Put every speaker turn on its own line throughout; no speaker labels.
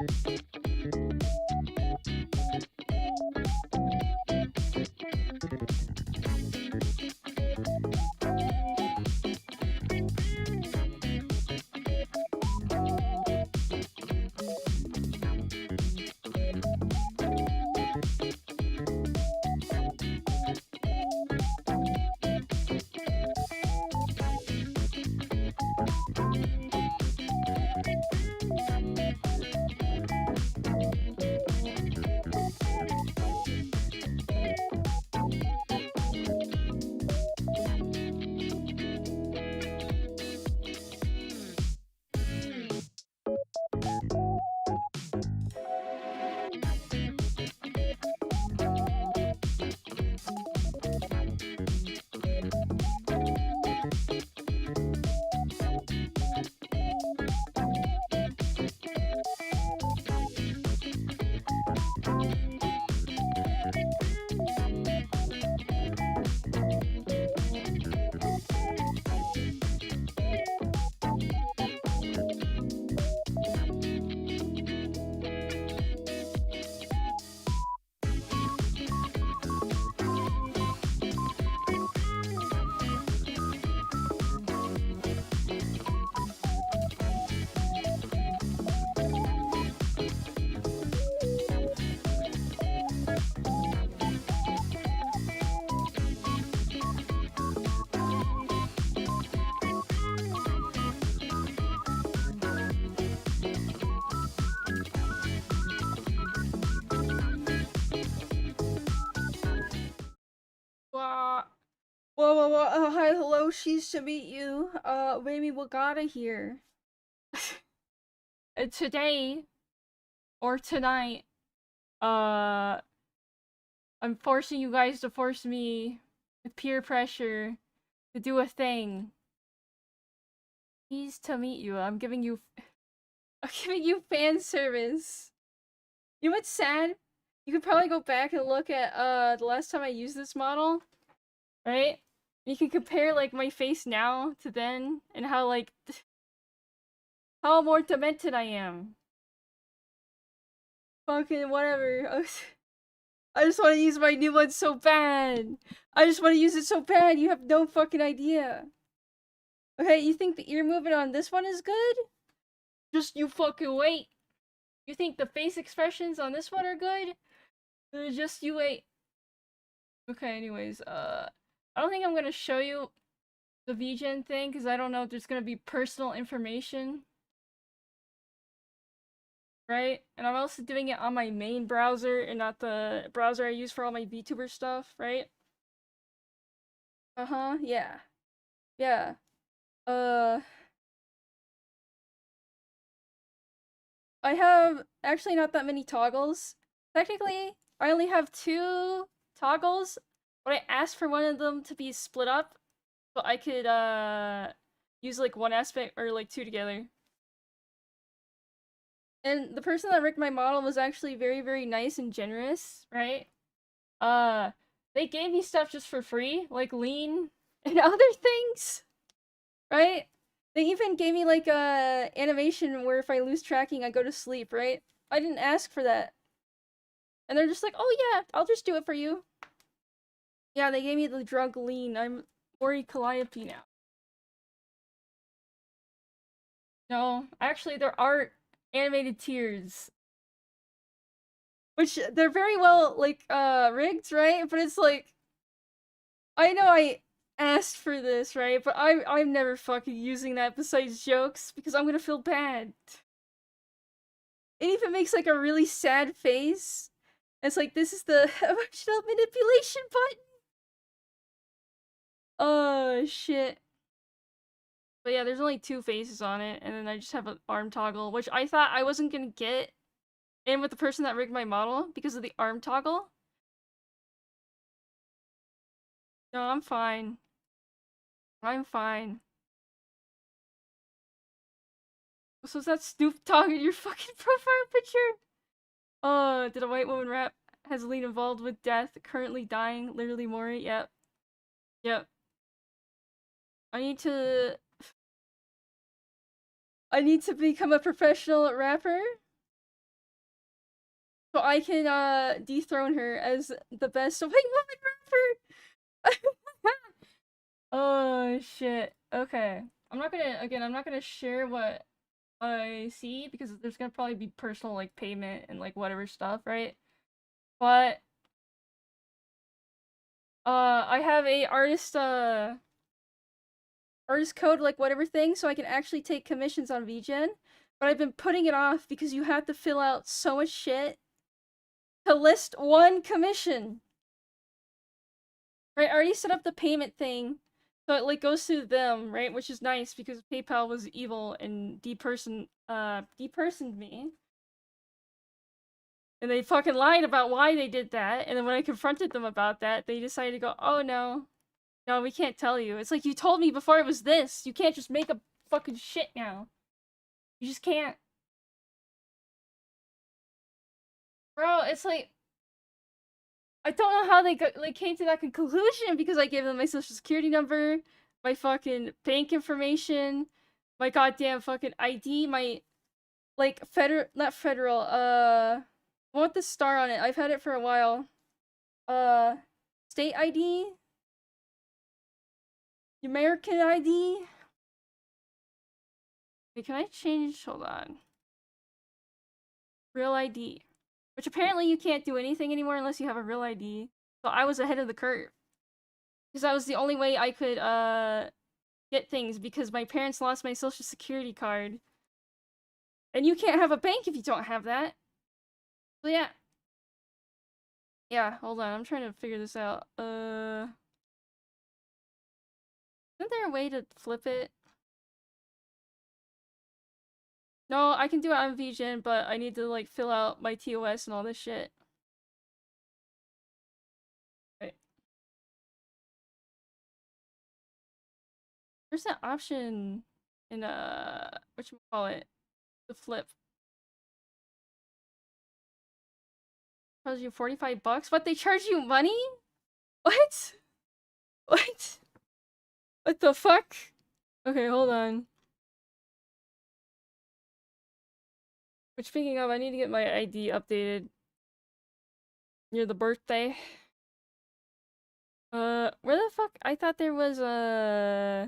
Whoa. Hi, hello, she's to meet you. Baby Wagata here. Today, or tonight, uh, I'm forcing you guys to force me with peer pressure to do a thing. Pleased to meet you. I'm giving you fan service. You know what's sad? You could probably go back and look at the last time I used this model, right? You can compare like my face now to then and how like how more demented I am. Fucking whatever. I just want to use my new one so bad. I just want to use it so bad. You have no fucking idea. Okay, you think the ear movement on this one is good? Just you fucking wait. You think the face expressions on this one are good? Just you wait. Okay, anyways, I don't think I'm gonna show you the VGen thing because I don't know if there's gonna be personal information. Right? And I'm also doing it on my main browser and not the browser I use for all my VTuber stuff, right? Uh-huh, yeah. Yeah. I have actually not that many toggles. Technically, I only have 2 toggles, but I asked for one of them to be split up so I could use like one aspect or like 2 together. And the person that rigged my model was actually very, very nice and generous, right? They gave me stuff just for free, like lean and other things, right? They even gave me like a animation where if I lose tracking, I go to sleep, right? I didn't ask for that. And they're just like, oh yeah, I'll just do it for you. Yeah, they gave me the drug lean. I'm Ori Calliope now. No, actually there are animated tears. Which, they're very well, like, rigged, right? But it's like, I know I asked for this, right? But I'm never fucking using that besides jokes, because I'm gonna feel bad. It even makes, like, a really sad face. It's like, this is the emotional manipulation button! Oh, shit. But yeah, there's only 2 faces on it, and then I just have an arm toggle, which I thought I wasn't gonna get in with the person that rigged my model because of the arm toggle. No, I'm fine. I'm fine. So is that Snoop Dogg in your fucking profile picture? Did a white woman rap has lean involved with death, currently dying, literally Mori? Yep. Yep. I need to become a professional rapper. so I can dethrone her as the best white woman rapper. Oh shit. Okay. I'm not gonna share what I see because there's gonna probably be personal like payment and like whatever stuff, right? But I have a artist code like whatever thing so I can actually take commissions on VGen. But I've been putting it off because you have to fill out so much shit to list one commission. Right, I already set up the payment thing, so it like goes through them, right? Which is nice because PayPal was evil and depersoned me. And they fucking lied about why they did that, and then when I confronted them about that, they decided to go, oh no. No, we can't tell you. It's like, you told me before it was this. You can't just make up fucking shit now. You just can't. Bro, it's like, I don't know how they came to that conclusion because I gave them my social security number, my fucking bank information, my goddamn fucking ID, my, like, not federal, I want the star on it. I've had it for a while. State ID? American ID? Wait, can I change? Hold on. Real ID. Which apparently you can't do anything anymore unless you have a real ID. So I was ahead of the curve. Because that was the only way I could, get things because my parents lost my social security card. And you can't have a bank if you don't have that. So yeah. Yeah, hold on. I'm trying to figure this out. Isn't there a way to flip it? No, I can do it on VGen, but I need to like fill out my TOS and all this shit. Right. There's that option in whatchamacallit? The flip. Charge you 45 bucks? What, they charge you money? What? What? What the fuck? Okay, hold on. Which, speaking of, I need to get my ID updated. Near the birthday. Where the fuck? I thought there was a...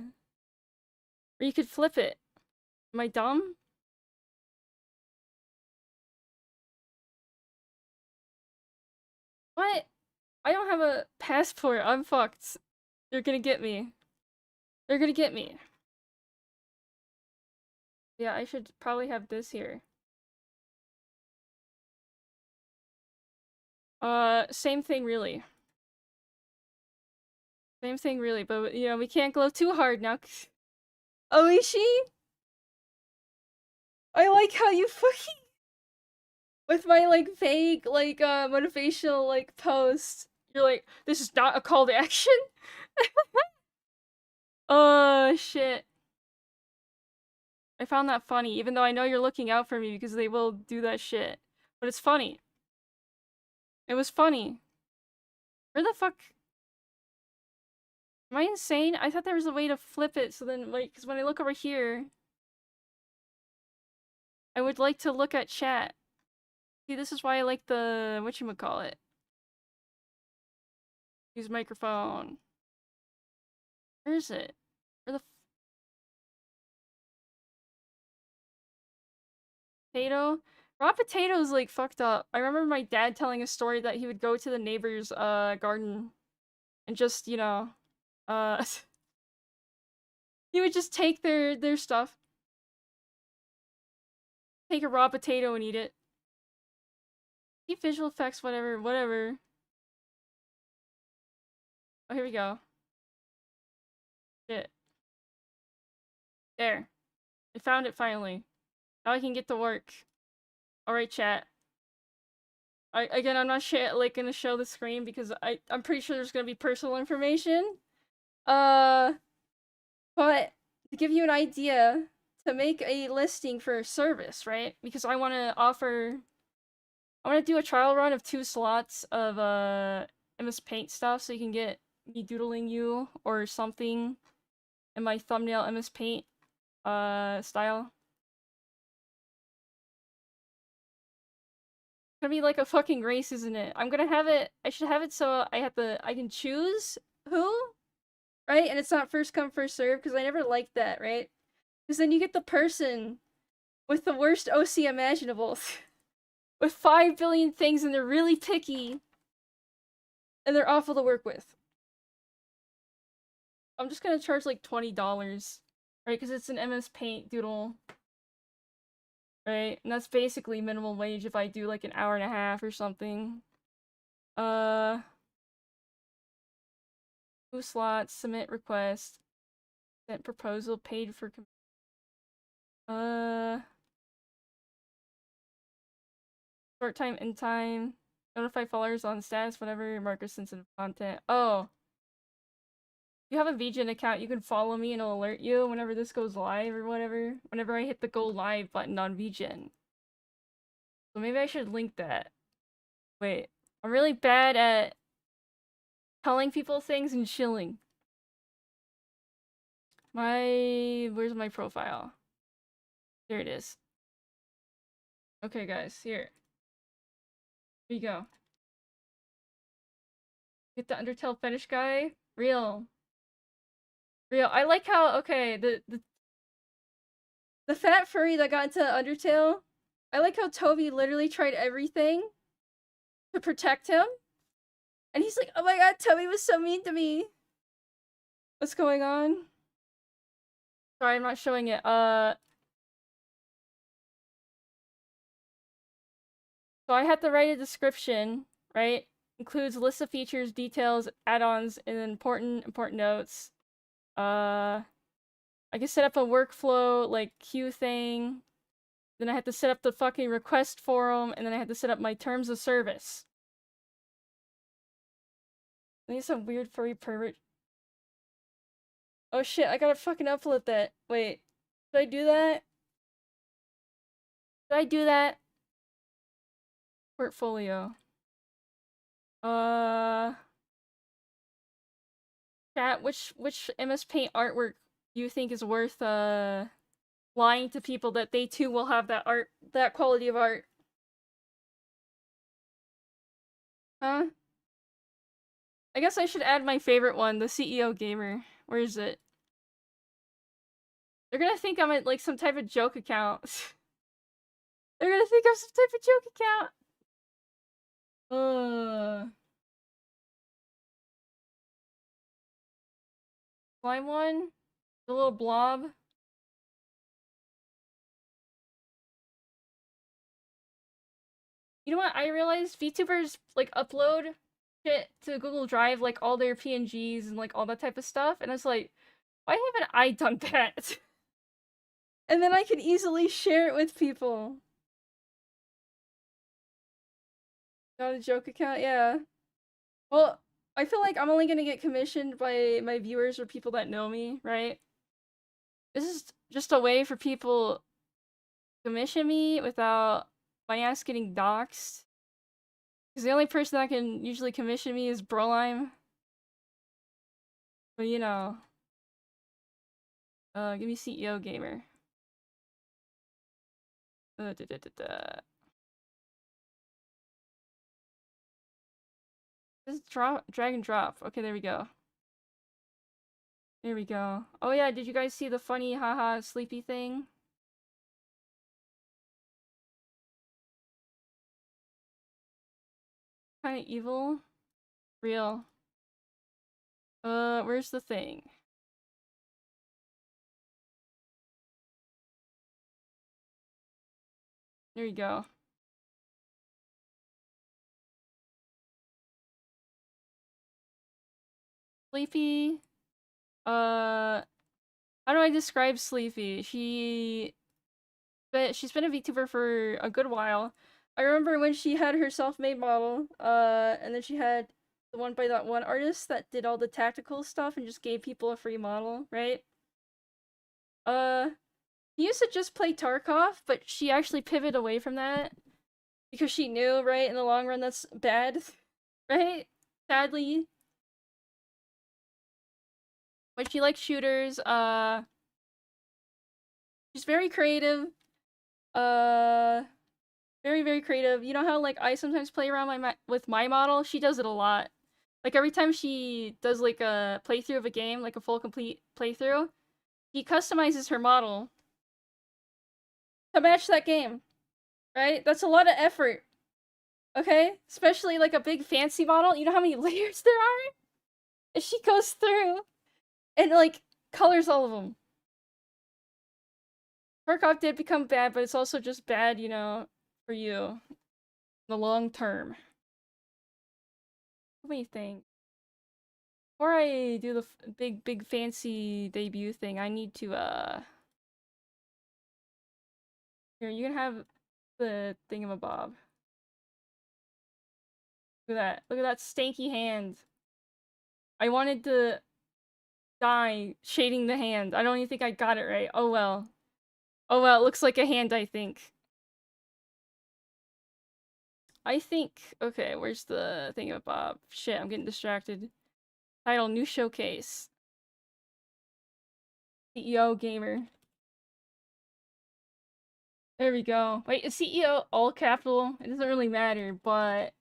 where you could flip it. Am I dumb? What? I don't have a passport. I'm fucked. They're gonna get me. They're gonna get me. Yeah, I should probably have this here. Same thing really. Same thing really, but you know, we can't go too hard now. Oishi? I like how you fucking... with my, like, vague, like, motivational, like, post. You're like, this is not a call to action? Oh, shit. I found that funny, even though I know you're looking out for me because they will do that shit. But it's funny. It was funny. Where the fuck? Am I insane? I thought there was a way to flip it so then, like, because when I look over here, I would like to look at chat. See, this is why I like the, whatchamacallit. Use microphone. Where is it? Where the potato? Raw potato is like fucked up. I remember my dad telling a story that he would go to the neighbor's garden and just, you know, he would just take their stuff. Take a raw potato and eat it. Keep visual effects, whatever. Oh, here we go. Shit. There. I found it finally. Now I can get to work. Alright, chat. Again, I'm not gonna show the screen because I'm pretty sure there's gonna be personal information. But to give you an idea, to make a listing for a service, right? Because I want to do a trial run of 2 slots of MS Paint stuff so you can get me doodling you or something in my thumbnail MS Paint style. gonna be like a fucking race, isn't it? I'm gonna have it. I should have it so I can choose who, right? And it's not first come first serve because I never liked that, right? Because then you get the person with the worst OC imaginable, with 5 billion things, and they're really picky, and they're awful to work with. I'm just gonna charge like $20, right? Because it's an MS Paint doodle. Right? And that's basically minimum wage if I do like an hour and a half or something. Who slots, submit request, sent proposal, paid for short time, end time, notify followers on status, whatever, marker sensitive content. Oh. If you have a VGen account, you can follow me and it'll alert you whenever this goes live or whatever. Whenever I hit the go live button on VGen. So maybe I should link that. Wait. I'm really bad at telling people things and chilling. Where's my profile? There it is. Okay, guys, here. Here you go. Get the Undertale fetish guy. Real. I like how, okay, the fat furry that got into Undertale, I like how Toby literally tried everything to protect him. And he's like, oh my god, Toby was so mean to me. What's going on? Sorry, I'm not showing it. So I had to write a description, right? Includes a list of features, details, add-ons, and important notes. I can set up a workflow, like, queue thing. Then I had to set up the fucking request forum, and then I had to set up my terms of service. I need some weird furry pervert. Oh shit, I gotta fucking upload that. Wait. Should I do that? Should I do that? Portfolio. Chat, which MS Paint artwork do you think is worth, lying to people that they too will have that quality of art? Huh? I guess I should add my favorite one, the CEO Gamer. Where is it? They're gonna think I'm at, like, some type of joke account. They're gonna think I'm some type of joke account! Slime one? The little blob? You know what? I realized VTubers, like, upload shit to Google Drive, like, all their PNGs and, like, all that type of stuff, and I was like, why haven't I done that? And then I can easily share it with people. Got a joke account? Yeah. Well, I feel like I'm only gonna get commissioned by my viewers or people that know me, right? This is just a way for people to commission me without my ass getting doxxed. Because the only person that can usually commission me is Brolime. But you know. Give me CEO Gamer. Just drag and drop. Okay, there we go. There we go. Oh yeah, did you guys see the funny haha sleepy thing? Kinda evil. Real. Where's the thing? There you go. Sleepy. How do I describe Sleepy? She's been a VTuber for a good while. I remember when she had her self-made model, and then she had the one by that one artist that did all the tactical stuff and just gave people a free model, right? He used to just play Tarkov, but she actually pivoted away from that because she knew, right, in the long run that's bad, right? Sadly. But she likes shooters, she's very creative, Very, very creative. You know how like I sometimes play around with my model? She does it a lot. Like every time she does like a playthrough of a game, like a full complete playthrough, she customizes her model to match that game. Right? That's a lot of effort. Okay? Especially like a big fancy model. You know how many layers there are? And she goes through and like colors all of them. Tarkov did become bad, but it's also just bad, you know, for you. In the long term. What do you think? Before I do the big fancy debut thing, I need to here, you can have the thingamabob. Look at that. Look at that stanky hand. I wanted to die shading the hand. I don't even think I got it right. Oh well. Oh well, it looks like a hand, I think. Okay, where's the thingamabob? Shit, I'm getting distracted. Title, new showcase. CEO gamer. There we go. Wait, is CEO all capital? It doesn't really matter, but...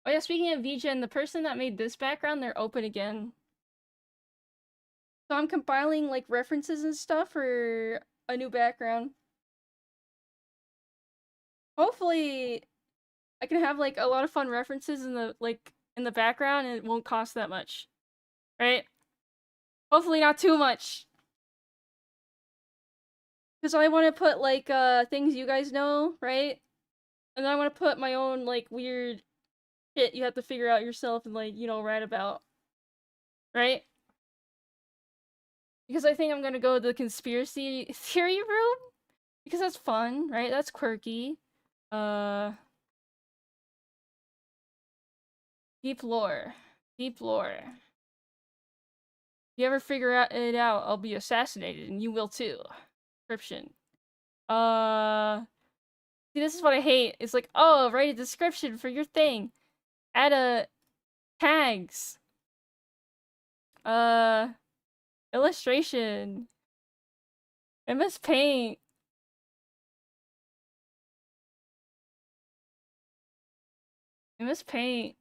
Oh yeah, speaking of VGen, the person that made this background, they're open again. So I'm compiling, like, references and stuff for a new background. Hopefully, I can have, like, a lot of fun references in the background and it won't cost that much. Right? Hopefully not too much. Because I want to put, like, things you guys know, right? And then I want to put my own, like, weird shit you have to figure out yourself and, like, you know, write about. Right? Because I think I'm gonna go to the conspiracy theory room. Because that's fun, right? That's quirky. Deep lore. Deep lore. If you ever figure it out, I'll be assassinated, and you will too. Description. See, this is what I hate. It's like, oh, write a description for your thing. Add a tags. Illustration. MS Paint. MS Paint.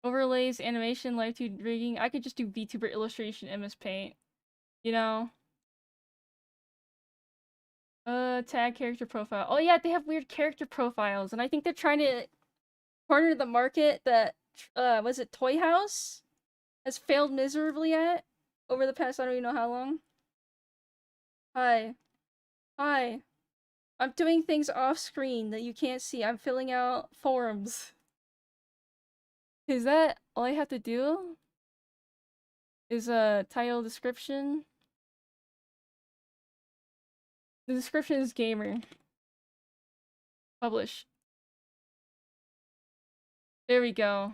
Overlays, animation, live 2D rigging. I could just do VTuber illustration, MS Paint. You know? Tag character profile. Oh yeah, they have weird character profiles, and I think they're trying to corner the market that, was it Toy House? Has failed miserably at over the past I don't even know how long. Hi. Hi. I'm doing things off screen that you can't see. I'm filling out forms. Is that all I have to do? Is a title description? The description is gamer. Publish. There we go.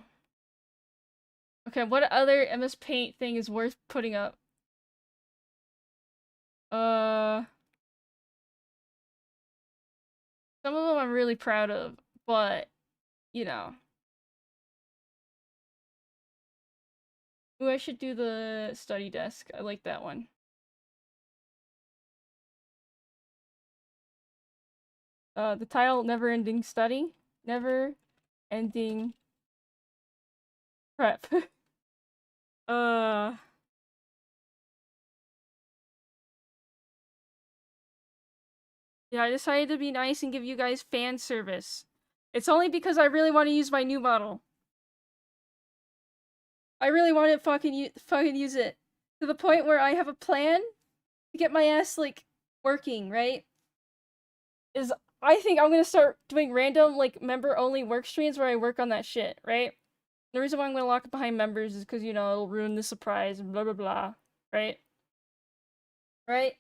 Okay, what other MS Paint thing is worth putting up? Some of them I'm really proud of, but, you know. Ooh, I should do the study desk. I like that one. The title, Never Ending Study. Never Ending Prep. Yeah, I decided to be nice and give you guys fan service. It's only because I really want to use my new model. I really want to fucking use it. To the point where I have a plan to get my ass, like, working, right? I think I'm gonna start doing random, like, member-only work streams where I work on that shit, right? The reason why I'm gonna lock it behind members is because, you know, it'll ruin the surprise and blah blah blah, right? Right?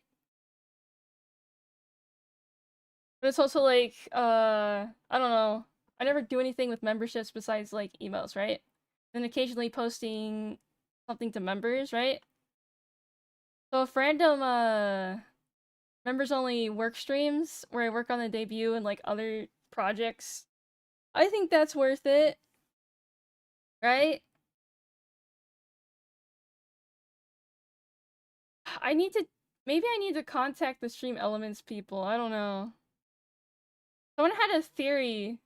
But it's also like, I don't know. I never do anything with memberships besides, like, emails, right? Then occasionally posting something to members, right? So if random, members only work streams where I work on the debut and, like, other projects, I think that's worth it. Right? I need to Maybe I need to contact the Stream Elements people. I don't know. Someone had a theory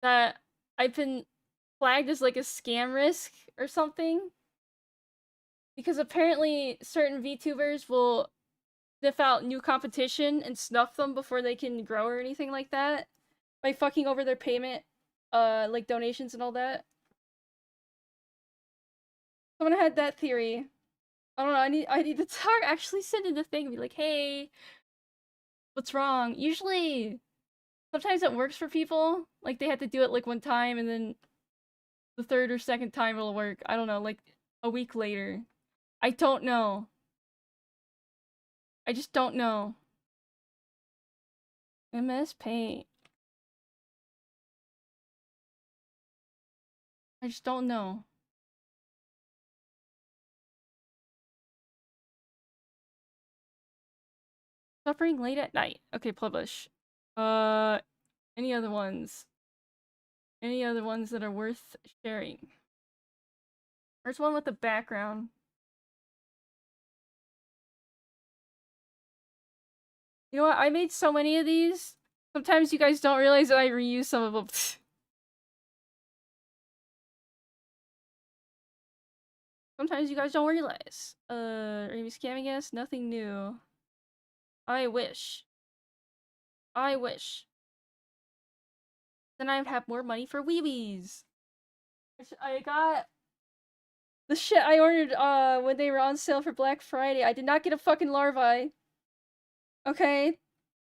that I've been flagged as like a scam risk or something. Because apparently certain VTubers will sniff out new competition and snuff them before they can grow or anything like that. By fucking over their payment, like donations and all that. Someone had that theory. I don't know, I need to talk, actually send in a thing and be like, hey, what's wrong? Usually, sometimes it works for people. Like, they have to do it like one time and then the third or second time it'll work. I don't know, like a week later. I don't know. I just don't know. MS Paint. I just don't know. Suffering late at night. Okay, publish. Any other ones? Any other ones that are worth sharing? There's one with the background. You know what? I made so many of these. Sometimes you guys don't realize that I reuse some of them. Sometimes you guys don't realize. Are you scamming us? Nothing new. I wish. I wish. Then I'd have more money for weebies. I got the shit I ordered when they were on sale for Black Friday. I did not get a fucking larvae. Okay?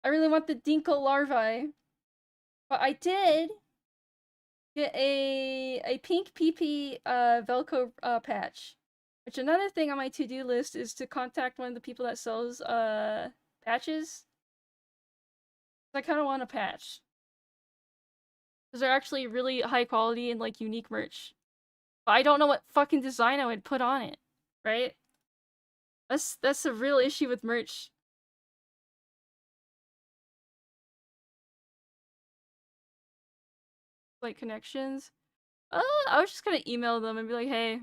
I really want the Dinkle larvae. But I did get a pink PP Velcro patch. Which another thing on my to-do list is to contact one of the people that sells patches. I kind of want a patch. Because they're actually really high quality and like unique merch. But I don't know what fucking design I would put on it, right? That's a real issue with merch. Like connections. I was just gonna email them and be like, hey,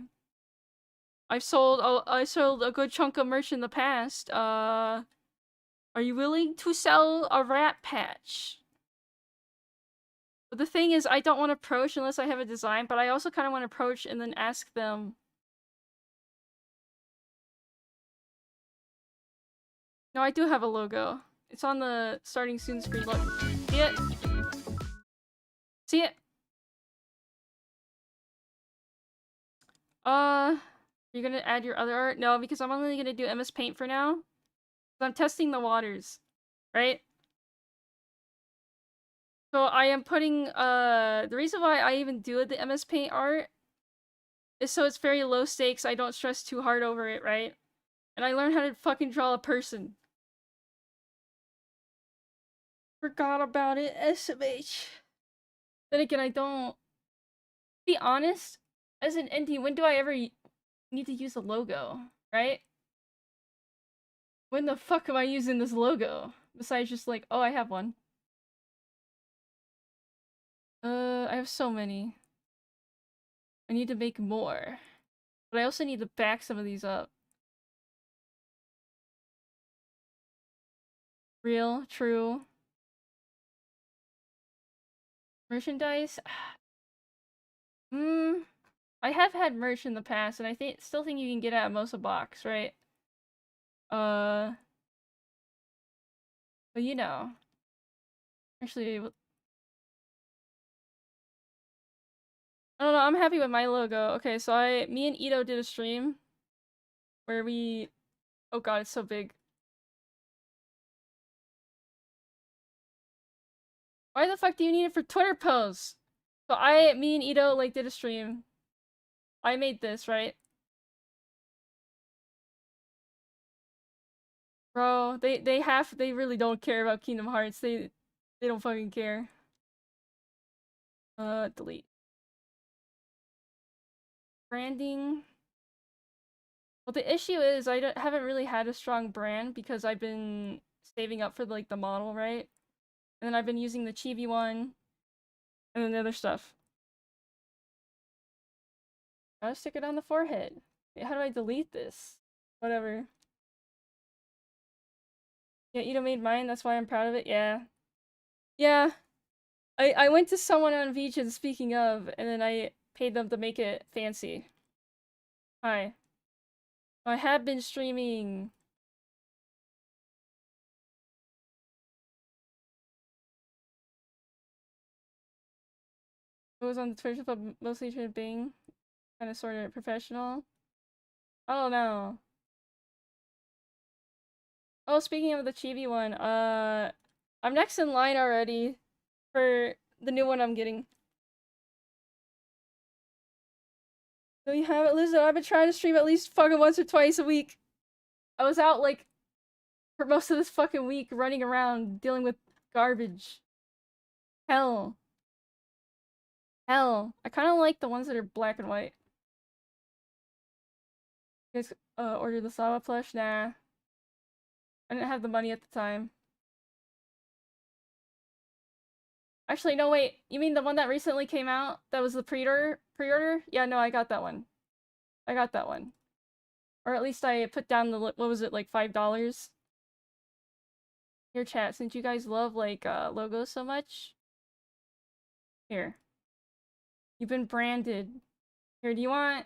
I sold a good chunk of merch in the past. Are you willing to sell a rat patch? But the thing is, I don't want to approach unless I have a design, but I also kind of want to approach and then ask them. No, I do have a logo. It's on the starting soon screen. Look. See it? See it? You're gonna add your other art? No, because I'm only gonna do MS Paint for now. I'm testing the waters, right? So I am putting, the reason why I even do the MS Paint art is so it's very low stakes, I don't stress too hard over it, right? And I learned how to fucking draw a person. Forgot about it, SMH. Then again, I don't... Be honest, as an indie, when do I ever need to use a logo, right? When the fuck am I using this logo? Besides just like, oh, I have one. I have so many. I need to make more. But I also need to back some of these up. Real, true. Merchandise? I have had merch in the past, and I still think you can get it at most a box, right? But you know. Actually, I don't know, I'm happy with my logo. Okay, so me and Ito did a stream where we... Oh god, it's so big. Why the fuck do you need it for Twitter posts? So me and Ito, like, did a stream. I made this, right? Bro, they really don't care about Kingdom Hearts. They don't fucking care. Delete. Branding. Well, the issue is haven't really had a strong brand because I've been saving up for like the model, right? And then I've been using the Chibi one, and then the other stuff. Gotta stick it on the forehead. Wait, how do I delete this? Whatever. Yeah, Ito made mine, that's why I'm proud of it. Yeah. Yeah. I went to someone on Vijin, speaking of, and then I paid them to make it fancy. Hi. I have been streaming. It was on the Twitch, but mostly being kind of sort of professional. I don't know. Oh, speaking of the Chibi one, I'm next in line already for the new one I'm getting. So you have it, listen, I've been trying to stream at least fucking once or twice a week. I was out, like, for most of this fucking week running around dealing with garbage. Hell. Hell. I kind of like the ones that are black and white. You guys, ordered the Sawa plush? Nah. I didn't have the money at the time. Actually, no, wait. You mean the one that recently came out? That was the pre-order? Pre-order? Yeah, no, I got that one. I got that one. Or at least I put down the, what was it, like $5? Here, chat, since you guys love, like, logos so much. Here. You've been branded. Here, do you want...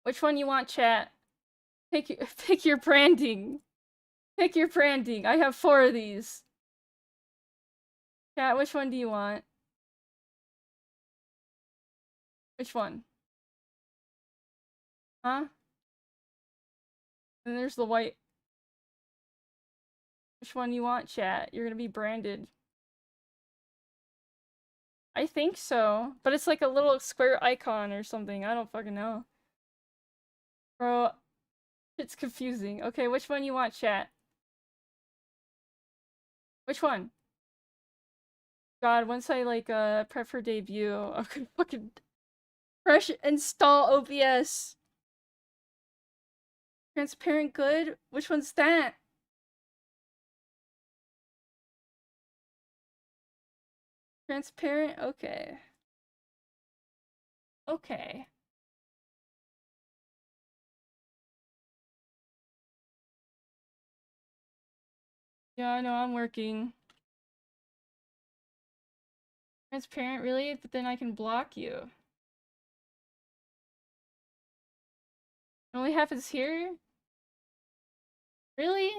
Which one you want, chat? Pick your branding. Pick your branding. I have 4 of these. Chat, which one do you want? Which one? Huh? And there's the white. Which one you want, chat? You're gonna be branded. I think so. But it's like a little square icon or something. I don't fucking know. Bro, it's confusing. Okay, which one you want, chat? Which one? God, once I, like, prep for debut, I'm gonna fucking fresh install OBS. Transparent good? Which one's that? Transparent? Okay. Okay. Yeah, I know, I'm working. Transparent, really? But then I can block you. It only happens here? Really?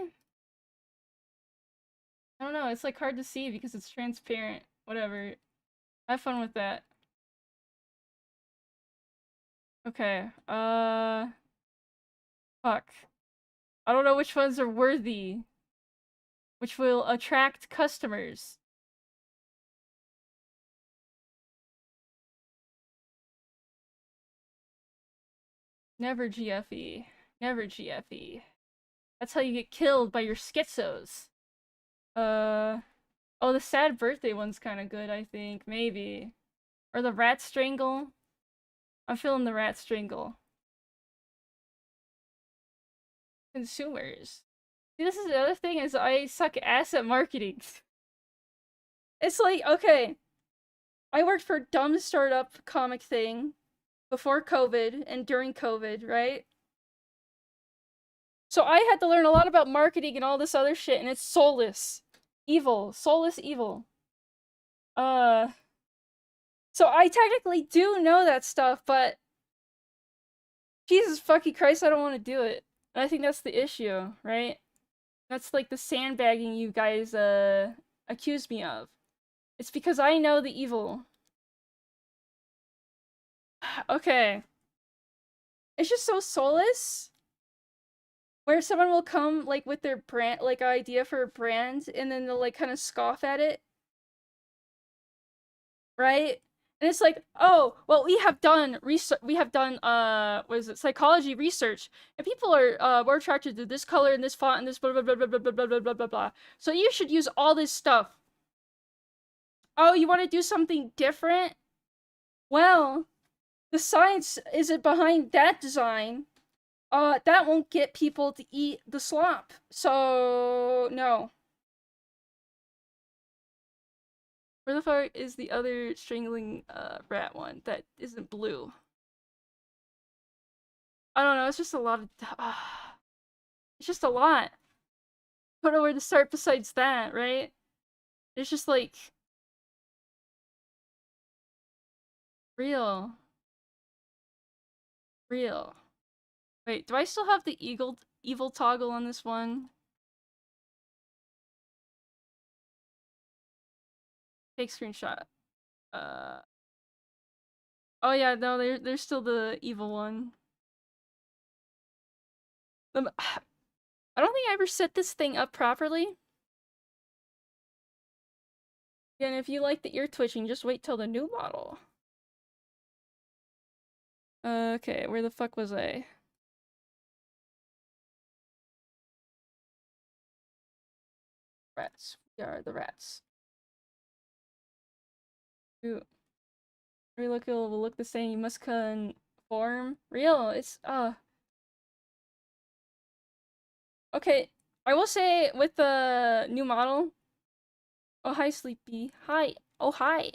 I don't know, it's like hard to see because it's transparent. Whatever. Have fun with that. Okay, fuck. I don't know which ones are worthy. Which will attract customers. Never GFE. Never GFE. That's how you get killed by your schizos. Oh, the sad birthday one's kind of good, I think. Maybe. Or the rat strangle. I'm feeling the rat strangle. Consumers. See, this is the other thing, is I suck ass at marketing. It's like, okay, I worked for a dumb startup comic thing before COVID and during COVID, right? So I had to learn a lot about marketing and all this other shit, and it's soulless. Evil. Soulless evil. So I technically do know that stuff, but Jesus fucking Christ, I don't want to do it. And I think that's the issue, right? That's like the sandbagging you guys, accuse me of. It's because I know the evil. Okay. It's just so soulless. Where someone will come, like, with their brand, like, idea for a brand, and then they'll, like, kind of scoff at it. Right? And it's like, oh, well, we have done research, what is it, psychology research, and people are, more attracted to this color and this font and this blah blah blah blah blah blah blah blah blah blah blah. So you should use all this stuff. Oh, you want to do something different? Well, the science isn't behind that design. That won't get people to eat the slop. So, no. Where the fuck is the other strangling, rat one that isn't blue? it's just a lot of, it's It's just a lot. I don't know where to start besides that, right? It's just like real. Real. Wait, do I still have the evil toggle on this one? Take screenshot. Oh yeah, no, there's still the evil one. I don't think I ever set this thing up properly. And if you like the ear twitching, just wait till the new model. Okay, where the fuck was I? Rats. We are the rats. Ooh. Every look will look the same. You must conform. Real. It's okay. I will say with the new model. Oh hi, Sleepy. Hi. Oh hi.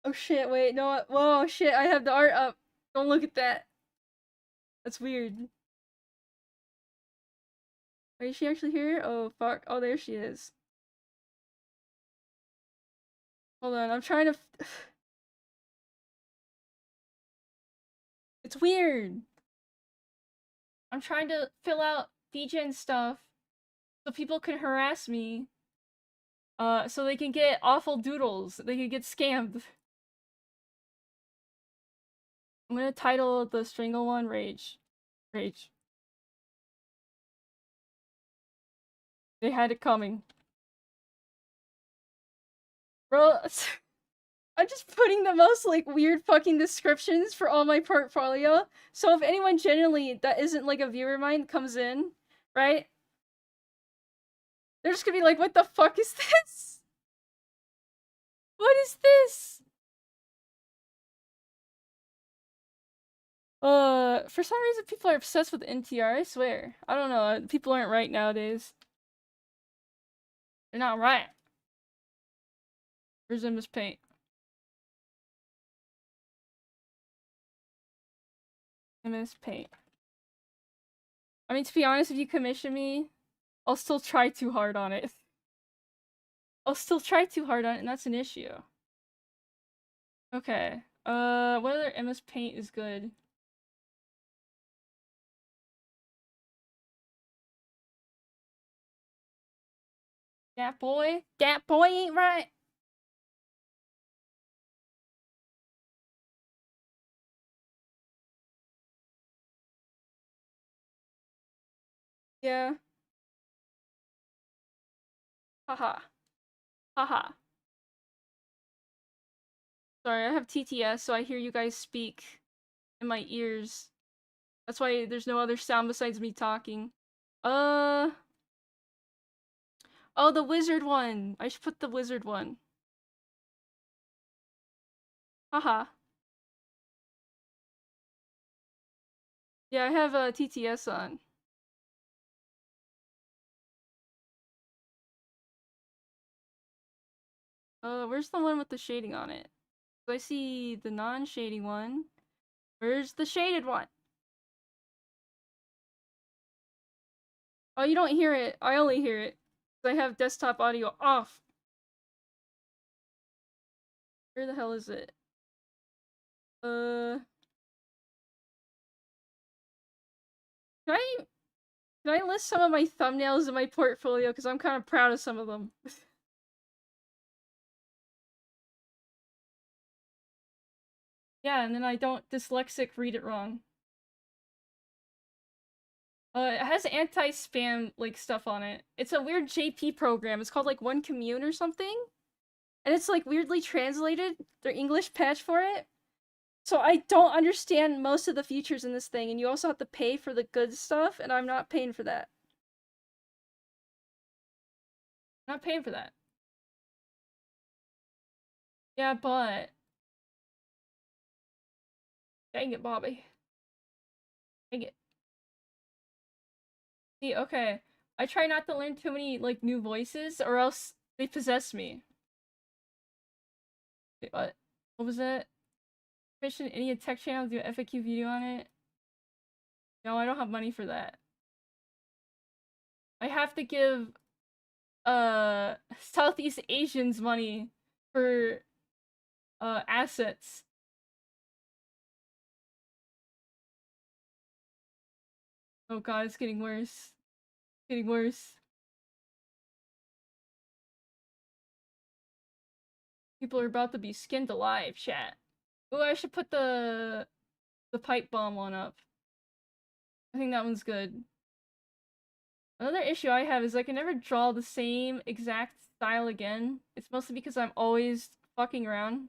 Oh shit, wait, no, whoa, shit, I have the art up. Don't look at that. That's weird. Wait, is she actually here? Oh, fuck. Oh, there she is. Hold on, I'm trying to... It's weird. I'm trying to fill out DGen stuff so people can harass me. So they can get awful doodles. They can get scammed. I'm gonna title the Strangle one Rage. Rage. They had it coming. Bro, I'm just putting the most, like, weird fucking descriptions for all my portfolio. So if anyone genuinely that isn't, like, a viewer of mine comes in, right? They're just gonna be like, what the fuck is this? What is this? For some reason people are obsessed with NTR, I swear. I don't know, people aren't right nowadays. They're not right. Where's MS Paint? MS Paint. I mean, to be honest, if you commission me, I'll still try too hard on it. I'll still try too hard on it, and that's an issue. Okay. What other MS Paint is good? Dat boy? Dat boy ain't right! Yeah. Haha. Haha. Sorry, I have TTS, so I hear you guys speak in my ears. That's why there's no other sound besides me talking. Oh, the wizard one! I should put the wizard one. Haha. Yeah, I have TTS on. Where's the one with the shading on it? I see the non-shading one. Where's the shaded one? Oh, you don't hear it. I only hear it. I have desktop audio off. Where the hell is it? Can I can I list some of my thumbnails in my portfolio? Because I'm kind of proud of some of them. Yeah, and then I don't dyslexic read it wrong. It has anti-spam, like, stuff on it. It's a weird JP program. It's called, like, One Commune or something? And it's, like, weirdly translated. Their English patch for it. So I don't understand most of the features in this thing, and you also have to pay for the good stuff, and I'm not paying for that. I'm not paying for that. Yeah, but... Dang it, Bobby. Dang it. See, okay. I try not to learn too many, like, new voices, or else they possess me. Wait, what? What was that? Commission any tech channel do an FAQ video on it? No, I don't have money for that. I have to give Southeast Asians money for assets. Oh god, it's getting worse. It's getting worse. People are about to be skinned alive, chat. Oh, I should put the pipe bomb one up. I think that one's good. Another issue I have is I can never draw the same exact style again. It's mostly because I'm always fucking around.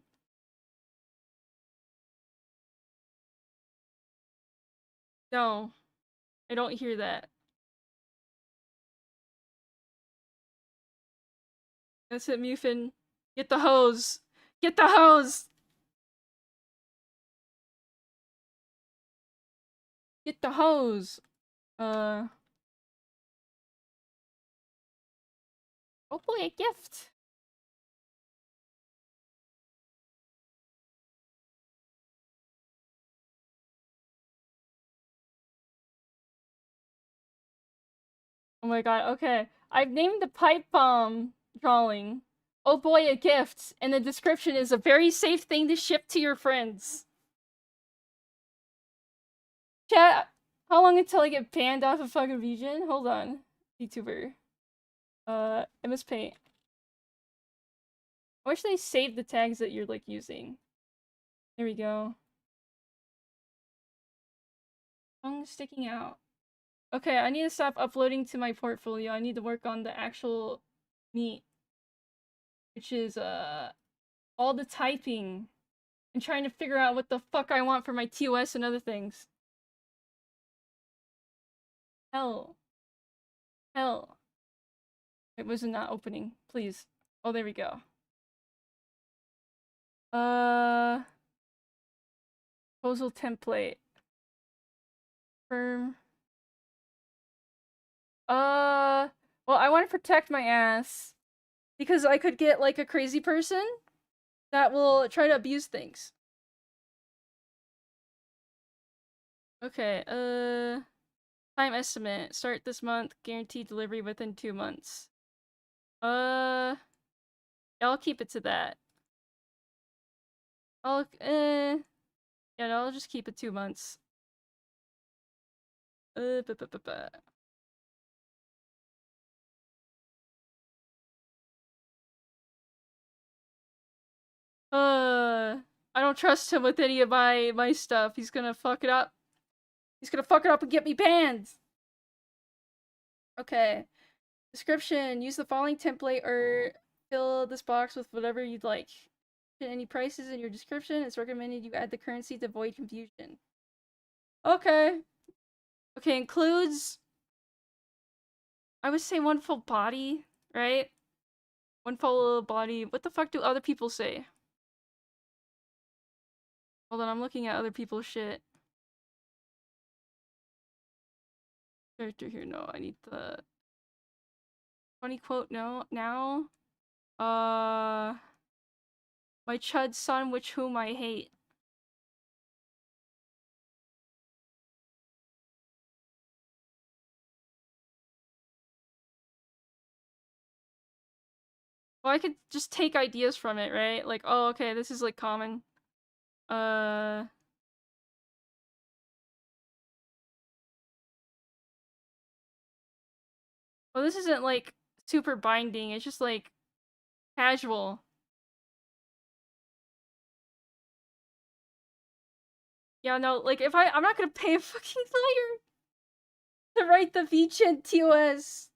No, I don't hear that. That's it, Mufin. Get the hose! Get the hose! Get the hose! Hopefully a gift. Oh my god, okay. I've named the pipe bomb drawing "Oh boy, a gift," and the description is a very safe thing to ship to your friends. Chat, how long until I get banned off of fucking region? Hold on. Vtuber. MS Paint. I wish they saved the tags that you're, like, using. There we go. Tongue sticking out. Okay, I need to stop uploading to my portfolio. I need to work on the actual meat. Which is, all the typing. And trying to figure out what the fuck I want for my TOS and other things. Hell. Hell. It was not opening. Please. Oh, there we go. Proposal template. Firm. Well, I want to protect my ass. Because I could get, like, a crazy person that will try to abuse things. Okay, time estimate. Start this month. Guaranteed delivery within 2 months. Yeah, I'll keep it to that. Yeah, no, I'll just keep it 2 months. I don't trust him with any of my stuff. He's gonna fuck it up. He's gonna fuck it up and get me banned! Okay. Description. Use the following template or fill this box with whatever you'd like. Any prices in your description. It's recommended you add the currency to avoid confusion. Okay. Okay, includes... I would say 1 full body, right? 1 full body. What the fuck do other people say? Hold on, I'm looking at other people's shit. Character here, no, I need the... Funny quote, no, now? My chud son, which whom I hate. Well, I could just take ideas from it, right? Like, oh, okay, this is, like, common. Well, this isn't, like, super binding. It's just, like, casual. Yeah, no, like, if I'm not gonna pay a fucking lawyer to write the VChin TOS.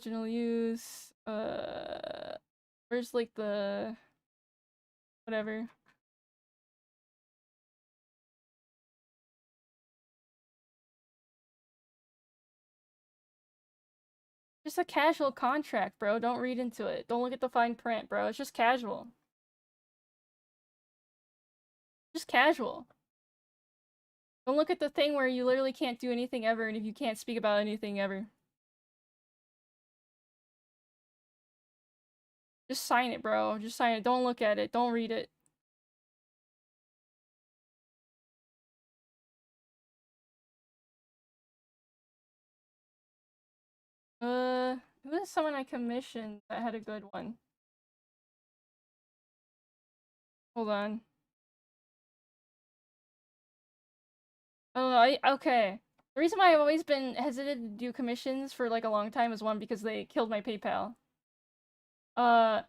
General use. Where's, like, the... whatever. Just a casual contract, bro. Don't read into it. Don't look at the fine print, bro. It's just casual. Just casual. Don't look at the thing where you literally can't do anything ever and if you can't speak about anything ever. Just sign it, bro. Just sign it. Don't look at it. Don't read it. who is someone I commissioned that had a good one? Hold on. Oh, okay. The reason why I've always been hesitant to do commissions for like a long time is one, because they killed my PayPal. But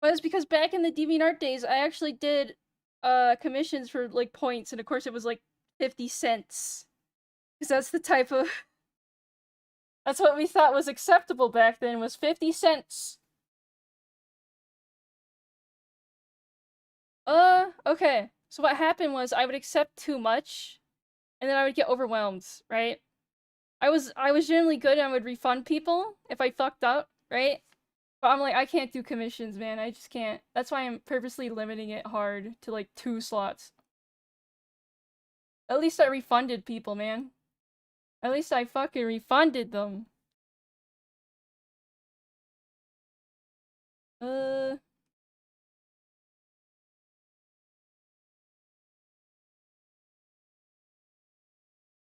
it's because back in the DeviantArt days, I actually did commissions for like points, and of course it was like 50 cents. Because that's the type of that's what we thought was acceptable back then, was 50 cents. Okay. So what happened was I would accept too much, and then I would get overwhelmed, right? I was generally good, and I would refund people if I fucked up, right? But I'm like, I can't do commissions, man. I just can't. That's why I'm purposely limiting it hard to like 2 slots. At least I refunded people, man. At least I fucking refunded them. Uh...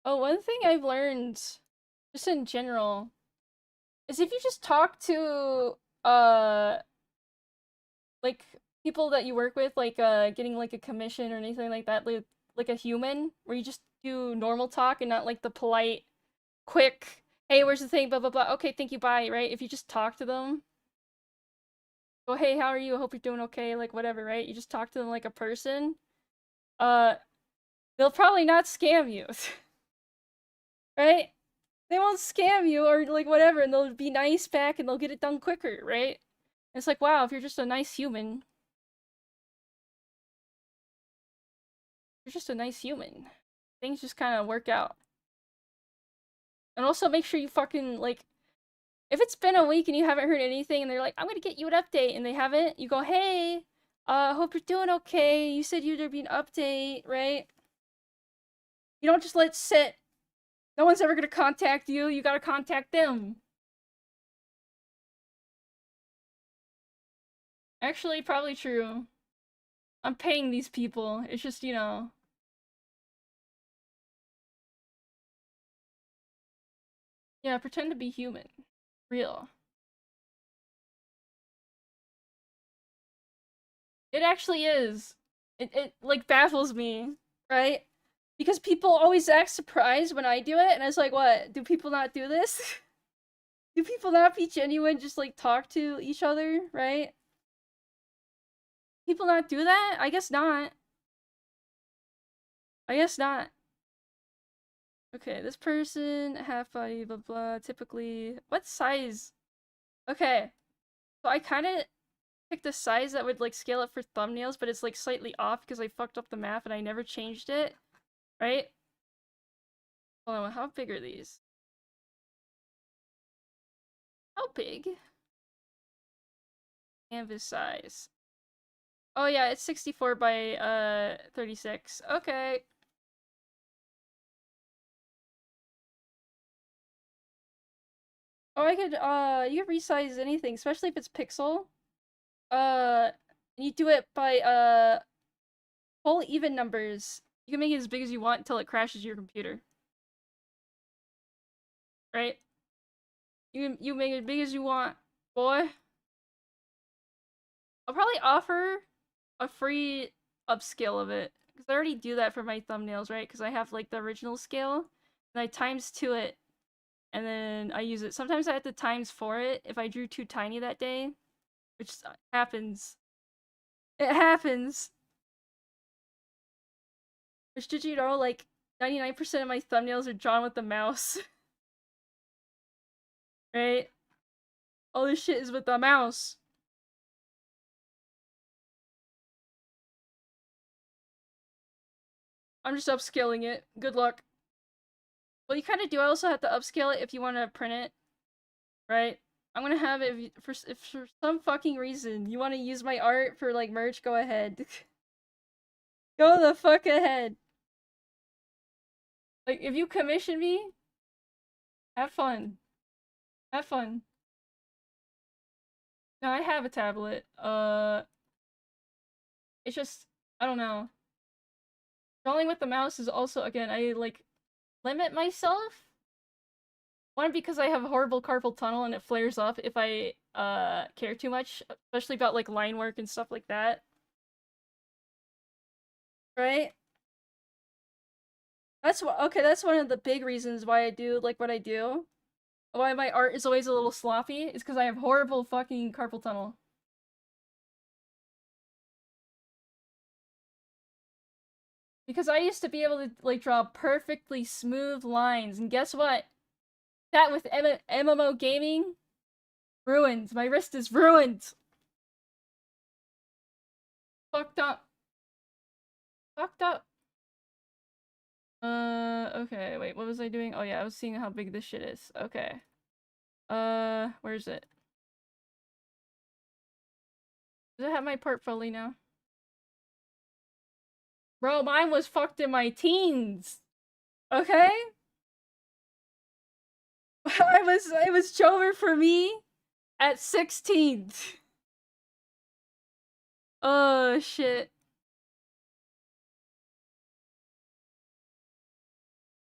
Oh, one thing I've learned, just in general, is if you just talk to, like, people that you work with, like, getting, like, a commission or anything like that, like a human, where you just do normal talk and not, like, the polite, quick, hey, where's the thing, blah, blah, blah, okay, thank you, bye, right? If you just talk to them, go, hey, how are you? I hope you're doing okay, like, whatever, right? You just talk to them like a person, uh, they'll probably not scam you. Right? They won't scam you or like whatever, and they'll be nice back and they'll get it done quicker, right? And it's like, wow, if you're just a nice human, you're just a nice human. Things just kind of work out. And also make sure you fucking, like, if it's been a week and you haven't heard anything and they're like, I'm gonna get you an update, and they haven't, you go, hey, hope you're doing okay. You said there'd be an update, right? You don't just let it sit. No one's ever gonna contact you. You gotta contact them. Actually, probably true. I'm paying these people. It's just, you know. Yeah, pretend to be human. Real. It actually is. It like baffles me, right? Because people always act surprised when I do it, and it's like, what? Do people not do this? Do people not be genuine, just like talk to each other, right? People not do that? I guess not. I guess not. Okay, this person, half body, blah blah, typically. What size? Okay, so I kind of picked a size that would like scale up for thumbnails, but it's like slightly off because I fucked up the math and I never changed it, right? Hold on, how big are these? How big? Canvas size. Oh yeah, it's 64 by 36. Okay. Oh, I could you can resize anything, especially if it's pixel. You do it by whole even numbers. You can make it as big as you want until it crashes your computer. Right? You make it as big as you want, boy. I'll probably offer a free upscale of it, because I already do that for my thumbnails, right? Because I have like the original scale, and I times 2 it, and then I use it. Sometimes I have to times 4 it if I drew too tiny that day, which happens. It happens. Which, did you know, like 99% of my thumbnails are drawn with the mouse, right? All this shit is with the mouse. I'm just upscaling it. Good luck. Well, you kind of do. I also have to upscale it if you want to print it, right? I'm gonna have it if for some fucking reason you want to use my art for like merch, go ahead. Go the fuck ahead. Like, if you commission me, have fun. Have fun. No, I have a tablet. It's just, I don't know. Drawing with the mouse is also, again, I like limit myself One, because I have horrible carpal tunnel and it flares up if I care too much, especially about like line work and stuff like that. Right? That's what okay, that's one of the big reasons why I do like what I do. Why my art is always a little sloppy is because I have horrible fucking carpal tunnel. Because I used to be able to like draw perfectly smooth lines, and guess what? That with MMO gaming, ruined. My wrist is ruined. Fucked up. Fucked up. Okay, wait, what was I doing? Oh yeah, I was seeing how big this shit is. Okay. Where's it? Does it have my portfolio now? Bro, mine was fucked in my teens. Okay? It was Jover for me at 16. Oh shit.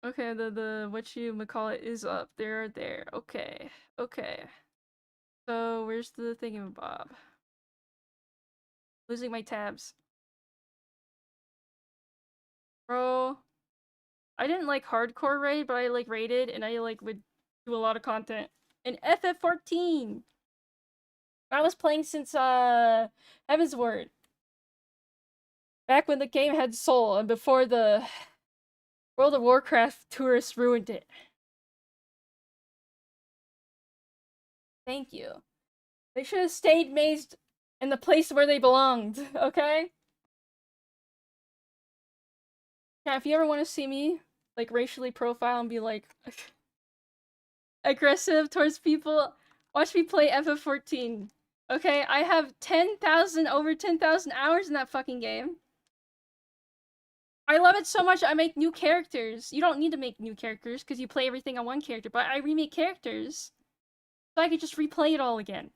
Okay, the what you call it is up there. Okay. Okay. So where's the thingamabob? Losing my tabs. Bro. I didn't like hardcore raid, but I like raided and I like would do a lot of content. In FF14! I was playing since Heaven's Word. Back when the game had soul and before the World of Warcraft tourists ruined it. Thank you. They should have stayed mazed in the place where they belonged, okay? Yeah, if you ever want to see me, like, racially profile and be, like, aggressive towards people, watch me play FF14. Okay, I have over 10,000 hours in that fucking game. I love it so much I make new characters. You don't need to make new characters because you play everything on one character, but I remake characters so I could just replay it all again.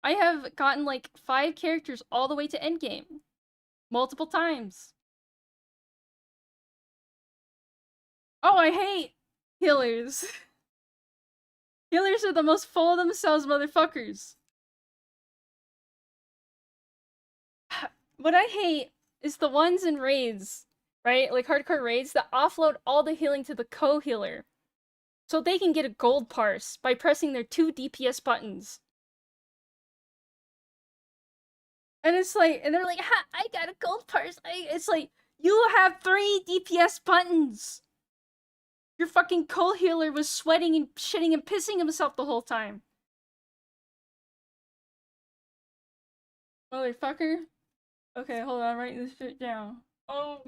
I have gotten like 5 characters all the way to endgame. Multiple times. Oh, I hate healers. Healers are the most full of themselves motherfuckers. What I hate is the ones in raids, right? Like hardcore raids that offload all the healing to the co-healer. So they can get a gold parse by pressing their 2 DPS buttons. And it's like, and they're like, ha, I got a gold parse. It's like, you have 3 DPS buttons. Your fucking co-healer was sweating and shitting and pissing himself the whole time. Motherfucker. Okay, hold on, I'm writing this shit down. Oh,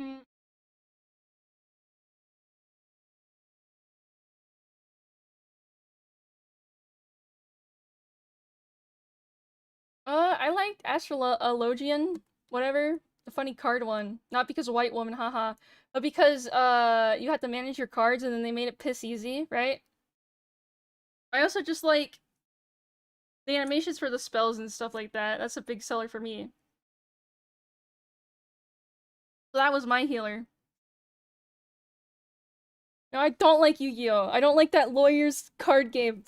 I liked Astrologian, whatever, the funny card one. Not because white woman, haha, but because you had to manage your cards and then they made it piss easy, right? I also just like the animations for the spells and stuff like that. That's a big seller for me. So that was my healer. No, I don't like Yu-Gi-Oh! I don't like that lawyer's card game.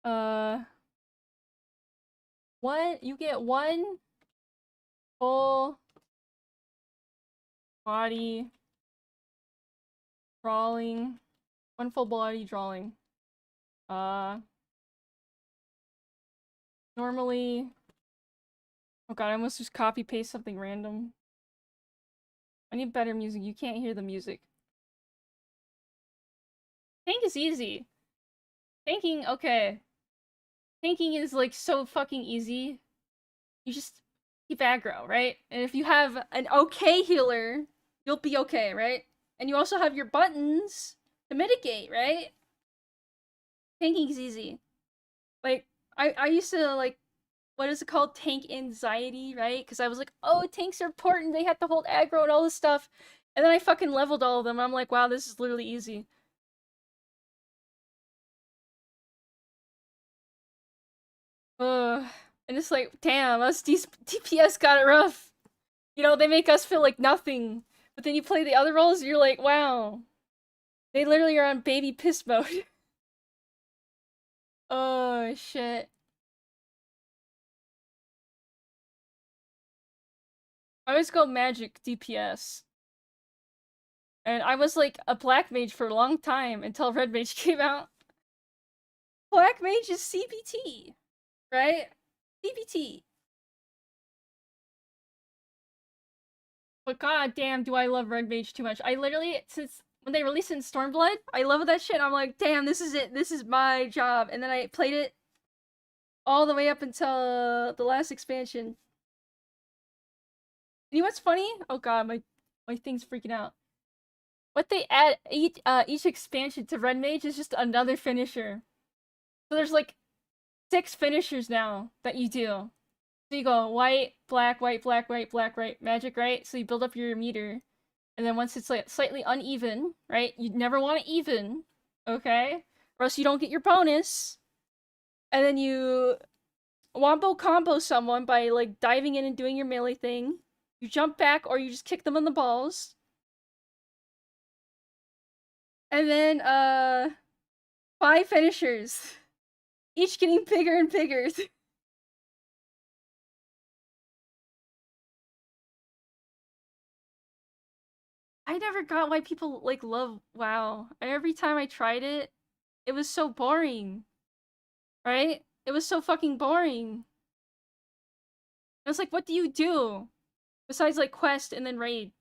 Uh, what? You get 1 full body drawing. 1 full body drawing. Normally... Oh god, I almost just copy paste something random. I need better music. You can't hear the music. Tank is easy. Tanking, okay. Tanking is like so fucking easy. You just keep aggro, right? And if you have an okay healer, you'll be okay, right? And you also have your buttons to mitigate, right? Tanking is easy. Like, I used to, like, what is it called? Tank anxiety, right? Because I was like, oh, tanks are important. They have to hold aggro and all this stuff. And then I fucking leveled all of them. I'm like, wow, this is literally easy. Ugh. And it's like, damn, us DPS got it rough. You know, they make us feel like nothing. But then you play the other roles, you're like, wow. They literally are on baby piss mode. Oh, shit. I always go magic DPS. And I was like a black mage for a long time until red mage came out. Black mage is CBT, right? CBT. But god damn, do I love red mage too much. I literally, since when they released it in Stormblood, I love that shit. I'm like, damn, this is it. This is my job. And then I played it all the way up until the last expansion. And you know what's funny? Oh god, my thing's freaking out. What they add each expansion to red mage is just another finisher. So there's like 6 finishers now that you do. So you go white, black, black, right, magic, right? So you build up your meter. And then once it's like slightly uneven, right? You never want it even, okay? Or else you don't get your bonus. And then you wombo combo someone by like diving in and doing your melee thing. You jump back or you just kick them in the balls. And then 5 finishers. Each getting bigger and bigger. I never got why people like love WoW. Every time I tried it, it was so boring. Right? It was so fucking boring. I was like, what do you do? Besides like quest and then raid.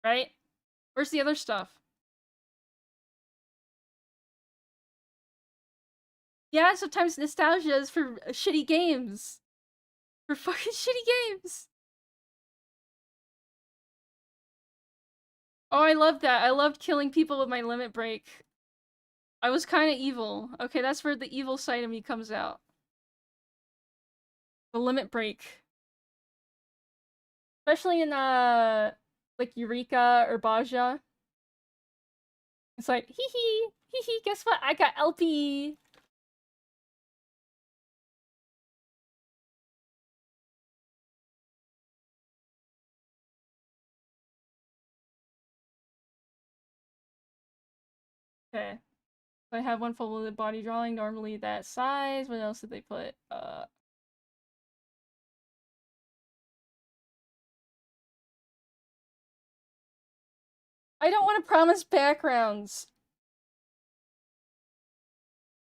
Right? Where's the other stuff? Yeah, sometimes nostalgia is for shitty games. For fucking shitty games. Oh, I love that. I loved killing people with my limit break. I was kind of evil. Okay, that's where the evil side of me comes out. The limit break. Especially in, like Eureka or Baja. It's like, hee hee, guess what? I got LP. Okay. I have one full loaded body drawing, normally that size. What else did they put? I don't want to promise backgrounds.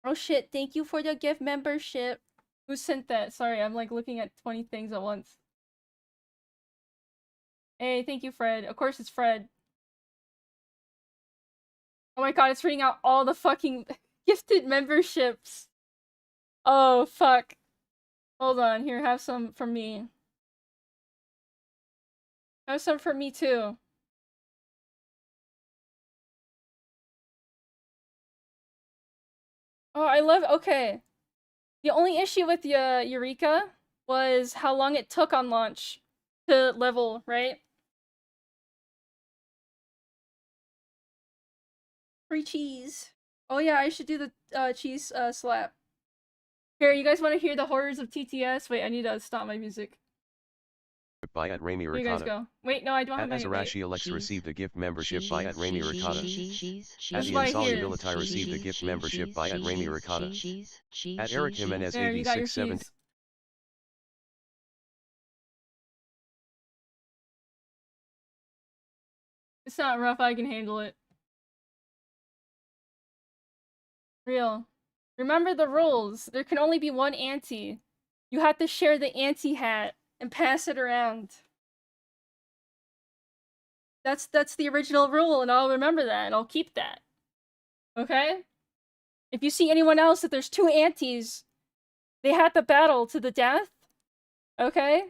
Oh shit, thank you for the gift membership. Who sent that? Sorry, I'm like looking at 20 things at once. Hey, thank you, Fred. Of course it's Fred. Oh my god, it's reading out all the fucking gifted memberships. Oh, fuck. Hold on, here, have some from me. Have some for me too. Oh, I love- okay. The only issue with Eureka was how long it took on launch to level, right? Free cheese. Oh yeah, I should do the cheese slap. Here, you guys want to hear the horrors of TTS? Wait, I need to stop my music.
By at raimAI
Here you guys go. Wait, no, I don't have my-
Azarashi Alex received a gift membership by at raimAI Ricotta. At
That's why
Ian
here.
Solubility received a gift membership by at raimAI Ricotta. At Eric Jimenez
There, you got your
867.
cheese. It's not rough, I can handle it. Real. Remember the rules. There can only be one auntie. You have to share the auntie hat and pass it around. That's the original rule, and I'll remember that, and I'll keep that. Okay? If you see anyone else that there's 2 aunties, they have to battle to the death. Okay?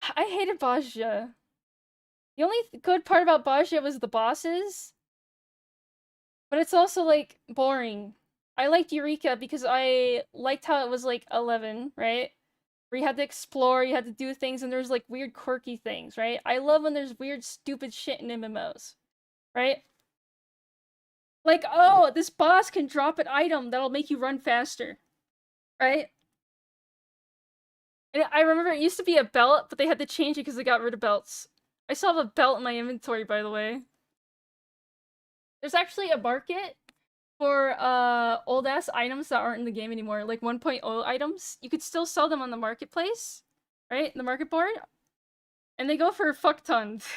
I hated Baja. The only good part about Baja was the bosses. But it's also, like, boring. I liked Eureka because I liked how it was, like, 11, right? Where you had to explore, you had to do things, and there's, like, weird quirky things, right? I love when there's weird stupid shit in MMOs. Right? Like, oh, this boss can drop an item that'll make you run faster. Right? And I remember it used to be a belt, but they had to change it because they got rid of belts. I still have a belt in my inventory, by the way. There's actually a market for old ass items that aren't in the game anymore, like 1.0 items. You could still sell them on the marketplace, right? The market board. And they go for fuck tons.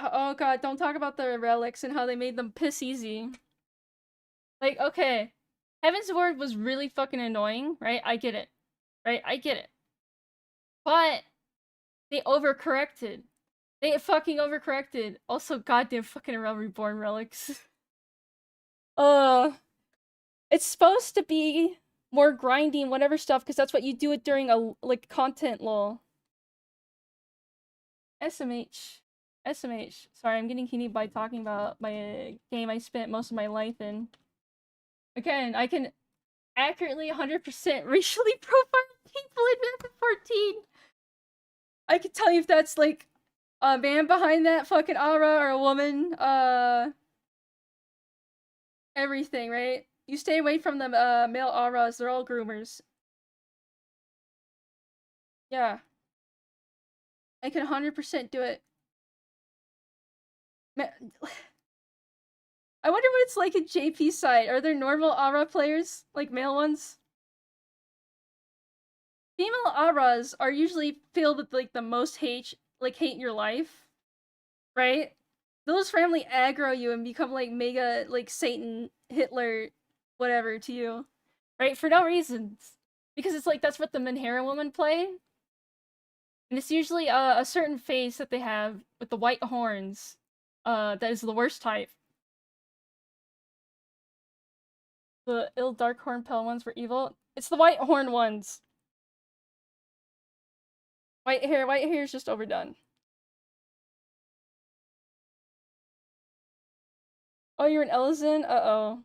Oh god, don't talk about the relics and how they made them piss easy. Like, okay, Heaven's Ward was really fucking annoying, right? I get it. Right? I get it. But they overcorrected. They fucking overcorrected. Also, goddamn fucking Realm Reborn relics. It's supposed to be more grinding, whatever stuff, because that's what you do it during a, like, content lull. SMH. SMH. Sorry, I'm getting heated by talking about my game I spent most of my life in. Again, I can accurately 100% racially profile people in Method 14. I can tell you if that's, like, a man behind that fucking aura or a woman, everything, right? You stay away from the male auras, they're all groomers. Yeah. I can 100% do it. I wonder what it's like at JP side. Are there normal aura players? Like male ones? Female auras are usually filled with, like, the most hate in your life. Right? Those randomly aggro you and become, like, mega, like, Satan, Hitler, whatever to you. Right? For no reasons. Because it's like, that's what the Menhera woman play. And it's usually a certain face that they have with the white horns. That is the worst type. The ill dark horn pale ones were evil. It's the white horn ones. White hair is just overdone. Oh, you're an Elizin? Uh-oh.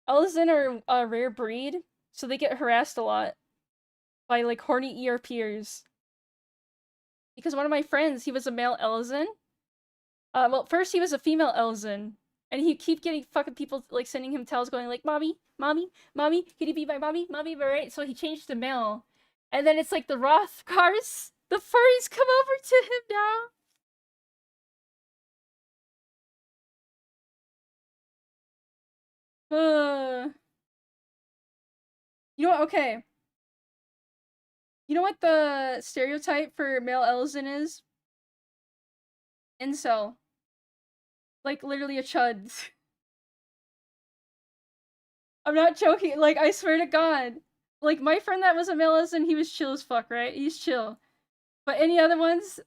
Elizin are a rare breed, so they get harassed a lot by, like, horny ERPers. Because one of my friends, he was a male Elizin. Well, first he was a female Elizin, and he'd keep getting fucking people, like, sending him tells going, like, Mommy, Mommy, Mommy, can you be my mommy? Mommy, right? So he changed to male. And then it's like the Rothgars, the furries come over to him now. You know what? Okay. You know what the stereotype for male Elizin is? Incel. Like, literally a chud. I'm not joking. Like, I swear to God. Like, my friend that was a male Elizin, he was chill as fuck, right? He's chill. But any other ones?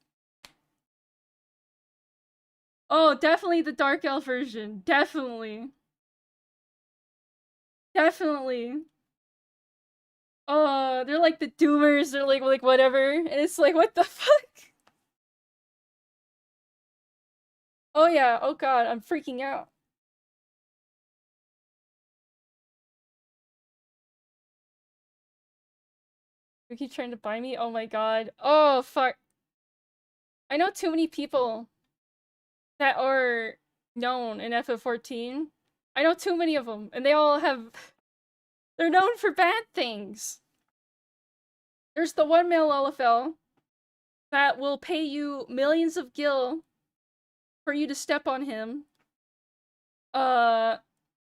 Oh, definitely the Dark Elf version. Definitely. Definitely. Oh, they're like the doomers, they're like whatever. And it's like, what the fuck? Oh yeah, oh god, I'm freaking out. You keep trying to buy me? Oh my god. Oh fuck. I know too many people that are known in FF14. I know too many of them, and they all have... They're known for bad things. There's the one male LFL that will pay you millions of gil for you to step on him. I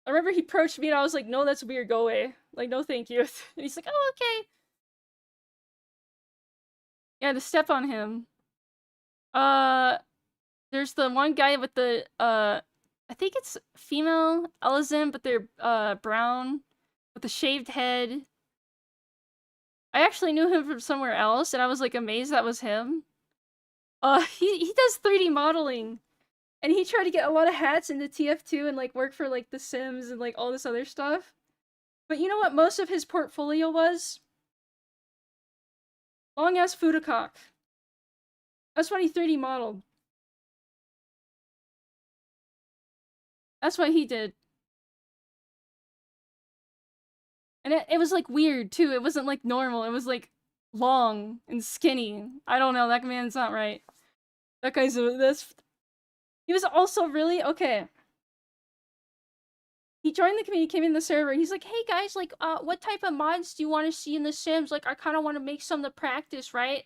remember he approached me and I was like, no, that's weird, go away. Like, no thank you. And he's like, oh, okay. Yeah, to step on him. There's the one guy with the, I think it's female Elizin, but they're, brown, with a shaved head. I actually knew him from somewhere else, and I was, like, amazed that was him. He does 3D modeling. And he tried to get a lot of hats into TF2 and, like, work for, like, The Sims and, like, all this other stuff. But you know what most of his portfolio was? Long-ass Fudacock. That's what he 3D modeled. That's what he did. And it was, like, weird, too. It wasn't, like, normal. It was, like, long and skinny. I don't know. That man's not right. That guy's... That's... He was also really... Okay. he joined the community, came in the server. He's like, hey guys, like, what type of mods do you want to see in The Sims? Like, I kind of want to make some to practice, right?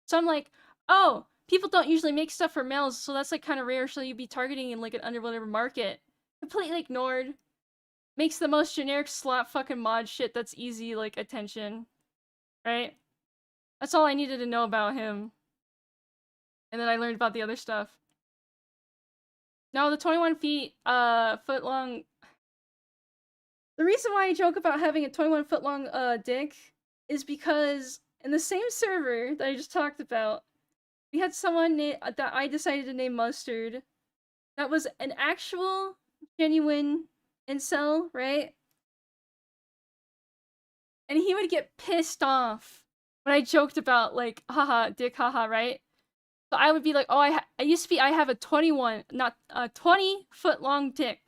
So I'm like, oh, people don't usually make stuff for males, so that's like kind of rare. So you'd be targeting in like an under whatever market. Completely ignored. Makes the most generic slot fucking mod shit that's easy, like, attention. Right? That's all I needed to know about him. And then I learned about the other stuff. No, the 21 foot long. The reason why I joke about having a 21-foot long dick is because in the same server that I just talked about, we had someone that I decided to name Mustard. That was an actual, genuine incel, right? And he would get pissed off when I joked about, like, haha, dick, haha, right? So I would be like, oh, I have a 21, not a 20-foot long dick.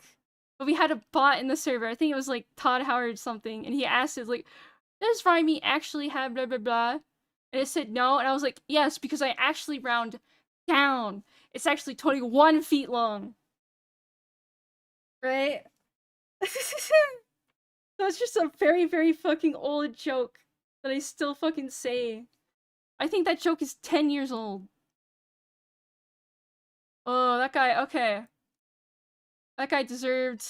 But we had a bot in the server. I think it was like Todd Howard something. And he asked us, like, does raimAI actually have blah blah blah? And it said no. And I was like, yes, because I actually round down. It's actually 21 feet long. Right? So it's just a very, very fucking old joke that I still fucking say. I think that joke is 10 years old. Oh, that guy, okay. That guy deserved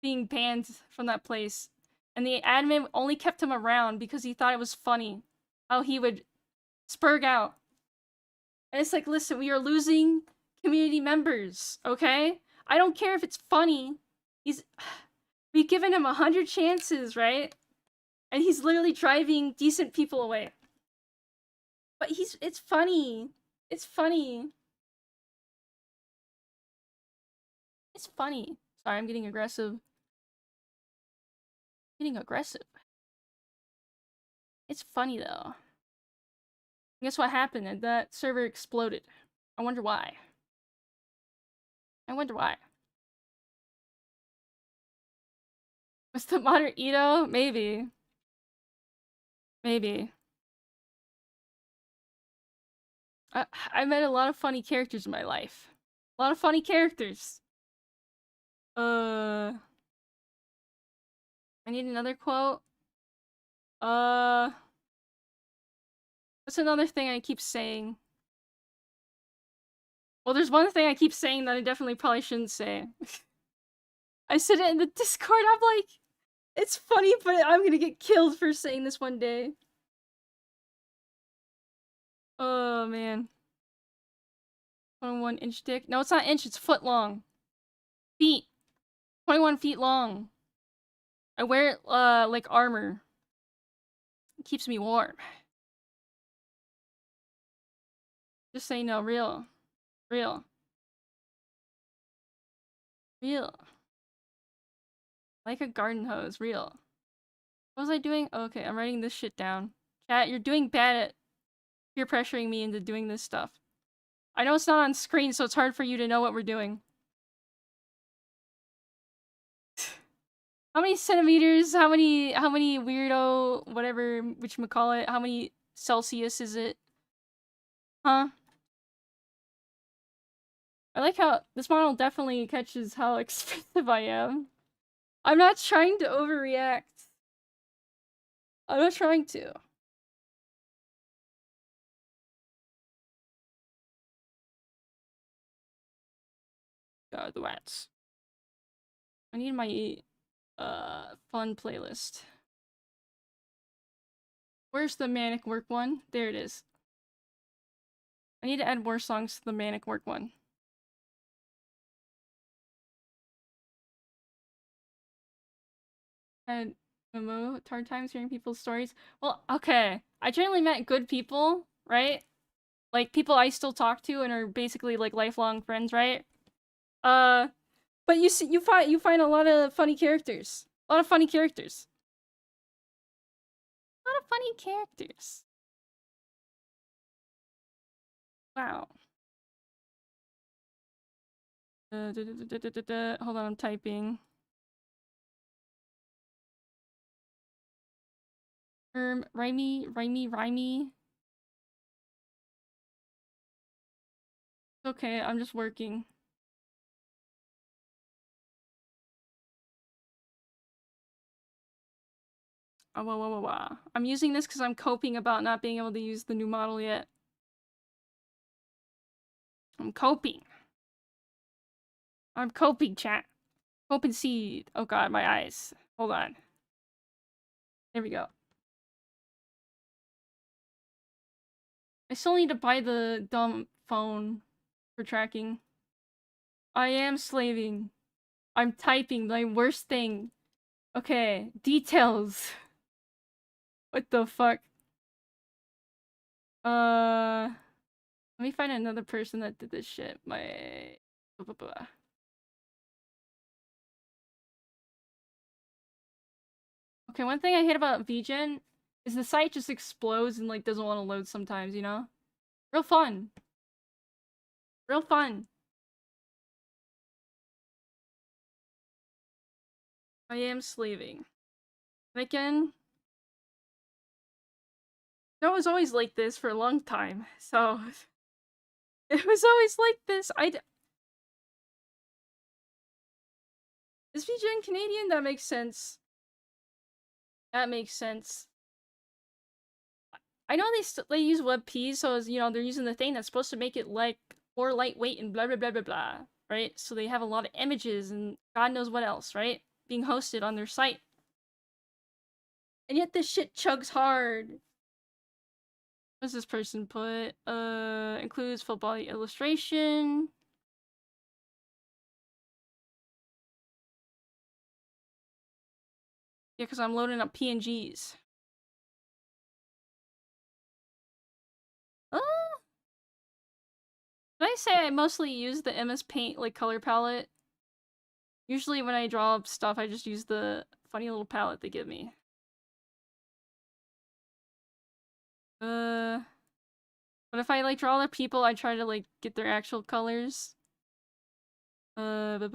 being banned from that place. And the admin only kept him around because he thought it was funny how he would spurg out. And it's like, listen, we are losing community members, okay? I don't care if it's funny. We've given him 100 chances, right? And he's literally driving decent people away. But it's funny. It's funny. It's funny. Sorry, I'm getting aggressive. Getting aggressive. It's funny though. Guess what happened? And that server exploded. I wonder why. I wonder why. Was the modder Ito? Maybe. Maybe. I met a lot of funny characters in my life. A lot of funny characters. I need another quote. What's another thing I keep saying? Well, there's one thing I keep saying that I definitely probably shouldn't say. I said it in the Discord, I'm like, it's funny, but I'm gonna get killed for saying this one day. Oh, man. 21-inch dick? No, it's not inch, it's foot long. Feet. 21 feet long. I wear it, like armor. It keeps me warm. Just say no, real. Real. Real. Like a garden hose, real. What was I doing? Oh, okay, I'm writing this shit down. Chat, you're doing bad at peer pressuring me into doing this stuff. I know it's not on screen, so it's hard for you to know what we're doing. How many centimeters? How many weirdo, whatever, whatchamacallit, how many Celsius is it? Huh? I like how this model definitely catches how expensive I am. I'm not trying to overreact. I'm not trying to. God, the rats. I need my fun playlist. Where's the manic work one? There it is. I need to add more songs to the manic work one. Had hard times hearing people's stories. Well, okay. I generally met good people, right? Like people I still talk to and are basically like lifelong friends, right? But you find a lot of funny characters. A lot of funny characters. A lot of funny characters. Wow. Hold on, I'm typing. raimAI. Okay, I'm just working. I'm using this because I'm coping about not being able to use the new model yet. I'm coping. I'm coping, chat. Coping seed. Oh god, my eyes. Hold on. There we go. I still need to buy the dumb phone for tracking. I am slaving. I'm typing my worst thing. Okay, details. What the fuck? Let me find another person that did this shit. My... Blah, blah, blah. Okay, one thing I hate about VGen is the site just explodes and like doesn't want to load sometimes, you know? Real fun. Real fun. I am slaving. Again, that was always like this for a long time, so... It was always like this. Is VGen Canadian? That makes sense. That makes sense. I know they use WebP, so as you know, they're using the thing that's supposed to make it like more lightweight and blah blah blah blah blah, right? So they have a lot of images and God knows what else, right? Being hosted on their site. And yet this shit chugs hard. What's this person put? Includes full body illustration. Yeah, because I'm loading up PNGs. Did I say I mostly use the MS Paint like color palette? Usually when I draw up stuff, I just use the funny little palette they give me. But if I like draw other people, I try to like get their actual colors. Person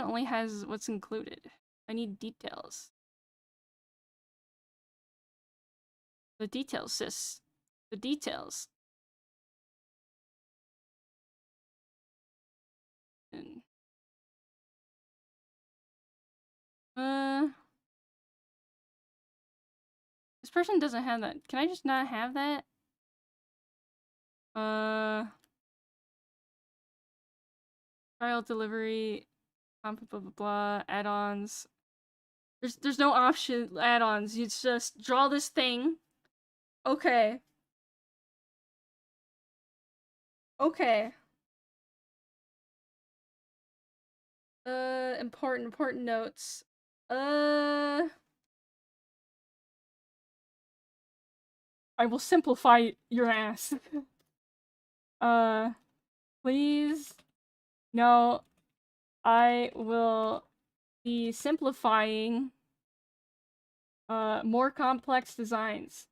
only has what's included. I need details. The details, sis. The details. And, this person doesn't have that. Can I just not have that? Trial delivery, blah blah blah blah, add-ons. There's no option add-ons. You just draw this thing. Okay. Okay. Important notes. I will simplify your ass. Please. No. I will be simplifying more complex designs.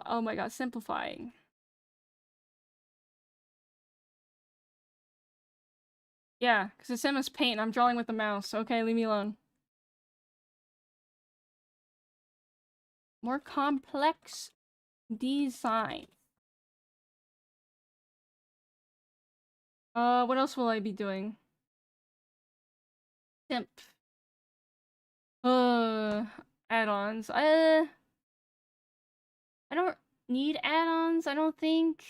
Oh my god, simplifying. Yeah, because it's MS Paint and I'm drawing with the mouse. Okay, leave me alone. More complex design. What else will I be doing? Simp. Add-ons. I don't need add-ons, I don't think.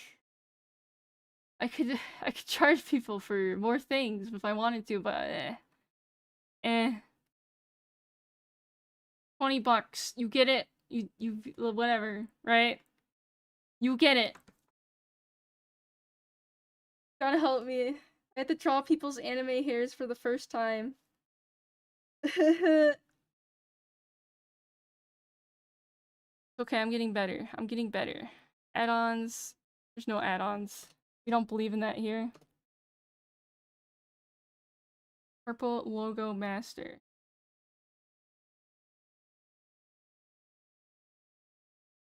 I could charge people for more things if I wanted to, but $20. You get it? You whatever, right? You get it. Gotta help me. I had to draw people's anime hairs for the first time. Okay, I'm getting better. I'm getting better. Add-ons. There's no add-ons. We don't believe in that here. Purple logo master.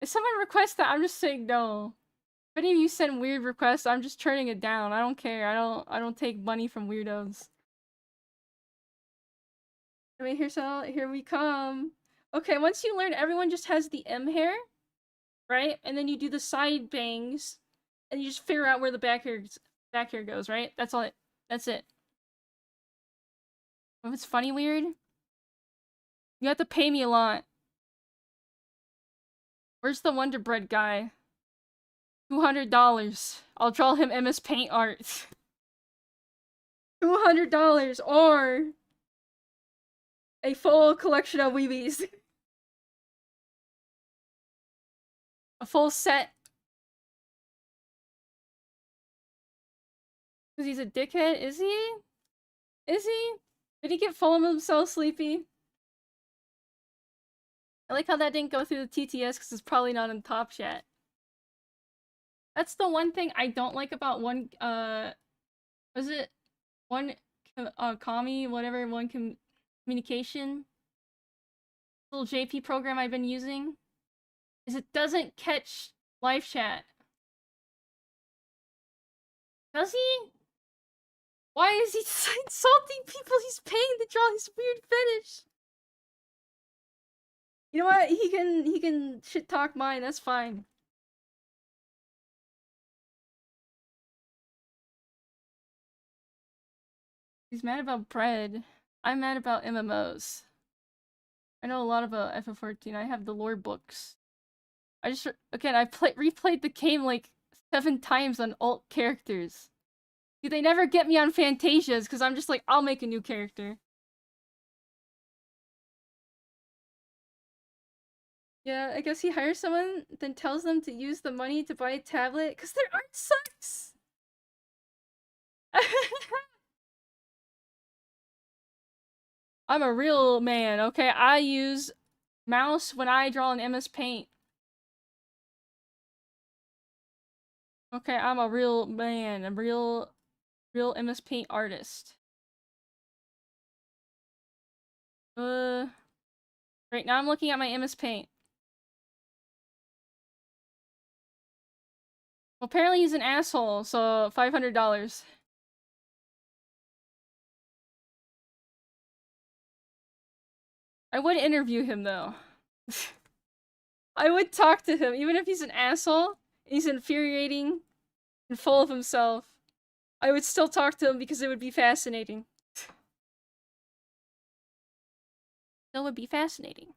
If someone requests that, I'm just saying no. If any of you send weird requests, I'm just turning it down. I don't care. I don't take money from weirdos. I mean, here we come. Okay, once you learn everyone just has the M hair, right? And then you do the side bangs, and you just figure out where the back hair goes, right? That's all that's it. If it's funny weird, you have to pay me a lot. Where's the Wonder Bread guy? $200. I'll draw him MS Paint art. $200 or a full collection of weebies. A full set. Because he's a dickhead? Is he? Is he? Did he get full of himself sleepy? I like how that didn't go through the TTS because it's probably not in Top Chat. That's the one thing I don't like about one, was it one, commie, whatever, one communication little JP program I've been using, is it doesn't catch live chat. Does he? Why is he insulting people he's paying to draw his weird fetish? You know what? He can shit talk mine, that's fine. He's mad about bread. I'm mad about MMOs. I know a lot about FF14. I have the lore books. I just, again, I replayed the game like 7 times on alt characters. See, they never get me on Fantasias because I'm just like, I'll make a new character. Yeah, I guess he hires someone, then tells them to use the money to buy a tablet because their art sucks. I'm a real man, okay? I use mouse when I draw in MS Paint. Okay, I'm a real man, a real MS Paint artist. Right now I'm looking at my MS Paint. Well, apparently he's an asshole, so $500. I would interview him, though. I would talk to him, even if he's an asshole, he's infuriating, and full of himself. I would still talk to him because it would be fascinating. That would be fascinating.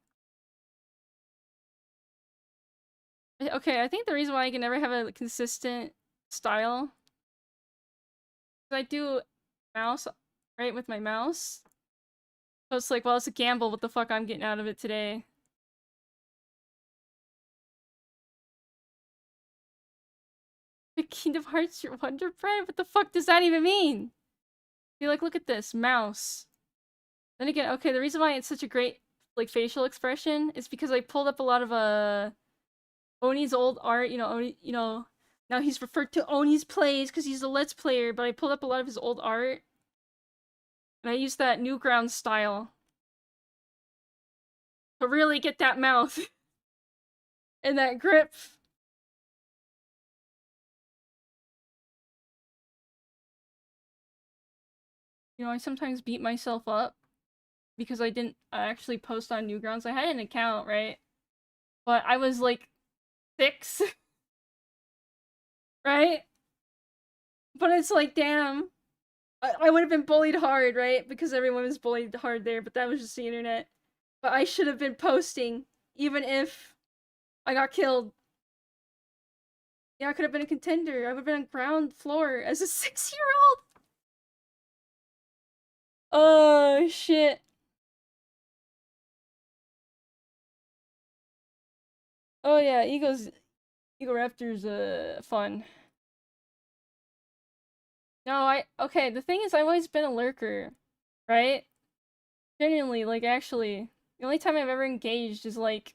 Okay, I think the reason why I can never have a consistent style is I do mouse, right, with my mouse. So it's like, well, it's a gamble. What the fuck I'm getting out of it today? The Kingdom Hearts, your Wonder Bread? What the fuck does that even mean? You're like, look at this, mouse. Then again, okay, the reason why it's such a great, like, facial expression is because I pulled up a lot of, Oni's old art, you know, Oni, you know, now he's referred to Oni's plays because he's a Let's Player, but I pulled up a lot of his old art. And I used that Newgrounds style to really get that mouth and that grip. You know, I sometimes beat myself up because I didn't actually post on Newgrounds. I had an account, right? But I was like 6, right? But it's like, damn. I would have been bullied hard, right? Because everyone was bullied hard there, but that was just the internet. But I should have been posting, even if I got killed. Yeah, I could have been a contender. I would have been on ground floor as a 6-year-old. Oh, shit. Oh yeah, Eagle Raptor's fun. No, okay, the thing is I've always been a lurker, right? Genuinely, like actually. The only time I've ever engaged is like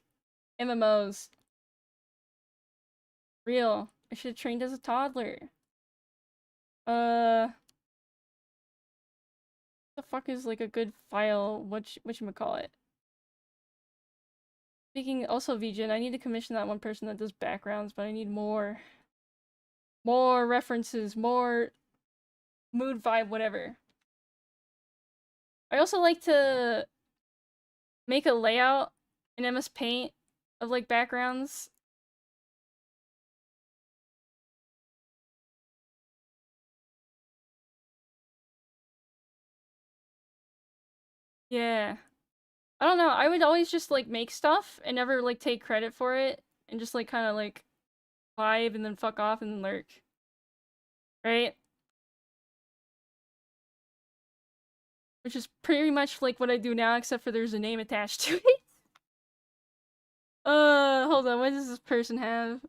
MMOs. Real. I should have trained as a toddler. The fuck is like a good file? Whatchamacallit? Speaking also VGen, I need to commission that one person that does backgrounds, but I need more. More references, more mood vibe, whatever. I also like to make a layout in MS Paint of like backgrounds. Yeah. I don't know, I would always just, like, make stuff and never, like, take credit for it, and just, like, kinda, like, vibe and then fuck off and then lurk. Right? Which is pretty much, like, what I do now, except for there's a name attached to it. Hold on, what does this person have?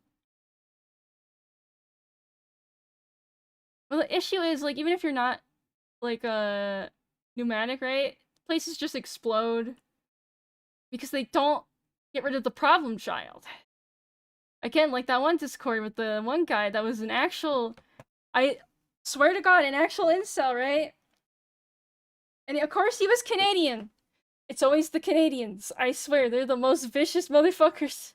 Well, the issue is, like, even if you're not, like, pneumatic, right? Places just explode. Because they don't get rid of the problem child. Again, like that one Discord with the one guy that was an actual... I swear to God, an actual incel, right? And of course he was Canadian. It's always the Canadians. I swear, they're the most vicious motherfuckers.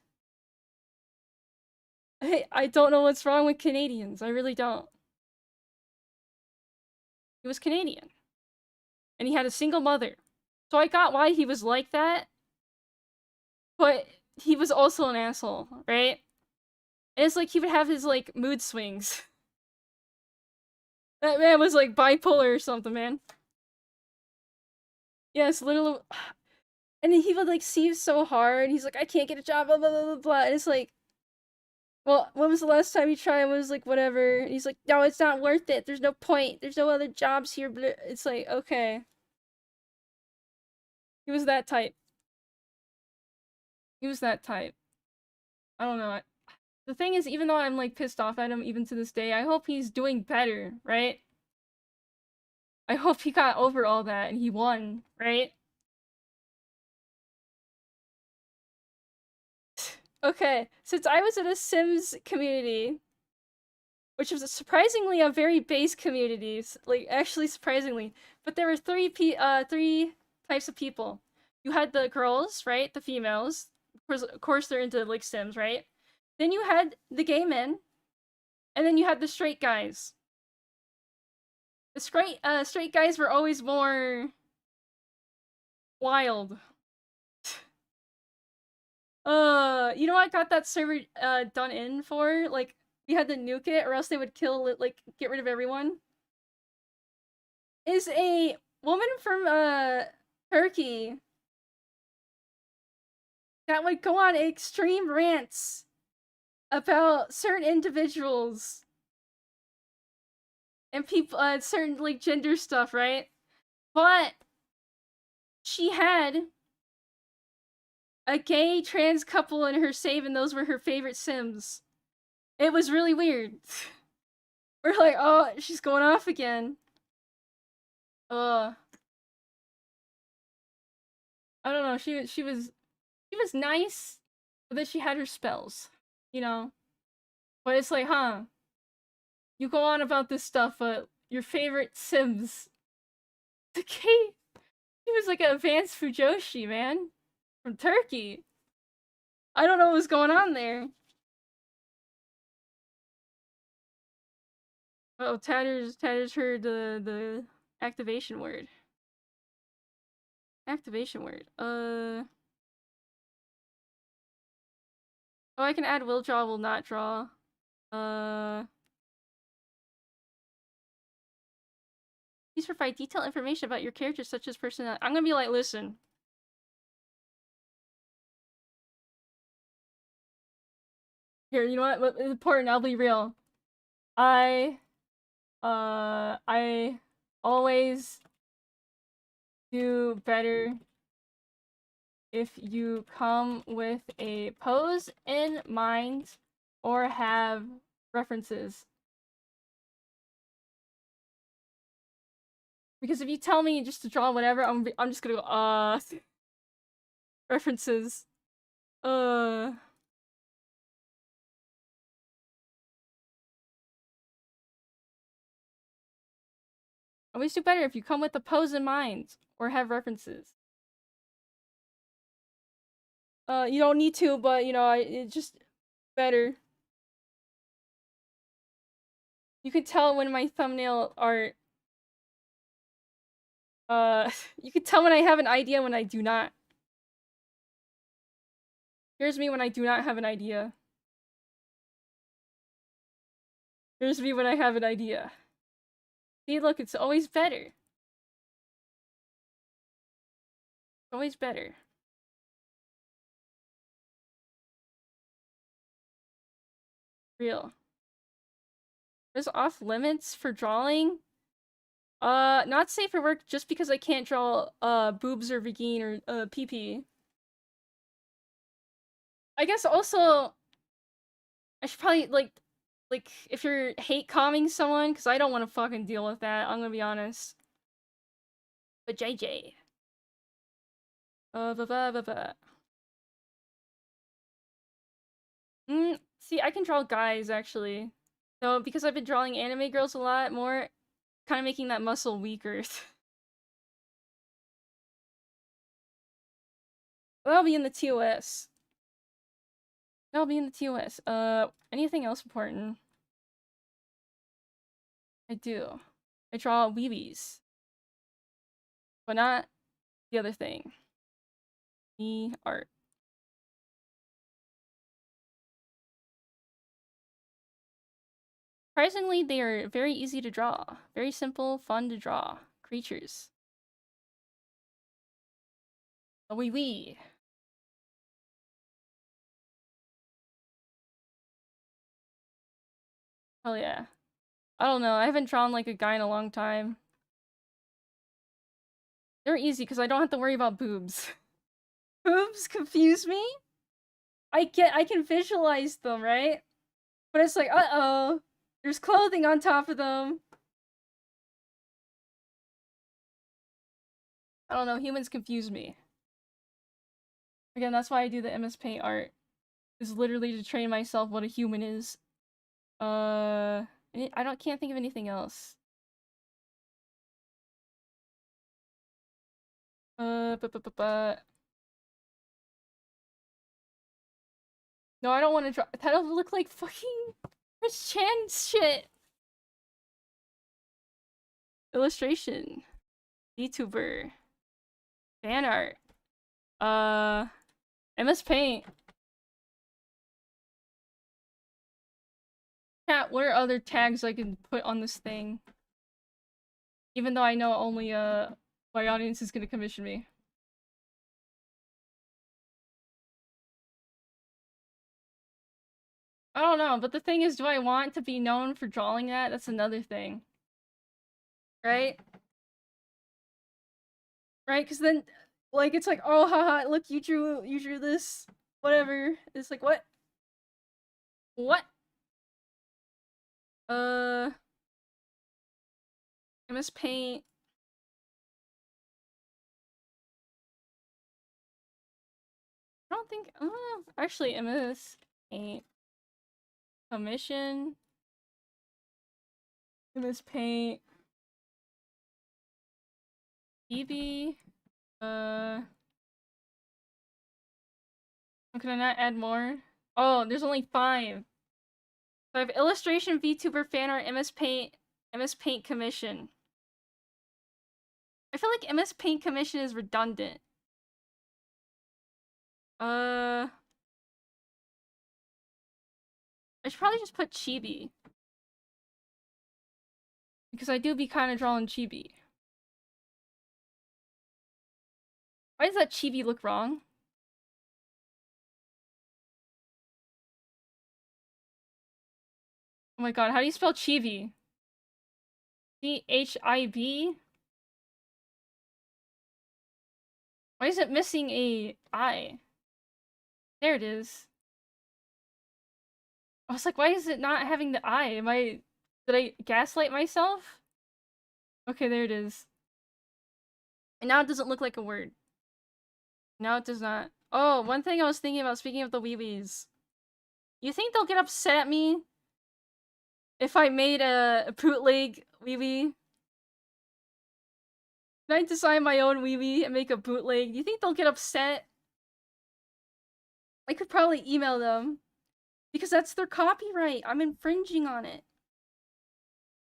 Hey, I don't know what's wrong with Canadians. I really don't. He was Canadian. And he had a single mother. So I got why he was like that. But he was also an asshole, right? And it's like he would have his, like, mood swings. That man was, like, bipolar or something, man. Yes, little... And he would, like, seem so hard. He's like, I can't get a job, blah, blah, blah, blah, blah. And it's like... Well, when was the last time you tried? It was like, whatever. And he's like, no, it's not worth it. There's no point. There's no other jobs here. But it's like, okay. He was that type. He was that type. I don't know. The thing is, even though I'm, like, pissed off at him even to this day, I hope he's doing better, right? I hope he got over all that and he won, right? Okay, since I was in a Sims community, which was surprisingly a very base community, like, actually surprisingly, but there were three types of people. You had the girls, right? The females. Of course they're into, like, Sims, right? Then you had the gay men, and then you had the straight guys. The straight guys were always more wild. You know what I got that server done in for? Like, we had to nuke it or else they would kill it, like, get rid of everyone. Is a woman from Turkey that would go on extreme rants about certain individuals and people, certain, like, gender stuff, right? But she had a gay trans couple in her save, and those were her favorite Sims. It was really weird. We're like, oh, she's going off again. I don't know. She was nice, but then she had her spells, you know. But it's like, huh? You go on about this stuff, but your favorite Sims, the kid, he was like an advanced Fujoshi, man, from Turkey. I don't know what was going on there. Oh, Tatters heard the activation word. Activation word. Oh, I can add will draw, will not draw. Please provide detailed information about your character, such as personality. I'm gonna be like, listen. Here, you know what? It's important. I'll be real. I always do better if you come with a pose in mind or have references. Because if you tell me just to draw whatever, I'm just gonna go, references. Always do better if you come with a pose in mind or have references. You don't need to, but, you know, it's just better. You can tell when my thumbnail art... you can tell when I have an idea when I do not. Here's me when I do not have an idea. Here's me when I have an idea. See, look, it's always better. Always better. Real. Is off limits for drawing? Not safe for work just because I can't draw, boobs or vagine or, pee-pee. I guess also, I should probably, like, if you're hate calming someone, because I don't want to fucking deal with that, I'm gonna be honest. But JJ. See, I can draw guys, actually. So, because I've been drawing anime girls a lot more, kind of making that muscle weaker. That'll be in the TOS. That'll be in the TOS. Anything else important? I do. I draw weebies. But not the other thing. The art. Surprisingly, they are very easy to draw. Very simple, fun to draw. Creatures. A wee wee. Oh yeah. I don't know, I haven't drawn like a guy in a long time. They're easy because I don't have to worry about boobs. Boobs confuse me? I can visualize them, right? But it's like, uh-oh. There's clothing on top of them. I don't know, humans confuse me. Again, that's why I do the MS Paint art. Is literally to train myself what a human is. I can't think of anything else. But. No, I don't want to draw. That'll look like fucking Chris Chan shit. Illustration. Vtuber. Fan art. MS Paint. Chat, what are other tags I can put on this thing? Even though I know only, my audience is gonna commission me. I don't know, but the thing is, do I want to be known for drawing that? That's another thing. Right? Right? Because then, like, it's like, oh, haha, look, you drew this. Whatever. It's like, what? What? MS Paint. I don't think, actually, MS Paint. Commission. MS Paint. Chibi. Can I not add more? Oh, there's only 5. So I have illustration, VTuber, fan art, MS Paint commission. I feel like MS Paint commission is redundant. I should probably just put Chibi. Because I do be kind of drawing Chibi. Why does that Chibi look wrong? Oh my god, how do you spell Chibi? CHIB? Why is it missing a I? There it is. I was like, why is it not having the I? Did I gaslight myself? Okay, there it is. And now it doesn't look like a word. Now it does not. Oh, one thing I was thinking about, speaking of the weebies. You think they'll get upset at me if I made a bootleg weebie? Can I design my own weebie and make a bootleg? Do you think they'll get upset? I could probably email them. Because that's their copyright. I'm infringing on it.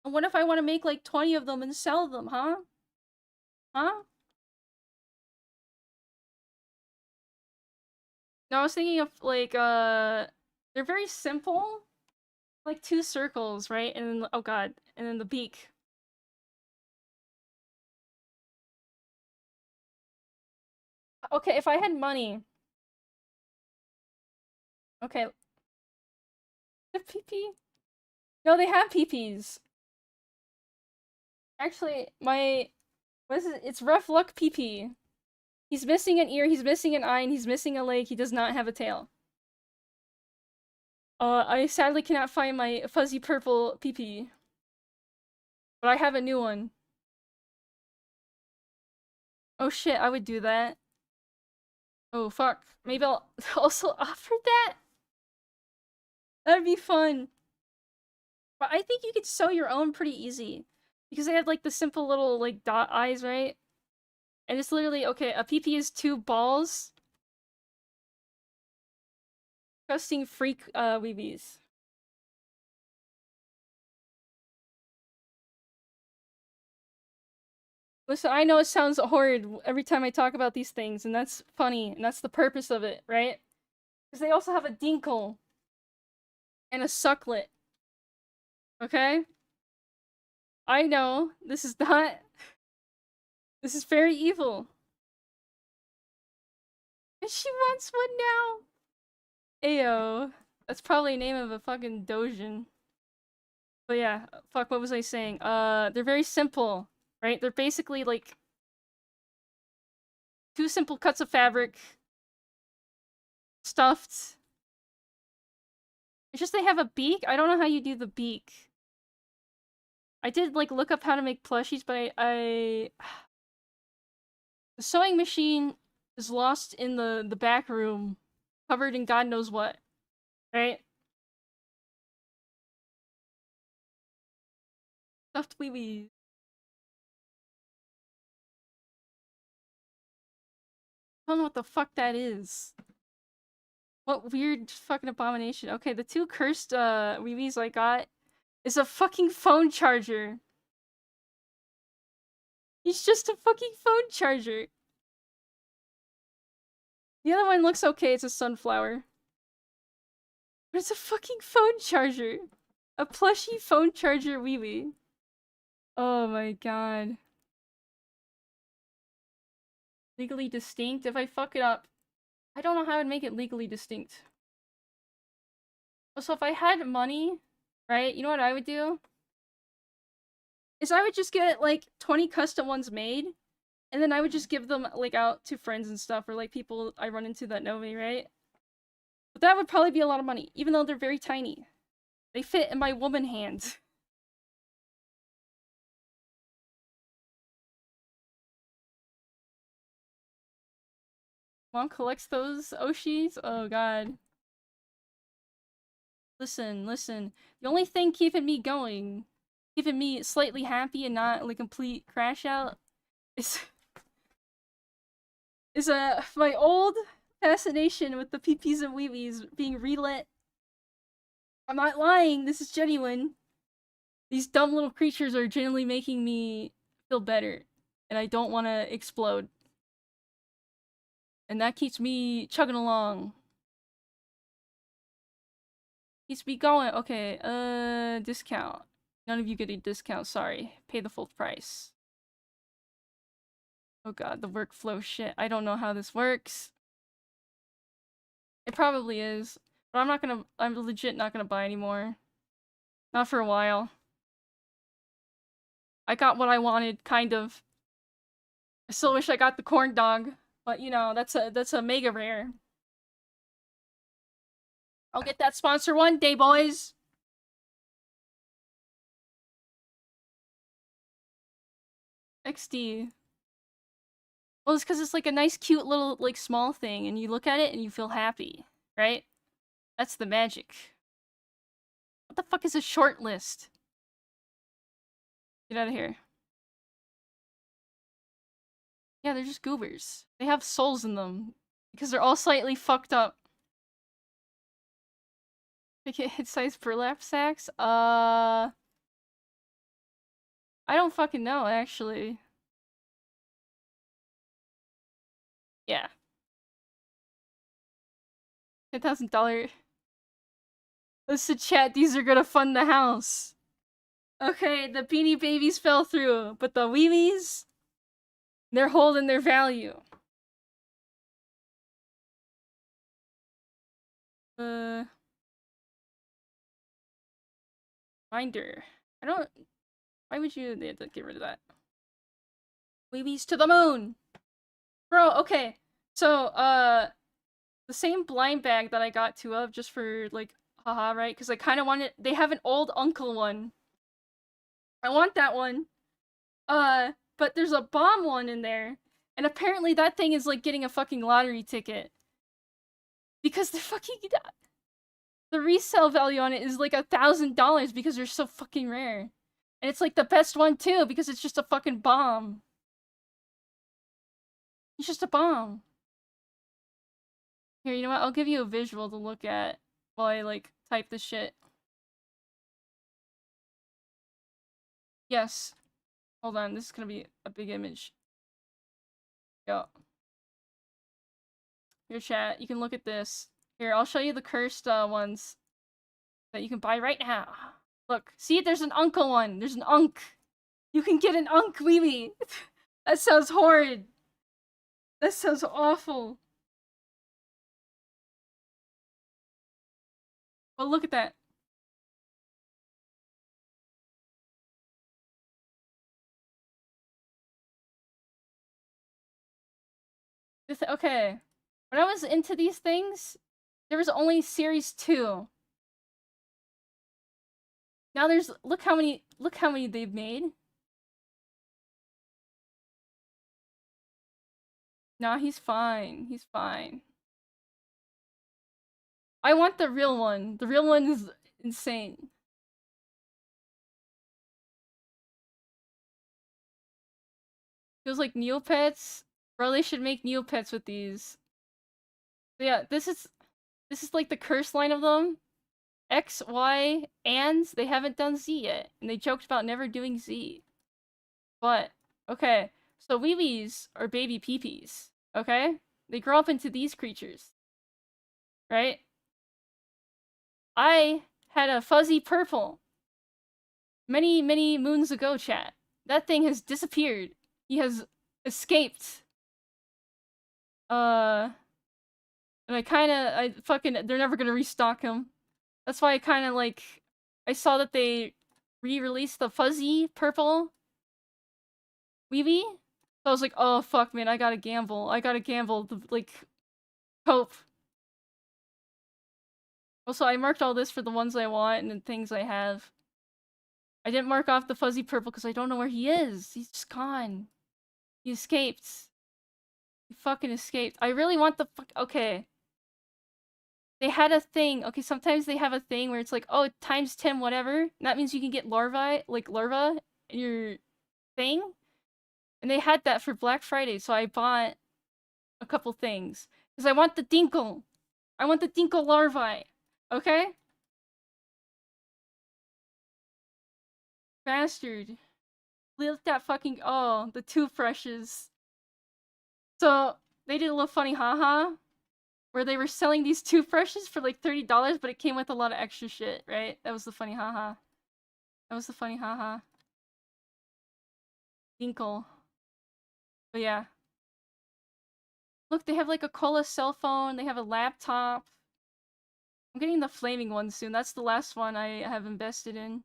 And what if I want to make like 20 of them and sell them, huh? Huh? No, I was thinking of like, they're very simple. Like 2 circles, right? And then, oh god, and then the beak. Okay, if I had money. Okay. The PP? No, they have PPs. Actually, what is it? It's rough luck PP. He's missing an ear, he's missing an eye, and he's missing a leg. He does not have a tail. I sadly cannot find my fuzzy purple PP. But I have a new one. Oh shit, I would do that. Oh fuck. Maybe I'll also offer that? That'd be fun. But I think you could sew your own pretty easy. Because they have like the simple little like dot eyes, right? And it's literally, okay, a PP is 2 balls. Disgusting freak weebies. Listen, I know it sounds horrid every time I talk about these things, and that's funny, and that's the purpose of it, right? Because they also have a dinkle. And a sucklet. Okay? I know, this is not... This is very evil. And she wants one now! Ayo. That's probably the name of a fucking dojin. But yeah, fuck, what was I saying? They're very simple, right? They're basically like 2 simple cuts of fabric, stuffed. It's just they have a beak. I don't know how you do the beak. I did like look up how to make plushies, but I the sewing machine is lost in the back room, covered in God knows what, right? Stuffed weebies. I don't know what the fuck that is. What weird fucking abomination. Okay, the 2 cursed weebies I got is a fucking phone charger. He's just a fucking phone charger. The other one looks okay, it's a sunflower. But it's a fucking phone charger. A plushy phone charger weebie. Oh my god. Legally distinct? If I fuck it up, I don't know how I'd make it legally distinct. So if I had money, right, you know what I would do? Is I would just get, like, 20 custom ones made, and then I would just give them, like, out to friends and stuff, or, like, people I run into that know me, right? But that would probably be a lot of money, even though they're very tiny. They fit in my woman hand. Mom collects those Oshis? Oh god. Listen, listen. The only thing keeping me going, keeping me slightly happy and not like complete crash out, is my old fascination with the PPs and weebies being relit. I'm not lying, this is genuine. These dumb little creatures are genuinely making me feel better, and I don't want to explode. And that keeps me chugging along. Keeps me going. Okay, discount. None of you get a discount, sorry. Pay the full price. Oh god, the workflow shit. I don't know how this works. It probably is. But I'm legit not gonna buy anymore. Not for a while. I got what I wanted, kind of. I still wish I got the corn dog. But you know, that's a mega rare. I'll get that sponsor one day, boys! XD. Well, it's because it's like a nice, cute little, like, small thing, and you look at it and you feel happy, right? That's the magic. What the fuck is a short list? Get out of here. Yeah, they're just goobers. They have souls in them. Because they're all slightly fucked up. They get hit-sized burlap sacks? I don't fucking know, actually. Yeah. $10,000. Listen, chat, these are gonna fund the house. Okay, the Beanie Babies fell through, but the Weemies, they're holding their value. Binder. I don't. Why would you they have to get rid of that? Babies to the moon! Bro, okay. So, the same blind bag that I got two of just for, like, haha, right? Because I kind of wanted. They have an old uncle one. I want that one. But there's a bomb one in there. And apparently that thing is like getting a fucking lottery ticket. Because the resale value on it is like $1,000 because they're so fucking rare. And it's like the best one too because it's just a fucking bomb. It's just a bomb. Here, you know what? I'll give you a visual to look at while I like type this shit. Yes. Hold on, this is gonna be a big image. Yo. Here, chat, you can look at this. Here, I'll show you the cursed ones that you can buy right now. Look, see, there's an uncle one. There's an unk. You can get an unk weeby. That sounds horrid. That sounds awful. Well, look at that. Okay. When I was into these things, there was only series 2. Now there's look how many they've made. Nah, he's fine. He's fine. I want the real one. The real one is insane. Feels like Neopets. Bro, they should make Neopets with these. So yeah, this is like the curse line of them. X, Y, and they haven't done Z yet. And they joked about never doing Z. But, okay. So weebies are baby peepees. Okay? They grow up into these creatures. Right? I had a fuzzy purple. Many, many moons ago, chat. That thing has disappeared. He has escaped. And they're never gonna restock him. That's why I saw that they re-released the fuzzy purple weeby. So I was like, oh fuck, man, I gotta gamble. I gotta gamble to, like, hope. Also, I marked all this for the ones I want and the things I have. I didn't mark off the fuzzy purple because I don't know where he is. He's just gone. He escaped. He fucking escaped. I really want the okay. They had a thing. Okay, sometimes they have a thing where it's like, oh, times 10 whatever. And that means you can get larva in your thing. And they had that for Black Friday, so I bought a couple things. Because I want the Dinkle. I want the Dinkle larvae. Okay? Bastard. Look at that fucking... Oh, the toothbrushes. So, they did a little funny haha. Where they were selling these toothbrushes for like $30, but it came with a lot of extra shit, right? That was the funny haha. That was the funny haha. Dinkle. But yeah. Look, they have like a Cola cell phone. They have a laptop. I'm getting the flaming one soon. That's the last one I have invested in.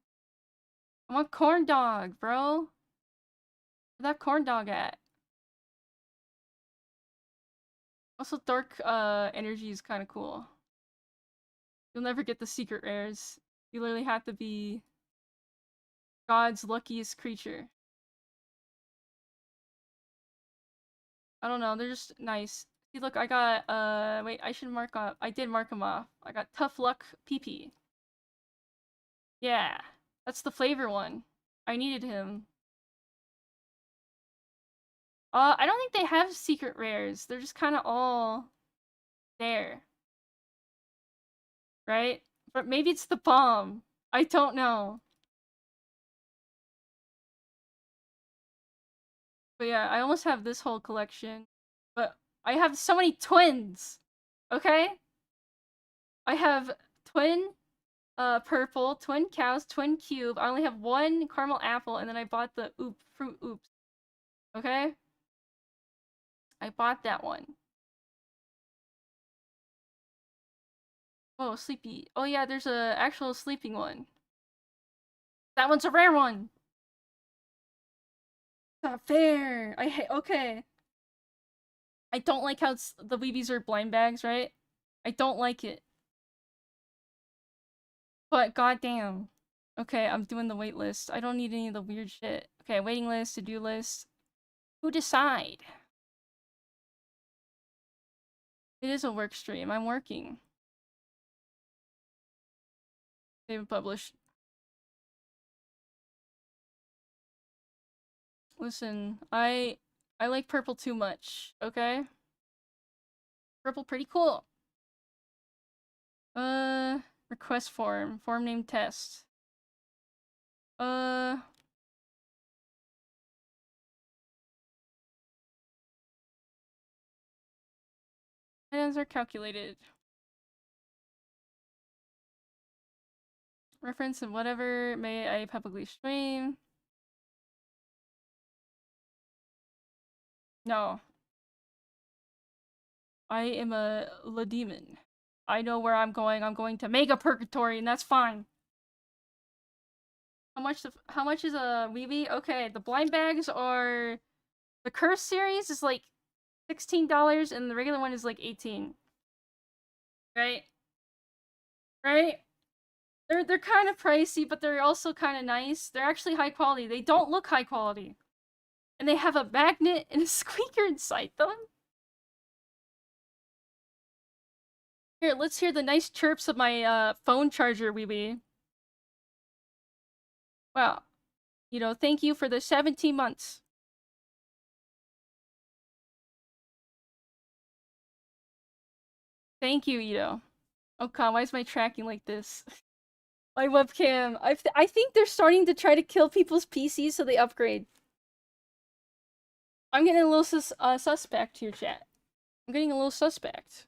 I want corn dog, bro. Where's that corn dog at? Also, dark energy is kind of cool. You'll never get the secret rares. You literally have to be God's luckiest creature. I don't know, they're just nice. See, look, I got, wait, I should mark off. I did mark them off. I got Tough Luck PP. Yeah, that's the Flavr one. I needed him. I don't think they have secret rares. They're just kind of all there. Right? But maybe it's the bomb. I don't know. But yeah, I almost have this whole collection. But I have so many twins! Okay? I have twin purple, twin cows, twin cube. I only have one caramel apple, and then I bought the fruit oops. Okay? I bought that one. Oh, sleepy. Oh yeah, there's a actual sleeping one. That one's a rare one. Not fair. I hate. Okay. I don't like how the weebies are blind bags, right? I don't like it. But goddamn. Okay, I'm doing the wait list. I don't need any of the weird shit. Okay, waiting list, to-do list. Who decide? It is a work stream. I'm working. Save and publish. Listen, I like purple too much, okay? Purple pretty cool. Request form. Form name test. Items are calculated. Reference and whatever may I publicly stream. No. I am a la demon. I know where I'm going. I'm going to Mega Purgatory, and that's fine. How much is a weebie? Okay, the blind bags are the Curse series is like $16 and the regular one is like 18. Right? Right? They're kind of pricey, but they're also kind of nice. They're actually high quality. They don't look high quality. And they have a magnet and a squeaker inside them. Here, let's hear the nice chirps of my phone charger, weebie. Wow. You know, thank you for the 17 months. Thank you, Ito. Oh god, why is my tracking like this? My webcam. I think they're starting to try to kill people's PCs so they upgrade. I'm getting a little suspect here, chat. I'm getting a little suspect.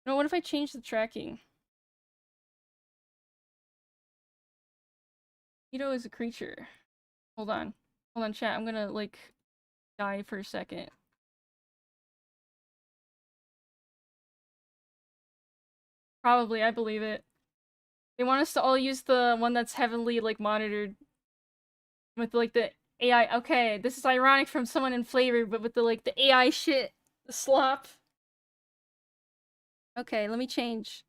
No, what if I change the tracking? Ito is a creature. Hold on. Hold on, chat. I'm gonna, like, die for a second. Probably, I believe it. They want us to all use the one that's heavily, like, monitored. With, like, the AI. Okay, this is ironic from someone in Flavr, but with the, like, the AI shit. The slop. Okay, let me change.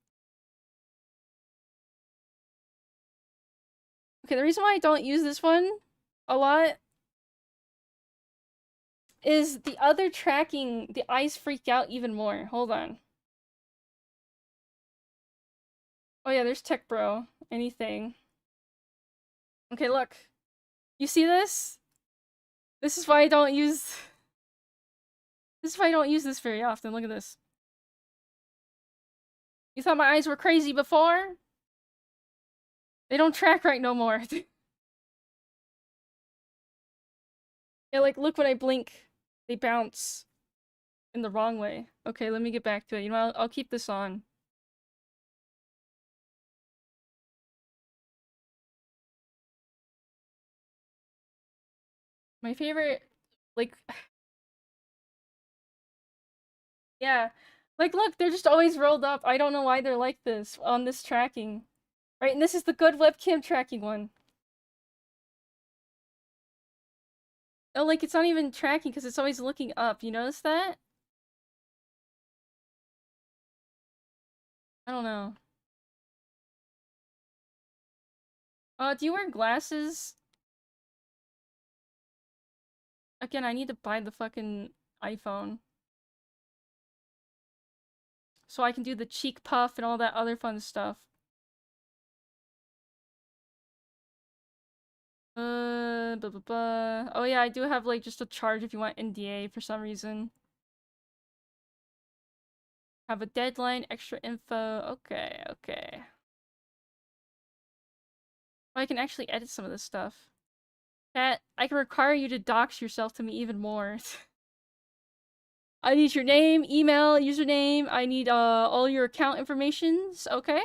Okay, the reason why I don't use this one a lot is the other tracking, the eyes freak out even more. Hold on. Oh yeah, there's Tech Bro. Anything. Okay, look. You see this? This is why I don't use... This is why I don't use this very often. Look at this. You thought my eyes were crazy before? They don't track right no more. Yeah, like, look when I blink. They bounce. In the wrong way. Okay, let me get back to it. You know, I'll keep this on. My favorite... Like... Yeah. Like, look, they're just always rolled up. I don't know why they're like this on this tracking. Right, and this is the good webcam tracking one. Oh, like, it's not even tracking because it's always looking up. You notice that? I don't know. Do you wear glasses? Again, I need to buy the fucking iPhone. So I can do the cheek puff and all that other fun stuff. Blah, blah, blah. Oh yeah, I do have, like, just a charge if you want NDA for some reason. Have a deadline, extra info. Okay, okay. Oh, I can actually edit some of this stuff. Chat, I can require you to dox yourself to me even more. I need your name, email, username. I need all your account informations. Okay.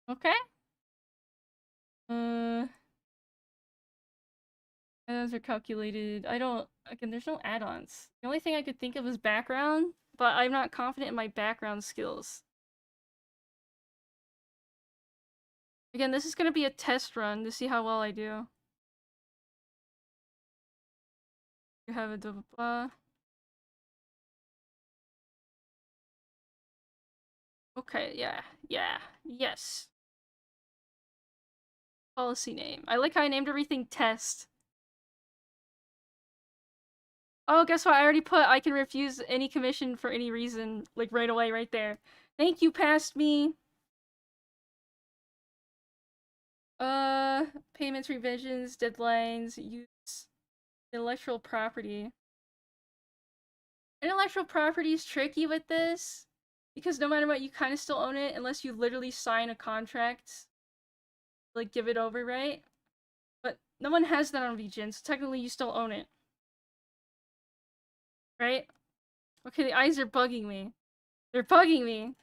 Okay. Add-ons are calculated. I don't. Again, there's no add-ons. The only thing I could think of is background, but I'm not confident in my background skills. Again, this is gonna be a test run to see how well I do. You have a blah blah blah. Okay, yeah, yes. Policy name. I like how I named everything test. Oh, guess what? I already put I can refuse any commission for any reason, like right away, right there. Thank you, past me. Payments, revisions, deadlines, use intellectual property. Intellectual property is tricky with this because no matter what, you kind of still own it unless you literally sign a contract, like give it over, right? But no one has that on VGen, so technically you still own it, right? Okay, the eyes are bugging me. They're bugging me.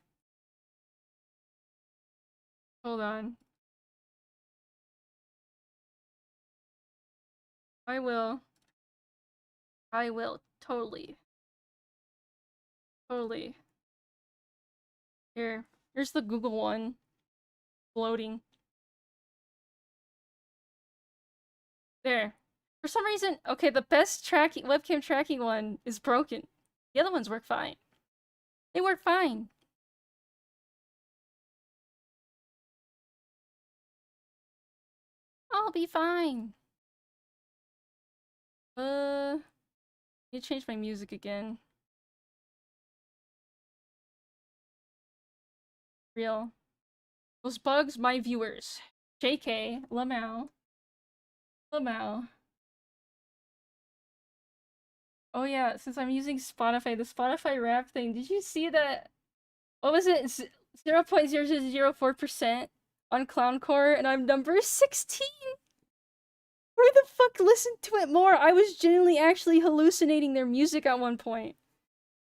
Hold on. I will. I will. Totally. Totally. Here. Here's the Google one. Loading. There. For some reason, okay, the best tracking webcam tracking one is broken. The other ones work fine. They work fine. I'll be fine. Need to change my music again. Real. Those bugs, my viewers. JK, Lamau. Lamau. Oh yeah, since I'm using Spotify, the Spotify rap thing, did you see that? What was it? 0.0004% on Clowncore, and I'm number 16? Who the fuck listened to it more? I was genuinely actually hallucinating their music at one point.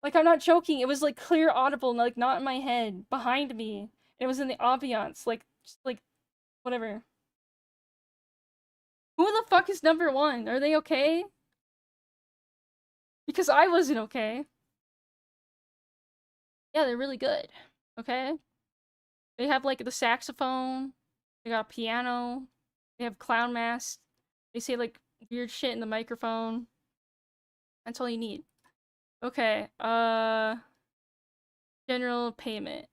Like, I'm not joking, it was like clear audible, like not in my head, behind me. It was in the ambiance, like, just like, whatever. Who the fuck is number 1? Are they okay? Because I wasn't okay. Yeah, they're really good. Okay? They have like the saxophone, they got a piano, they have clown masks, they say like weird shit in the microphone. That's all you need. Okay, general payment.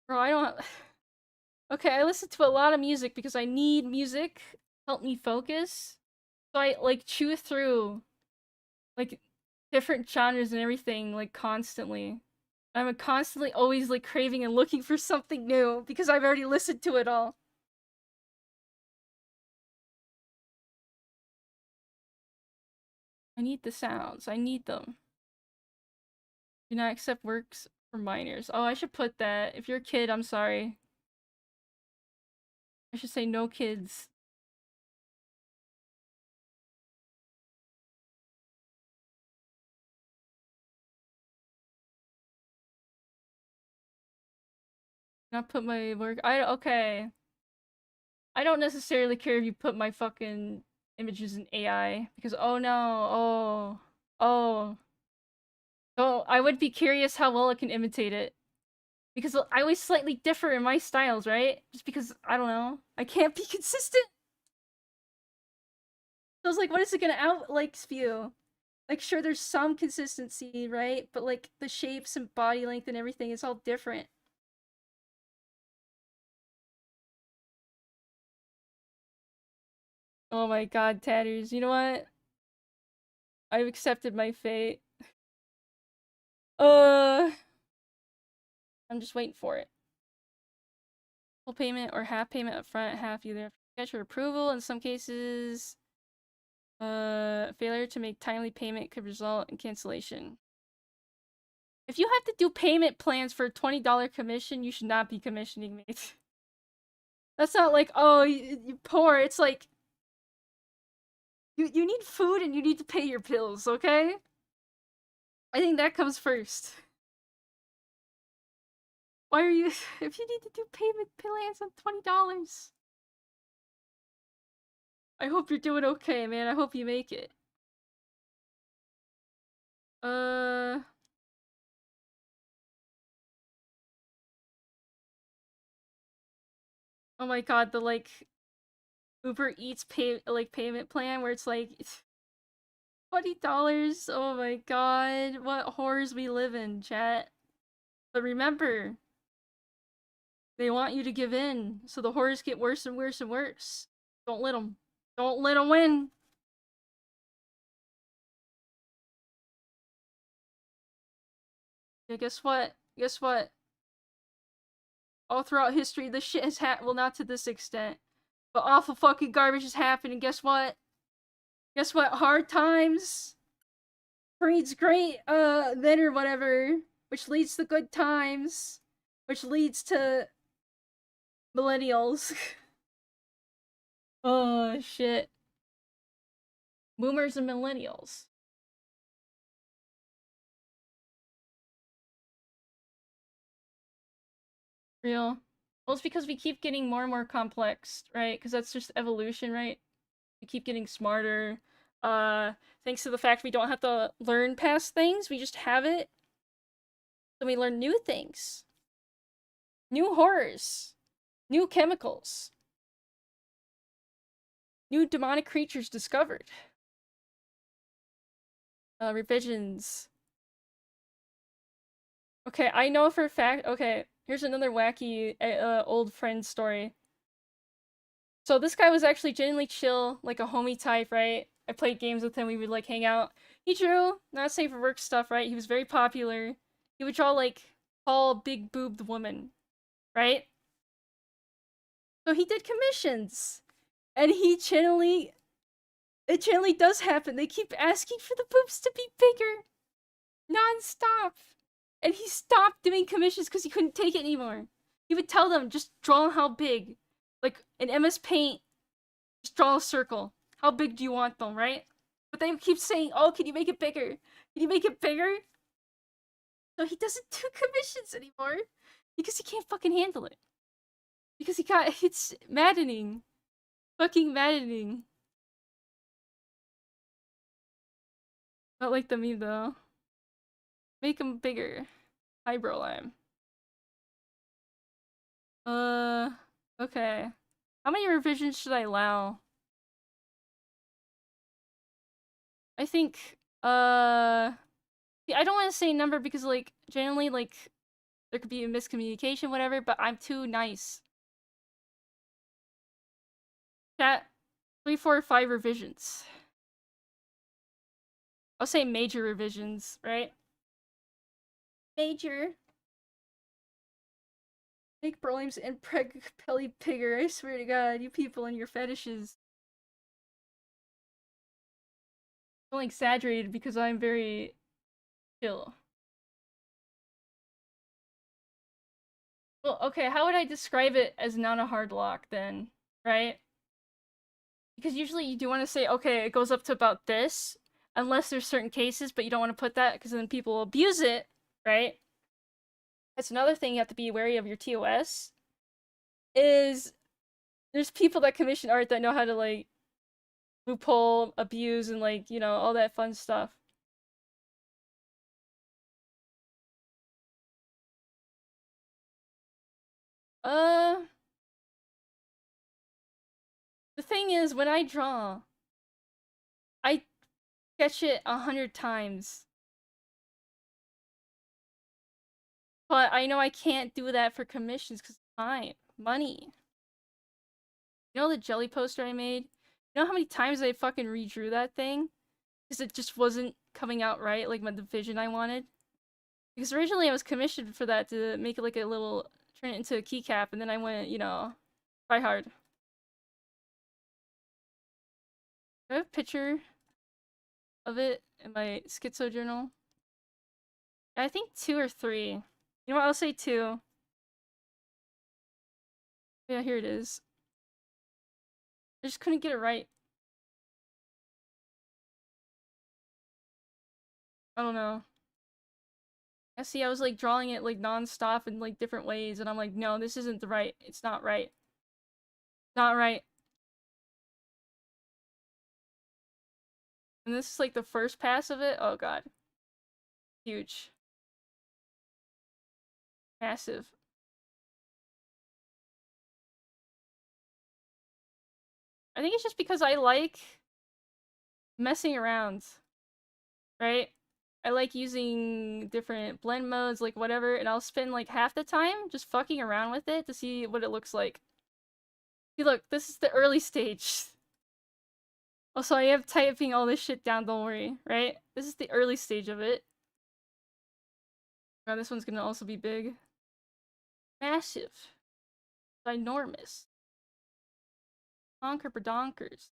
Bro, I don't. Okay, I listen to a lot of music because I need music to help me focus. So I like chew through like different genres and everything like constantly. I'm constantly always like craving and looking for something new because I've already listened to it all. I need the sounds. I need them. Do not accept works for minors. Oh, I should put that. If you're a kid, I'm sorry. I should say no kids. Not put my work. Okay. I don't necessarily care if you put my fucking images in AI because oh no, oh. Oh, I would be curious how well it can imitate it. Because I always slightly differ in my styles, right? Just because, I don't know, I can't be consistent. So I was like, what is it gonna like spew? Like, sure, there's some consistency, right? But like, the shapes and body length and everything is all different. Oh my god, Tatters, you know what? I've accepted my fate. I'm just waiting for it. Full payment or half payment up front, half either after get your approval. In some cases, failure to make timely payment could result in cancellation. If you have to do payment plans for a $20 commission, you should not be commissioning me. That's not like, oh, you're poor. It's like, you need food and you need to pay your bills, okay? I think that comes first. Why are you, if you need to do payment plans on $20, I hope you're doing okay, man. I hope you make it. Uh... Oh my god, the, like, Uber Eats payment plan where it's like $20. Oh my god, what horrors we live in, chat. But remember, they want you to give in, so the horrors get worse and worse and worse. Don't let them. Don't let them win. Yeah, guess what? Guess what? All throughout history, this shit has well, not to this extent, but awful fucking garbage has happened, and guess what? Guess what? Hard times breeds great, then or whatever, which leads to good times, which leads to millennials. Oh, shit. Boomers and millennials. Real. Well, it's because we keep getting more and more complex, right? Because that's just evolution, right? We keep getting smarter. Thanks to the fact we don't have to learn past things, we just have it. Then we learn new things. New horrors. New chemicals. New demonic creatures discovered. Revisions. Okay, I know for a fact. Okay, here's another wacky old friend story. So this guy was actually genuinely chill, like a homie type, right? I played games with him, we would like hang out. He drew, not safe for work stuff, right? He was very popular. He would draw like tall, big boobed woman, right? So he did commissions. And it generally does happen. They keep asking for the boobs to be bigger. Non-stop. And he stopped doing commissions because he couldn't take it anymore. He would tell them, just draw how big. Like, in MS Paint, just draw a circle. How big do you want them, right? But they keep saying, oh, can you make it bigger? Can you make it bigger? So he doesn't do commissions anymore. Because he can't fucking handle it. Because it's maddening. Fucking maddening. Not like the meme, though. Make them bigger. Eyebrow line. Okay. How many revisions should I allow? I think, I don't want to say number because, like, generally, like, there could be a miscommunication, whatever, but I'm too nice. Chat, 3, 4, 5 revisions. I'll say major revisions, right? Major. Make Burlimes and Pelly bigger. I swear to God, you people and your fetishes. I'm exaggerated because I'm very chill. Well, okay, how would I describe it as not a hard lock then, right? Because usually you do want to say, okay, it goes up to about this, unless there's certain cases, but you don't want to put that because then people will abuse it, right? That's another thing you have to be wary of your TOS, is there's people that commission art that know how to, like, loophole, abuse, and, like, you know, all that fun stuff. Uh, the thing is, when I draw, I sketch it 100 times. But I know I can't do that for commissions because time, money. You know the jelly poster I made? You know how many times I fucking redrew that thing? Because it just wasn't coming out right, like the vision I wanted. Because originally I was commissioned for that to make it like a little, turn it into a keycap, and then I went, you know, try hard. I have a picture of it in my schizo journal. I think 2 or 3. You know what, I'll say 2. Yeah, here it is. I just couldn't get it right. I don't know. I see, I was like drawing it like non-stop in like different ways, and I'm like, no, this isn't the right. It's not right. Not right. And this is like the first pass of it. Oh god. Huge. Massive. I think it's just because I like messing around, right? I like using different blend modes, like whatever, and I'll spend like half the time just fucking around with it to see what it looks like. See, look, this is the early stage. Also, I am typing all this shit down, don't worry, right? This is the early stage of it. Oh, this one's gonna also be big. Massive. Ginormous. Honker badonkers.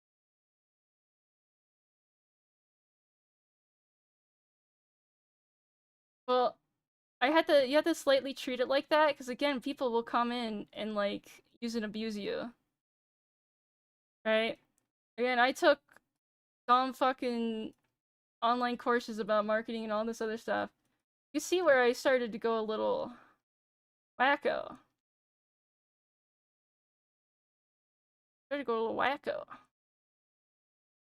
Well, you had to slightly treat it like that, because again, people will come in and like use and abuse you. Right? Again, I took dumb fucking online courses about marketing and all this other stuff. You see where I started to go a little wacko. Started to go a little wacko.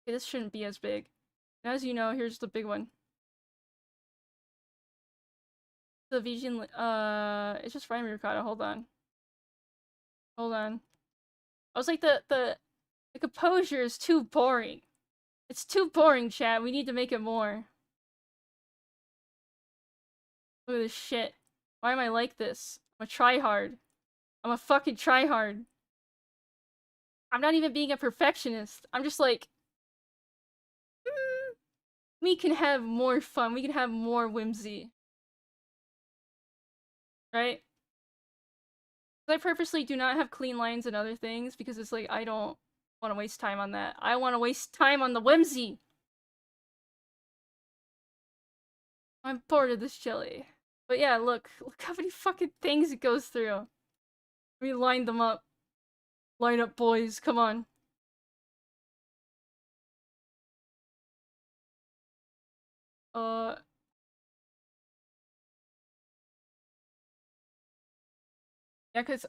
Okay, this shouldn't be as big. And as you know, here's the big one. The Vision, it's just raimAI ricotta, hold on. Hold on. I was like, the composure is too boring. It's too boring, chat. We need to make it more. Look at this shit. Why am I like this? I'm a tryhard. I'm a fucking tryhard. I'm not even being a perfectionist. I'm just like, we can have more fun. We can have more whimsy. Right? I purposely do not have clean lines and other things because it's like, I don't want to waste time on that. I want to waste time on the whimsy. I'm bored of this chili. But yeah, look how many fucking things it goes through. We lined them up. Line up, boys. Come on. Uh. Yeah, because,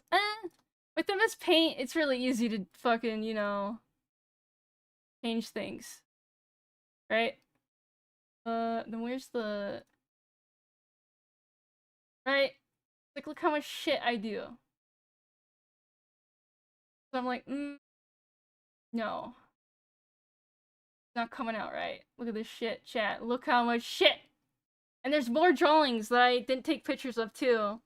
with MS Paint, it's really easy to fucking, you know, change things. Right? Then where's the... Right? Like, look how much shit I do. So I'm like, no. It's not coming out right. Look at this shit, chat. Look how much shit! And there's more drawings that I didn't take pictures of, too.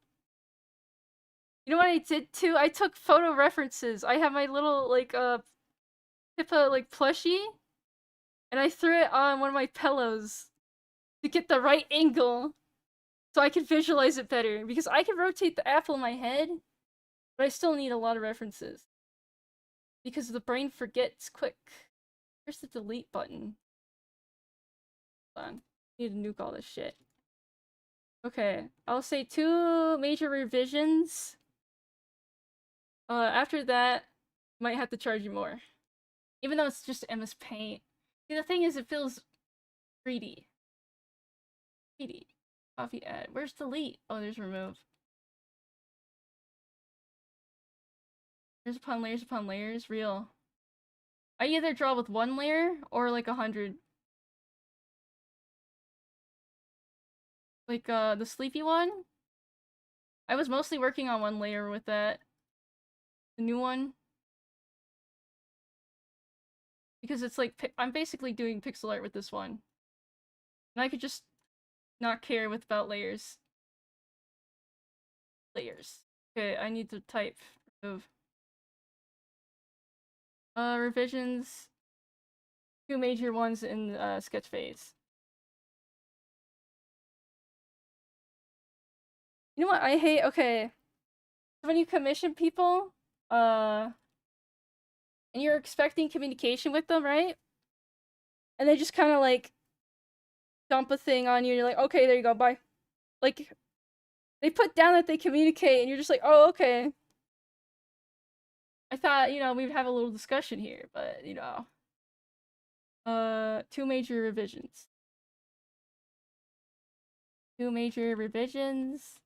You know what I did, too? I took photo references. I have my little, like, Pippa, like, plushie. And I threw it on one of my pillows to get the right angle so I could visualize it better. Because I can rotate the apple in my head, but I still need a lot of references. Because the brain forgets quick. Where's the delete button? Hold on. I need to nuke all this shit. Okay, I'll say 2 major revisions. After that, might have to charge you more. Even though it's just MS Paint. See, the thing is, it feels 3D. 3D. Coffee add. Where's delete? Oh, there's remove. Layers upon layers. Real. I either draw with 1 layer or like 100. Like, the sleepy one? I was mostly working on 1 layer with that. The new one. Because it's like, I'm basically doing pixel art with this one. And I could just not care about layers. Layers. Okay, I need to type. Remove. Revisions. 2 major ones in, sketch phase. You know what I hate? Okay. When you commission people, and you're expecting communication with them, right? And they just kind of like dump a thing on you and you're like, okay, there you go, bye. Like, they put down that they communicate and you're just like, oh, okay. I thought, you know, we would have a little discussion here, but, you know. 2 major revisions. 2 major revisions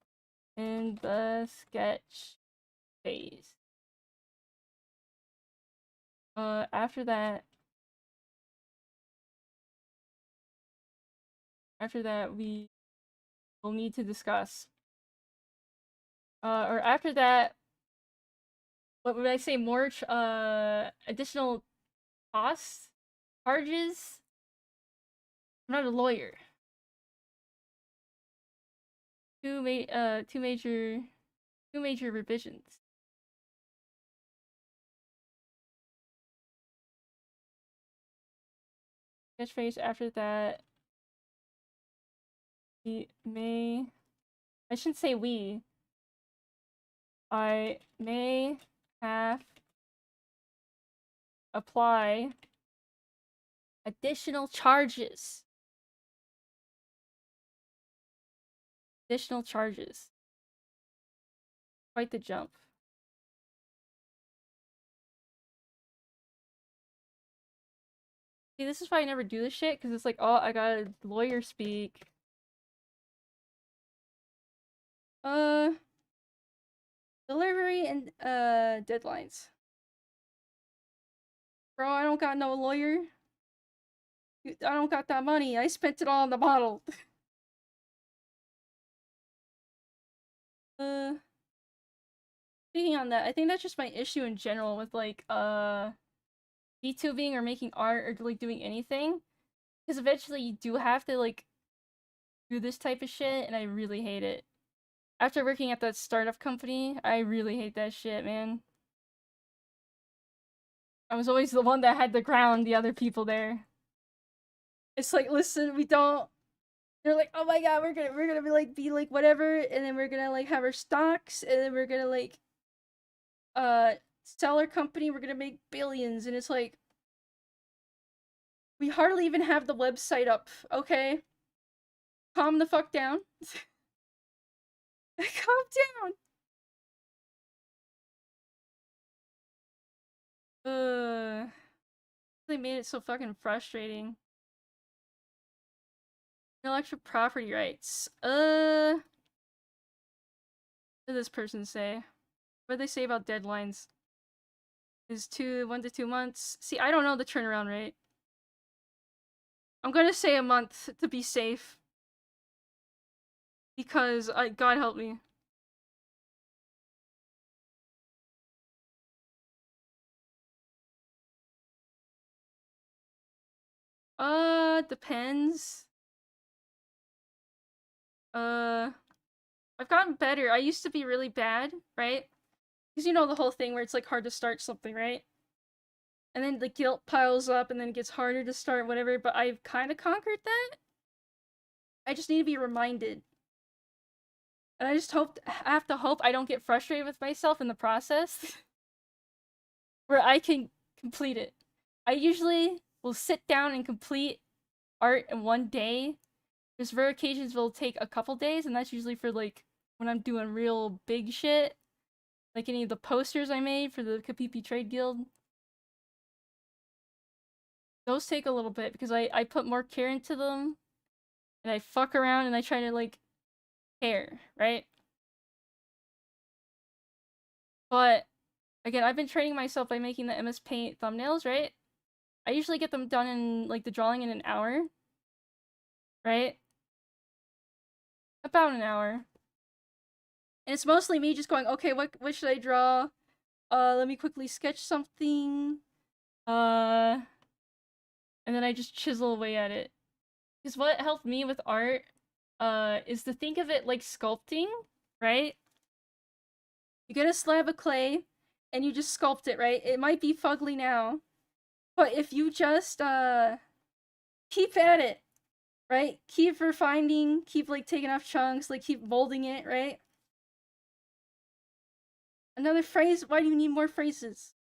in the sketch phase. After that, we we'll need to discuss. Or after that, what would I say? More additional costs, charges. I'm not a lawyer. Two major revisions. Catchphrase after that. We may. I shouldn't say we. I may have apply additional charges. Additional charges. Quite the jump. See, this is why I never do this shit, because it's like, oh, I gotta lawyer speak. Delivery and, deadlines. Bro, I don't got no lawyer. I don't got that money. I spent it all on the bottle. Speaking on that, I think that's just my issue in general with, like, VTubing or making art or, like, doing anything. Because eventually you do have to, like, do this type of shit, and I really hate it. After working at that startup company, I really hate that shit, man. I was always the one that had to ground the other people there. It's like, listen, we don't... They're like, oh my god, we're gonna be like whatever, and then we're gonna like have our stocks, and then we're gonna like sell our company, we're gonna make billions, and it's like, we hardly even have the website up, okay? Calm the fuck down. Calm down. They made it so fucking frustrating. Intellectual property rights. What did this person say? What did they say about deadlines? Is 1 to 2 months? See, I don't know the turnaround rate. I'm gonna say a month to be safe. Because, God help me. Depends. I've gotten better. I used to be really bad, right? Because you know the whole thing where it's like hard to start something, right? And then the guilt piles up and then it gets harder to start whatever, but I've kind of conquered that. I just need to be reminded. And I just have to hope I don't get frustrated with myself in the process. Where I can complete it. I usually will sit down and complete art in one day. There's rare occasions will take a couple days, and that's usually for like when I'm doing real big shit. Like any of the posters I made for the Kapipi Trade Guild. Those take a little bit because I put more care into them. And I fuck around and I try to like care, right? But again, I've been training myself by making the MS Paint thumbnails, right? I usually get them done in like the drawing in an hour. Right? About an hour. And it's mostly me just going, okay, what should I draw? Let me quickly sketch something. And then I just chisel away at it. Because what helped me with art, is to think of it like sculpting, right? You get a slab of clay, and you just sculpt it, right? It might be fugly now, but if you just, keep at it, right? Keep refining, keep, like, taking off chunks, like, keep molding it, right? Another phrase? Why do you need more phrases?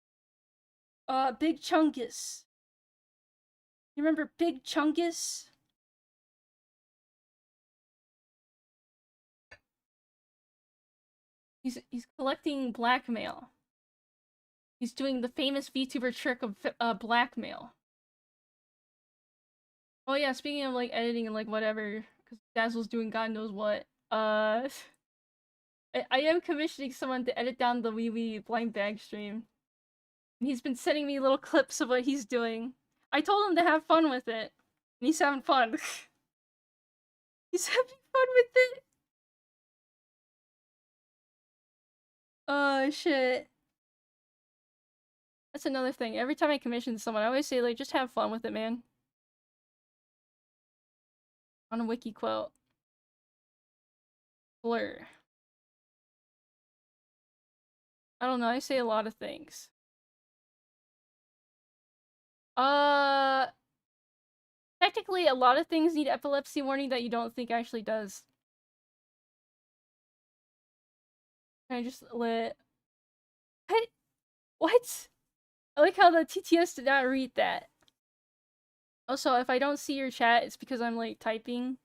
Big Chungus. You remember Big Chungus? He's collecting blackmail. He's doing the famous VTuber trick of blackmail. Oh yeah, speaking of like editing and like whatever, because Dazzle's doing God knows what. I am commissioning someone to edit down the Wee Wee blind bag stream. And he's been sending me little clips of what he's doing. I told him to have fun with it. And he's having fun. He's having fun with it. Oh, shit. That's another thing. Every time I commission someone, I always say, like, just have fun with it, man. On a wiki quote. Blur. I don't know, I say a lot of things. Technically, a lot of things need epilepsy warning that you don't think actually does. I just lit. What? What? I like how the TTS did not read that. Also, if I don't see your chat, it's because I'm, like, typing.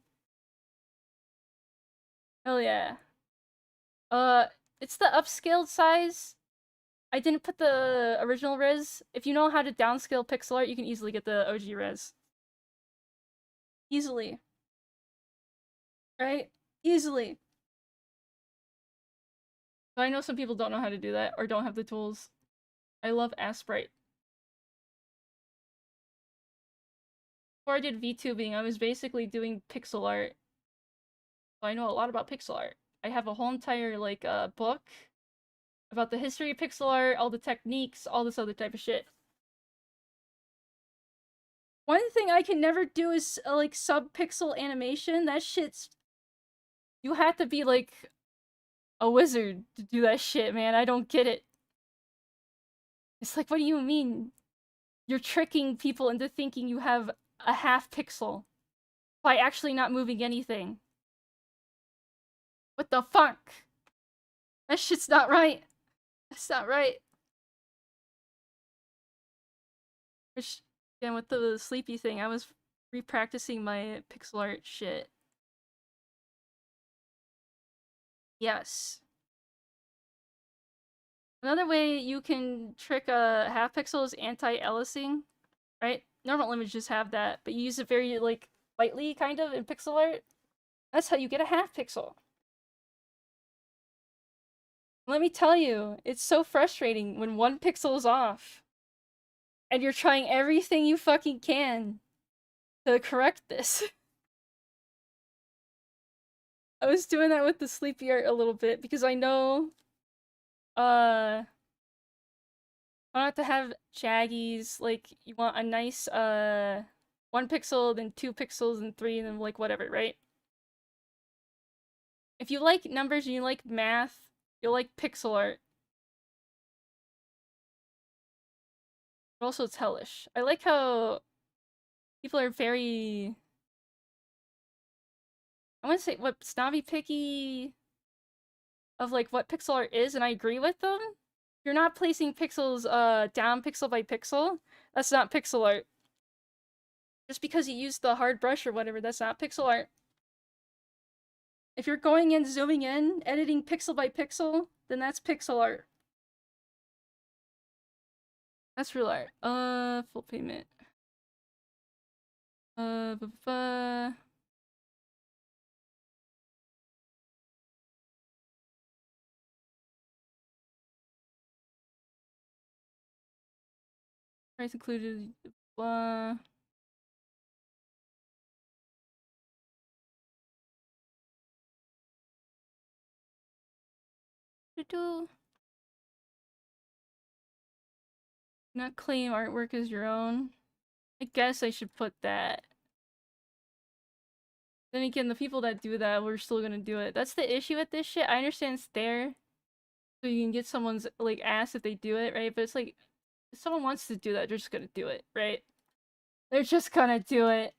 Hell yeah. It's the upscaled size. I didn't put the original res. If you know how to downscale pixel art, you can easily get the OG res. Easily. Right? Easily. But I know some people don't know how to do that, or don't have the tools. I love Asprite. Before I did VTubing, I was basically doing pixel art. So I know a lot about pixel art. I have a whole entire, like, book about the history of pixel art, all the techniques, all this other type of shit. One thing I can never do is, like, sub-pixel animation. That shit's... You have to be, like, a wizard to do that shit, man. I don't get it. It's like, what do you mean? You're tricking people into thinking you have a half pixel by actually not moving anything. What the fuck? That shit's not right. That's not right. Which, again, with the sleepy thing, I was repracticing my pixel art shit. Yes. Another way you can trick a half pixel is anti-aliasing, right? Normal images have that, but you use it very, like, lightly, kind of, in pixel art. That's how you get a half pixel. Let me tell you, it's so frustrating when one pixel is off. And you're trying everything you fucking can to correct this. I was doing that with the sleepy art a little bit because I know, I want to have jaggies, like, you want a nice, 1 pixel, then 2 pixels, and 3, and then, like, whatever, right? If you like numbers and you like math, you'll like pixel art. But also it's hellish. I like how people are very... I wouldn't say, what, snobby picky of, like, what pixel art is, and I agree with them. You're not placing pixels, down pixel by pixel. That's not pixel art. Just because you use the hard brush or whatever, that's not pixel art. If you're going in, zooming in, editing pixel by pixel, then that's pixel art. That's real art. Full payment. Price included, blah. Not claim artwork as your own. I guess I should put that. Then again, the people that do that, we're still gonna do it. That's the issue with this shit. I understand it's there, so you can get someone's, like, ass if they do it, right? But it's like, if someone wants to do that, they're just gonna do it, right? They're just gonna do it.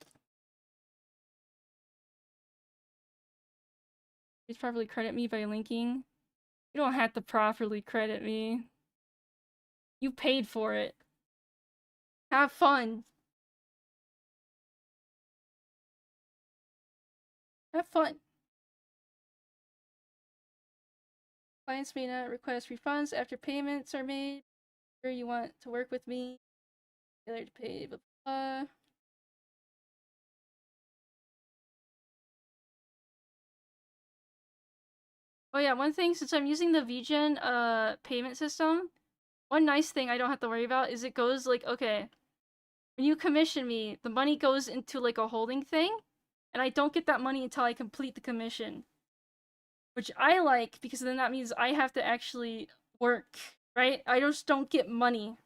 Please properly credit me by linking. You don't have to properly credit me. You paid for it. Have fun. Have fun. Clients may not request refunds after payments are made. Sure you want to work with me. Failure to pay, blah, blah, blah. Oh yeah, one thing, since I'm using the VGen payment system, one nice thing I don't have to worry about is it goes, like, okay, when you commission me, the money goes into, like, a holding thing, and I don't get that money until I complete the commission. which I like because then that means I have to actually work, right? I just don't get money.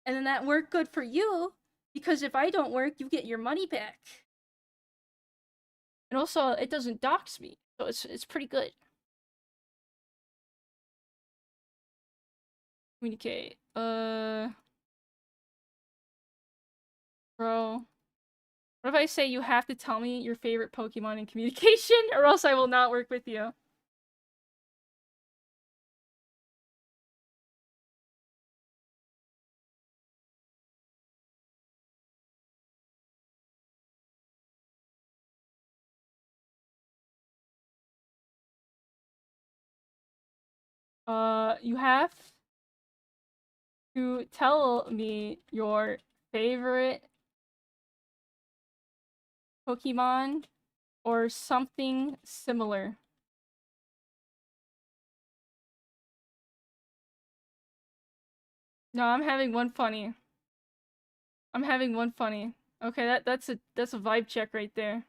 And then that worked good for you because if I don't work, you get your money back. And also, it doesn't dox me, so it's pretty good. Communicate. Bro. What if I say you have to tell me your favorite Pokemon in communication, or else I will not work with you? You have to tell me your favorite Pokemon or something similar. No, I'm having one funny. I'm having one funny. Okay, that's a vibe check right there.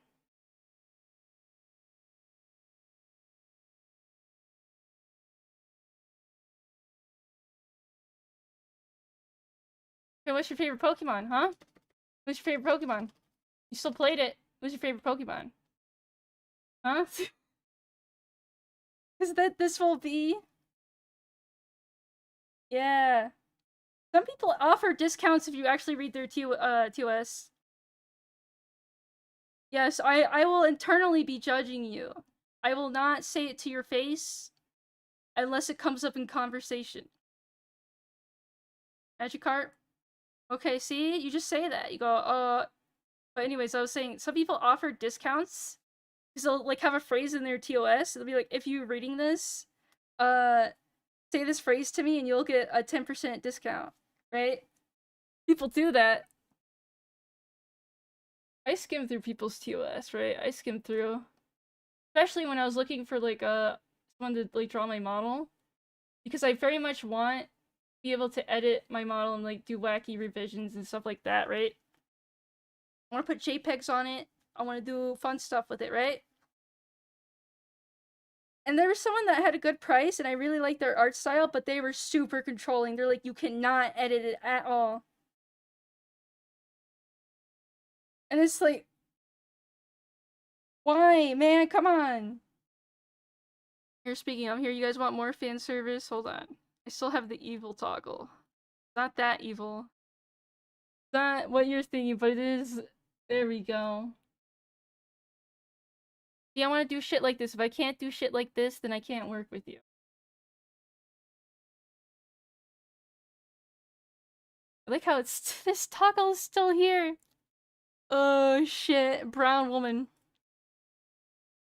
Okay, what's your favorite Pokemon, huh? What's your favorite Pokemon? You still played it. What's your favorite Pokemon? Huh? Is that this will be? Yeah. Some people offer discounts if you actually read their TOS. Yes, I will internally be judging you. I will not say it to your face unless it comes up in conversation. Magikarp? Okay, see? You just say that. You go, But anyways, I was saying, some people offer discounts because they'll, like, have a phrase in their TOS. They'll be like, if you're reading this, say this phrase to me and you'll get a 10% discount, right? People do that. I skim through people's TOS, right? I skim through. Especially when I was looking for, like, someone to, like, draw my model. Because I very much want to be able to edit my model and, like, do wacky revisions and stuff like that, right? I want to put JPEGs on it. I want to do fun stuff with it, right? And there was someone that had a good price, and I really liked their art style, but they were super controlling. They're like, you cannot edit it at all. And it's like, why, man? Come on. Here, speaking of, here, you guys want more fan service? Hold on. I still have the evil toggle. Not that evil. Not what you're thinking, but it is. There we go. See, I want to do shit like this. If I can't do shit like this, then I can't work with you. I like how it's this toggle is still here. Oh shit, brown woman.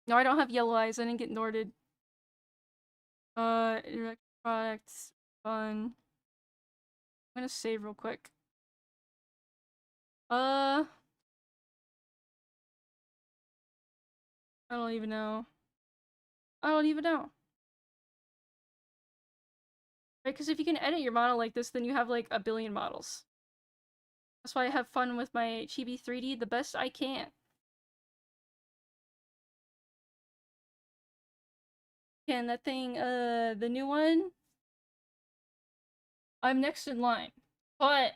No, I don't have yellow eyes. I didn't get Norded. Direct products, fun. I'm gonna save real quick. I don't even know. I don't even know. Right, because if you can edit your model like this, then you have like a billion models. That's why I have fun with my Chibi 3D the best I can. Can that thing, the new one? I'm next in line. But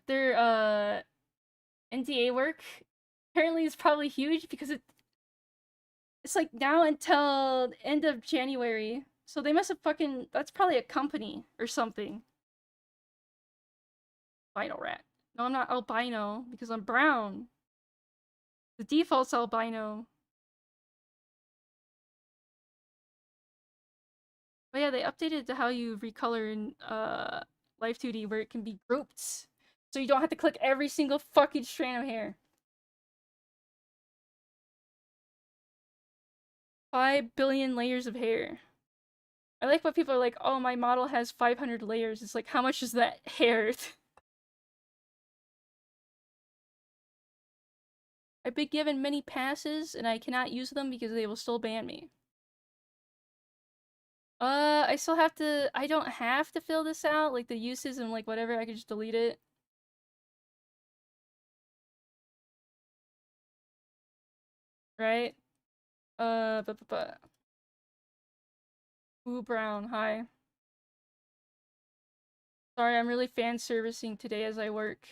their NDA work apparently is probably huge because it's like now until end of January. So they must have fucking, that's probably a company or something. Albino rat. No, I'm not albino because I'm brown. The default's albino. But yeah, they updated to how you recolor in Live 2D where it can be grouped. So you don't have to click every single fucking strand of hair. 5 billion layers of hair. I like what people are like, oh, my model has 500 layers. It's like, how much is that hair? I've been given many passes and I cannot use them because they will still ban me. I still have to, I don't have to fill this out, like the uses and like whatever, I could just delete it. Right? But. Ooh, Brown, hi. Sorry, I'm really fan servicing today as I work.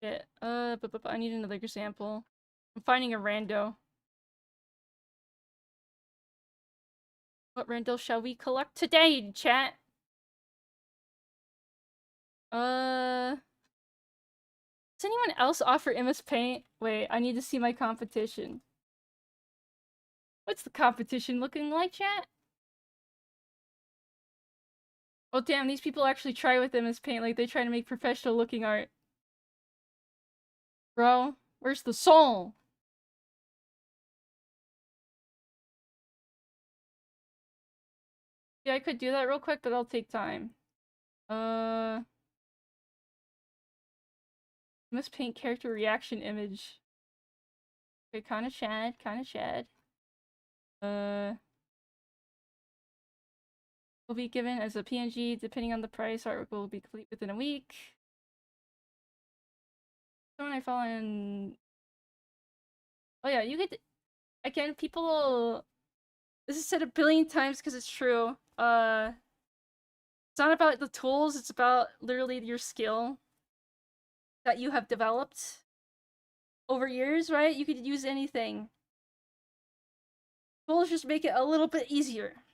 Shit. But I need another example. I'm finding a rando. What rando shall we collect today, chat? Does anyone else offer MS Paint? Wait, I need to see my competition. What's the competition looking like, chat? Oh damn, these people actually try with MS Paint, like they try to make professional looking art. Bro, where's the soul? Yeah, I could do that real quick, but that'll take time. MS Paint character reaction image. Okay, kinda shad, kinda shad. Will be given as a PNG depending on the price. Artwork will be complete within a week. Someone I follow in. Oh yeah, you could. Again, people. This is said a billion times because it's true. It's not about the tools. It's about literally your skill that you have developed over years. Right? You could use anything. Tools just make it a little bit easier,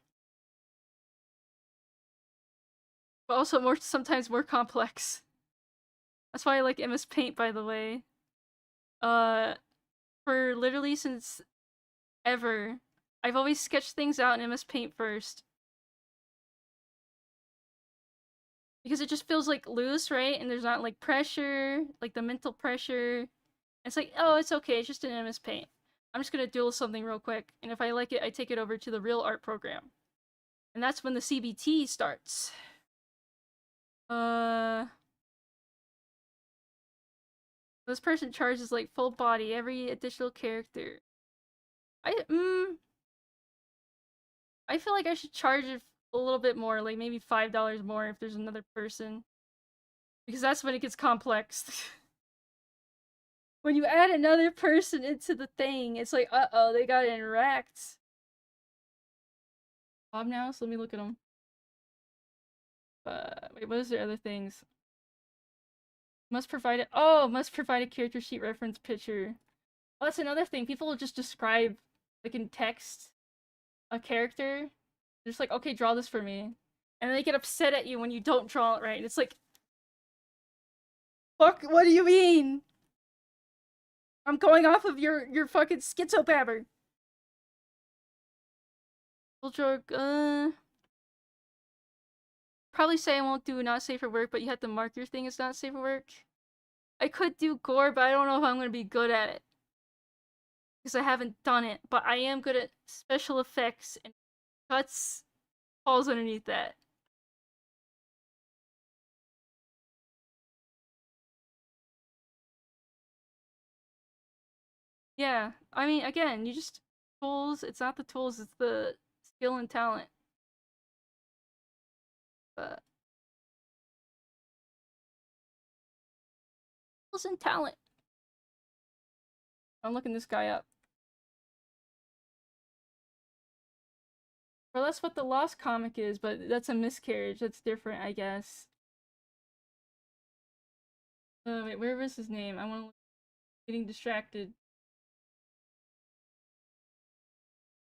but also sometimes more complex. That's why I like MS Paint, by the way. For literally since ever, I've always sketched things out in MS Paint first. Because it just feels like loose, right? And there's not like pressure, like the mental pressure. It's like, oh, it's okay, it's just an MS Paint. I'm just gonna doodle something real quick, and if I like it, I take it over to the real art program. And that's when the CBT starts. This person charges like full body, every additional character. I feel like I should charge it a little bit more, like maybe $5 more if there's another person. Because that's when it gets complex. When you add another person into the thing, it's like, uh-oh, they got it wrecked. Bob now, so let me look at them. Wait, what is their other things? Must provide it. Oh, must provide a character sheet reference picture. Oh, that's another thing. People will just describe, like in text, a character. They're just like, okay, draw this for me. And they get upset at you when you don't draw it right. And it's like, fuck, what do you mean? I'm going off of your fucking schizobabber. Probably say I won't do not safe for work, but you have to mark your thing as not safe for work. I could do gore, but I don't know if I'm gonna be good at it. Because I haven't done it, but I am good at special effects, and cuts falls underneath that. Yeah, I mean, again, you just tools. It's not the tools; it's the skill and talent. But tools and talent. I'm looking this guy up. Well, that's what the Lost comic is, but that's a miscarriage. That's different, I guess. Wait, where was his name? I want to. Getting distracted.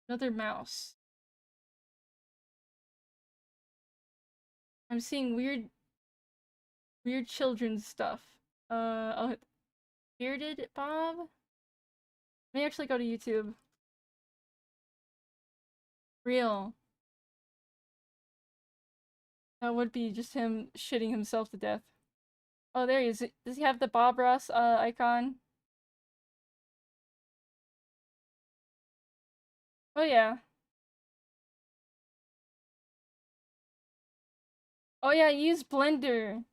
Another mouse. I'm seeing weird children's stuff. Oh, Bearded Bob? Let me actually go to YouTube. Real. That would be just him shitting himself to death. Oh, there he is. Does he have the Bob Ross icon? Oh yeah. Oh yeah, use Blender.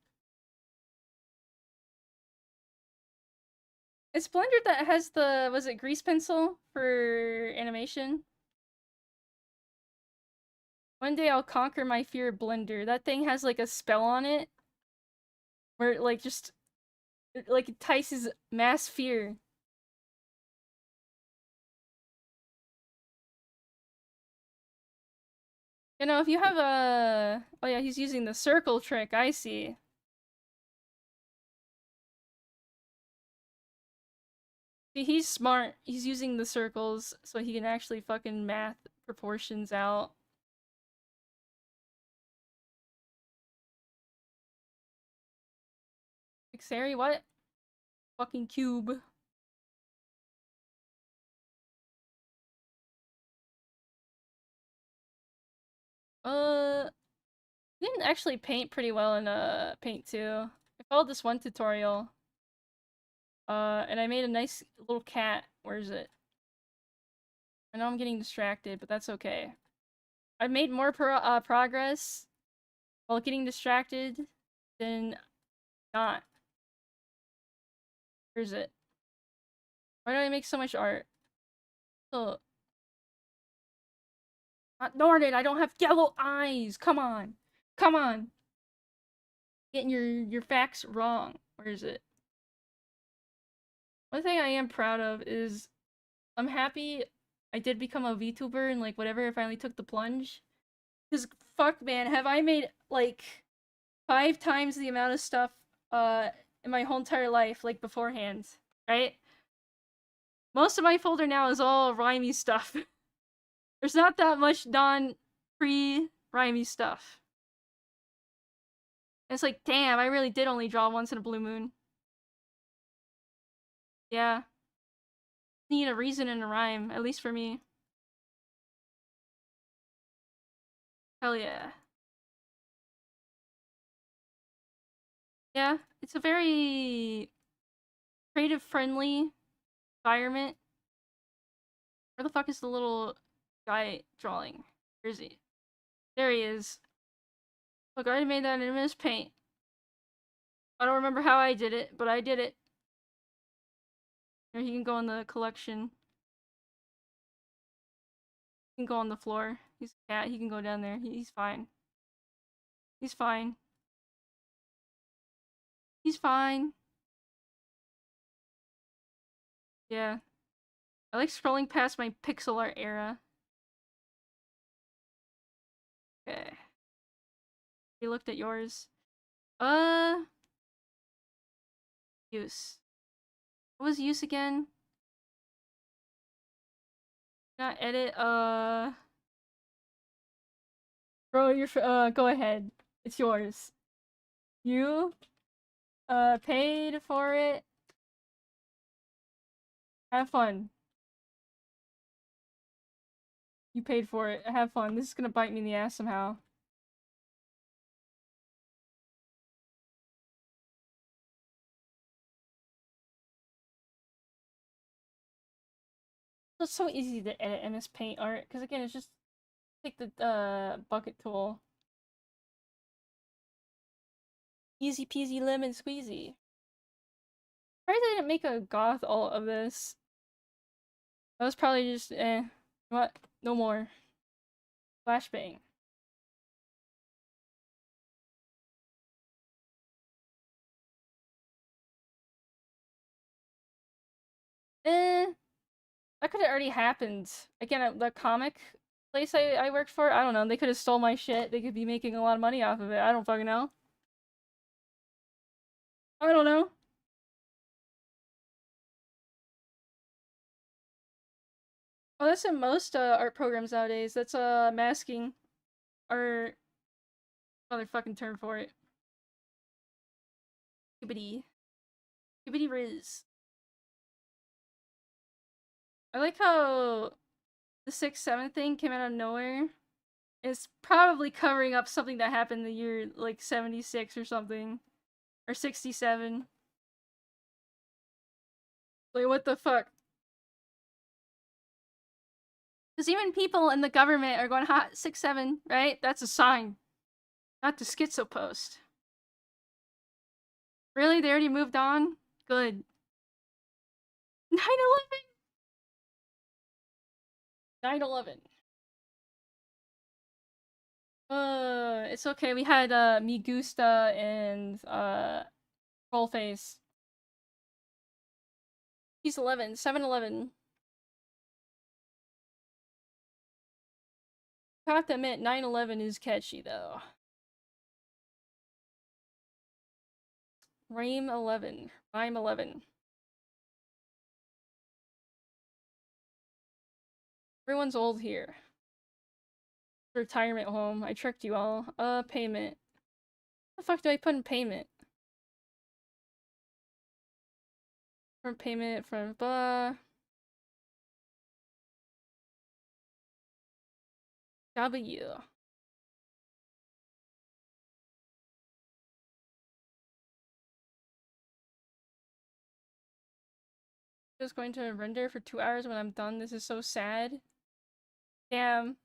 It's Blender that has the, was it grease pencil for animation? One day I'll conquer my fear of Blender. That thing has like a spell on it where it like just it, like entices mass fear. You know, if you have a oh yeah, he's using the circle trick. I see. See, he's smart. He's using the circles so he can actually fucking math proportions out. Xeri, what? Fucking cube. You can actually paint pretty well in Paint too. I followed this one tutorial. And I made a nice little cat. Where is it? I know I'm getting distracted, but that's okay. I made more progress while getting distracted than not. Where is it? Why do I make so much art? Oh, darn it! I don't have yellow eyes. Come on, come on. Getting your facts wrong. Where is it? One thing I am proud of is I'm happy I did become a VTuber and like whatever I finally took the plunge. Cause fuck man, have I made like 5 times the amount of stuff in my whole entire life like beforehand, right? Most of my folder now is all rhymey stuff. There's not that much non pre rhymey stuff. And it's like, damn, I really did only draw once in a blue moon. Yeah. Need a reason and a rhyme, at least for me. Hell yeah. Yeah, it's a very creative friendly environment. Where the fuck is the little guy drawing? Where is he? There he is. Look, I already made that in MS Paint. I don't remember how I did it, but I did it. Here, he can go in the collection. He can go on the floor. He's a cat. He can go down there. He's fine. He's fine. He's fine. Yeah. I like scrolling past my pixel art era. Okay. We looked at yours. Use. What was use again? Not edit, Bro, go ahead. It's yours. You, paid for it. Have fun. You paid for it. Have fun. This is gonna bite me in the ass somehow. It's so easy to edit MS Paint art, because again, it's just take the, bucket tool. Easy peasy lemon squeezy. Surprised I didn't make a goth alt of this. That was probably just, what? No more. Flashbang. That could have already happened. Again, the comic place I worked for, I don't know, they could have stole my shit. They could be making a lot of money off of it. I don't fucking know. I don't know. Oh, that's in most art programs nowadays. That's masking or other fucking term for it. Skibbity. Skibbity riz. I like how the 6-7 thing came out of nowhere. It's probably covering up something that happened in the year like 76 or something. Or 67. Like, what the fuck? Because even people in the government are going, hot 6-7, right? That's a sign. Not the schizo post. Really? They already moved on? Good. 9/11? 9/11. It's okay. We had Me Gusta and Trollface. He's 11, 7-11. I have to admit, 9/11 is catchy though. raimAI. raimAI. Everyone's old here. Retirement home. I tricked you all. Payment. What the fuck do I put in payment? From payment from blah. W. Just going to render for 2 hours when I'm done. This is so sad. Damn.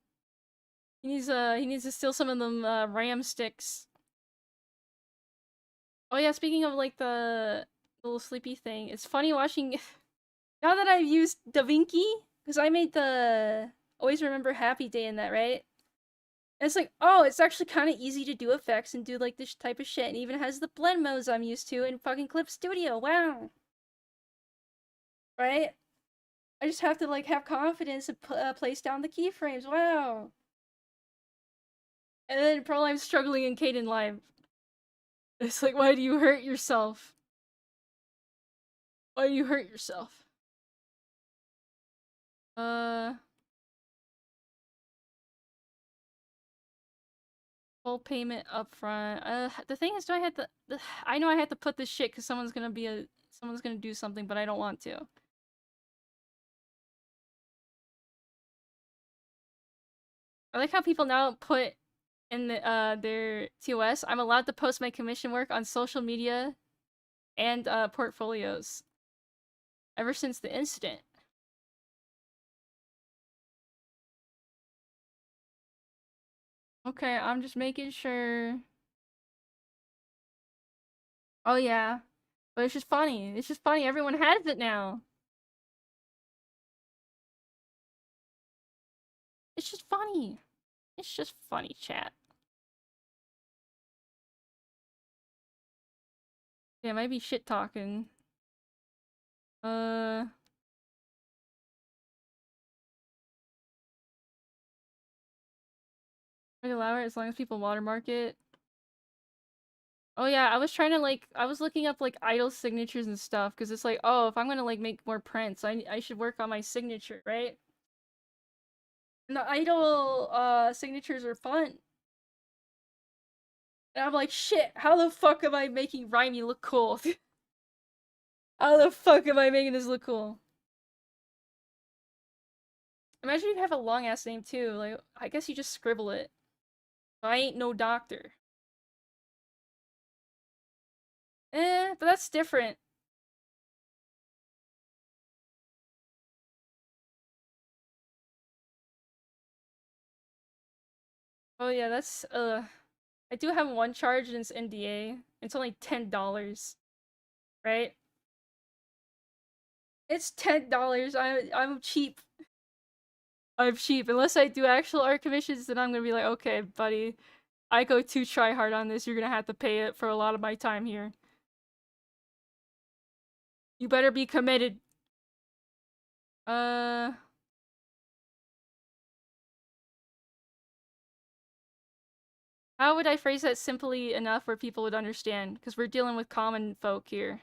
He needs to steal some of them RAM sticks. Oh yeah, speaking of like the little sleepy thing, it's funny watching now that I've used DaVinci, because I made the Always Remember Happy Day in that, right? And it's like, oh, it's actually kind of easy to do effects and do like this type of shit, and even has the blend modes I'm used to in fucking Clip Studio. Wow. Right? I just have to like have confidence and place down the keyframes. Wow. And then probably I'm struggling in Caden Live. It's like, why do you hurt yourself? Why do you hurt yourself? Full payment up front. The thing is, do I have to? I know I have to put this shit because someone's gonna do something, but I don't want to. I like how people now put in their TOS. I'm allowed to post my commission work on social media and portfolios. Ever since the incident. Okay, I'm just making sure. Oh yeah. But it's just funny. It's just funny. Everyone has it now. It's just funny. It's just funny, chat. Yeah, I might be shit talking. I allow it as long as people watermark it. Oh yeah, I was trying to like, I was looking up like idol signatures and stuff, because it's like, oh, if I'm gonna like make more prints, I should work on my signature, right? And the idol signatures are fun. And I'm like, shit, how the fuck am I making raimAI look cool? How the fuck am I making this look cool? Imagine you have a long ass name too, like, I guess you just scribble it. I ain't no doctor. But that's different. Oh yeah, that's, I do have one charge and it's NDA. It's only $10, right? It's $10. I'm cheap. I'm cheap. Unless I do actual art commissions, then I'm gonna be like, okay, buddy, I go too try hard on this. You're gonna have to pay it for a lot of my time here. You better be committed. How would I phrase that simply enough where people would understand? Because we're dealing with common folk here.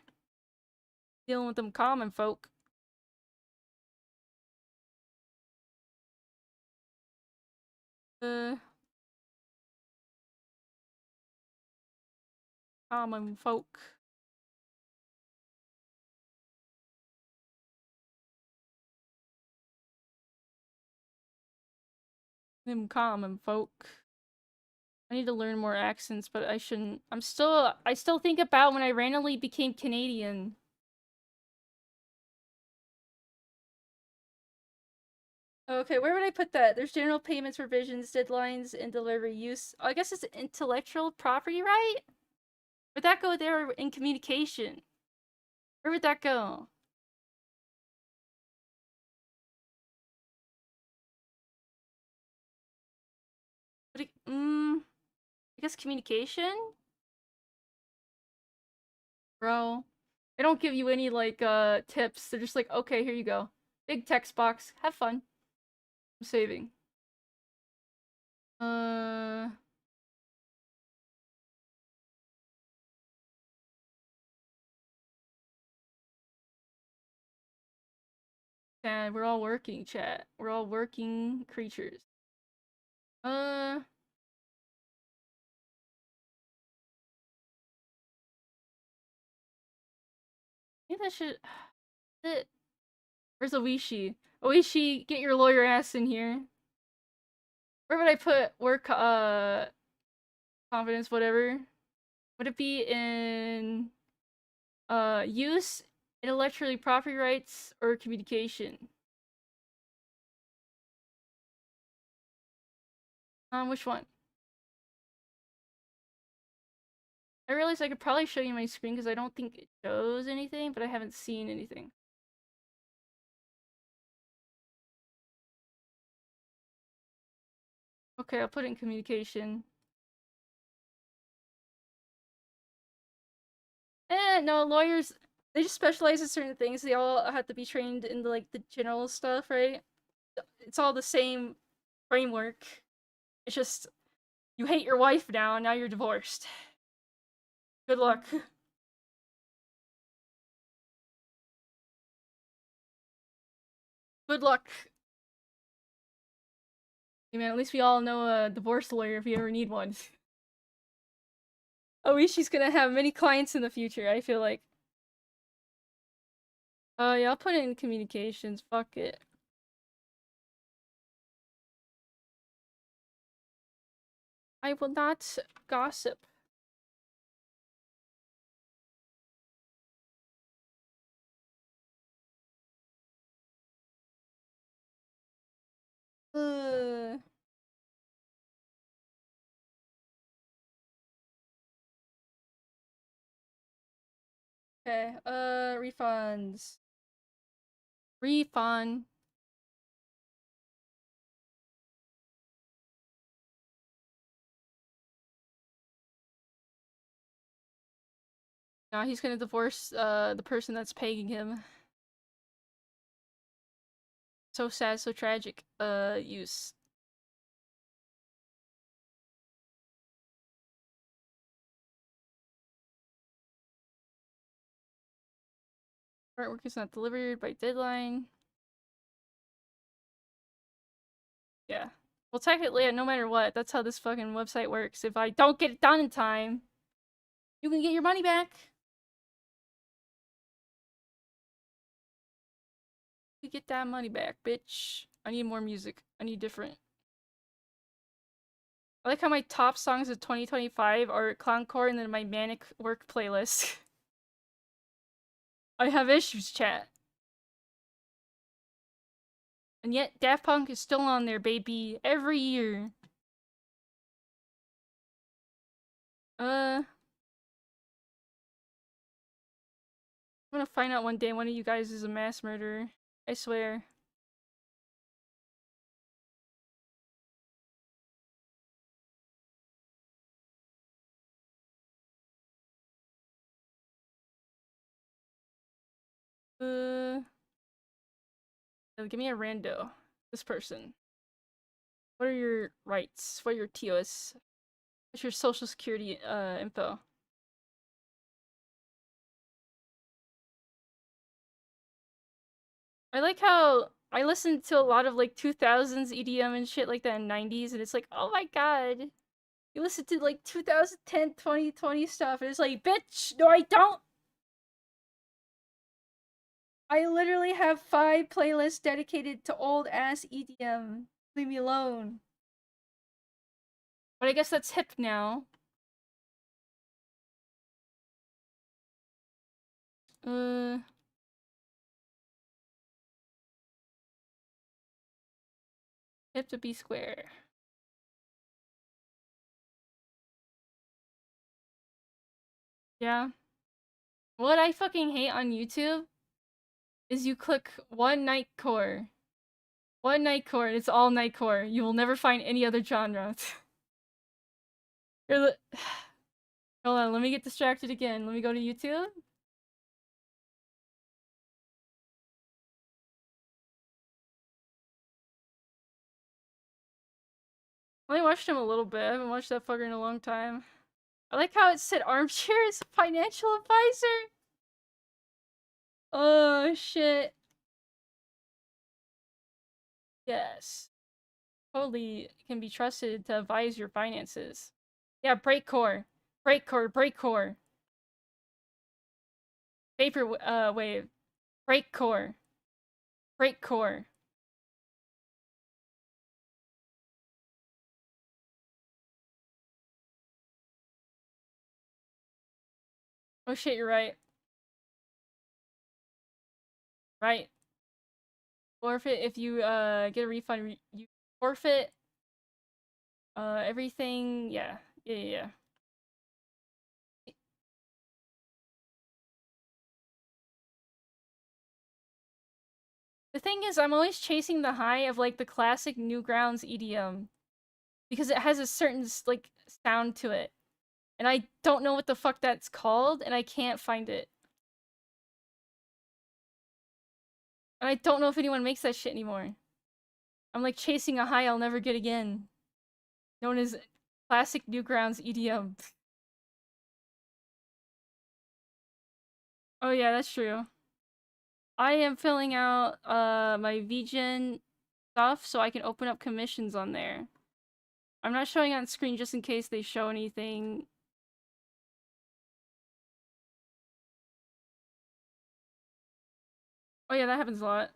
Dealing with them common folk. Common folk. Them common folk. I need to learn more accents, but I shouldn't. I still think about when I randomly became Canadian. Okay, where would I put that? There's general payments, revisions, deadlines, and delivery use. I guess it's intellectual property, right? Would that go there in communication? Where would that go? Would it, guess communication? Bro. They don't give you any, like, tips. They're just like, okay, here you go. Big text box. Have fun. I'm saving. Chat, we're all working, chat. We're all working creatures. Maybe that should... Where's Oishi? Oishi, get your lawyer ass in here. Where would I put work, confidence, whatever? Would it be in, use, intellectually property rights, or communication? Which one? I realized I could probably show you my screen because I don't think it shows anything, but I haven't seen anything. Okay, I'll put it in communication. No, lawyers, they just specialize in certain things. They all have to be trained in the, like, the general stuff, right? It's all the same framework. It's just, you hate your wife now, and now you're divorced. Good luck. Good luck. Hey man, at least we all know a divorce lawyer if you ever need one. Oishi's gonna have many clients in the future, I feel like. Yeah, I'll put it in communications. Fuck it. I will not gossip. Uh... Okay, refunds. Refund. Now he's gonna divorce, the person that's paying him. So sad, so tragic. Use. Artwork is not delivered by deadline. Yeah. Well, technically, no matter what, that's how this fucking website works. If I don't get it done in time, you can get your money back. You get that money back, bitch. I need more music. I need different. I like how my top songs of 2025 are clowncore and then my manic work playlist. I have issues, chat. And yet, Daft Punk is still on there, baby. Every year. I'm gonna find out one day one of you guys is a mass murderer. I swear. Give me a rando. This person. What are your rights? What are your TOS? What's your social security, info? I like how I listened to a lot of, like, 2000s EDM and shit like that in 90s, and it's like, oh my god. You listen to, like, 2010, 2020 stuff, and it's like, bitch, no I don't! I literally have 5 playlists dedicated to old-ass EDM. Leave me alone. But I guess that's hip now. Hip to be square. Yeah. What I fucking hate on YouTube is you click one nightcore. One nightcore, and it's all nightcore. You will never find any other genre. Here, hold on, let me get distracted again. Let me go to YouTube. I only watched him a little bit. I haven't watched that fucker in a long time. I like how it said armchair is a financial advisor. Oh, shit. Yes. Totally can be trusted to advise your finances. Yeah, break core. Break core, break core. Vapor wave. Break core. Break core. Oh shit, you're right. Right. Forfeit if you get a refund. You forfeit everything. Yeah. Yeah. The thing is, I'm always chasing the high of like the classic Newgrounds EDM because it has a certain like sound to it, and I don't know what the fuck that's called, and I can't find it. And I don't know if anyone makes that shit anymore. I'm like chasing a high I'll never get again, known as classic Newgrounds EDM. Oh yeah, that's true. I am filling out my VGen stuff so I can open up commissions on there. I'm not showing on screen just in case they show anything. Oh yeah, that happens a lot.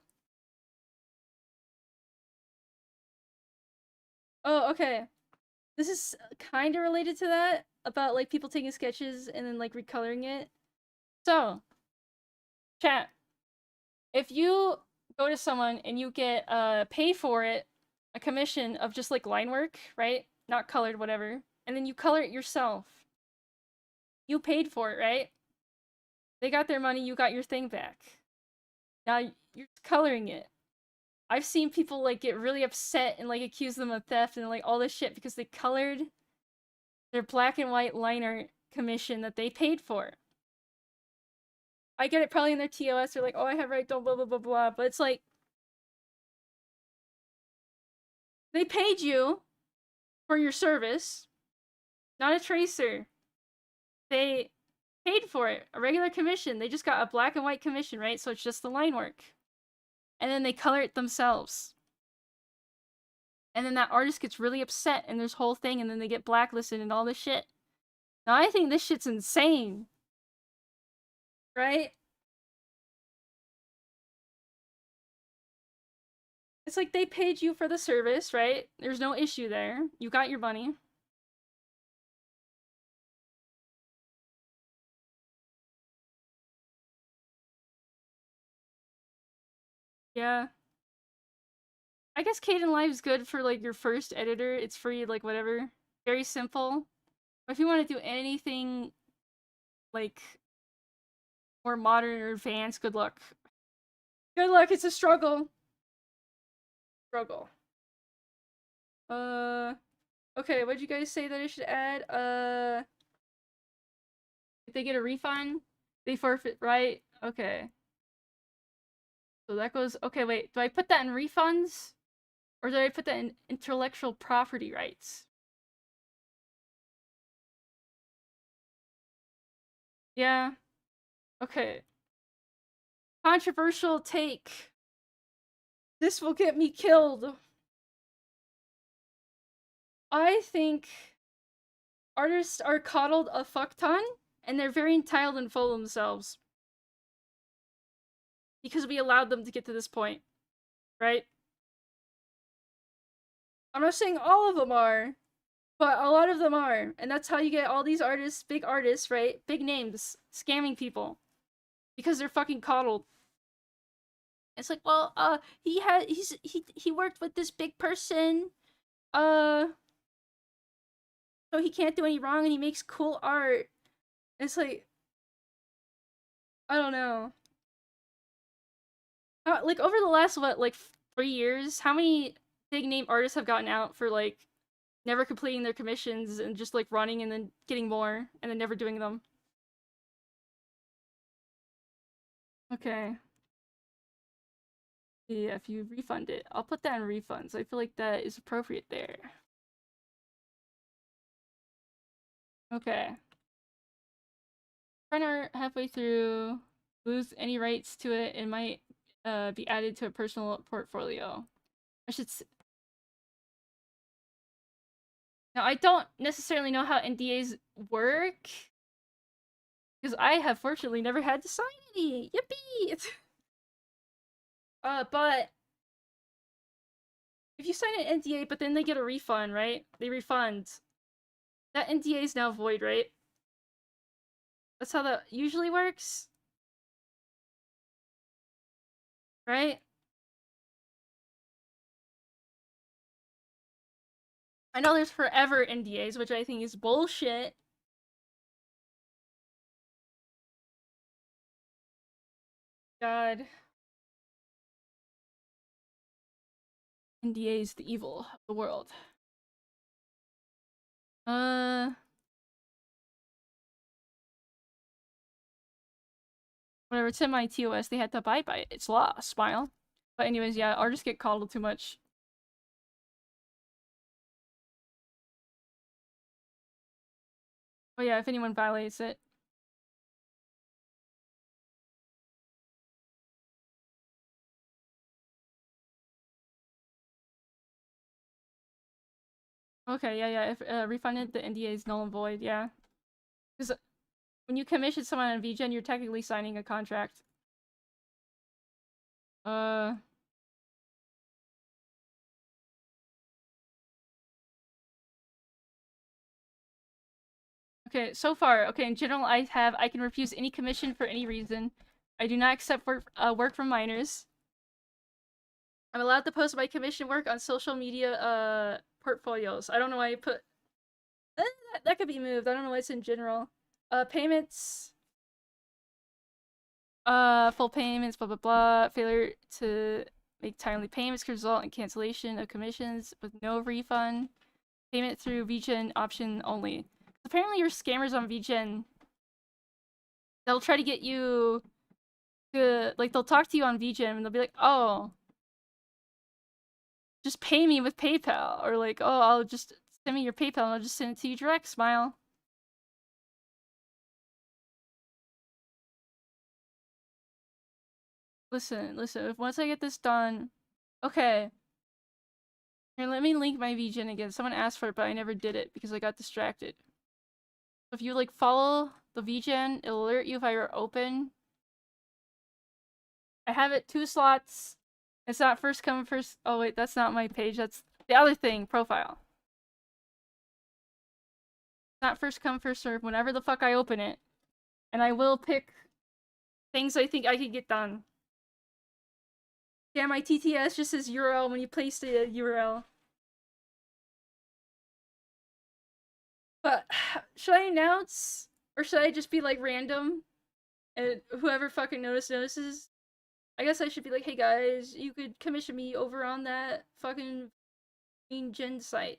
Oh, okay. This is kind of related to that, about like people taking sketches and then like recoloring it. So, chat, if you go to someone and you get pay for it, a commission of just like line work, right? Not colored, whatever. And then you color it yourself. You paid for it, right? They got their money, you got your thing back. Now you're coloring it. I've seen people like get really upset and like accuse them of theft and like all this shit because they colored their black and white liner commission that they paid for. I get it probably in their TOS, they're like, oh, I have right, don't blah blah blah blah, but it's like they paid you for your service, not a tracer. They paid for it, a regular commission. They just got a black and white commission, right? So it's just the line work. And then they color it themselves. And then that artist gets really upset and there's whole thing and then they get blacklisted and all this shit. Now I think this shit's insane. Right? It's like they paid you for the service, right? There's no issue there. You got your money. Yeah. I guess Kdenlive's good for like your first editor. It's free, like whatever. Very simple. But if you want to do anything like more modern or advanced, good luck. Good luck, it's a struggle. Struggle. Okay, what'd you guys say that I should add? If they get a refund, they forfeit, right? Okay. So that goes, okay, wait, do I put that in refunds? Or do I put that in intellectual property rights? Yeah. Okay. Controversial take. This will get me killed. I think artists are coddled a fuck ton, and they're very entitled and full of themselves. Because we allowed them to get to this point. Right? I'm not saying all of them are, but a lot of them are. And that's how you get all these artists, big artists, right? Big names, scamming people. Because they're fucking coddled. It's like, well, he worked with this big person, so he can't do any wrong and he makes cool art. It's like, I don't know. Like over the last what, like 3 years, how many big name artists have gotten out for like never completing their commissions and just like running and then getting more and then never doing them. Okay. Yeah, if you refund it, I'll put that in refunds. I feel like that is appropriate there. Okay. Printer halfway through, lose any rights to it and might be added to a personal portfolio. I should. Now, I don't necessarily know how NDAs work, because I have fortunately never had to sign any. Yippee! But if you sign an NDA, but then they get a refund, right? They refund. That NDA is now void, right? That's how that usually works. Right? I know there's forever NDAs, which I think is bullshit. God. NDA is the evil of the world. Whatever, it's in my TOS, they had to abide by it. It's law, smile. But anyways, yeah, artists get coddled too much. Oh yeah, if anyone violates it. Okay, yeah, if refunded, the NDA is null and void, yeah. Because when you commission someone on VGen, you're technically signing a contract. Okay, so far, okay, in general, I can refuse any commission for any reason. I do not accept work from minors. I'm allowed to post my commission work on social media, portfolios. I don't know why I put... that could be moved. I don't know why it's in general. Payments... full payments, blah blah blah. Failure to make timely payments could result in cancellation of commissions with no refund. Payment through VGen option only. Apparently you're scammers on VGen. They'll try to get you to, like, they'll talk to you on VGen and they'll be like, oh, just pay me with PayPal. Or like, oh, I'll just send me your PayPal and I'll just send it to you direct, smile. Listen, if once I get this done... Okay. Here, let me link my VGen again. Someone asked for it, but I never did it because I got distracted. So if you, like, follow the VGen, it'll alert you if I are open. I have it 2 slots. It's not first come, first... Oh, wait, that's not my page. That's the other thing, profile. It's not first come, first serve whenever the fuck I open it. And I will pick things I think I could get done. Yeah, my TTS just says URL when you place the URL. But should I announce? Or should I just be like random? And whoever fucking notices? I guess I should be like, hey guys, you could commission me over on that fucking gen site.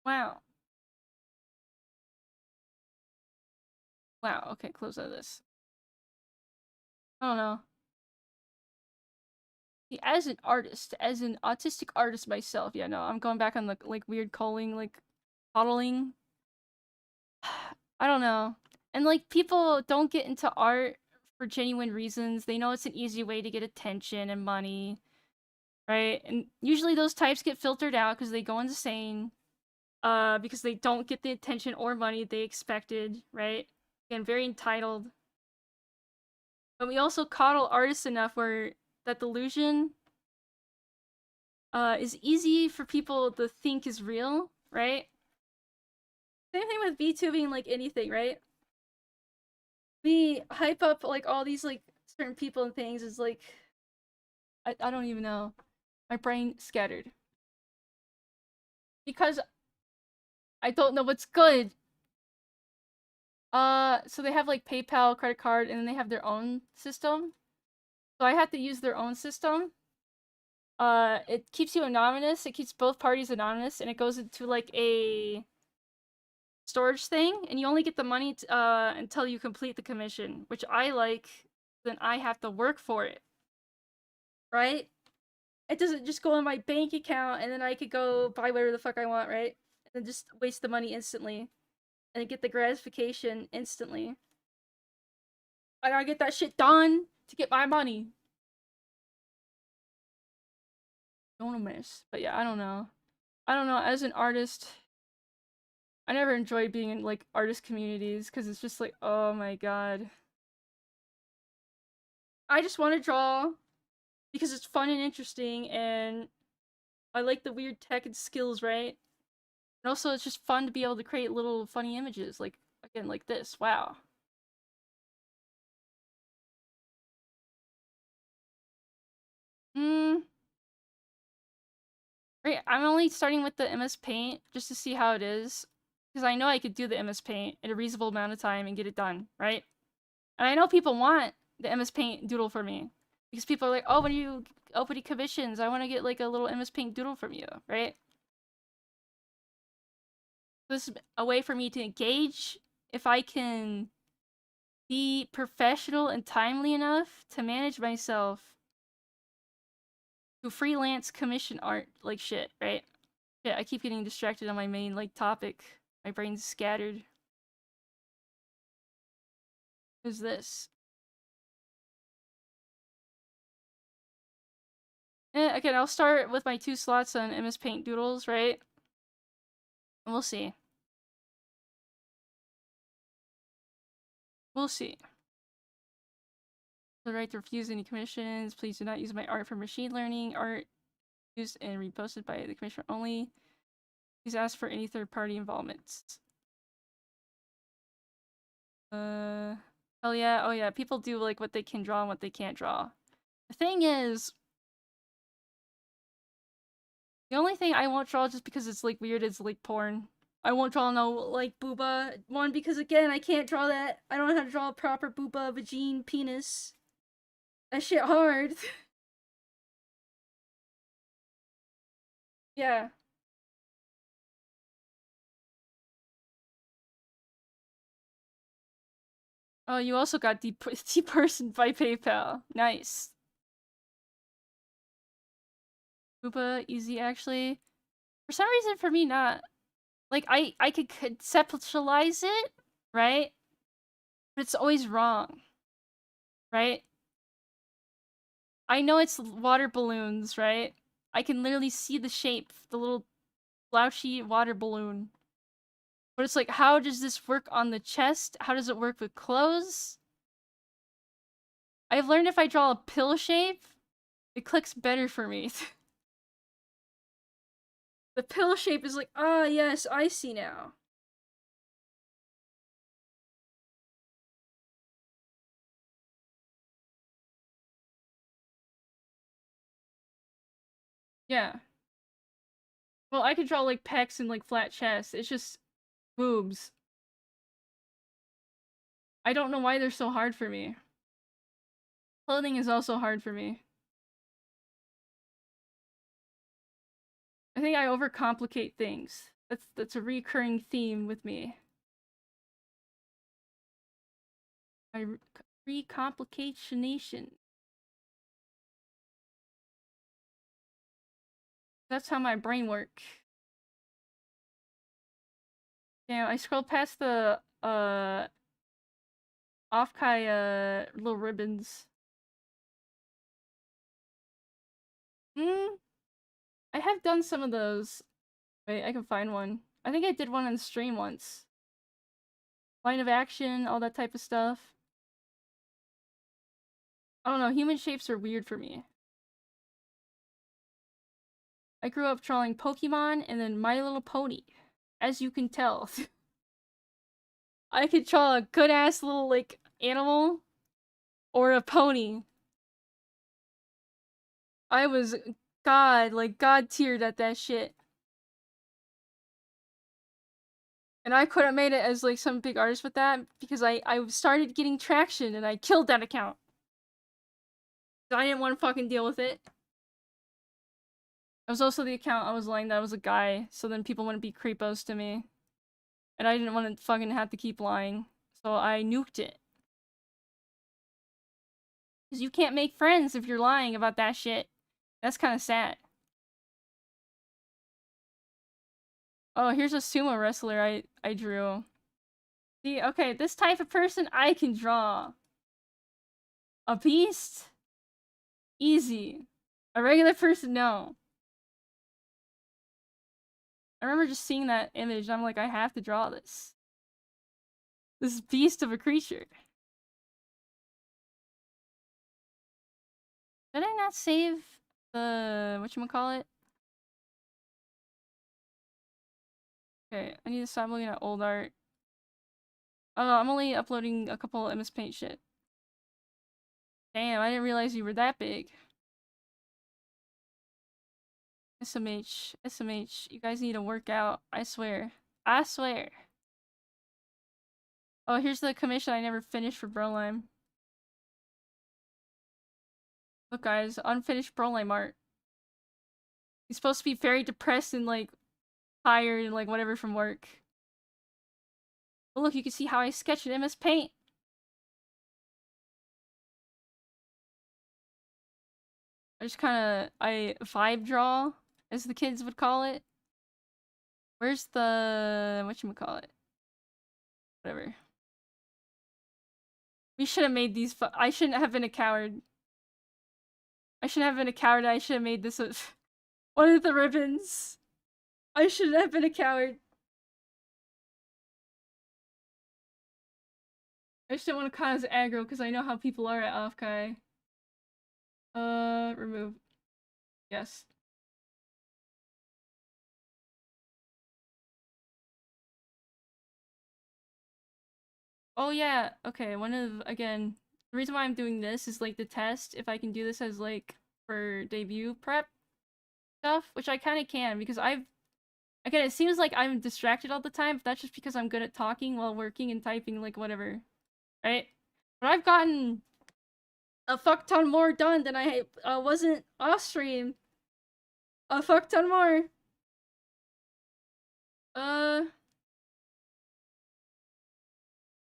Wow. Wow, okay, close out of this. I don't know. As an artist, as an autistic artist myself, yeah, no, I'm going back on the, like, weird calling, like, coddling. I don't know. And, like, people don't get into art for genuine reasons. They know it's an easy way to get attention and money, right? And usually those types get filtered out because they go insane, because they don't get the attention or money they expected, right? Again, very entitled. But we also coddle artists enough where that delusion is easy for people to think is real, right? Same thing with VTubing, like anything, right? We hype up, like, all these, like, certain people and things is like... I don't even know. My brain scattered. Because I don't know what's good. So they have, like, PayPal, credit card, and then they have their own system. So I have to use their own system. it keeps you anonymous. It keeps both parties anonymous, and it goes into like a storage thing, and you only get the money until you complete the commission, which I like. Then I have to work for it, right? It doesn't just go in my bank account, and then I could go buy whatever the fuck I want, right? And then just waste the money instantly, and get the gratification instantly. I gotta get that shit done to get my money. Don't miss, but yeah, I don't know. I don't know. As an artist, I never enjoyed being in like artist communities because it's just like, oh my god. I just want to draw because it's fun and interesting, and I like the weird tech and skills, right? And also, it's just fun to be able to create little funny images, like again, like this. Wow. Hmm. Right. I'm only starting with the MS Paint just to see how it is, because I know I could do the MS Paint in a reasonable amount of time and get it done, right? And I know people want the MS Paint doodle for me. Because people are like, oh, when are you opening commissions? I want to get like a little MS Paint doodle from you, right? This is a way for me to engage if I can be professional and timely enough to manage myself to freelance commission art like shit, right? Yeah, I keep getting distracted on my main like topic. My brain's scattered. Who's this? Again, I'll start with my 2 slots on MS Paint doodles, right? And we'll see. We'll see. The right to refuse any commissions. Please do not use my art for machine learning. Art used and reposted by the commissioner only. Please ask for any third-party involvements. Oh yeah, oh yeah. People do like what they can draw and what they can't draw. The thing is, the only thing I won't draw just because it's like weird is like porn. I won't draw no like booba one because again I can't draw that. I don't know how to draw a proper booba, vagine, penis. That shit hard. Yeah. Oh, you also got depersoned by PayPal. Nice. Booba, easy actually. For some reason, for me, not. Like, I could conceptualize it, right? But it's always wrong, right? I know it's water balloons, right? I can literally see the shape, the little slouchy water balloon. But it's like, how does this work on the chest? How does it work with clothes? I've learned if I draw a pill shape, it clicks better for me. The pill shape is like, ah, yes, I see now. Yeah. Well, I could draw like pecs and like flat chest. It's just boobs. I don't know why they're so hard for me. Clothing is also hard for me. I think I overcomplicate things. That's a recurring theme with me. I recomplication. That's how my brain works. Damn, I scrolled past the off-kai little ribbons. Hmm. I have done some of those. Wait, I can find one. I think I did one on stream once. Line of action, all that type of stuff. I don't know, human shapes are weird for me. I grew up drawing Pokemon and then My Little Pony. As you can tell. I could draw a good-ass little, like, animal or a pony. I was god-tiered at that shit. And I could have made it as, like, some big artist with that because I started getting traction and I killed that account. I didn't want to fucking deal with it. It was also the account I was lying that I was a guy, so then people wouldn't be creepos to me. And I didn't want to fucking have to keep lying. So I nuked it. Because you can't make friends if you're lying about that shit. That's kind of sad. Oh, here's a sumo wrestler I drew. See, okay, this type of person I can draw. A beast? Easy. A regular person, no. I remember just seeing that image and I'm like, I have to draw this. This beast of a creature. Did I not save the whatchamacallit? Okay, I need to stop looking at old art. Oh no, I'm only uploading a couple of MS Paint shit. Damn, I didn't realize you were that big. SMH, SMH, you guys need to work out. I swear. I swear. Oh, here's the commission I never finished for Brolime. Look guys, unfinished Brolime art. He's supposed to be very depressed and like tired and like whatever from work. But look, you can see how I sketch in MS Paint. I just kinda, I vibe draw, as the kids would call it. Where's the, whatchamacallit? Whatever. We should have made these I shouldn't have been a coward. I shouldn't have been a coward, I should have made this one of the ribbons. I shouldn't have been a coward. I just didn't want to cause aggro because I know how people are at Offkai. Remove. Yes. Oh yeah, okay, again, the reason why I'm doing this is like the test, if I can do this as like, for debut prep stuff, which I kinda can, because again, it seems like I'm distracted all the time, but that's just because I'm good at talking while working and typing, like whatever, right? But I've gotten a fuck ton more done than I wasn't off stream. A fuck ton more. I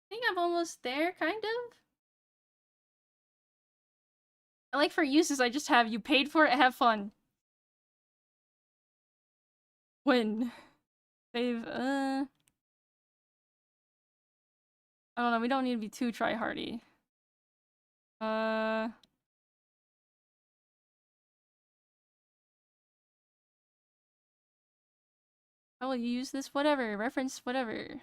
think I'm almost there, kind of. I like for uses, I just have you paid for it, have fun. Win. Save, I don't know, we don't need to be too try-hardy. I will use this, whatever, reference, whatever.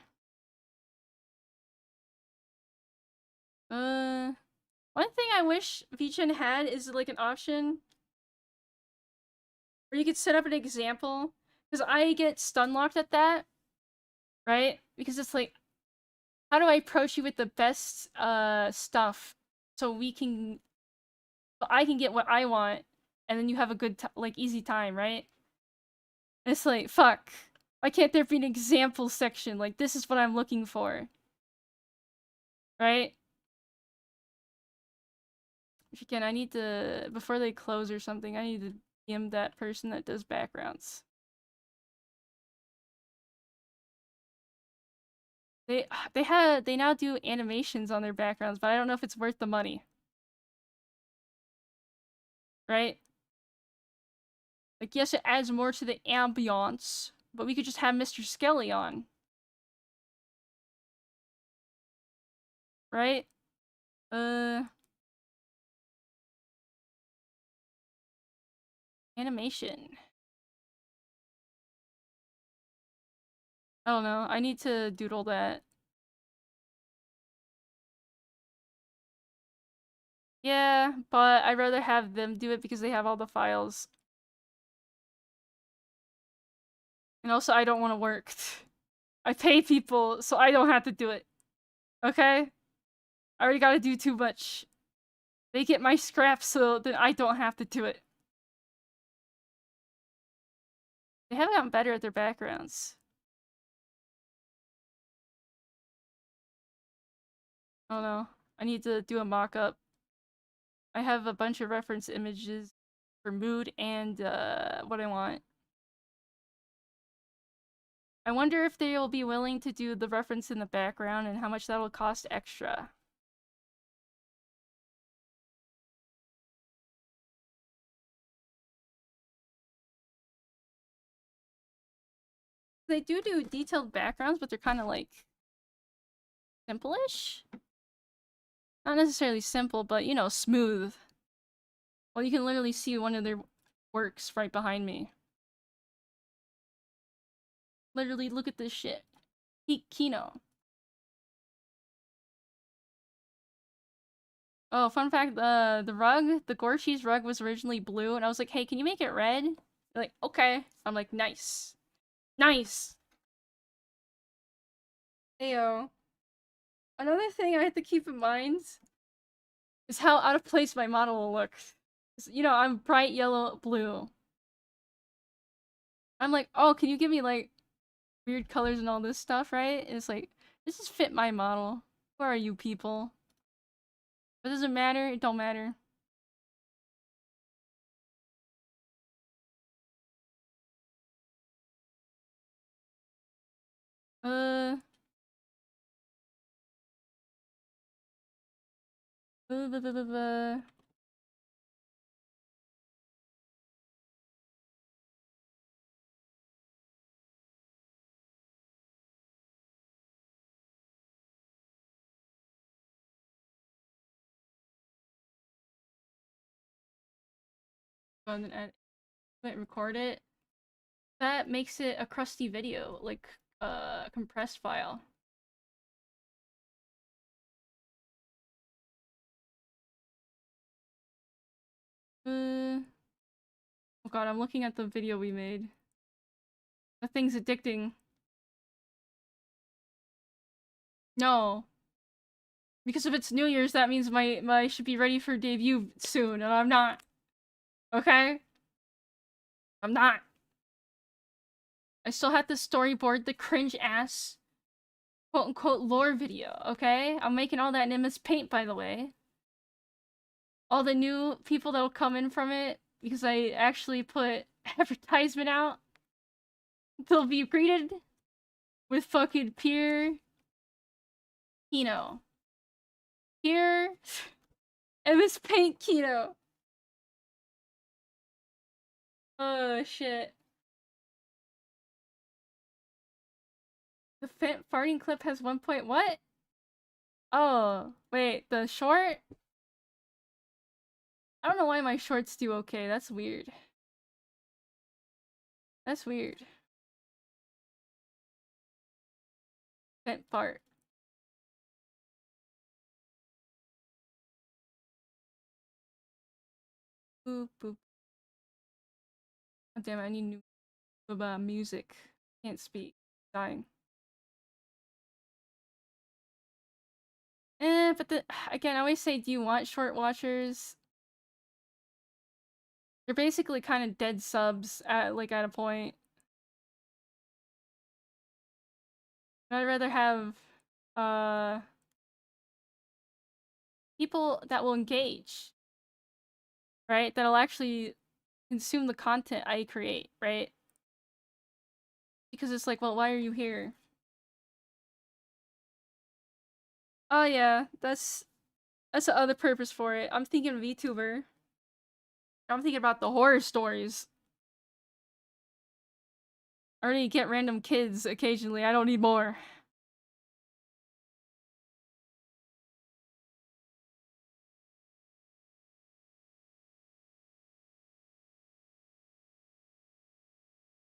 One thing I wish VChin had is like an option where you could set up an example, because I get stun locked at that, right? Because it's like, how do I approach you with the best stuff so I can get what I want, and then you have a good like easy time, right? And it's like, fuck, why can't there be an example section? Like, this is what I'm looking for, right? Again, I need to, before they close or something, I need to DM that person that does backgrounds. They now do animations on their backgrounds, but I don't know if it's worth the money. Right? Like, yes, it adds more to the ambiance, but we could just have Mr. Skelly on. Right? Animation. I don't know. I need to doodle that. Yeah, but I'd rather have them do it because they have all the files. And also, I don't want to work. I pay people, so I don't have to do it. Okay? I already gotta do too much. They get my scraps, so then I don't have to do it. They haven't gotten better at their backgrounds. I don't know. I need to do a mock-up. I have a bunch of reference images. for mood and what I want. I wonder if they'll be willing to do the reference in the background and how much that'll cost extra. They do detailed backgrounds, but they're kind of like simple-ish. Not necessarily simple, but you know, smooth. Well, you can literally see one of their works right behind me. Literally, look at this shit. Kino. Oh, fun fact, the rug, the gore cheese rug was originally blue, and I was like, hey, can you make it red? They're like, okay. I'm like, nice. Nice! Heyo. Another thing I have to keep in mind is how out of place my model will look. You know, I'm bright yellow blue. I'm like, oh, can you give me like weird colors and all this stuff, right? And it's like, this just fit my model. Who are you people? But does it matter? It don't matter. Uh... Blah, blah, blah, blah, blah. And then record it. That makes it a crusty video, like a compressed file. Oh god, I'm looking at the video we made. The thing's addicting. No. Because if it's New Year's, that means my should be ready for debut soon, and I'm not. Okay? I'm not. I still have to storyboard the cringe-ass quote-unquote lore video, okay? I'm making all that in MS Paint, by the way. All the new people that will come in from it, because I actually put advertisement out, they'll be greeted with fucking pure, you know, pure MS Paint keto. Oh shit. The farting clip has 1 point what? Oh, wait, the short? I don't know why my shorts do okay, that's weird. That's weird. Vent fart. Boop boop. Oh, damn it, I need new music. Can't speak. Dying. But again, I always say, do you want short watchers? They're basically kind of dead subs at a point. I'd rather have people that will engage, right? That'll actually consume the content I create, right? Because it's like, well, why are you here? Oh yeah, that's the other purpose for it. I'm thinking Vtuber. I'm thinking about the horror stories. I already get random kids occasionally. I don't need more.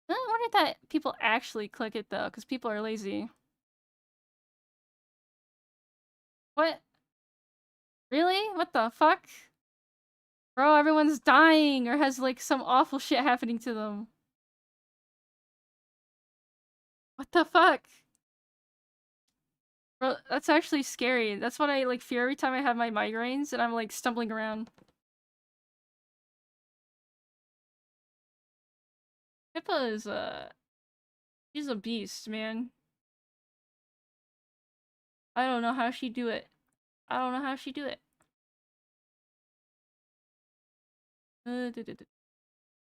I wonder if that people actually click it though, because people are lazy. What? Really? What the fuck? Bro, everyone's dying or has like some awful shit happening to them. What the fuck? Bro, that's actually scary. That's what I like fear every time I have my migraines and I'm like stumbling around. Pippa is she's a beast, man. I don't know how she do it. I don't know how she do it.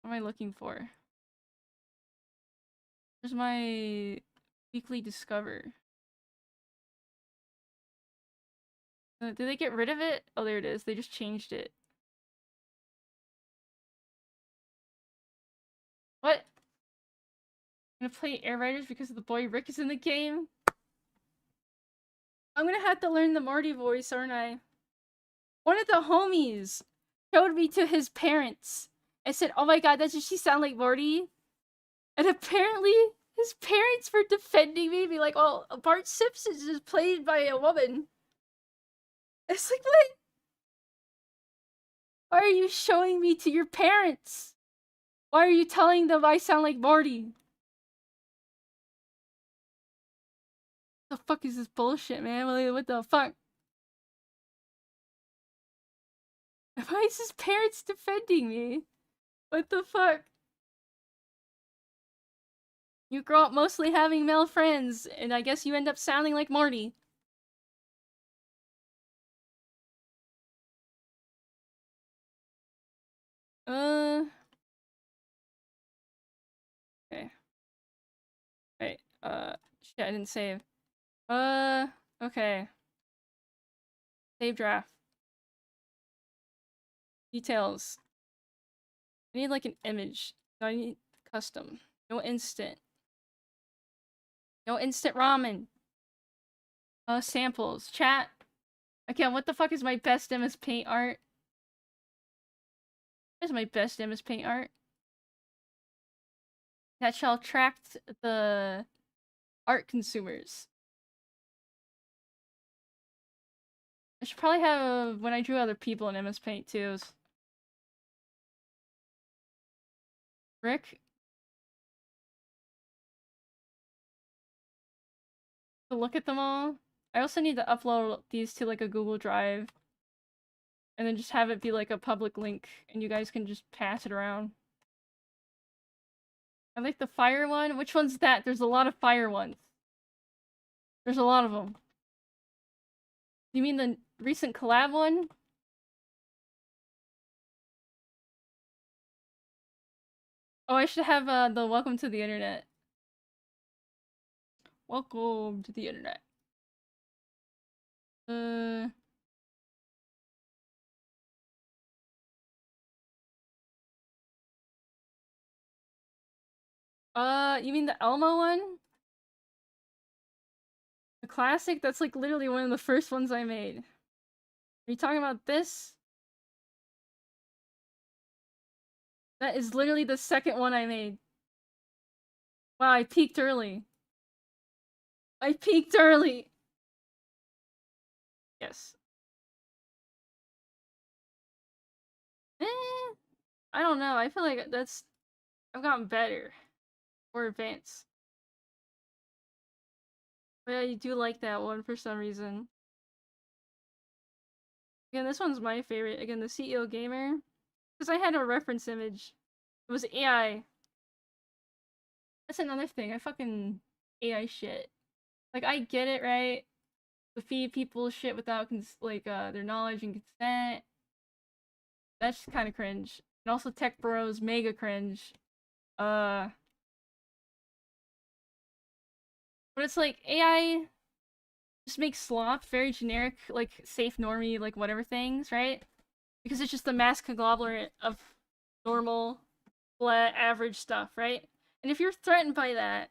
What am I looking for? Where's my weekly discover? Did they get rid of it? Oh, there it is. They just changed it. What? I'm gonna play Air Riders because the boy Rick is in the game? I'm gonna have to learn the Morty voice, aren't I? One of the homies showed me to his parents and said, "Oh my god, doesn't she sound like Morty?" And apparently, his parents were defending me, be like, "Oh, Bart Simpson is played by a woman." It's like, what? Why are you showing me to your parents? Why are you telling them I sound like Morty? The fuck is this bullshit, man? What the fuck? Why is his parents defending me? What the fuck? You grow up mostly having male friends, and I guess you end up sounding like Morty. Okay. Wait, shit, I didn't save. Okay. Save draft. Details. I need like an image. No, I need custom. No instant. No instant ramen. Samples. Chat. Okay, what the fuck is my best MS Paint art? Where's my best MS Paint art? That shall attract the art consumers. I should probably have when I drew other people in MS Paint too. Rick? To look at them all. I also need to upload these to like a Google Drive. And then just have it be like a public link and you guys can just pass it around. I like the fire one. Which one's that? There's a lot of fire ones. There's a lot of them. You mean the recent collab one? Oh, I should have the welcome to the internet. Welcome to the internet. You mean the Elmo one? The classic? That's like literally one of the first ones I made. Are you talking about this? That is literally the second one I made. Wow, I peaked early. I peaked early! Yes. I don't know. I feel like I've gotten better. Or advanced. But yeah, you do like that one for some reason. Again, this one's my favorite. Again, the CEO Gamer. Because I had a reference image. It was AI. That's another thing. I fucking AI shit. Like, I get it, right? To feed people shit without, their knowledge and consent. That's kind of cringe. And also Tech Bros, mega cringe. But it's like, AI just makes slop very generic, like, safe, normie, like, whatever things, right? Because it's just a mass conglomerate of normal, flat, average stuff, right? And if you're threatened by that,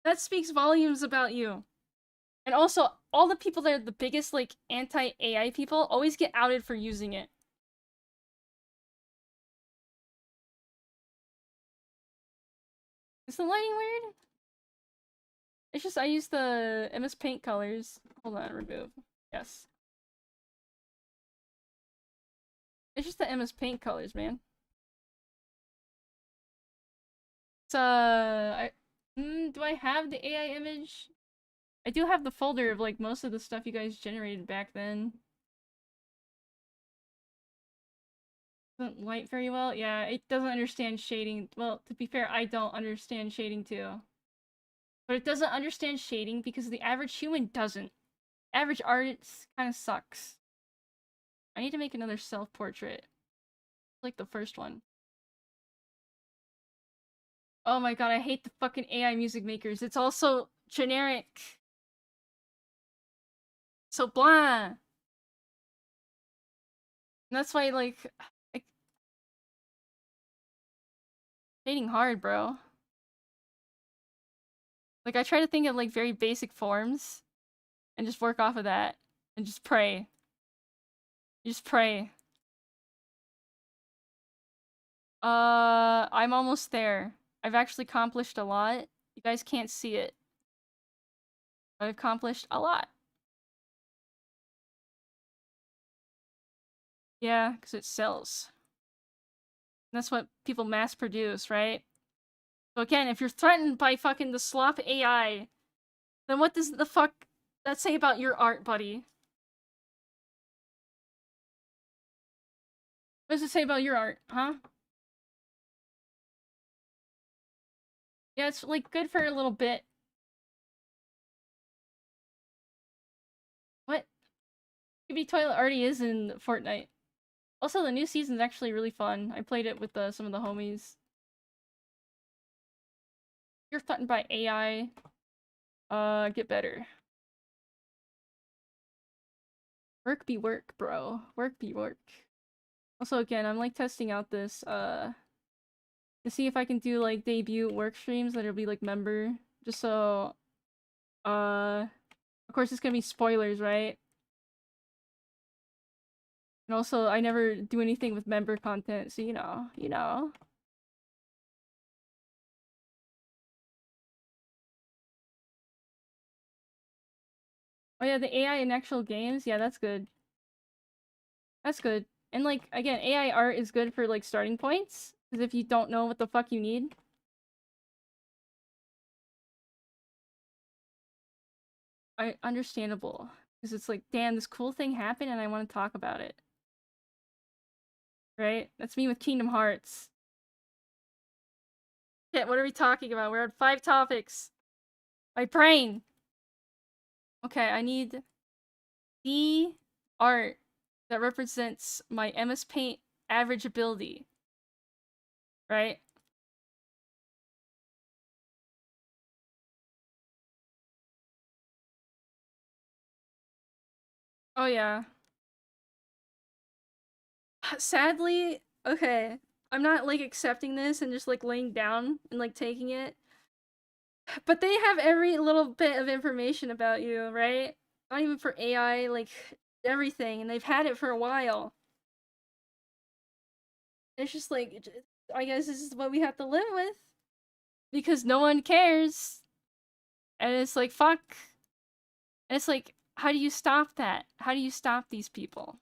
that speaks volumes about you. And also, all the people that are the biggest, like, anti-AI people always get outed for using it. Is the lighting weird? It's just I use the MS Paint colors. Hold on, remove. Yes. It's just the MS Paint colors, man. Do I have the AI image? I do have the folder of, like, most of the stuff you guys generated back then. Doesn't light very well? Yeah, it doesn't understand shading. Well, to be fair, I don't understand shading too. But it doesn't understand shading because the average human doesn't. Average artist kind of sucks. I need to make another self-portrait. Like the first one. Oh my god, I hate the fucking AI music makers. It's all so generic. So blah. And that's why, like, dating hard, bro. Like, I try to think of, like, very basic forms and just work off of that and just pray. You just pray. I'm almost there. I've actually accomplished a lot. You guys can't see it. I've accomplished a lot. Yeah, because it sells. That's what people mass produce, right? So again, if you're threatened by fucking the slop AI, then what does the fuck that say about your art, buddy? What does it say about your art, huh? Yeah, it's like good for a little bit. What? Chibi Toilet already is in Fortnite. Also, the new season's actually really fun. I played it with some of the homies. You're threatened by AI. Get better. Work be work, bro. Work be work. Also, again, I'm like testing out this, to see if I can do like debut work streams that'll be like member. Just so, of course it's gonna be spoilers, right? And also, I never do anything with member content, so you know. Oh yeah, the AI in actual games, yeah, that's good. That's good. And like, again, AI art is good for like starting points, because if you don't know what the fuck you need. Understandable. Because it's like, damn, this cool thing happened and I want to talk about it. Right? That's me with Kingdom Hearts. Shit, what are we talking about? We're at 5 topics. My brain! Okay, I need the art that represents my MS Paint average ability. Right? Oh yeah. Sadly, okay. I'm not like accepting this and just like laying down and like taking it. But they have every little bit of information about you, right? Not even for AI, like everything, and they've had it for a while. It's just like, I guess this is what we have to live with because no one cares, and it's like fuck. And it's like, how do you stop that? How do you stop these people?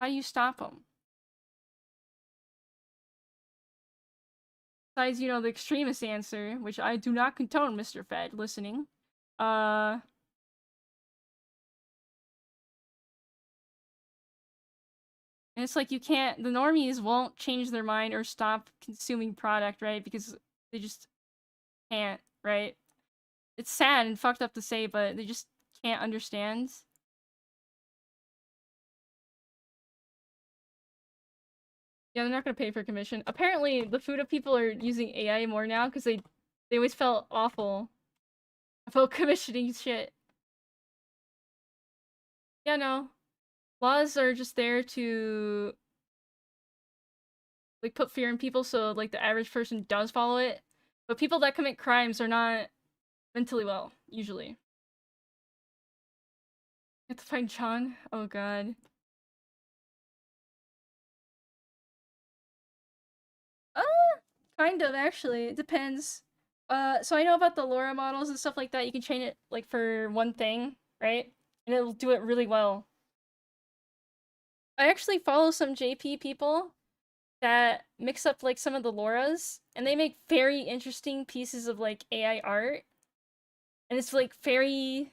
How do you stop them? Besides, the extremist answer, which I do not condone, Mr. Fed, listening. Uh, And it's like you can't, the normies won't change their mind or stop consuming product, right? Because they just can't, right? It's sad and fucked up to say, but they just can't understand. Yeah, they're not gonna pay for commission. Apparently, the Fuda people are using AI more now because they always felt awful about commissioning shit. Yeah, no. Laws are just there to like put fear in people so like the average person does follow it. But people that commit crimes are not mentally well, usually. You have to find Chan? Oh god. Uh, kind of actually. It depends. So I know about the LoRa models and stuff like that. You can train it like for one thing, right? And it'll do it really well. I actually follow some JP people that mix up like some of the LoRas, and they make very interesting pieces of like AI art. And it's like very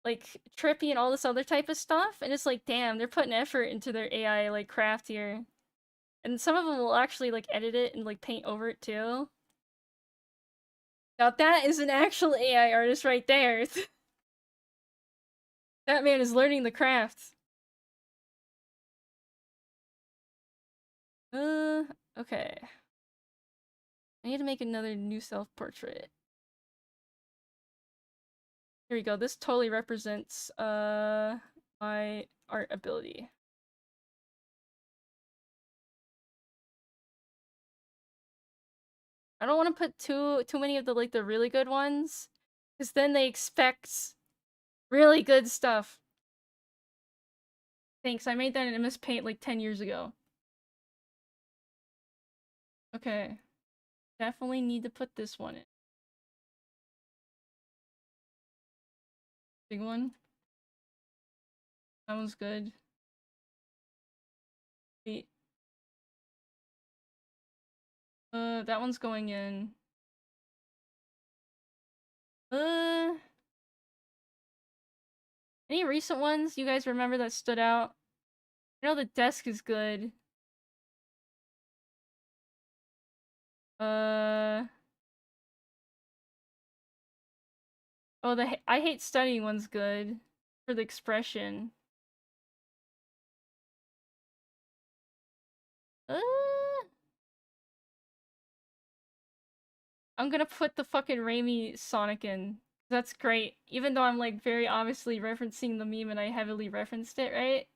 like trippy and all this other type of stuff. And it's like, damn, they're putting effort into their AI like craft here. And some of them will actually like edit it and like paint over it too. Now that is an actual AI artist right there. That man is learning the craft. Uh, Okay. I need to make another new self-portrait. Here we go. This totally represents my art ability. I don't want to put too many of the like the really good ones, because then they expect really good stuff. Thanks, I made that in MS Paint like 10 years ago. Okay. Definitely need to put this one in. Big one. That one's good. Wait. That one's going in. Any recent ones you guys remember that stood out? I know the desk is good. Oh, the I hate studying one's good for the expression. Uh, I'm gonna put the fucking raimAI Sonic in. That's great. Even though I'm like very obviously referencing the meme and I heavily referenced it, right?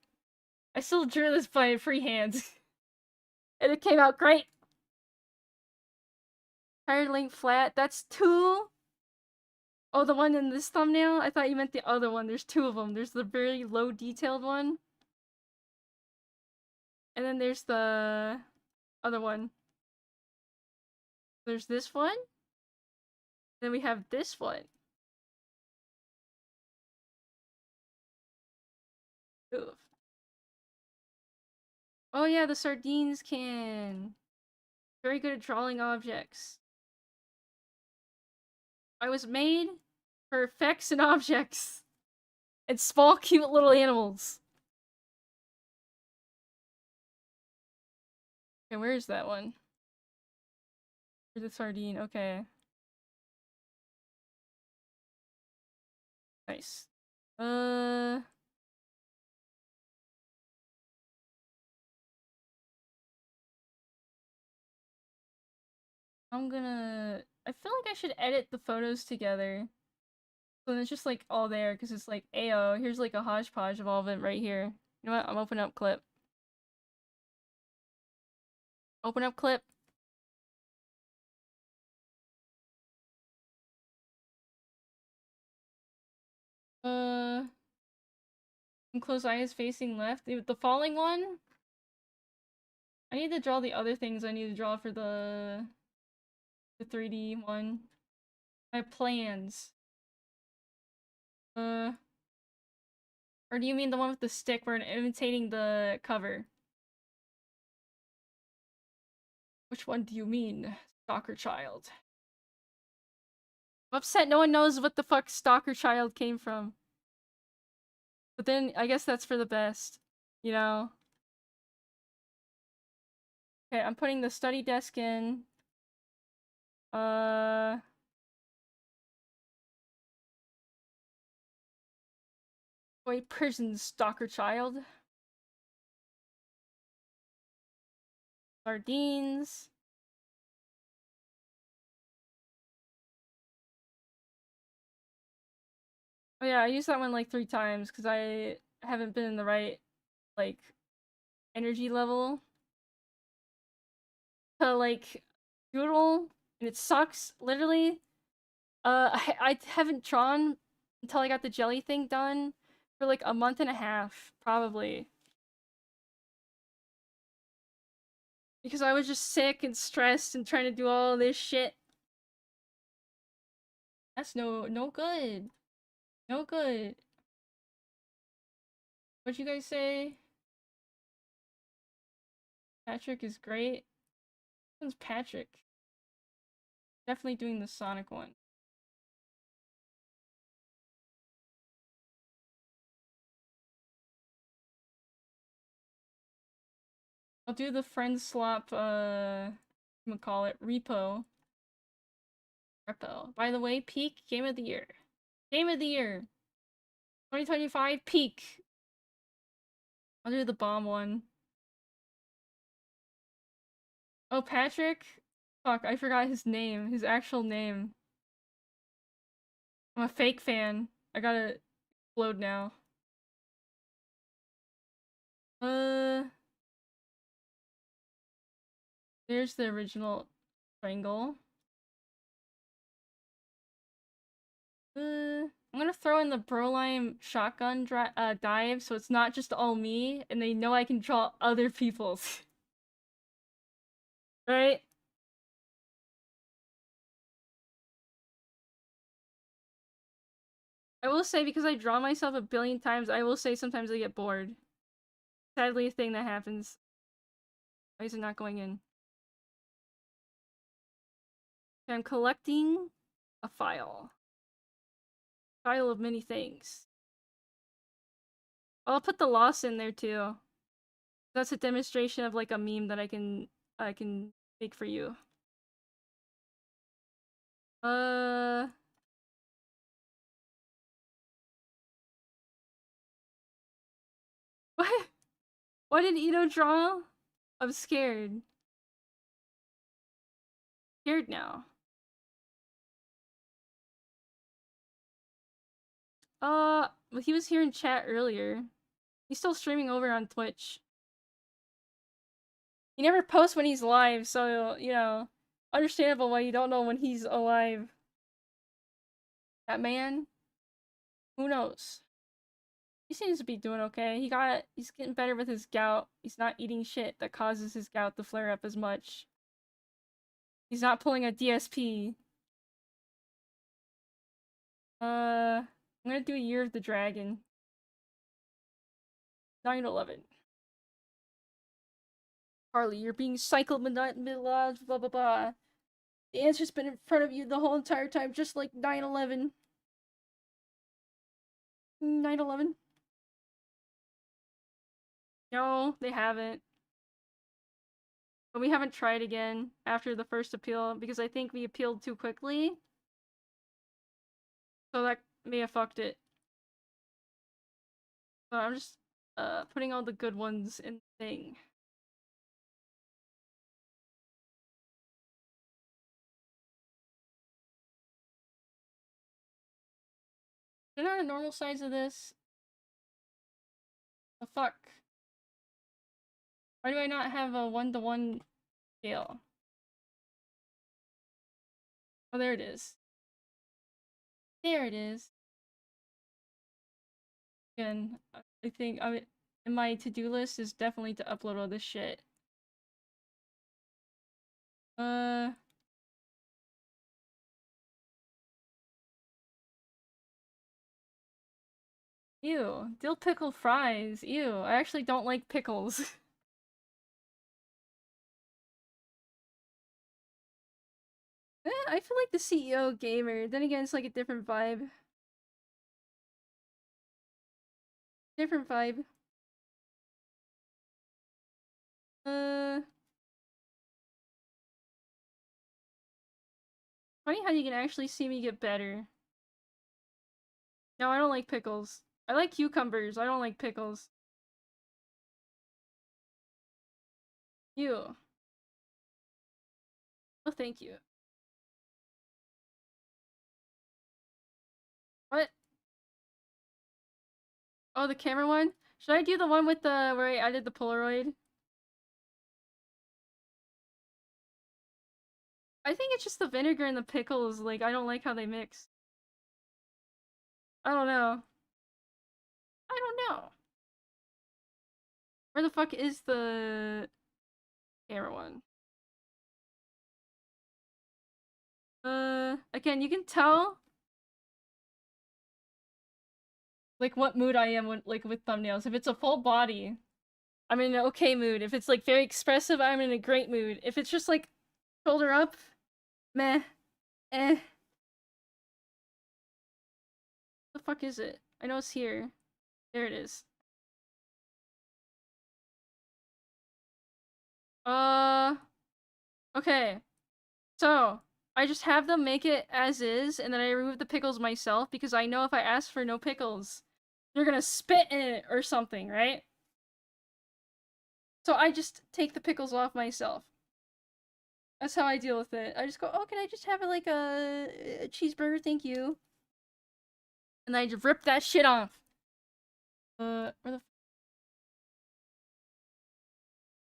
I still drew this by freehand. And it came out great. Higher link flat. That's 2. Oh, the one in this thumbnail? I thought you meant the other one. There's 2 of them. There's the very low detailed one. And then there's the other one. There's this one. Then we have this one. Oof. Oh yeah, the sardines can. Very good at drawing objects. I was made for effects and objects. And small, cute little animals. Okay, where is that one? Where's the sardine? Okay. Nice. I'm gonna... I feel like I should edit the photos together. So it's just like all there, because it's like, ayo, here's like a hodgepodge of all of it right here. You know what? I'm opening up clip. Open up clip. And close eyes facing left. The falling one? I need to draw the other things I need to draw for the 3D one. My plans. Or do you mean the one with the stick where I'm imitating the cover? Which one do you mean, Stalker Child? I'm upset no one knows what the fuck Stalker Child came from. But then, I guess that's for the best. You know? Okay, I'm putting the study desk in. Wait, prison Stalker Child. Sardines. Oh yeah, I used that one like 3 times because I haven't been in the right, like, energy level to, like, doodle, and it sucks, literally. I haven't drawn until I got the jelly thing done for like a month and a half, probably. Because I was just sick and stressed and trying to do all this shit. That's no good. No good. What'd you guys say? Patrick is great. Which one's Patrick? Definitely doing the Sonic one. I'll do the friend swap, call it repo. Repo. By the way, peak game of the year. Game of the year. 2025 peak. I'll do the bomb one. Oh, Patrick? Fuck, I forgot his name. His actual name. I'm a fake fan. I gotta explode now. There's the original triangle. I'm gonna throw in the Brolime shotgun dive so it's not just all me and they know I can draw other people's. Right? I will say, because I draw myself a billion times, I will say sometimes I get bored. Sadly, a thing that happens. Why is it not going in? Okay, I'm collecting a file. File of many things. I'll put the loss in there too. That's a demonstration of like a meme that I can make for you. What? Why did Ito draw? I'm scared. Scared now. Well, he was here in chat earlier. He's still streaming over on Twitch. He never posts when he's live, so, you know, understandable why you don't know when he's alive. That man? Who knows? He seems to be doing okay. He's getting better with his gout. He's not eating shit that causes his gout to flare up as much. He's not pulling a DSP. I'm gonna do a Year of the Dragon. 9/11. Harley, you're being psychomanized, blah blah blah. The answer's been in front of you the whole entire time, just like 9/11. 9/11? No, they haven't. But we haven't tried again after the first appeal because I think we appealed too quickly. So that may have fucked it. But I'm just putting all the good ones in the thing. Is there not a normal size of this? The fuck? Why do I not have a 1-to-1 scale? Oh, there it is. There it is. Again, I think in my to-do list is definitely to upload all this shit. Ew. Dill pickle fries. Ew. I actually don't like pickles. I feel like the CEO gamer. Then again, it's like a different vibe. Different vibe. Funny how you can actually see me get better. No, I don't like pickles. I like cucumbers. I don't like pickles. Ew. Oh, thank you. What? Oh, the camera one? Should I do the one with the where I added the Polaroid? I think it's just the vinegar and the pickles. Like, I don't like how they mix. I don't know. I don't know. Where the fuck is the camera one? Again, you can tell like what mood I am when, like with thumbnails. If it's a full body, I'm in an okay mood. If it's like very expressive, I'm in a great mood. If it's just like shoulder up, meh, eh. The fuck is it? I know it's here. There it is. Okay. So, I just have them make it as is, and then I remove the pickles myself, because I know if I ask for no pickles, they're gonna spit in it or something, right? So I just take the pickles off myself. That's how I deal with it. I just go, oh, can I just have like a cheeseburger? Thank you. And I just rip that shit off. Where the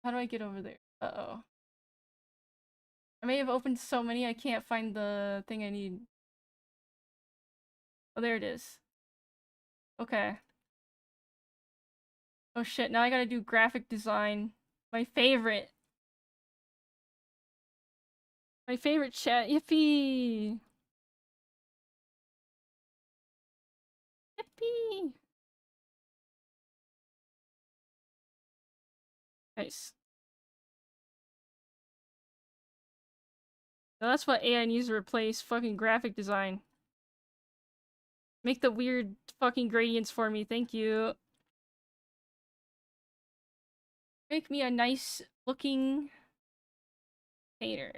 how do I get over there? Uh-oh. I may have opened so many, I can't find the thing I need. Oh, there it is. Okay. Oh shit, now I gotta do graphic design. My favorite. My favorite chat. Yippee! Yippee! Nice. Now that's what AI needs to replace. Fucking graphic design. Make the weird fucking gradients for me, thank you. Make me a nice looking painter.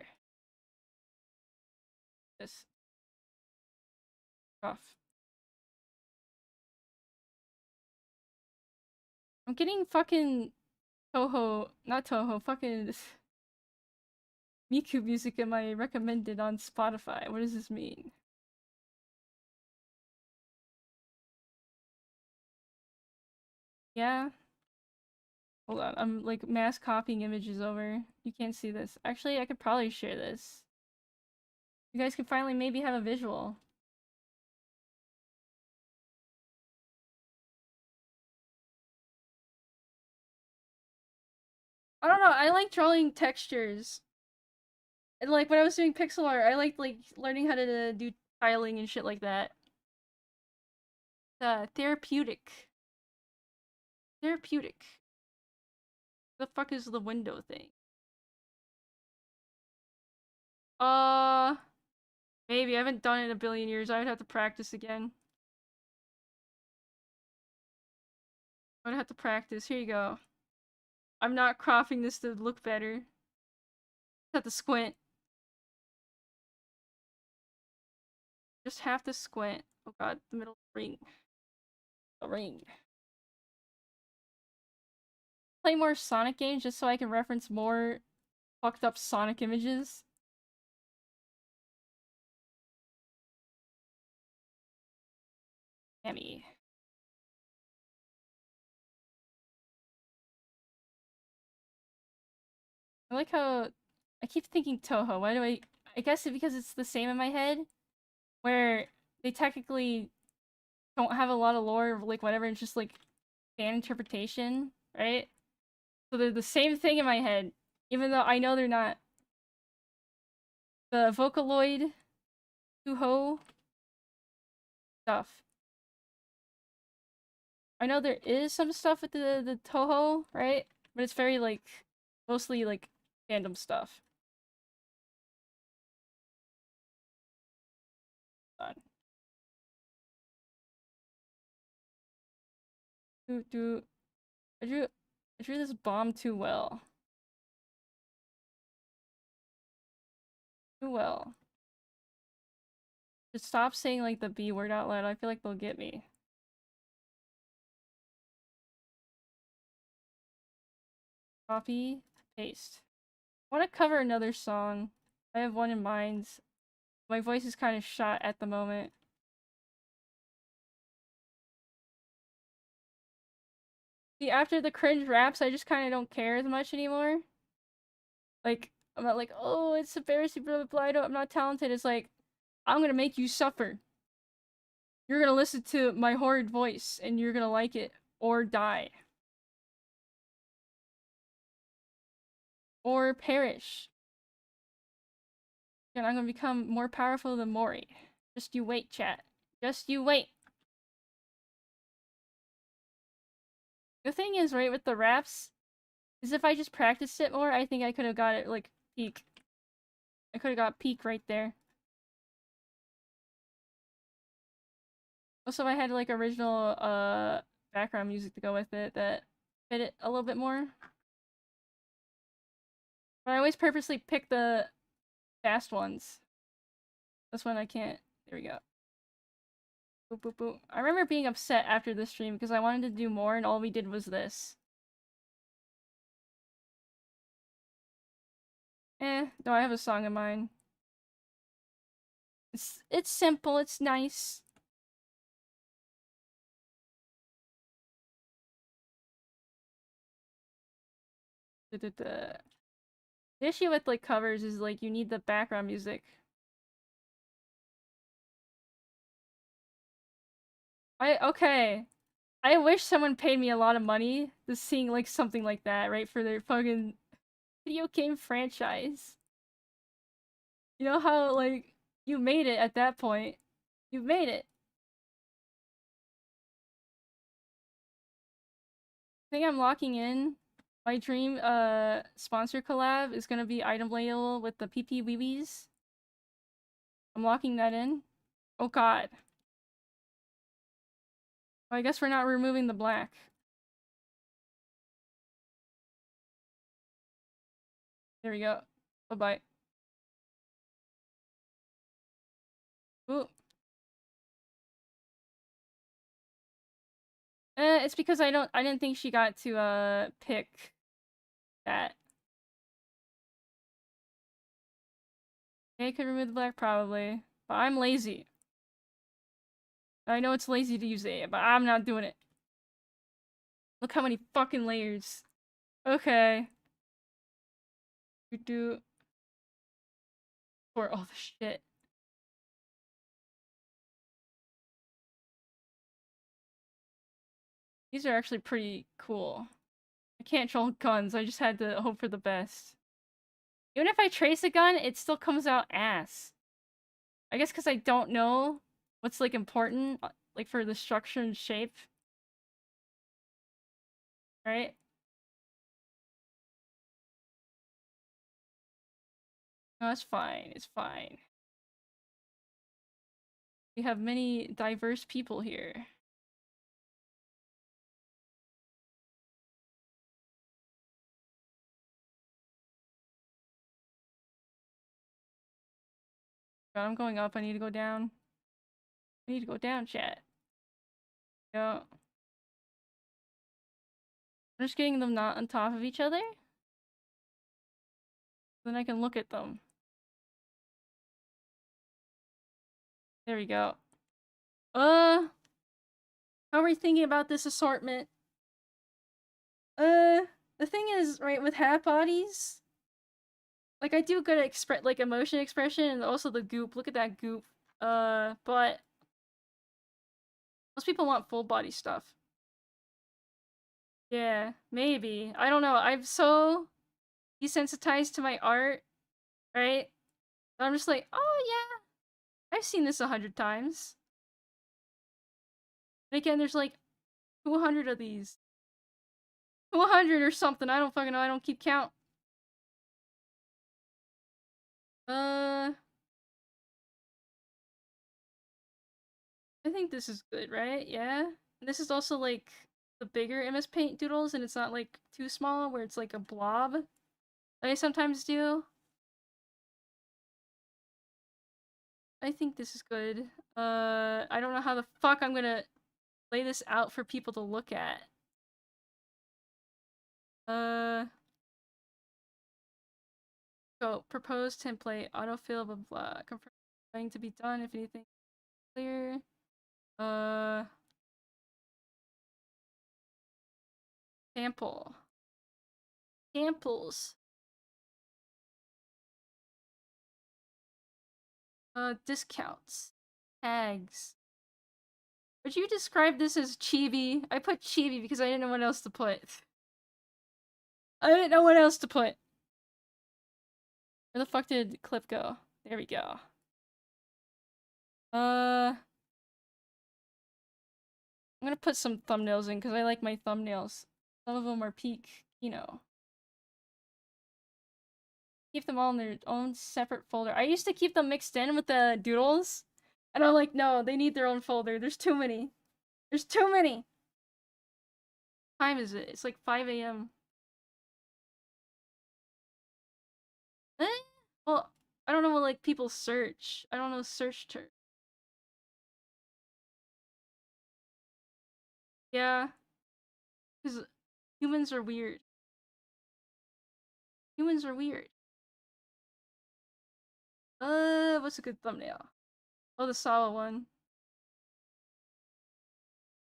This off. I'm getting fucking Toho, not Toho, fucking Miku music in my recommended on Spotify. What does this mean? Yeah? Hold on, I'm like mass copying images over. You can't see this. Actually, I could probably share this. You guys could finally maybe have a visual. I don't know, I like drawing textures. And like when I was doing pixel art, I liked like learning how to do tiling and shit like that. Therapeutic. Therapeutic. The fuck is the window thing? Uh, maybe. I haven't done it in a billion years. I would have to practice again. I would have to practice. Here you go. I'm not cropping this to look better. Have to squint. Just have to squint. Oh god, the middle ring. The ring. Play more Sonic games just so I can reference more fucked up Sonic images. Yummy. I like how I keep thinking Toho. Why do I guess it because it's the same in my head where they technically don't have a lot of lore, like whatever, it's just like fan interpretation, right? So they're the same thing in my head, even though I know they're not. The Vocaloid Toho stuff. I know there is some stuff with the Toho, right? But it's very like mostly like fandom stuff. Hold on. I drew this bomb too well. Too well. Just stop saying like the B word out loud. I feel like they'll get me. Copy, paste. I want to cover another song. I have one in mind. My voice is kind of shot at the moment. See, after the cringe raps, I just kind of don't care as much anymore. Like, I'm not like, oh, it's embarrassing, blah, blah, blah, I'm not talented. It's like, I'm gonna make you suffer. You're gonna listen to my horrid voice, and you're gonna like it, or die. Or perish. And I'm gonna become more powerful than Mori. Just you wait, chat. Just you wait. The thing is, right, with the raps, is if I just practiced it more, I think I could have got it, like, peak. I could have got peak right there. Also, I had, like, original, background music to go with it that fit it a little bit more. But I always purposely pick the fast ones. That's when I can't. There we go. Boop, boop, boop. I remember being upset after this stream because I wanted to do more and all we did was this. No, I have a song in mind. It's simple, it's nice. The issue with like covers is like you need the background music. Okay. I wish someone paid me a lot of money to sing like something like that, right? For their fucking video game franchise. You know how like you made it at that point. You've made it. I think I'm locking in. My dream sponsor collab is gonna be item label with the PP Wee Wees. I'm locking that in. Oh god. Well, I guess we're not removing the black. There we go. Bye-bye. Ooh. It's because I didn't think she got to pick that. I could remove the black probably, but I'm lazy. I know it's lazy to use it, but I'm not doing it. Look how many fucking layers. Okay. Do for all the shit. These are actually pretty cool. I can't control guns, I just had to hope for the best. Even if I trace a gun, it still comes out ass. I guess because I don't know what's like important, like for the structure and shape. Right? No, it's fine. It's fine. We have many diverse people here. God, I'm going up. I need to go down. I need to go down, chat. Yeah. I'm just getting them not on top of each other. Then I can look at them. There we go. How are we thinking about this assortment? The thing is, right, with hat bodies, like I do good at like emotion expression and also the goop. Look at that goop. But most people want full body stuff. Yeah, maybe. I don't know. I'm so desensitized to my art, right? I'm just like, oh yeah, I've seen this 100 times. And again, there's like 200 of these. 200 or something. I don't fucking know. I don't keep count. Uh, I think this is good, right? Yeah. And this is also like the bigger MS Paint doodles, and it's not like too small where it's like a blob. That I sometimes do. I think this is good. I don't know how the fuck I'm gonna lay this out for people to look at. Go propose template autofill blah blah. Confirm going to be done if anything clear. Sample. Samples. Discounts. Tags. Would you describe this as chibi? I put chibi because I didn't know what else to put. I didn't know what else to put. Where the fuck did clip go? There we go. I'm gonna put some thumbnails in because I like my thumbnails. Some of them are peak, you know. Keep them all in their own separate folder. I used to keep them mixed in with the doodles. And I'm like, no, they need their own folder. There's too many. There's too many. What time is it? It's like 5 a.m. Eh? Well, I don't know what like people search. I don't know search term. Yeah. Because humans are weird. Humans are weird. What's a good thumbnail? Oh, the Sawa one.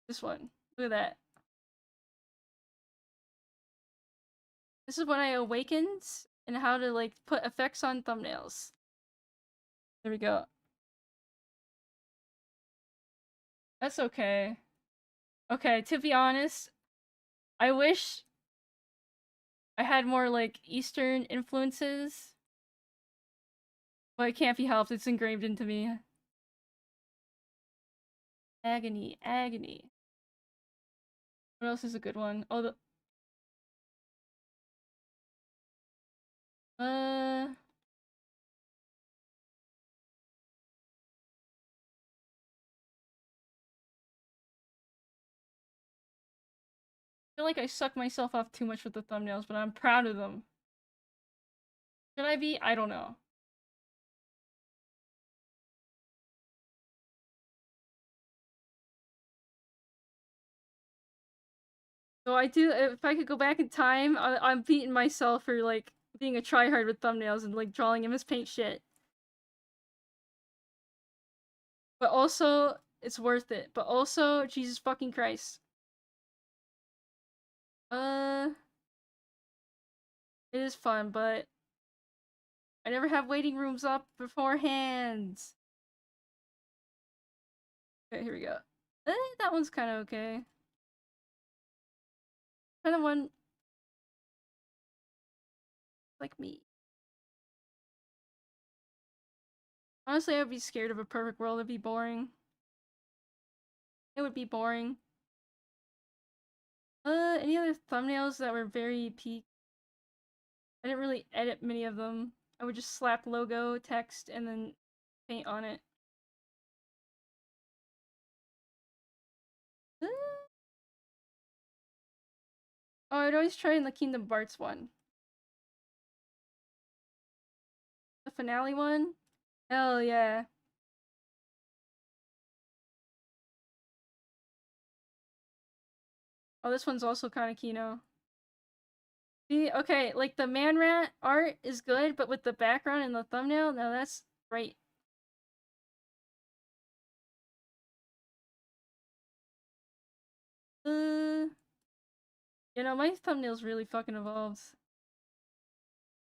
This one. Look at that. This is when I awakened and how to like put effects on thumbnails. There we go. That's okay. Okay, to be honest, I wish I had more like Eastern influences, but it can't be helped. It's engraved into me. Agony, agony. What else is a good one? Oh, the I feel like I suck myself off too much with the thumbnails, but I'm proud of them. Should I be? I don't know. So I do. If I could go back in time, I'm beating myself for like being a tryhard with thumbnails and like drawing MS Paint shit. But also, it's worth it. But also, Jesus fucking Christ. Uh, it is fun, but I never have waiting rooms up beforehand. Okay, here we go. That one's kind of okay. Kind of one like me. Honestly, I would be scared of a perfect world. It'd be boring. It would be boring. Any other thumbnails that were very peak? I didn't really edit many of them. I would just slap logo, text, and then paint on it. Uh, Oh, I'd always try in the Kingdom Hearts one. The finale one? Hell yeah. Oh, this one's also kind of Kino. See, okay, like the man rat art is good, but with the background and the thumbnail, no, that's great. Uh, my thumbnails really fucking evolves.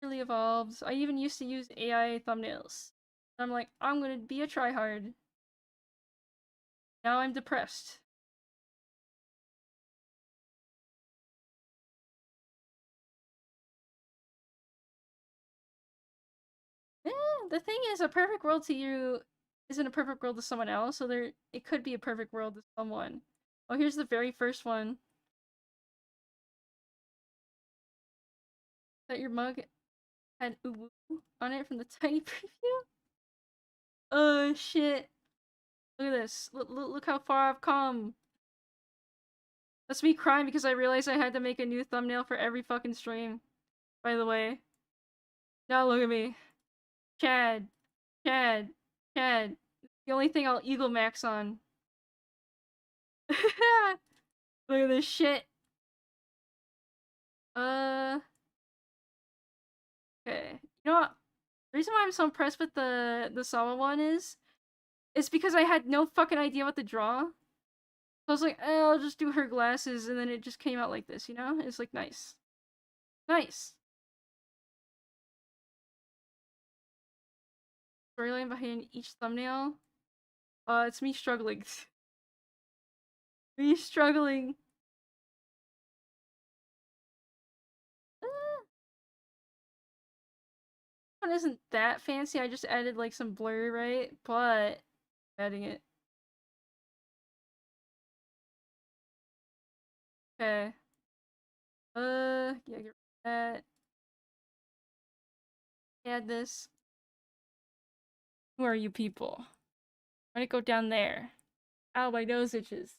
Really evolves. I even used to use AI thumbnails. I'm like, I'm gonna be a tryhard. Now I'm depressed. The thing is, a perfect world to you isn't a perfect world to someone else, so it could be a perfect world to someone. Oh, here's the very first one. That your mug had uwu on it from the tiny preview? Oh shit. Look at this. Look how far I've come. That's me crying because I realized I had to make a new thumbnail for every fucking stream. By the way. Now look at me. Chad. Chad. Chad. The only thing I'll Eagle Max on. Look at this shit. Okay. You know what? The reason why I'm so impressed with the Sawa one is it's because I had no fucking idea what to draw. So I was like, I'll just do her glasses, and then it just came out like this, you know? It's like nice. Nice. Storyline behind each thumbnail. It's me struggling. Me struggling. One isn't that fancy. I just added like some blur, right? But adding it. Okay. Yeah, get rid of that. Add this. Who are you people? Why'd it go down there? Ow, my nose itches.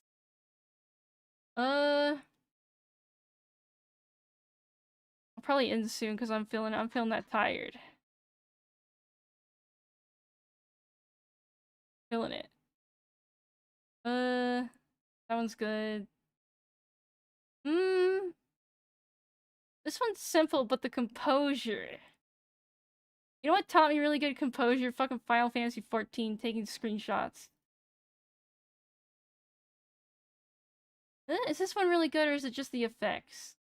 I'll probably end soon because I'm feeling that tired. Feeling it. That one's good. This one's simple, but the composure. You know what taught me really good composure? Fucking Final Fantasy 14, taking screenshots. Is this one really good, or is it just the effects?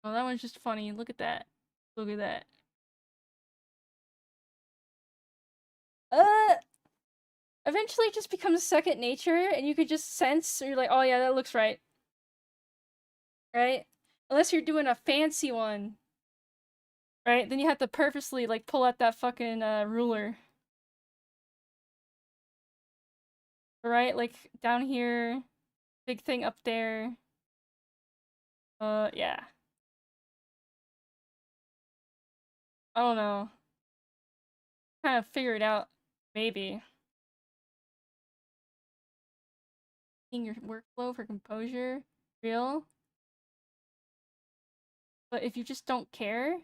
Oh, that one's just funny. Look at that. Look at that. Eventually it just becomes second nature, and you could just sense, or you're like, oh yeah, that looks right. Right? Unless you're doing a fancy one. Right? Then you have to purposely, like, pull out that fucking, ruler. Right? Like, down here, big thing up there. Yeah. I don't know. Kind of figure it out. Maybe. In your workflow for composure. Real. But if you just don't care,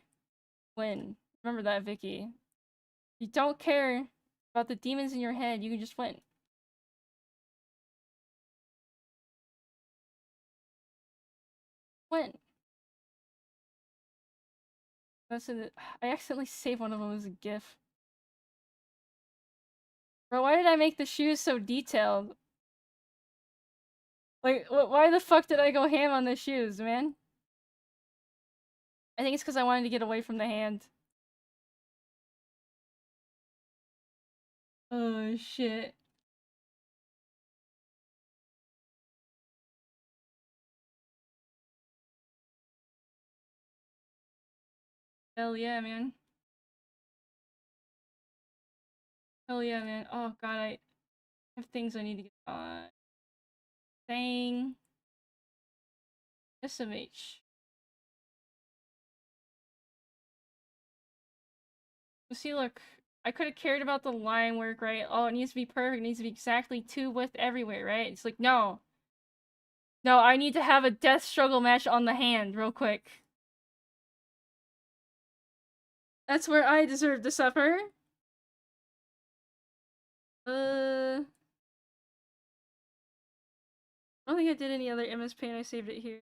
win. Remember that, Vicky. If you don't care about the demons in your head, you can just win. Win. That's it. I accidentally saved one of them as a GIF. Bro, why did I make the shoes so detailed? Like, why the fuck did I go ham on the shoes, man? I think it's because I wanted to get away from the hand. Oh, shit. Hell yeah, man. Hell yeah, man. Oh, God, I have things I need to get on. Dang. SMH. See, look. I could have cared about the line work, right? Oh, it needs to be perfect. It needs to be exactly 2 width everywhere, right? It's like, no. No, I need to have a death struggle match on the hand real quick. That's where I deserve to suffer. I don't think I did any other MS Paint. I saved it here.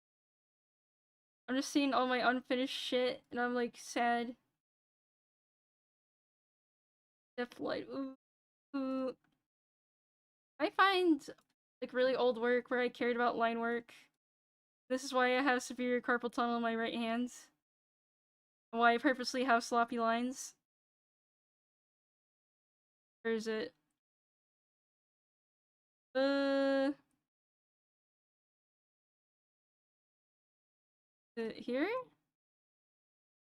I'm just seeing all my unfinished shit, and I'm like sad. Deathlight. Ooh, ooh. I find like really old work where I cared about line work. This is why I have superior carpal tunnel in my right hand. And why I purposely have sloppy lines. Where is it? Is it here?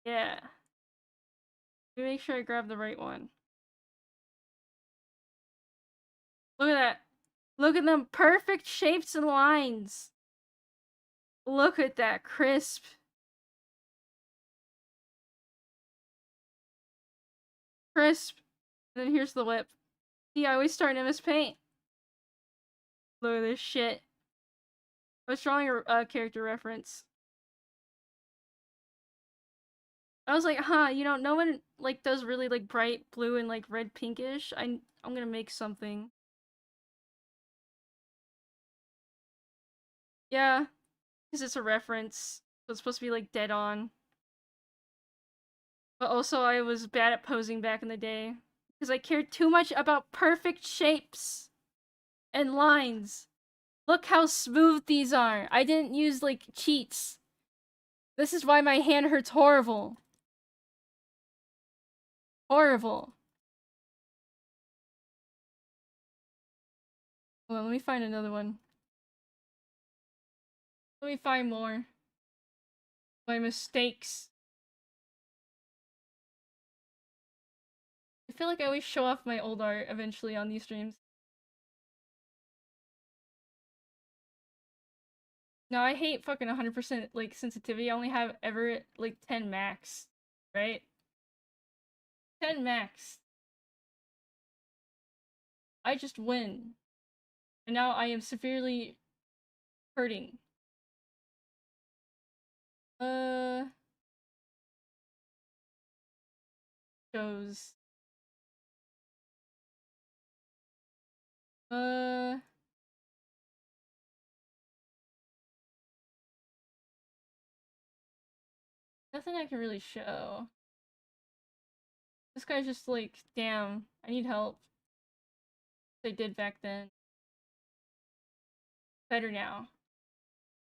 Yeah. Let me make sure I grab the right one. Look at that. Look at them perfect shapes and lines. Look at that crisp. Crisp. And then here's the whip. See, I always start in MS Paint. Look at this shit. I was drawing a character reference. I was like, huh, you know, no one like does really like bright blue and like red pinkish. I'm gonna make something. Yeah, because it's a reference. So it's supposed to be like dead on. But also I was bad at posing back in the day. Because I cared too much about perfect shapes and lines. Look how smooth these are. I didn't use like cheats. This is why my hand hurts horrible. Horrible. Hold on, let me find another one. Let me find more. My mistakes. I feel like I always show off my old art eventually on these streams. No, I hate fucking 100% like sensitivity. I only have ever like 10 max. Right? 10 max. I just win. And now I am severely hurting. Uh shows. Uh Nothing I can really show. This guy's just like, damn, I need help. They did back then. Better now.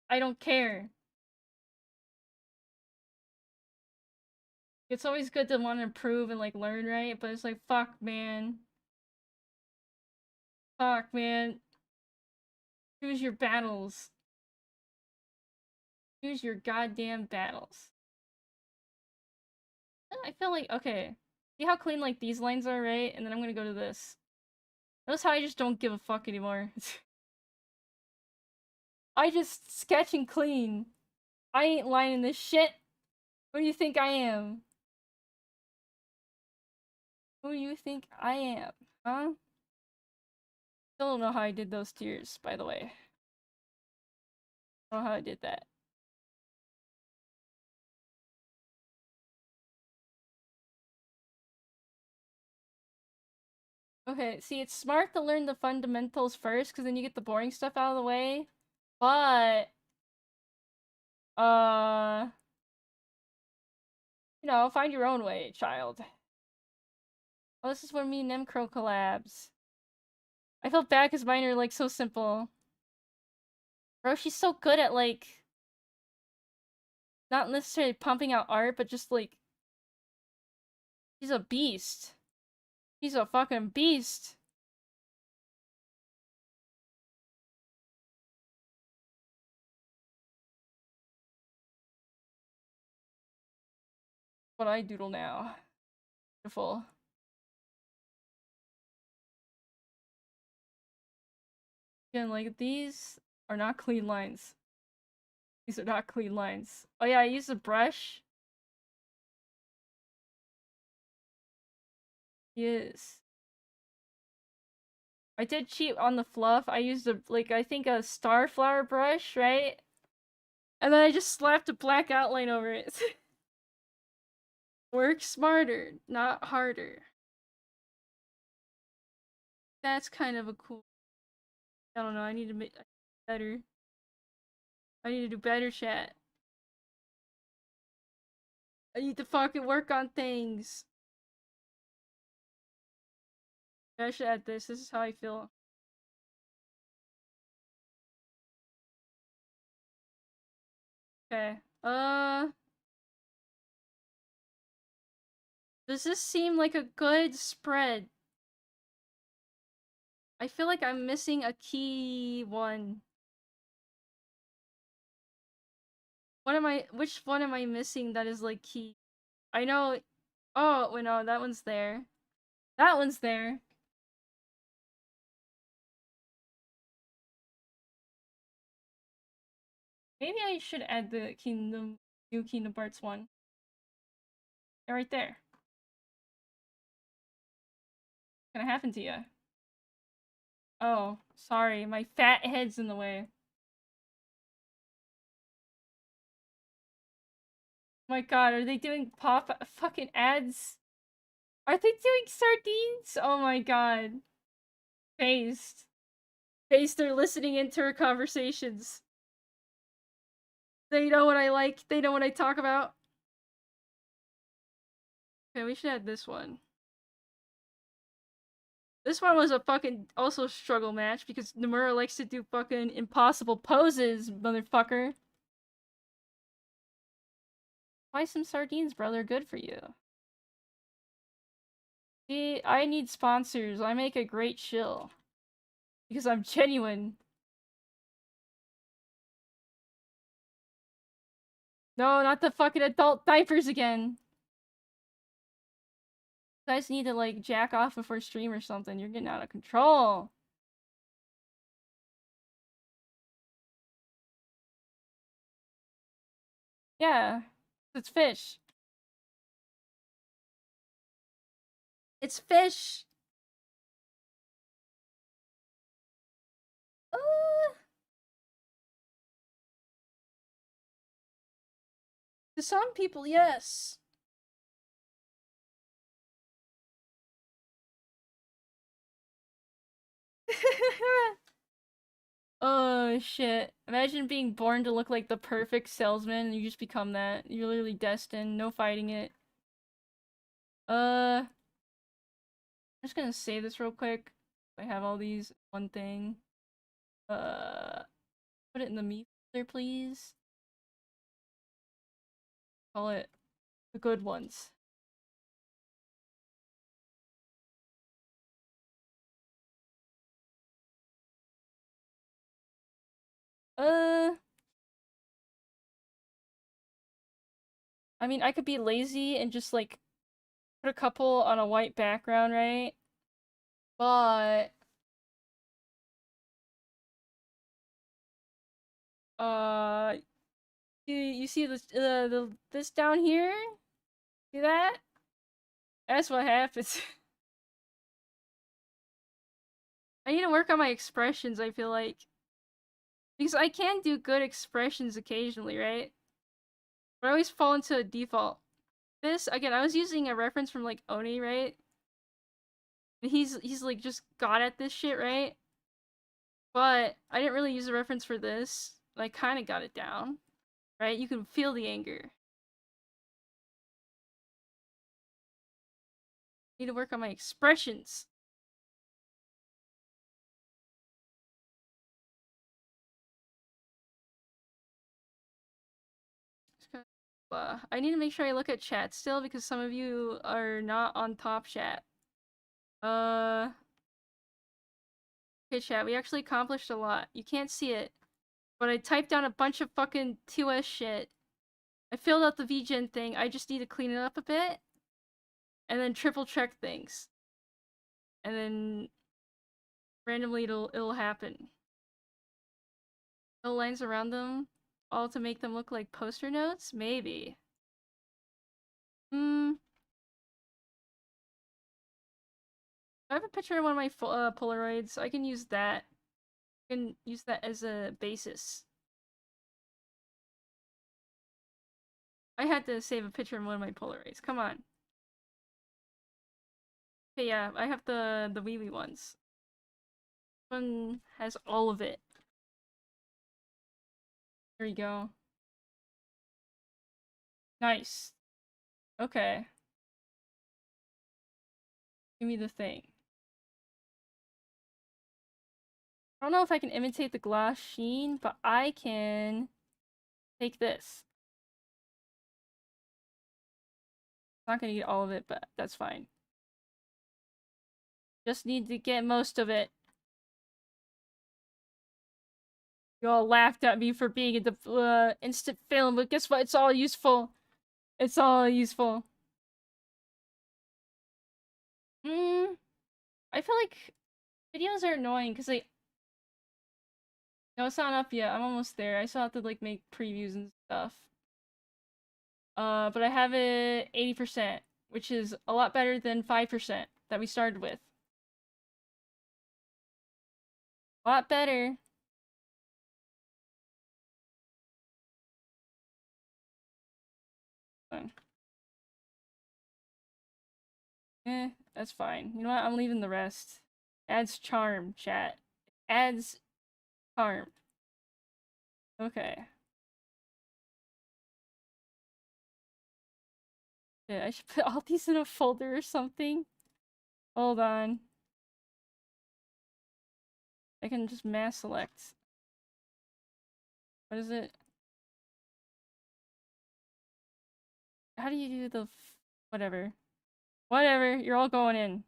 I don't care. It's always good to want to improve and like learn, right? But it's like, fuck, man. Fuck, man. Choose your battles. Choose your goddamn battles. I feel like, okay. See how clean like these lines are, right? And then I'm gonna go to this. Notice how I just don't give a fuck anymore. I just sketch and clean. I ain't lining this shit. Who do you think I am? Who do you think I am? Huh? Still don't know how I did those tears, by the way. I don't know how I did that. Okay, see, it's smart to learn the fundamentals first, because then you get the boring stuff out of the way. But, you know, find your own way, child. Oh, this is where me and Nemcro collabs. I felt bad because mine are, like, so simple. Bro, she's so good at, like, not necessarily pumping out art, but just, like, she's a beast. She's a fucking beast. What I doodle now. Beautiful. Again, like, these are not clean lines. These are not clean lines. Oh yeah, I used a brush. Yes. I did cheat on the fluff. I used a, like, I think a star flower brush, right? And then I just slapped a black outline over it. Work smarter, not harder. That's kind of a cool... I don't know, I need to make better. I need to do better, chat. I need to fucking work on things. I should add this. This is how I feel. Okay. Does this seem like a good spread? I feel like I'm missing a key one. Which one am I missing that is like key? I know, oh, wait, no, that one's there. That one's there. Maybe I should add the new Kingdom Hearts one. They're right there. What's gonna happen to you? Oh, sorry, my fat head's in the way. Oh my god, are they doing pop fucking ads? Are they doing sardines? Oh my god. Based. Based, they're listening into our conversations. They know what I like, they know what I talk about. Okay, we should add this one. This one was a fucking also struggle match because Nomura likes to do fucking impossible poses, motherfucker. Buy some sardines, brother. Good for you. See, I need sponsors. I make a great shill. Because I'm genuine. No, not the fucking adult diapers again. You guys need to, like, jack off before stream or something. You're getting out of control. Yeah. It's fish. It's fish! Uh... To some people, yes. as shit. Imagine being born to look like the perfect salesman and you just become that. You're literally destined. No fighting it. I'm just gonna say this real quick. I have all these. One thing. Put it in the me folder, please. Call it the good ones. I mean, I could be lazy and just, like, put a couple on a white background, right? But, you see this, this down here? See that? That's what happens. I need to work on my expressions, I feel like. Because I can do good expressions occasionally, right? But I always fall into a default. This, again, I was using a reference from, like, Oni, right? And he's like, just got at this shit, right? But I didn't really use a reference for this. I kind of got it down, right? You can feel the anger. Need to work on my expressions. I need to make sure I look at chat still because some of you are not on top chat. Okay, chat, we actually accomplished a lot. You can't see it, but I typed down a bunch of fucking 2S shit. I filled out the VGen thing. I just need to clean it up a bit. And then triple check things. And then randomly it'll happen. No lines around them, all to make them look like poster notes? Maybe. I have a picture of one of my Polaroids. I can use that. I can use that as a basis. I had to save a picture of one of my Polaroids. Come on. Okay, yeah, I have the wee wee ones. This one has all of it. There you go. Nice. Okay. Give me the thing. I don't know if I can imitate the glass sheen, but I can take this. Not gonna get all of it, but that's fine. Just need to get most of it. You all laughed at me for being in the instant film, but guess what? It's all useful. It's all useful. I feel like videos are annoying because they... No, it's not up yet. I'm almost there. I still have to, like, make previews and stuff. But I have it 80%, which is a lot better than 5% that we started with. A lot better. That's fine. You know what? I'm leaving the rest. Adds charm, chat. Adds charm. Okay. Yeah, I should put all these in a folder or something. Hold on. I can just mass select. What is it? How do you do the whatever? Whatever, you're all going in.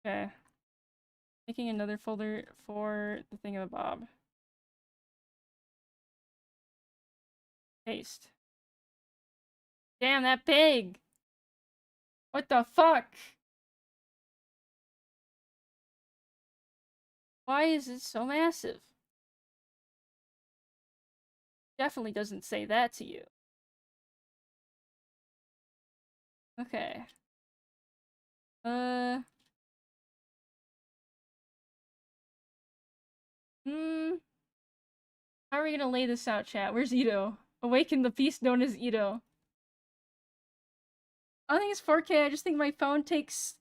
Okay. Making another folder for the thingamabob. Paste. Damn, that big! What the fuck? Why is it so massive? Definitely doesn't say that to you. Okay. How are we gonna lay this out, chat? Where's Ito? Awaken the beast known as Ito. I don't think it's 4K, I just think my phone takes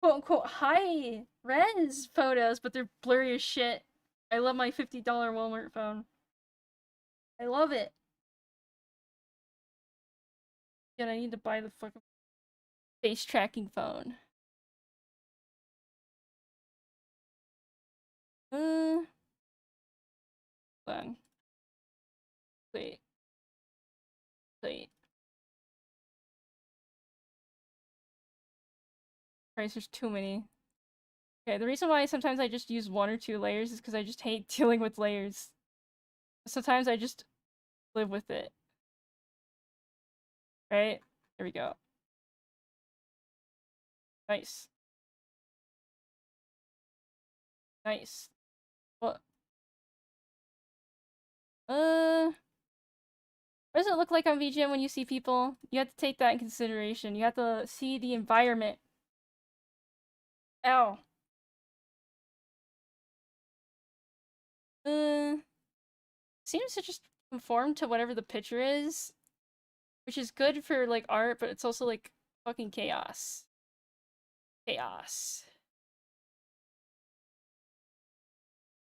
quote-unquote high res photos, but they're blurry as shit. I love my $50 Walmart phone. I love it. Yet I need to buy the fucking face tracking phone. Hold on. Wait. Wait. Christ, there's too many. Okay, the reason why sometimes I just use 1 or 2 layers is because I just hate dealing with layers. Sometimes I just live with it. Right? There we go. Nice. Nice. What? What does it look like on VGM when you see people? You have to take that in consideration. You have to see the environment. Ow. Seems to just conform to whatever the picture is. Which is good for, like, art, but it's also, like, fucking chaos. Chaos.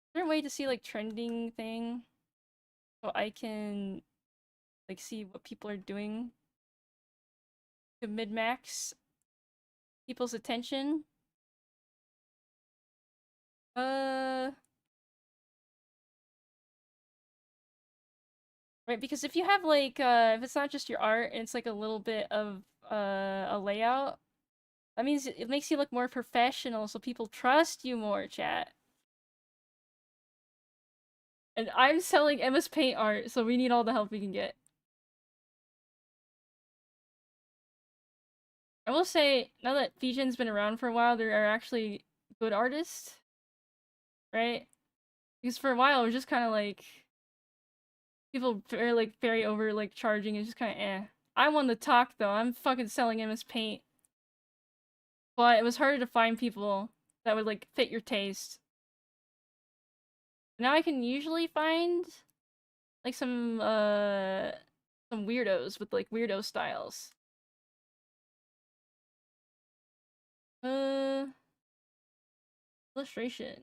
Is there a way to see, like, trending thing? So I can, like, see what people are doing? To mid-max people's attention? Right, because if you have, like, if it's not just your art, and it's, like, a little bit of, a layout, that means it makes you look more professional, so people trust you more, chat. And I'm selling MS Paint art, so we need all the help we can get. I will say, now that Fijian's been around for a while, there are actually good artists, right? Because for a while, it was just kind of like, people are, like, very over, like, charging, it's just kind of eh. I won the talk, though, I'm fucking selling MS Paint. But it was harder to find people that would, like, fit your taste. Now I can usually find, like, some weirdos with, like, weirdo styles. Illustration.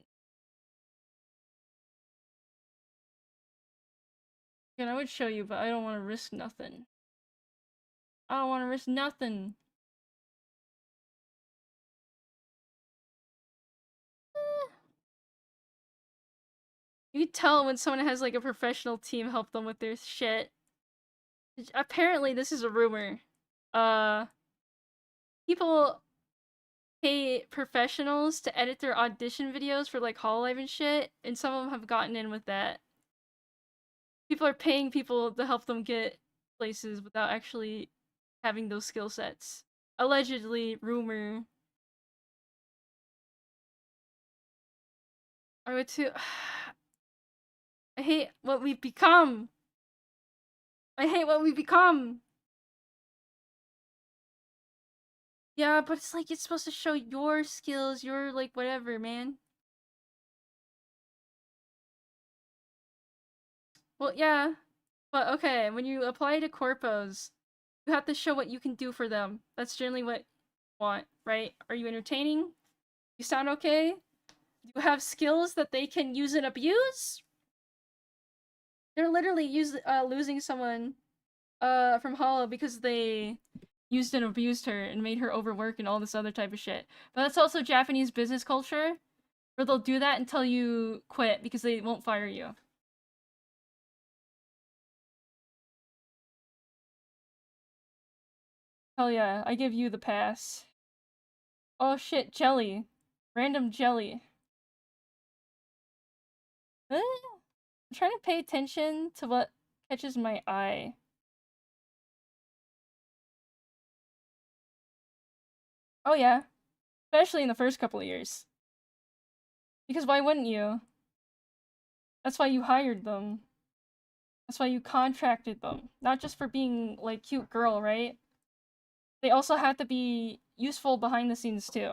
Yeah, I would show you, but I don't want to risk nothing. I don't want to risk nothing. You can tell when someone has, like, a professional team help them with their shit. Apparently, this is a rumor. People pay professionals to edit their audition videos for, like, Hololive and shit, and some of them have gotten in with that. People are paying people to help them get places without actually having those skill sets. Allegedly, rumor. I would too. I hate what we've become. I hate what we've become. Yeah, but it's like, it's supposed to show your skills, your, like, whatever, man. Well, yeah. But okay, when you apply to corpos, you have to show what you can do for them. That's generally what you want, right? Are you entertaining? You sound okay? Do you have skills that they can use and abuse? They're literally losing someone from Hollow because they used and abused her and made her overwork and all this other type of shit. But that's also Japanese business culture, where they'll do that until you quit because they won't fire you. Hell yeah, I give you the pass. Oh shit, jelly. Random jelly. I'm trying to pay attention to what catches my eye. Oh yeah. Especially in the first couple of years. Because why wouldn't you? That's why you hired them. That's why you contracted them. Not just for being, like, cute girl, right? They also have to be useful behind the scenes, too.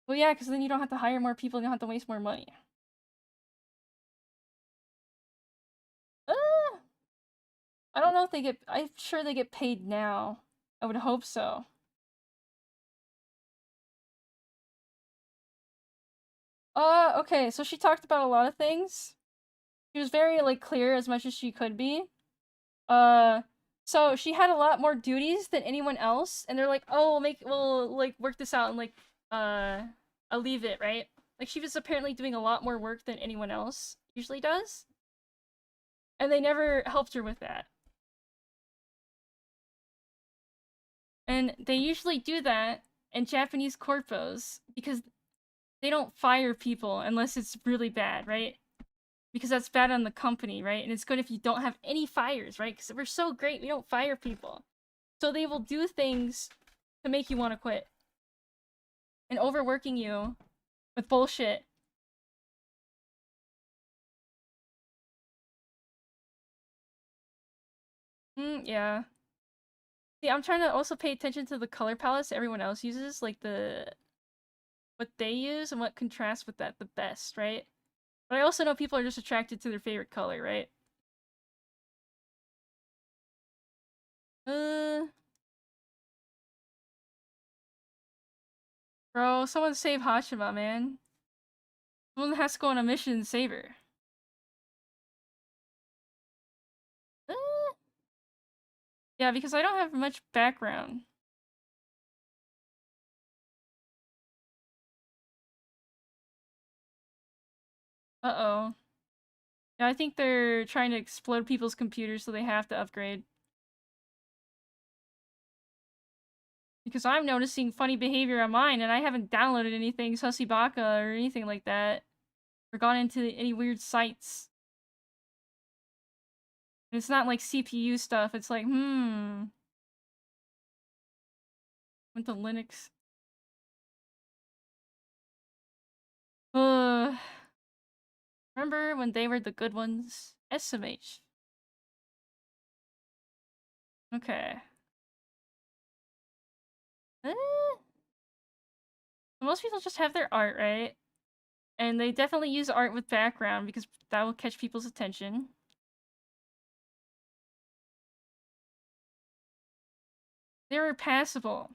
Well, yeah, because then you don't have to hire more people and you don't have to waste more money. I don't know if they get... I'm sure they get paid now. I would hope so. Okay, so she talked about a lot of things. She was very, like, clear as much as she could be. So she had a lot more duties than anyone else, and they're like, oh, we'll, like, work this out and, like, I'll leave it, right? Like, she was apparently doing a lot more work than anyone else usually does. And they never helped her with that. And they usually do that in Japanese corpos because they don't fire people unless it's really bad, right? Because that's bad on the company, right? And it's good if you don't have any fires, right? Because we're so great, we don't fire people. So they will do things to make you want to quit. And overworking you with bullshit. Yeah. See, I'm trying to also pay attention to the color palettes everyone else uses, like what they use and what contrasts with that the best, right? But I also know people are just attracted to their favorite color, right? Uh, Bro, someone save Hashima, man. Someone has to go on a mission and save her. Uh, yeah, because I don't have much background. Uh-oh. Yeah, I think they're trying to explode people's computers so they have to upgrade. Because I'm noticing funny behavior on mine, and I haven't downloaded anything Sussybaka or anything like that. Or gone into any weird sites. And it's not like CPU stuff, it's like, Went to Linux. Remember when they were the good ones? SMH. Okay. Eh, most people just have their art, right? And they definitely use art with background because that will catch people's attention. They were passable.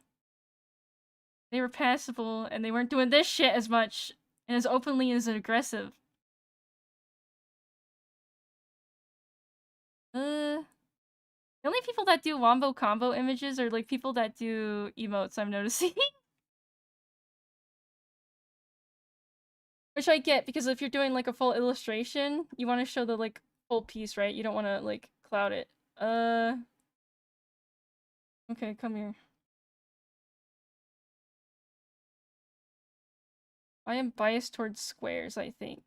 They were passable, and they weren't doing this shit as much and as openly as aggressive. The only people that do wombo combo images are like people that do emotes, I'm noticing. Which I get, because if you're doing like a full illustration, you want to show the like full piece, right? You don't want to like cloud it. Okay, come here. I am biased towards squares, I think.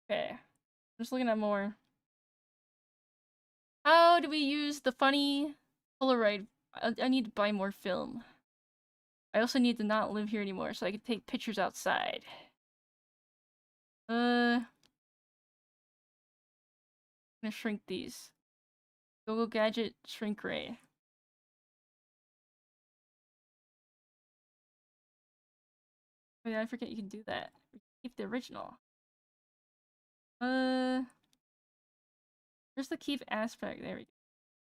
Okay. I'm just looking at more. How do we use the funny Polaroid? I need to buy more film. I also need to not live here anymore so I can take pictures outside. I'm gonna shrink these. Go gadget shrink ray. Oh yeah, I forget you can do that. Keep the original. Where's the keep aspect? There we go.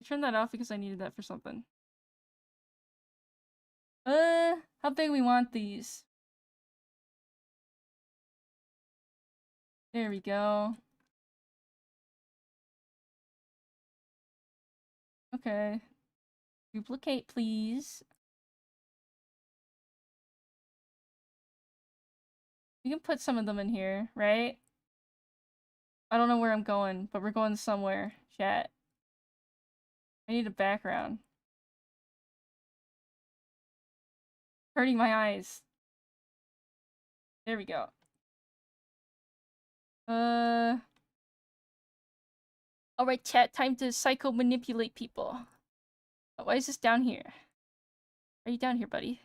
I turned that off because I needed that for something. How big we want these? There we go. Okay. Duplicate, please. You can put some of them in here, right? I don't know where I'm going, but we're going somewhere. Chat. I need a background. Hurting my eyes. There we go. Alright, chat. Time to psycho-manipulate people. Oh, why is this down here? Are you down here, buddy?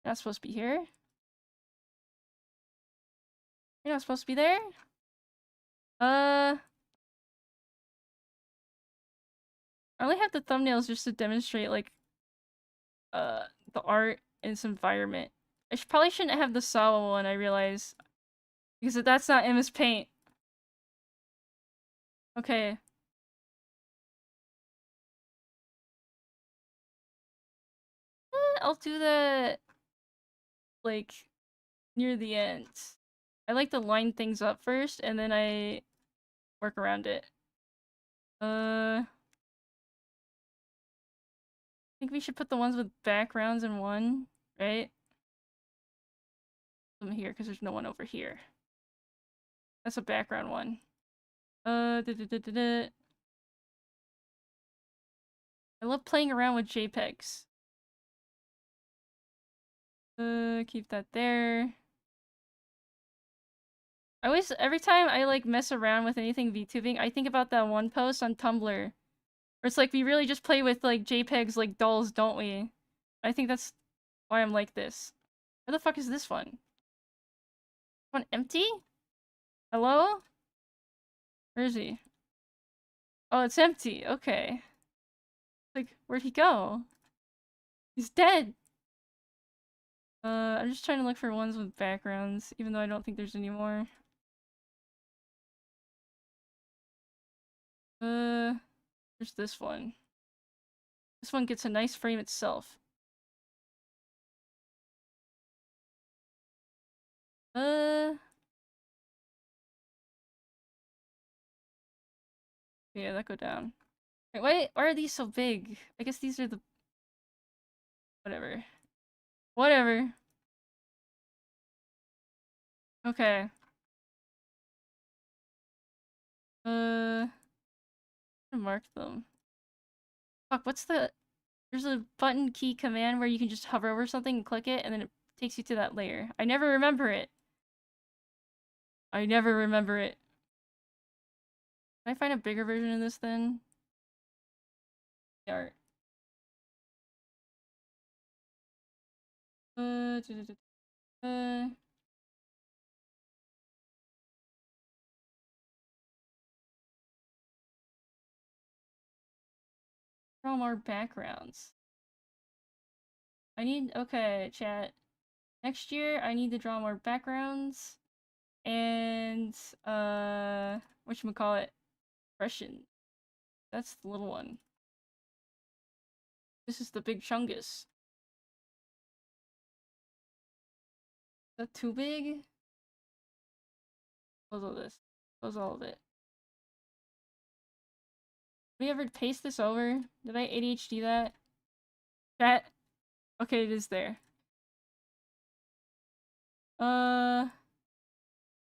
You're not supposed to be here? You're not supposed to be there? I only have the thumbnails just to demonstrate, like, the art in this environment. Probably shouldn't have the Sawa one, I realize. Because that's not MS Paint. Okay. I'll do that, like, near the end. I like to line things up first, and then I work around it. I think we should put the ones with backgrounds in one, right? Put them here, because there's no one over here. That's a background one. I love playing around with JPEGs. Keep that there. I always, every time I like mess around with anything VTubing, I think about that one post on Tumblr where it's like we really just play with like JPEGs like dolls, don't we? I think that's why I'm like this. Where the fuck is this one? One empty? Hello? Where is he? Oh, it's empty. Okay. Like, where'd he go? He's dead. I'm just trying to look for ones with backgrounds, even though I don't think there's any more. There's this one. This one gets a nice frame itself. Yeah, that go down. Wait, why are these so big? I guess these are the... Whatever. Whatever. Okay. Mark them. Fuck, what's the... There's a button key command where you can just hover over something and click it, and then it takes you to that layer. I never remember it. I never remember it. Can I find a bigger version of this then? Art. Draw more backgrounds. I need... Okay, chat. Next year, I need to draw more backgrounds. And, whatchamacallit? Expression. That's the little one. This is the big chungus. Is that too big? Close all this. Close all of it. Did we ever paste this over? Did I ADHD that? Chat? Okay, it is there.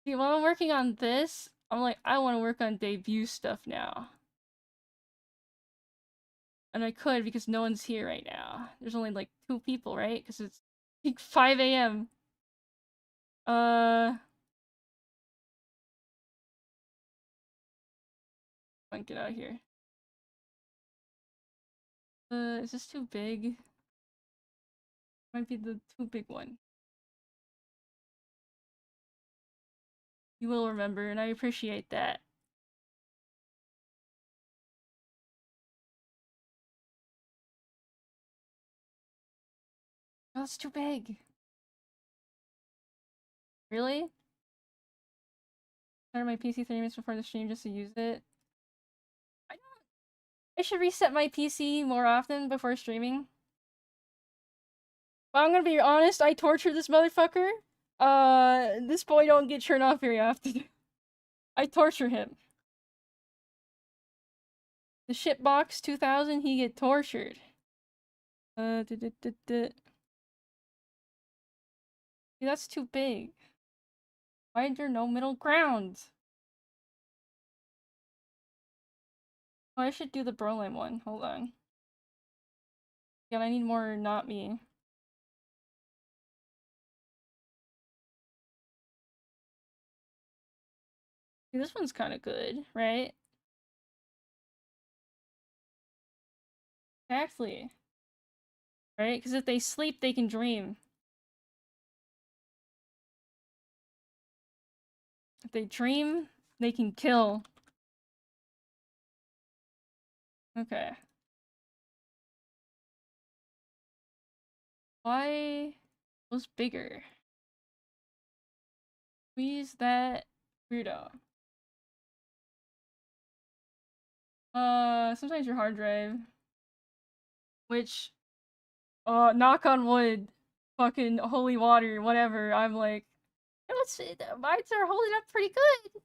See, while I'm working on this, I'm like, I want to work on debut stuff now. And I could because no one's here right now. There's only like 2 people, right? Because it's like 5 a.m. Come on, get out of here. Is this too big? Might be the too big one. You will remember, and I appreciate that. Oh, it's too big. Really? Started my PC 30 minutes before the stream just to use it. I should reset my PC more often before streaming. But I'm gonna be honest, I torture this motherfucker. This boy don't get turned off very often. I torture him. The shitbox 2000, he get tortured. See, that's too big. Why is there no middle ground? Oh, I should do the Berlin one. Hold on. Yeah, I need more not me. See, this one's kind of good, right? Exactly. Right? Because if they sleep, they can dream. If they dream, they can kill. Okay. Why was bigger? Squeeze that weirdo. Sometimes your hard drive. Which Knock on wood. Fucking holy water, whatever. I'm like, mines are holding up pretty good.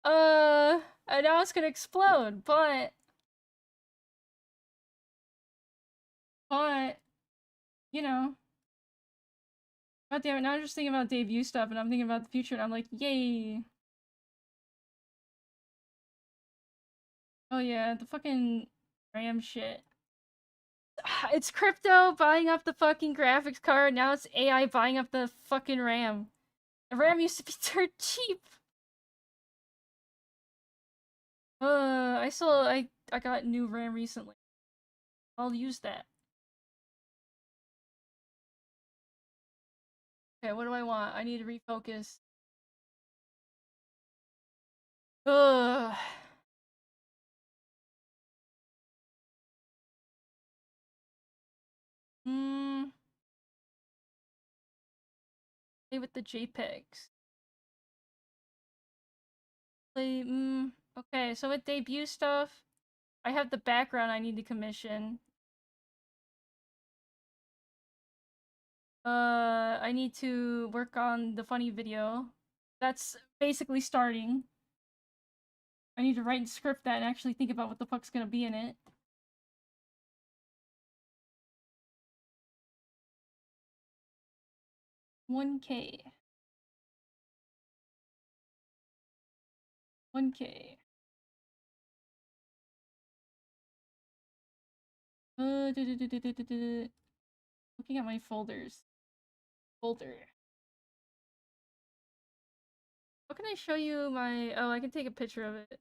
And now it's gonna explode, but, you know. God damn it, now I'm just thinking about debut stuff and I'm thinking about the future and I'm like, yay. Oh yeah, the fucking RAM shit. It's crypto buying up the fucking graphics card, now it's AI buying up the fucking RAM. The RAM used to be dirt cheap. I got new RAM recently. I'll use that. Okay, what do I want? I need to refocus. Ugh. Hmm. Play with the JPEGs. Play, okay, so with debut stuff, I have the background I need to commission. I need to work on the funny video. That's basically starting. I need to write and script that and actually think about what the fuck's gonna be in it. $1K. $1K. Looking at my folders. Folder. What can I show you my... Oh, I can take a picture of it.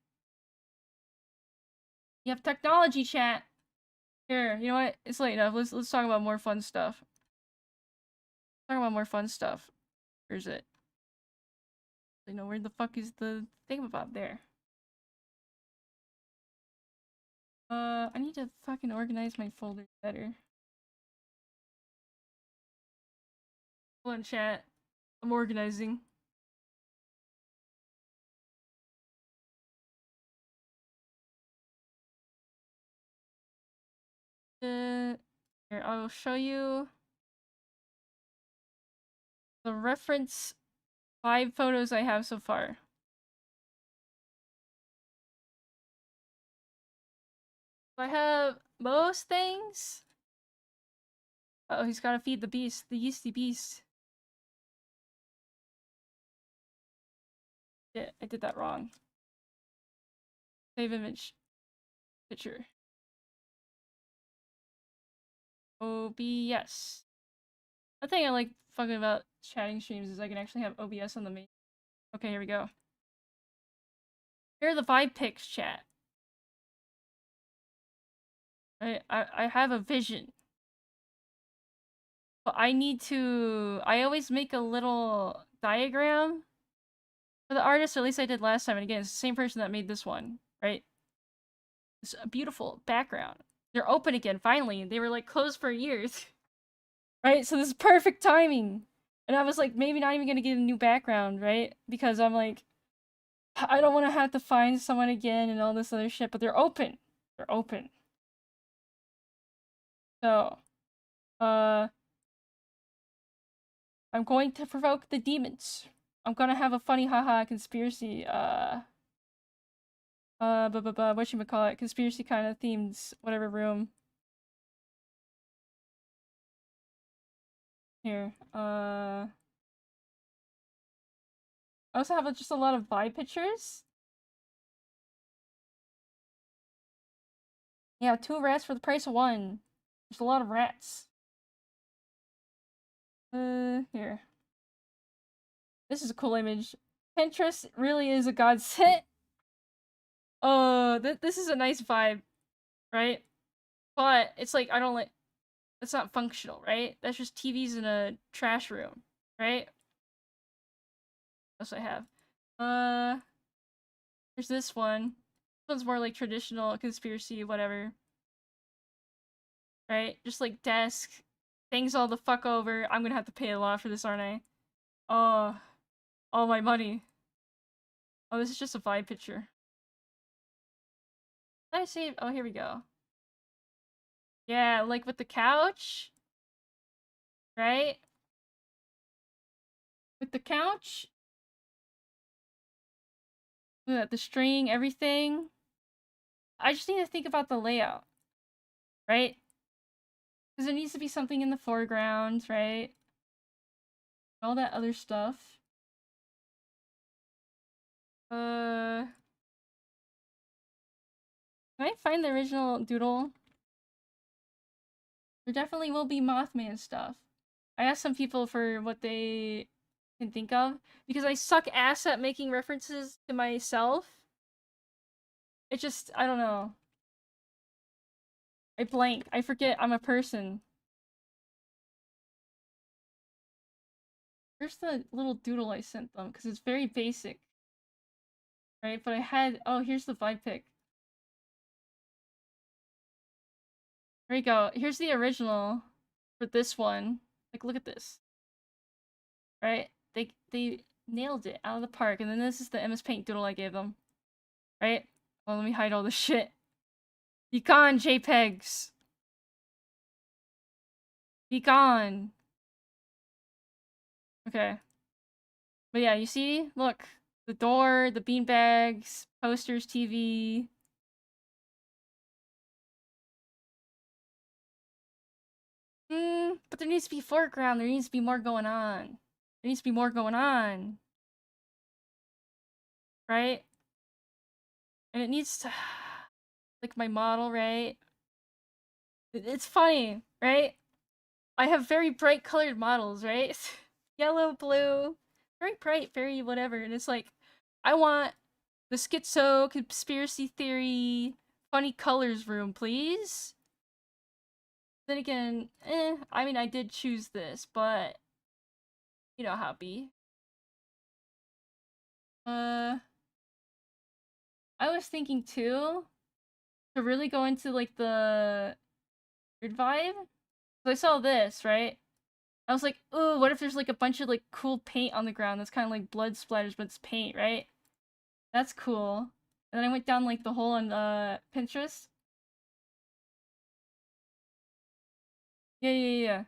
You have technology chat. Here, you know what? It's late enough. Let's talk about more fun stuff. Talk about more fun stuff. Where is it? You know, where the fuck is the thing about there? I need to fucking organize my folders better. Hold on, chat. I'm organizing. Here, I'll show you the reference 5 photos I have so far. I have most things. Oh, he's gotta feed the beast, the yeasty beast. Yeah, I did that wrong. Save image. Picture. OBS. The thing I like fucking about chatting streams is I can actually have OBS on the main. Okay, here we go. Here are the vibe pics, chat. I have a vision. But I need to... I always make a little diagram for the artist, or at least I did last time. And again, it's the same person that made this one, right? It's a beautiful background. They're open again, finally. They were, like, closed for years. Right? So this is perfect timing. And I was like, maybe not even gonna get a new background, right? Because I'm like, I don't want to have to find someone again and all this other shit, but they're open. They're open. So, I'm going to provoke the demons. I'm gonna have a funny haha conspiracy, whatchamacallit, conspiracy kind of themed, whatever room. Here, I also have just a lot of vibe pictures. Yeah, 2 rats for the price of 1. There's a lot of rats. Here. This is a cool image. Pinterest really is a godsend. Oh, this is a nice vibe, right? But it's like, I don't like... That's not functional, right? That's just TVs in a trash room, right? What else I have? There's this one. This one's more like traditional conspiracy, whatever. Right? Just like desk. Things all the fuck over. I'm gonna have to pay a lot for this, aren't I? Oh, all my money. Oh, this is just a vibe picture. Did I save? Oh, here we go. Yeah, like with the couch. right? With the couch. Look at that, the string, everything. I just need to think about the layout, right? Because there needs to be something in the foreground, right? All that other stuff. Can I find the original doodle? There definitely will be Mothman stuff. I asked some people for what they can think of, because I suck ass at making references to myself. It just, I don't know. I blank. I forget I'm a person. Where's the little doodle I sent them? Because it's very basic. Right? But I had... Oh, here's the vibe pic. There you go. Here's the original for this one. Like, look at this. Right? They nailed it out of the park. And then this is the MS Paint doodle I gave them. Right? Well, let me hide all this shit. Be gone, JPEGs! Be gone! Okay. But yeah, you see? Look. The door, the beanbags, posters, TV. But there needs to be foreground. There needs to be more going on. There needs to be more going on. Right? And it needs to... Like my model, right? It's funny, right? I have very bright colored models, right? Yellow, blue. Very bright, very whatever. And it's like, I want the schizo, conspiracy theory, funny colors room, please? Then again, I mean, I did choose this, but... You know how it be. I was thinking too, to really go into like the weird vibe. So I saw this, right? I was like, ooh, what if there's like a bunch of like cool paint on the ground that's kind of like blood splatters, but it's paint, right? That's cool. And then I went down like the hole on Pinterest. Yeah.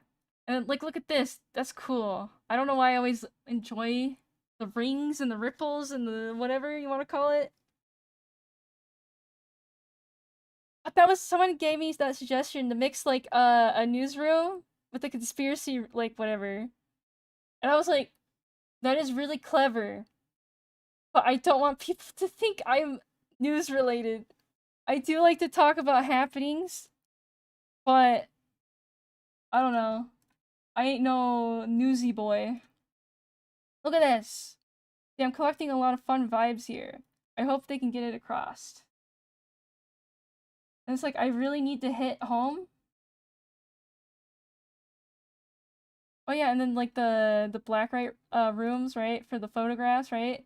And like, look at this. That's cool. I don't know why I always enjoy the rings and the ripples and the whatever you want to call it. But that was someone gave me that suggestion to mix like a newsroom with a conspiracy like whatever. And I was like, that is really clever. But I don't want people to think I'm news related. I do like to talk about happenings, but I don't know. I ain't no newsy boy. Look at this. See, I'm collecting a lot of fun vibes here. I hope they can get it across. And it's like, I really need to hit home. Oh yeah, and then like the black rooms, right, for the photographs, right?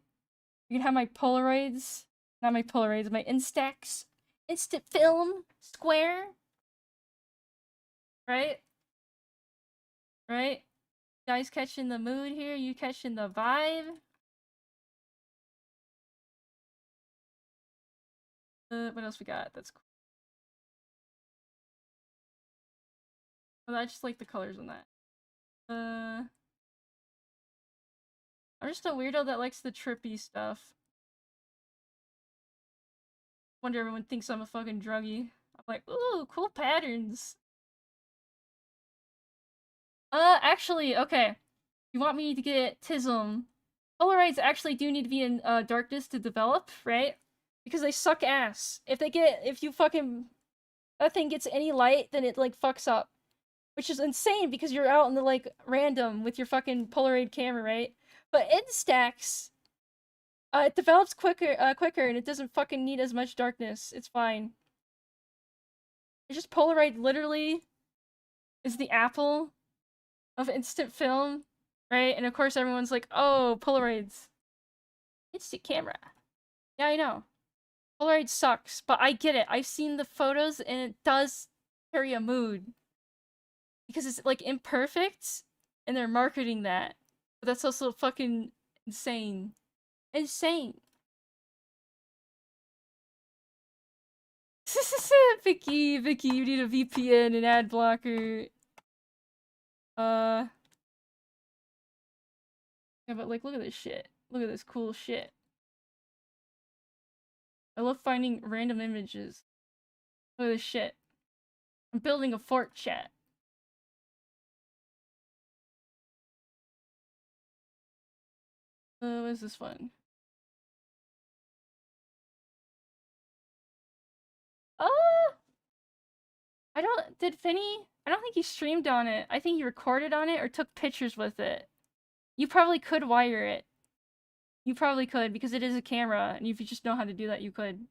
You can have my Polaroids, not my Polaroids, my Instax, instant film, square, right? Right? Guys catching the mood here, you catching the vibe. What else we got? That's cool. Well, I just like the colors on that. I'm just a weirdo that likes the trippy stuff. Wonder everyone thinks I'm a fucking druggie. I'm like, ooh, cool patterns. Actually, okay. You want me to get Tism. Polaroids actually do need to be in darkness to develop, right? Because they suck ass. If you fucking that thing gets any light, then it like fucks up. Which is insane because you're out in the like random with your fucking Polaroid camera, right? But Instax, it develops quicker and it doesn't fucking need as much darkness. It's fine. It's just Polaroid literally is the Apple of instant film, right? And of course everyone's like, oh, Polaroids. Instant camera. Yeah, I know. Polaroid sucks, but I get it. I've seen the photos and it does carry a mood. Because it's like imperfect and they're marketing that. But that's also fucking insane. Insane. Vicky, you need a VPN and ad blocker. Yeah, but like, look at this shit. Look at this cool shit. I love finding random images. Look at this shit. I'm building a fort, chat. What is this one? I don't- did Finny? I don't think he streamed on it. I think he recorded on it or took pictures with it. You probably could wire it. You probably could, because it is a camera, and if you just know how to do that, you could.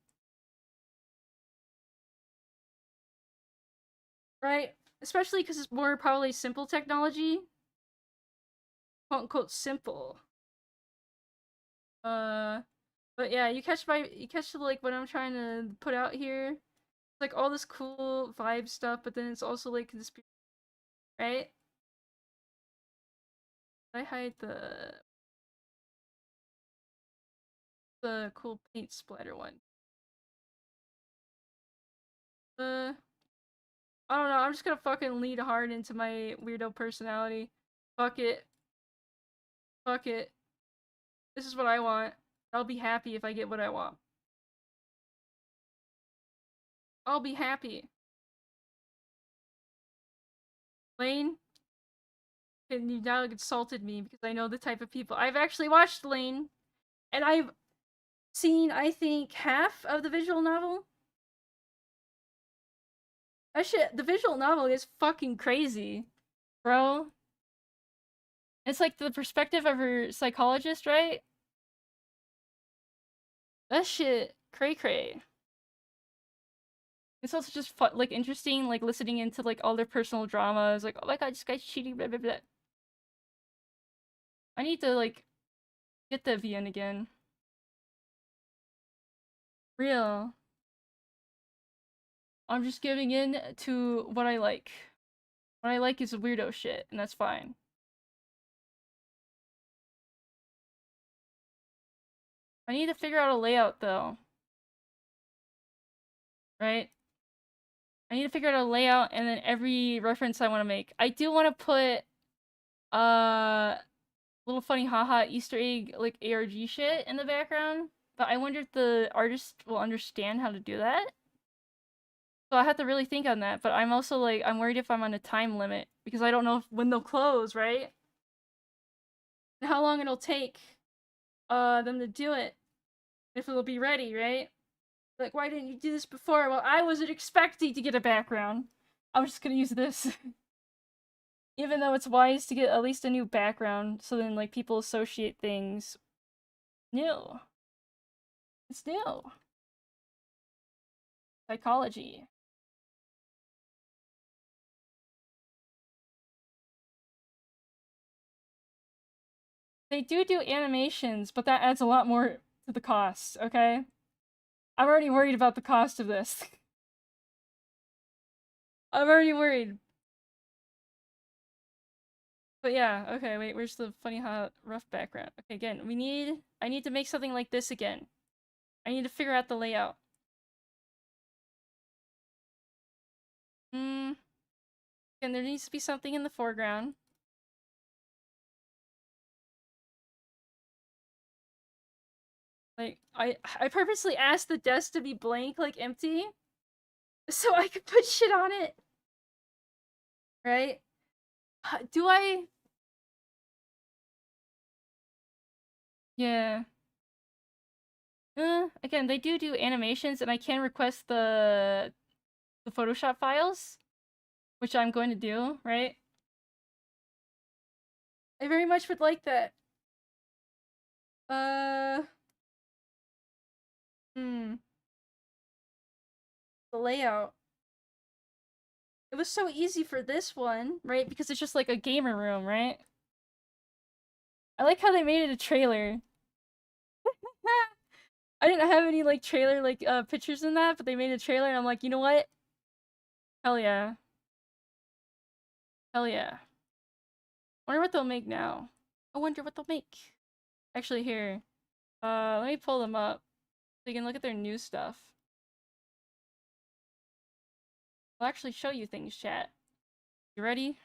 Right? Especially because it's more probably simple technology. Quote unquote simple. But yeah, you catch like what I'm trying to put out here. It's like all this cool vibe stuff, but then it's also like conspiracy, right? I hide the cool paint splatter one. I don't know, I'm just gonna fucking lead hard into my weirdo personality. Fuck it. Fuck it. This is what I want. I'll be happy if I get what I want. I'll be happy. Lane, and you now insulted me because I know the type of people. I've actually watched Lane, and I've seen, I think, half of the visual novel. That shit, the visual novel is fucking crazy, bro. It's like the perspective of her psychologist, right? That shit, cray cray. It's also just fun, like interesting, like listening into like all their personal dramas. Like, oh my god, this guy's cheating. Blah, blah, blah. I need to like get the VN again. Real. I'm just giving in to what I like. What I like is weirdo shit, and that's fine. I need to figure out a layout though. Right? I need to figure out a layout and then every reference I want to make. I do want to put little funny haha Easter egg like ARG shit in the background, but I wonder if the artist will understand how to do that. So I have to really think on that, but I'm also like I'm worried if I'm on a time limit because I don't know when they'll close, right? And how long it'll take them to do it. If it'll be ready, right? Like, why didn't you do this before? Well, I wasn't expecting to get a background. I'm just gonna use this. Even though it's wise to get at least a new background, so then, like, people associate things new. It's new. Psychology. They do animations, but that adds a lot more to the cost, okay? I'm already worried about the cost of this. I'm already worried. But yeah, okay, wait, where's the funny hot rough background? Okay, again, I need to make something like this again. I need to figure out the layout. And there needs to be something in the foreground. Like, I purposely asked the desk to be blank, like empty, so I could put shit on it. Right? Do I? Yeah. Again, they do animations, and I can request the Photoshop files, which I'm going to do, right? I very much would like that. The layout. It was so easy for this one, right? Because it's just like a gamer room, right? I like how they made it a trailer. I didn't have any like trailer like pictures in that, but they made a trailer and I'm like, you know what? Hell yeah. Hell yeah. Wonder what they'll make now. I wonder what they'll make. Actually here. Let me pull them up so you can look at their new stuff. I'll actually show you things, chat. You ready?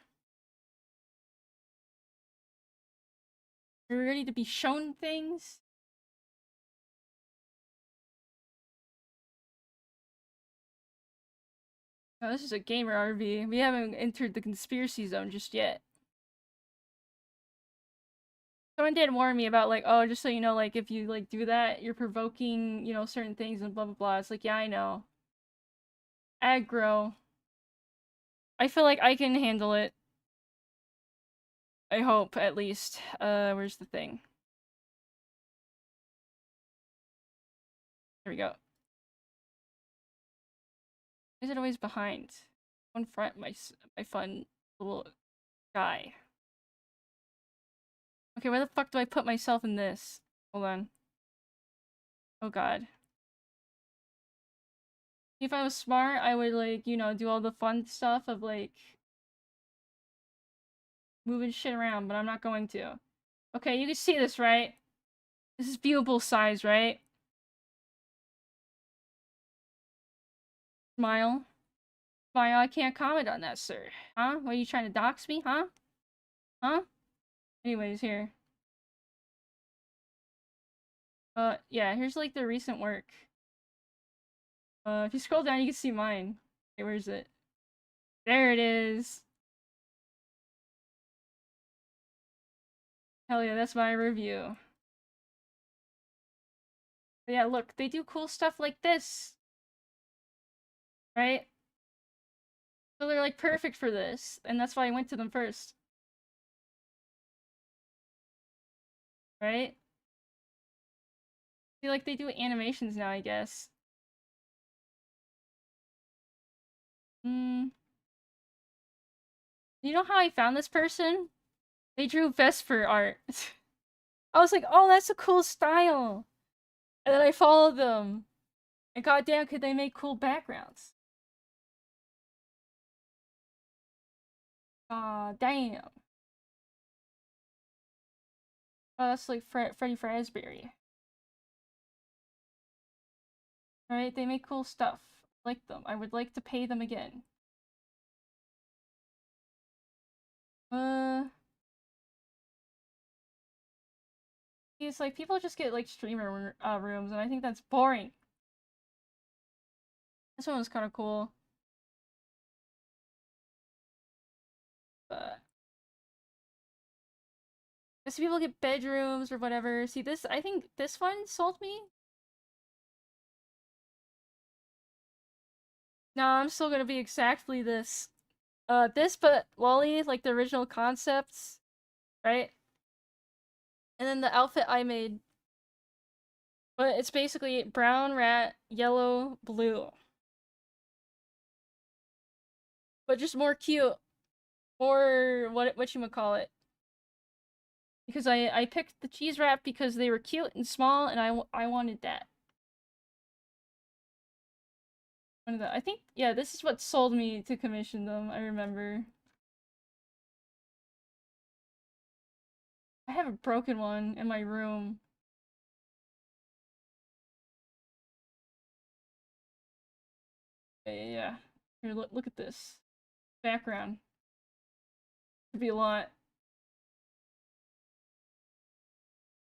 Are we ready to be shown things? Oh, this is a gamer RV. We haven't entered the conspiracy zone just yet. Someone did warn me about, like, oh, just so you know, like, if you, like, do that, you're provoking, you know, certain things and blah blah blah. It's like, yeah, I know. Aggro. I feel like I can handle it. I hope, at least. Where's the thing? There we go. Why is it always behind? One front, my fun little guy. Okay, where the fuck do I put myself in this? Hold on. Oh god. If I was smart, I would, like, you know, do all the fun stuff of, like, moving shit around, but I'm not going to. Okay, you can see this, right? This is viewable size, right? Smile. Smile, I can't comment on that, sir. Huh? What, are you trying to dox me, huh? Huh? Anyways, here. Yeah, here's, like, the recent work. If you scroll down, you can see mine. Okay, where is it? There it is! Hell yeah, that's my review. But yeah, look, they do cool stuff like this! Right? So they're, like, perfect for this, and that's why I went to them first. Right? See, like, they do animations now, I guess. You know how I found this person? They drew Vesper art. I was like, oh, that's a cool style! And then I followed them. And goddamn, could they make cool backgrounds? Aw, damn. Oh, that's like Freddy Fazbear. Right? They make cool stuff. I like them. I would like to pay them again. It's like people just get like streamer rooms, and I think that's boring. This one was kind of cool. But I see people get bedrooms or whatever. See this? I think this one sold me. No, I'm still gonna be exactly this. This, but Lolly, like the original concepts, right? And then the outfit I made. But it's basically brown rat, yellow, blue. But just more cute. Or whatchamacallit. Because I picked the cheese wrap because they were cute and small, and I wanted that. One of the, I think, yeah, this is what sold me to commission them, I remember. I have a broken one in my room. Yeah. Here, look at this. Background. Could be a lot.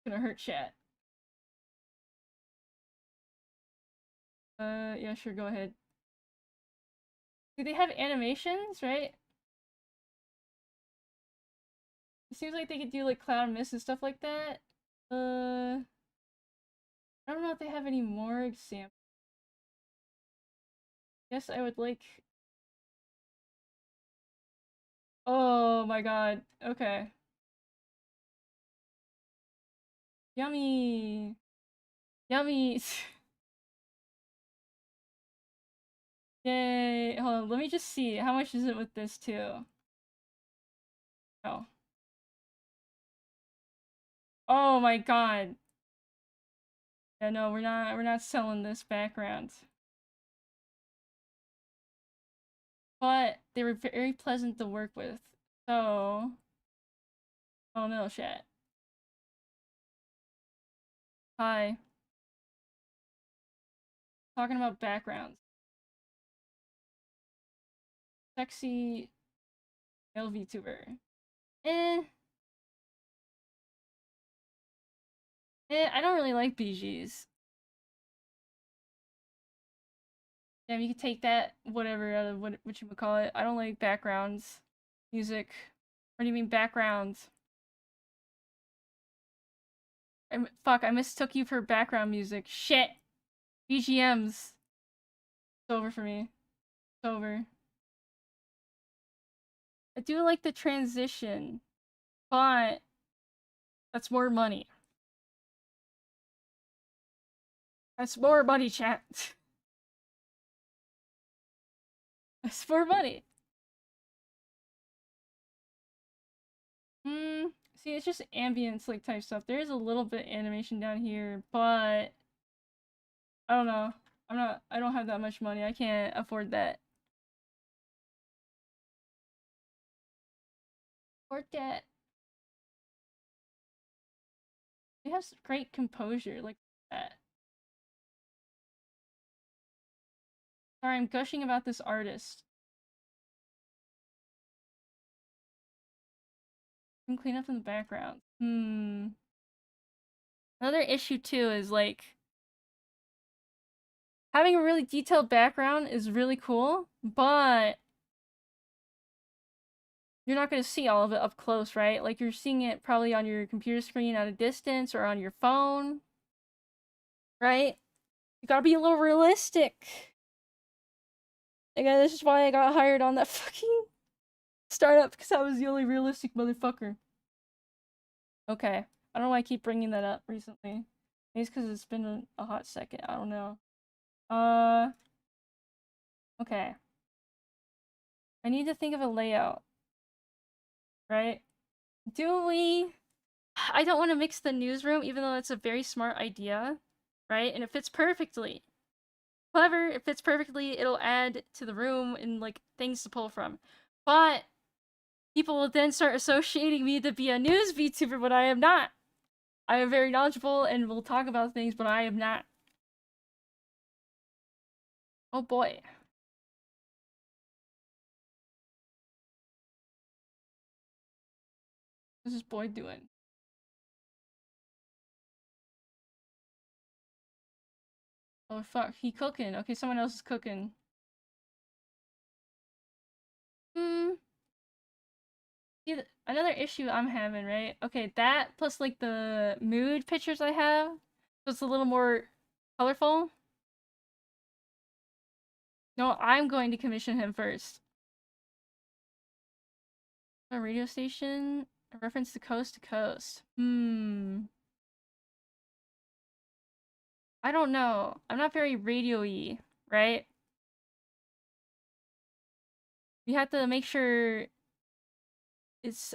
Gonna hurt chat. Yeah, sure, go ahead. Do they have animations, right? It seems like they could do like cloud mist and stuff like that. I don't know if they have any more examples. Guess I would like. Oh my god. Okay. Yummy. Yummy. Yay. Hold on. Let me just see. How much is it with this too? Oh. Oh my god. Yeah, no, we're not selling this background. But they were very pleasant to work with. So, oh no, chat. Hi. Talking about backgrounds. Sexy male VTuber. Eh. I don't really like BGs. Damn, you could take that whatever out of what you would call it. I don't like backgrounds music. What do you mean backgrounds? Fuck, I mistook you for background music. Shit. BGMs. It's over for me. It's over. I do like the transition, but that's more money. That's more money, chat. That's more money. See, it's just ambience like type stuff. There is a little bit animation down here, but I don't know. I don't have that much money. I can't afford that. Afford that. They have great composure like that. Sorry, I'm gushing about this artist. Can clean up in the background. Another issue too is like having a really detailed background is really cool, but you're not going to see all of it up close, right? Like you're seeing it probably on your computer screen at a distance or on your phone, right? You gotta be a little realistic. Again, this is why I got hired on that fucking startup, because I was the only realistic motherfucker. Okay. I don't know why I keep bringing that up recently. Maybe it's because it's been a hot second. I don't know. Okay. I need to think of a layout. Right? Do we... I don't want to mix the newsroom, even though it's a very smart idea. Right? And it fits perfectly. Clever, it fits perfectly. It'll add to the room and, like, things to pull from. But people will then start associating me to be a news VTuber, but I am not. I am very knowledgeable and will talk about things, but I am not. Oh boy. What's this boy doing? Oh fuck, he cooking. Okay, someone else is cooking. See, another issue I'm having, right? Okay, that plus like the mood pictures I have, so it's a little more colorful. No, I'm going to commission him first. A radio station, a reference to coast to coast. I don't know. I'm not very radio-y, right? We have to make sure it's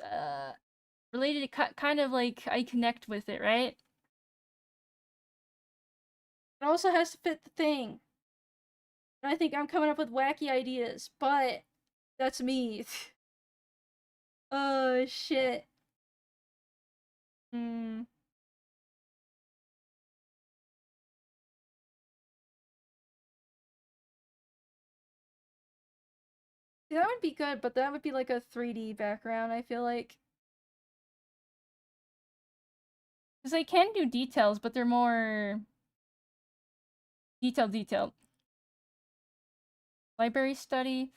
related to kind of like I connect with it, right? It also has to fit the thing. And I think I'm coming up with wacky ideas, but that's me. Oh shit. See, that would be good, but that would be like a 3D background, I feel like. Because they can do details, but they're more detailed. Library study.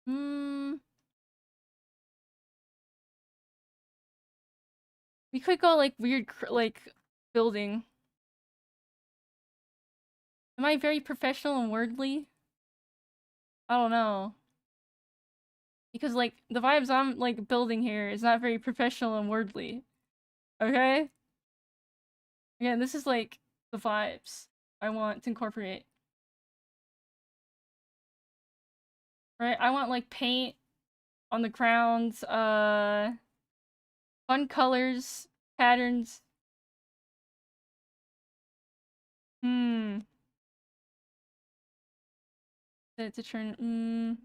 We could go like weird, like building. Am I very professional and wordly? I don't know. Because like the vibes I'm like building here is not very professional and wordly. Okay? Again, this is like the vibes I want to incorporate. Right? I want like paint on the ground, fun colors, patterns. To turn,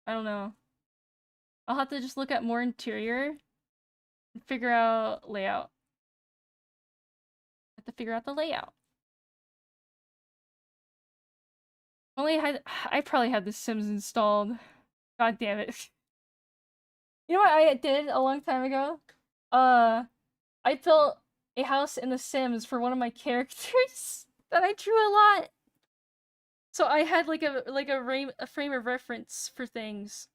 I don't know. I'll have to just look at more interior and figure out layout. I have to figure out the layout. Only I probably had The Sims installed. God damn it. You know what I did a long time ago? I built a house in The Sims for one of my characters that I drew a lot. So I had like a frame of reference for things.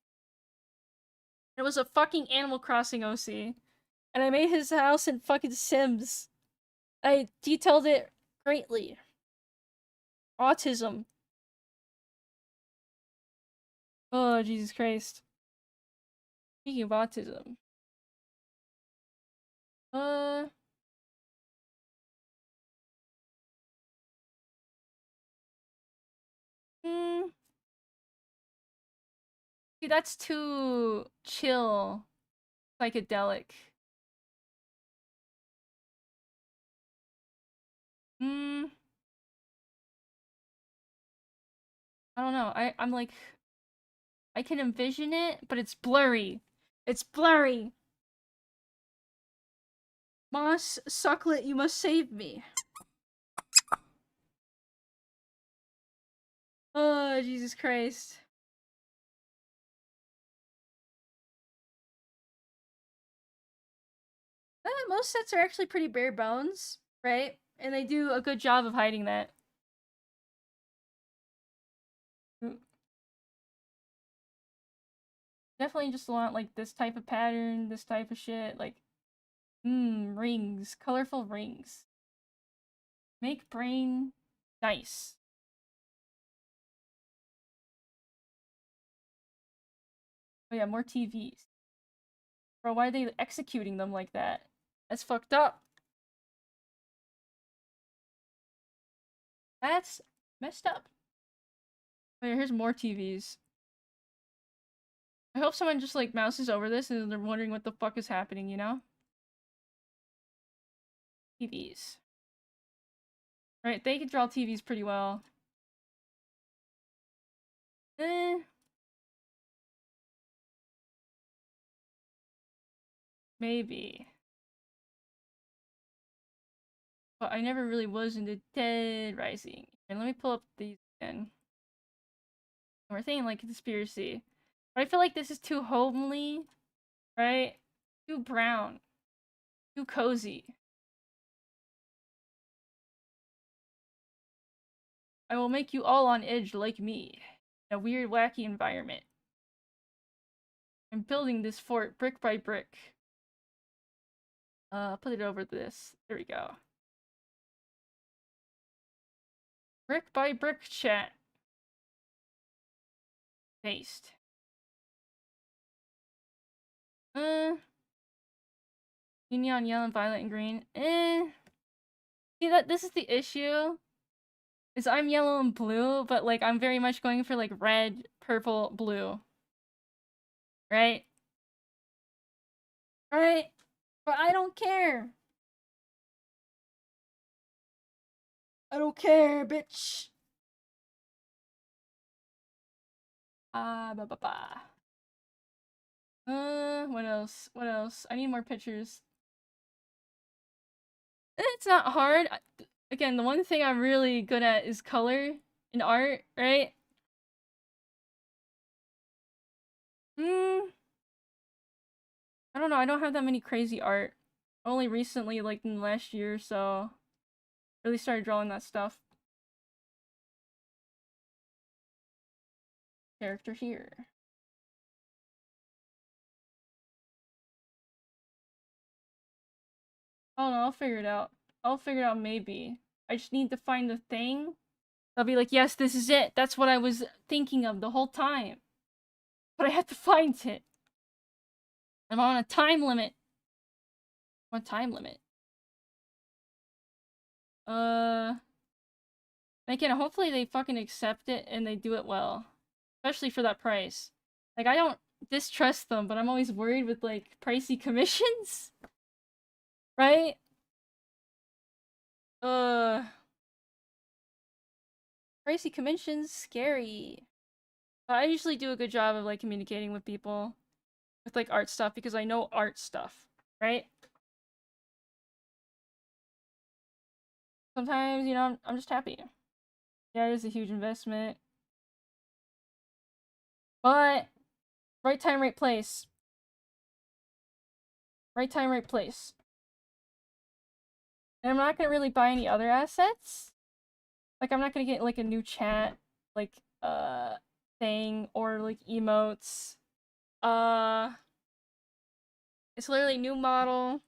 It was a fucking Animal Crossing OC. And I made his house in fucking Sims. I detailed it greatly. Autism. Oh, Jesus Christ. Speaking of autism. Uh... Hmm... See, that's too chill. Psychedelic. Hmm... I don't know. I'm like... I can envision it, but it's blurry. It's blurry! Moss, Sucklet, you must save me. Oh, Jesus Christ. Most sets are actually pretty bare bones, right? And they do a good job of hiding that. Definitely just want, like, this type of pattern, this type of shit, like, rings. Colorful rings. Make brain nice. Oh yeah, more TVs. Bro, why are they executing them like that? That's fucked up. That's messed up. Oh yeah, here's more TVs. I hope someone just, like, mouses over this and they're wondering what the fuck is happening, you know? TVs. Right, they can draw TVs pretty well. Maybe. But I never really was into Dead Rising. And let me pull up these again. We're thinking like conspiracy. But I feel like this is too homely, right? Too brown. Too cozy. I will make you all on edge like me. In a weird, wacky environment. I'm building this fort brick by brick. Put it over this. There we go. Brick by brick chat. Paste. Neon, yellow, violet, and green. See, this is the issue. Is I'm yellow and blue, but like I'm very much going for like red, purple, blue. Right? Right? But I don't care. I don't care, bitch. Ba ba ba. What else? What else? I need more pictures. It's not hard. Again, the one thing I'm really good at is color in art, right? I don't know. I don't have that many crazy art. Only recently, like in the last year or so, really started drawing that stuff. Character here. Oh no, I'll figure it out. I'll figure it out maybe. I just need to find the thing. I'll be like, yes, this is it. That's what I was thinking of the whole time. But I have to find it. I'm on a time limit. What time limit? Again, hopefully they fucking accept it and they do it well. Especially for that price. Like, I don't distrust them, but I'm always worried with, like, pricey commissions. Right? Pricey commissions, scary. But I usually do a good job of, like, communicating with people. With, like, art stuff, because I know art stuff. Right? Sometimes, you know, I'm just happy. Yeah, it is a huge investment. But, right time, right place. Right time, right place. And I'm not gonna really buy any other assets. Like, I'm not gonna get, like, a new chat, like, thing, or, like, emotes. It's literally new model,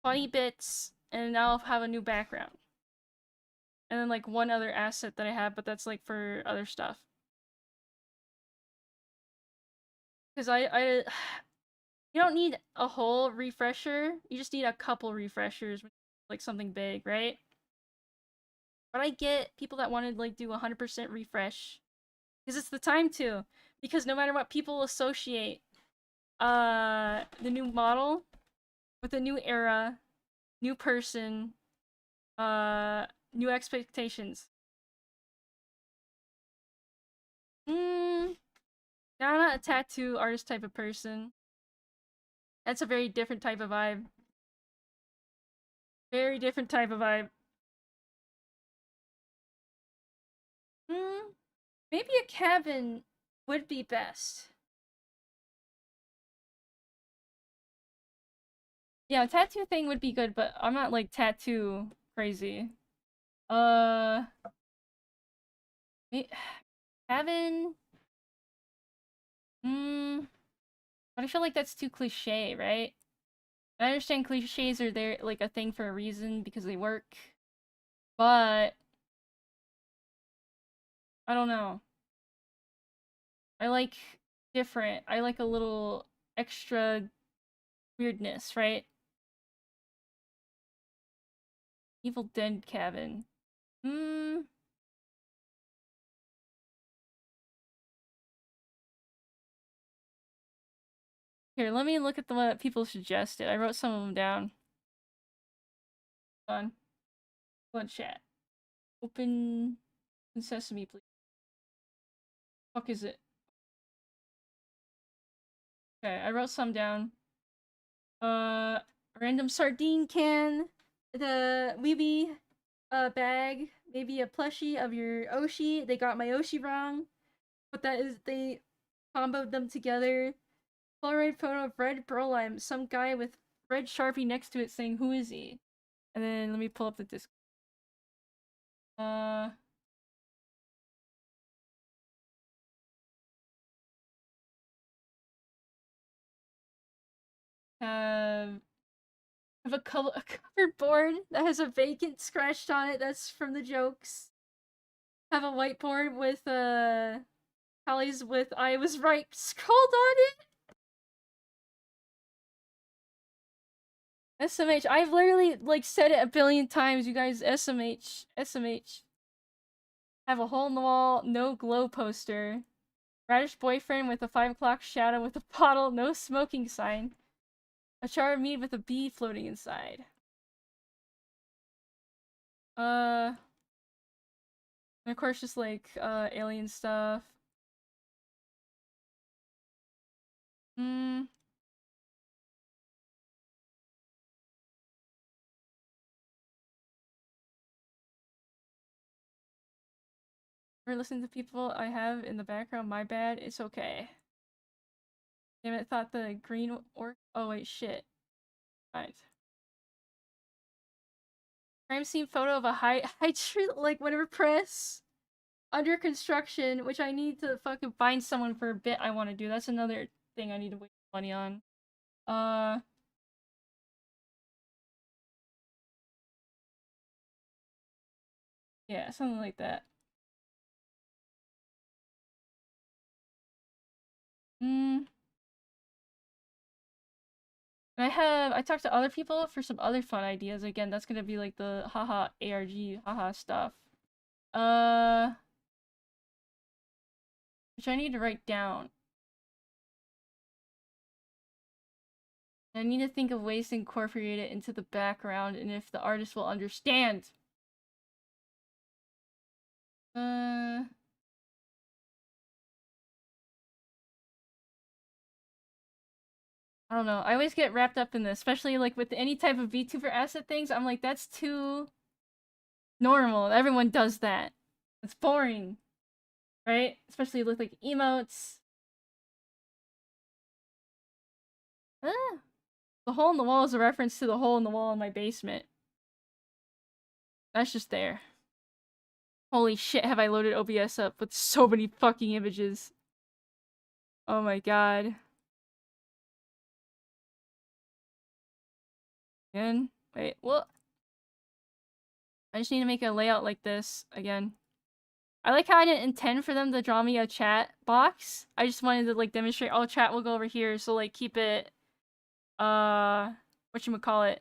funny bits, and I'll have a new background. And then, like, one other asset that I have, but that's, like, for other stuff. Because I you don't need a whole refresher, you just need a couple refreshers, like, something big, right? But I get people that want to, like, do 100% refresh. Because it's the time to. Because no matter what, people associate the new model with a new era, new person, new expectations. Hmm. Now I'm not a tattoo artist type of person. That's a very different type of vibe. Very different type of vibe. Hmm. Maybe a cabin would be best. Yeah, a tattoo thing would be good, but I'm not like tattoo crazy. Uh, cabin. Hmm. But I feel like that's too cliche, right? I understand cliches are there like a thing for a reason because they work, but I don't know. I like different. I like a little extra weirdness, right? Evil Dead cabin. Hmm. Here, let me look at the what people suggested. I wrote some of them down. Hold on. Go on chat. Open Sesame, please. Fuck is it? Okay, I wrote some down. Uh, random sardine can, the weeby bag, maybe a plushie of your Oshi. They got my Oshi wrong, but that is they comboed them together. Polaroid photo of red Brolime, some guy with red Sharpie next to it saying, "Who is he?" And then let me pull up the disc. Uh, have have a covered board that has a vacant scratched on it. That's from the jokes. Have a whiteboard with tallies with "I was right" scrawled on it. SMH. I've literally like said it a billion times, you guys. SMH. SMH. Have a hole in the wall, no glow poster. Radish boyfriend with a 5 o'clock shadow with a bottle, no smoking sign. A jar of meat with a bee floating inside. And of course just like alien stuff. Hmm. Or listen to people I have in the background, my bad, it's okay. Damn it, thought the green or oh wait, shit. Right. Crime scene photo of a high tree like whatever press under construction, which I need to fucking find someone for a bit I want to do. That's another thing I need to waste money on. Yeah, something like that. Hmm. And I talked to other people for some other fun ideas. Again, that's gonna be like the haha ARG haha stuff. Uh, which I need to write down. I need to think of ways to incorporate it into the background and if the artist will understand. Uh, I don't know. I always get wrapped up in this, especially like with any type of VTuber asset things. I'm like, that's too normal. Everyone does that. It's boring, right? Especially with like emotes. Ah, the hole in the wall is a reference to the hole in the wall in my basement. That's just there. Holy shit, have I loaded OBS up with so many fucking images. Oh my god. Again? Wait, what? I just need to make a layout like this again. I like how I didn't intend for them to draw me a chat box. I just wanted to like demonstrate, oh, chat will go over here, so like keep it, whatchamacallit,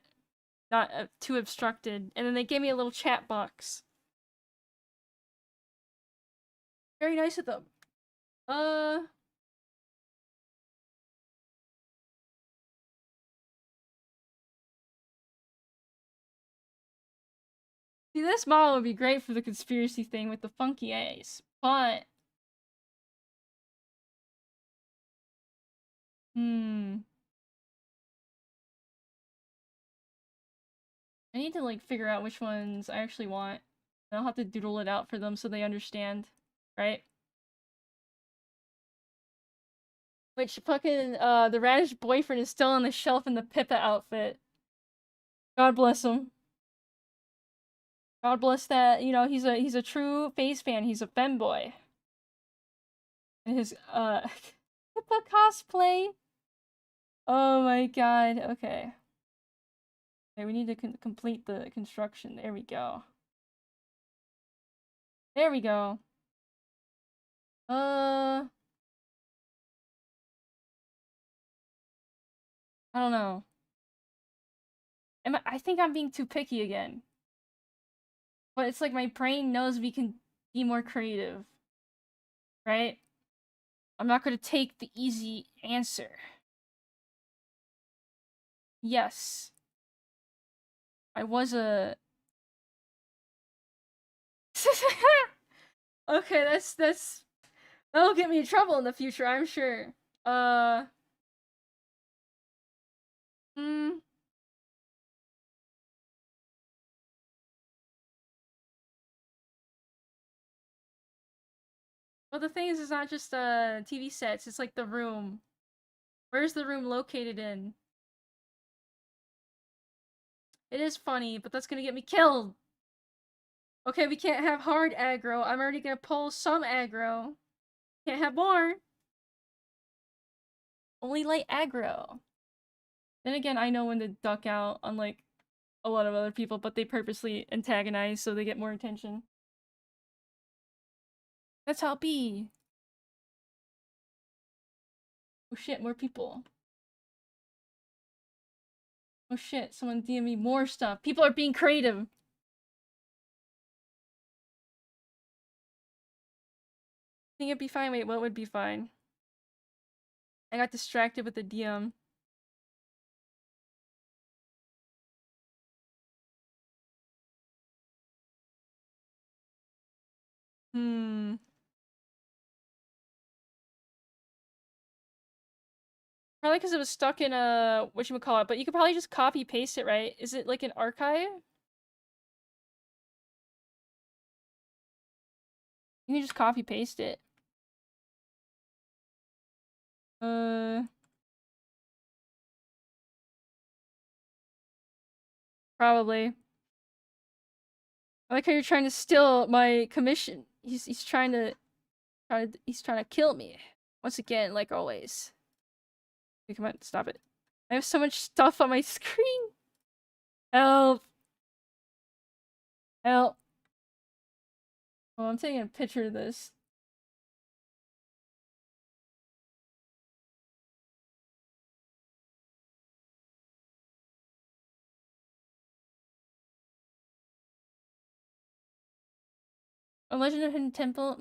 not too obstructed. And then they gave me a little chat box. Very nice of them. See, this model would be great for the conspiracy thing with the funky A's, but... I need to, like, figure out which ones I actually want. And I'll have to doodle it out for them so they understand, right? Which fucking, the radish boyfriend is still on the shelf in the Pippa outfit. God bless him. God bless that, you know, he's a true phase fan. He's a femboy. And his, Pippa cosplay. Oh my god, okay. Okay, we need to complete the construction. There we go. There we go. I don't know. I think I'm being too picky again. But it's like my brain knows we can be more creative. Right? I'm not gonna take the easy answer. Yes. I was a... Okay, that's... That'll get me in trouble in the future, I'm sure. Well, the thing is, it's not just TV sets, it's like the room. Where's the room located in? It is funny, but that's gonna get me killed! Okay, we can't have hard aggro. I'm already gonna pull some aggro. Can't have more! Only light aggro. Then again, I know when to duck out, unlike a lot of other people, but they purposely antagonize so they get more attention. That's how it be. Oh shit, more people. Oh shit, someone DM me more stuff. People are being creative. Think it'd be fine? Wait, what would be fine? I got distracted with the DM. Probably because it was stuck in a whatchamacallit, but you could probably just copy paste it, right? Is it like an archive? You can just copy paste it. Probably. I like how you're trying to steal my commission. He's trying to kill me. Once again, like always. Okay, come on, stop it. I have so much stuff on my screen. Help. Help. Oh, I'm taking a picture of this. A Legend of Hidden Temple?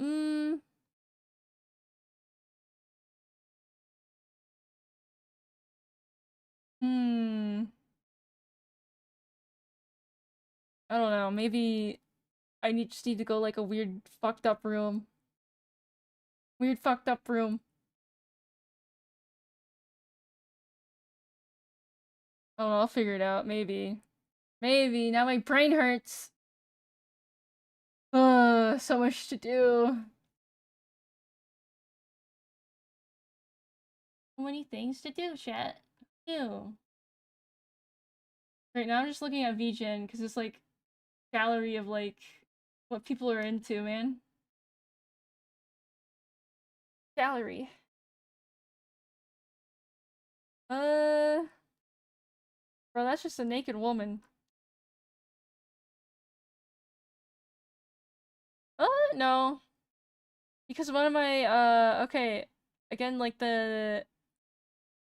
I don't know, maybe I just need to go like a weird fucked up room. Weird fucked up room. I don't know, I'll figure it out, maybe. Maybe, now my brain hurts. So much to do. So many things to do, chat. Ew. Right now I'm just looking at VGen, because it's like gallery of like what people are into, man. Gallery. Bro, that's just a naked woman. No. Because one of my, okay. Again, like the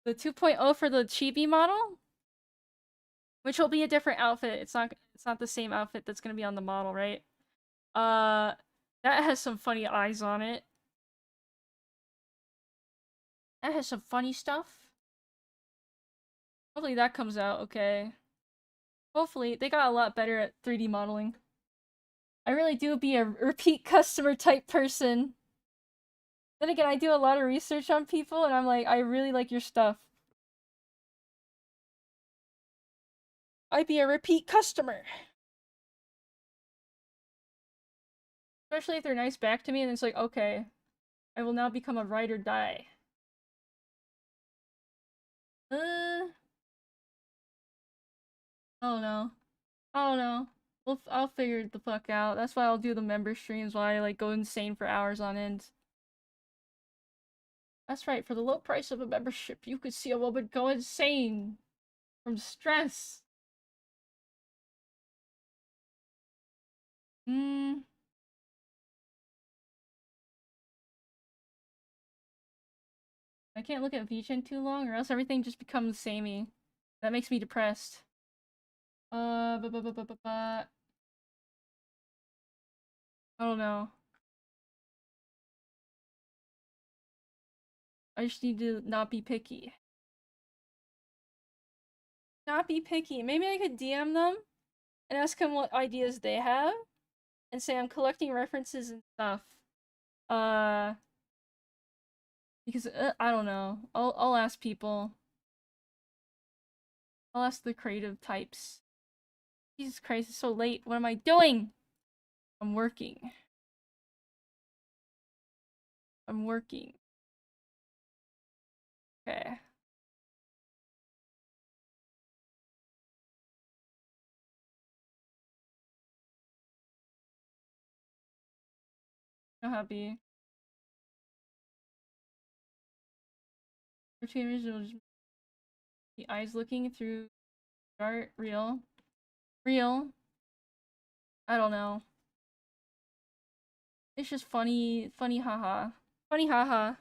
2.0 for the Chibi model, which will be a different outfit. It's not the same outfit that's gonna be on the model, right? That has some funny eyes on it. That has some funny stuff. Hopefully that comes out okay. Hopefully, they got a lot better at 3D modeling. I really do be a repeat customer type person. Then again, I do a lot of research on people, and I'm like, I really like your stuff. I'd be a repeat customer. Especially if they're nice back to me, and it's like, okay, I will now become a ride or die. Oh no. Oh no. I'll figure it the fuck out. That's why I'll do the member streams while I like go insane for hours on end. That's right, for the low price of a membership, you could see a woman go insane from stress. I can't look at VGen too long, or else everything just becomes samey. That makes me depressed. I don't know. I just need to not be picky. Not be picky. Maybe I could DM them and ask them what ideas they have, and say I'm collecting references and stuff. Because I don't know. I'll ask people. I'll ask the creative types. Jesus Christ, it's so late. What am I doing? I'm working. I'm working. Okay. No happy. For 2 images, it'll just the eyes looking through art. Real. Real. I don't know. It's just funny, funny haha. Funny haha.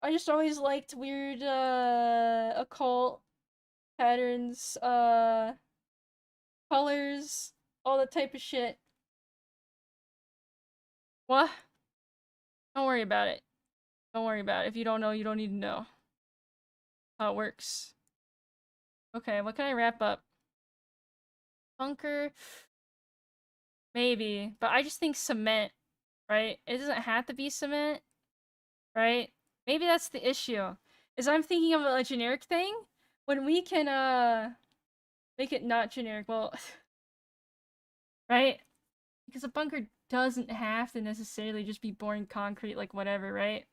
I just always liked weird, occult patterns, colors, all that type of shit. What? Don't worry about it. Don't worry about it. If you don't know, you don't need to know how it works. Okay, what can I wrap up? Bunker? Maybe. But I just think cement, right? It doesn't have to be cement, right? Maybe that's the issue. Is I'm thinking of a generic thing when we can, make it not generic. Well, right? Because a bunker doesn't have to necessarily just be boring concrete, like whatever, right?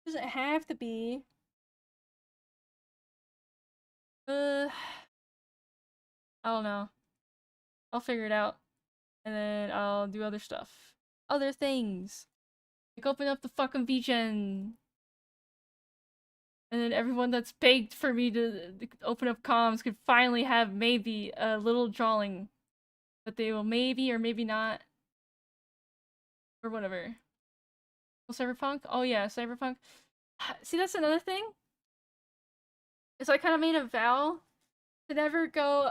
Doesn't have to be. I don't know. I'll figure it out. And then I'll do other stuff. Other things. Like open up the fucking VGen. And then everyone that's begged for me to open up comms could finally have maybe a little drawing that they will maybe or maybe not. Or whatever. Well, Cyberpunk? Oh yeah, Cyberpunk. See, that's another thing. Is I kind of made a vow to never go,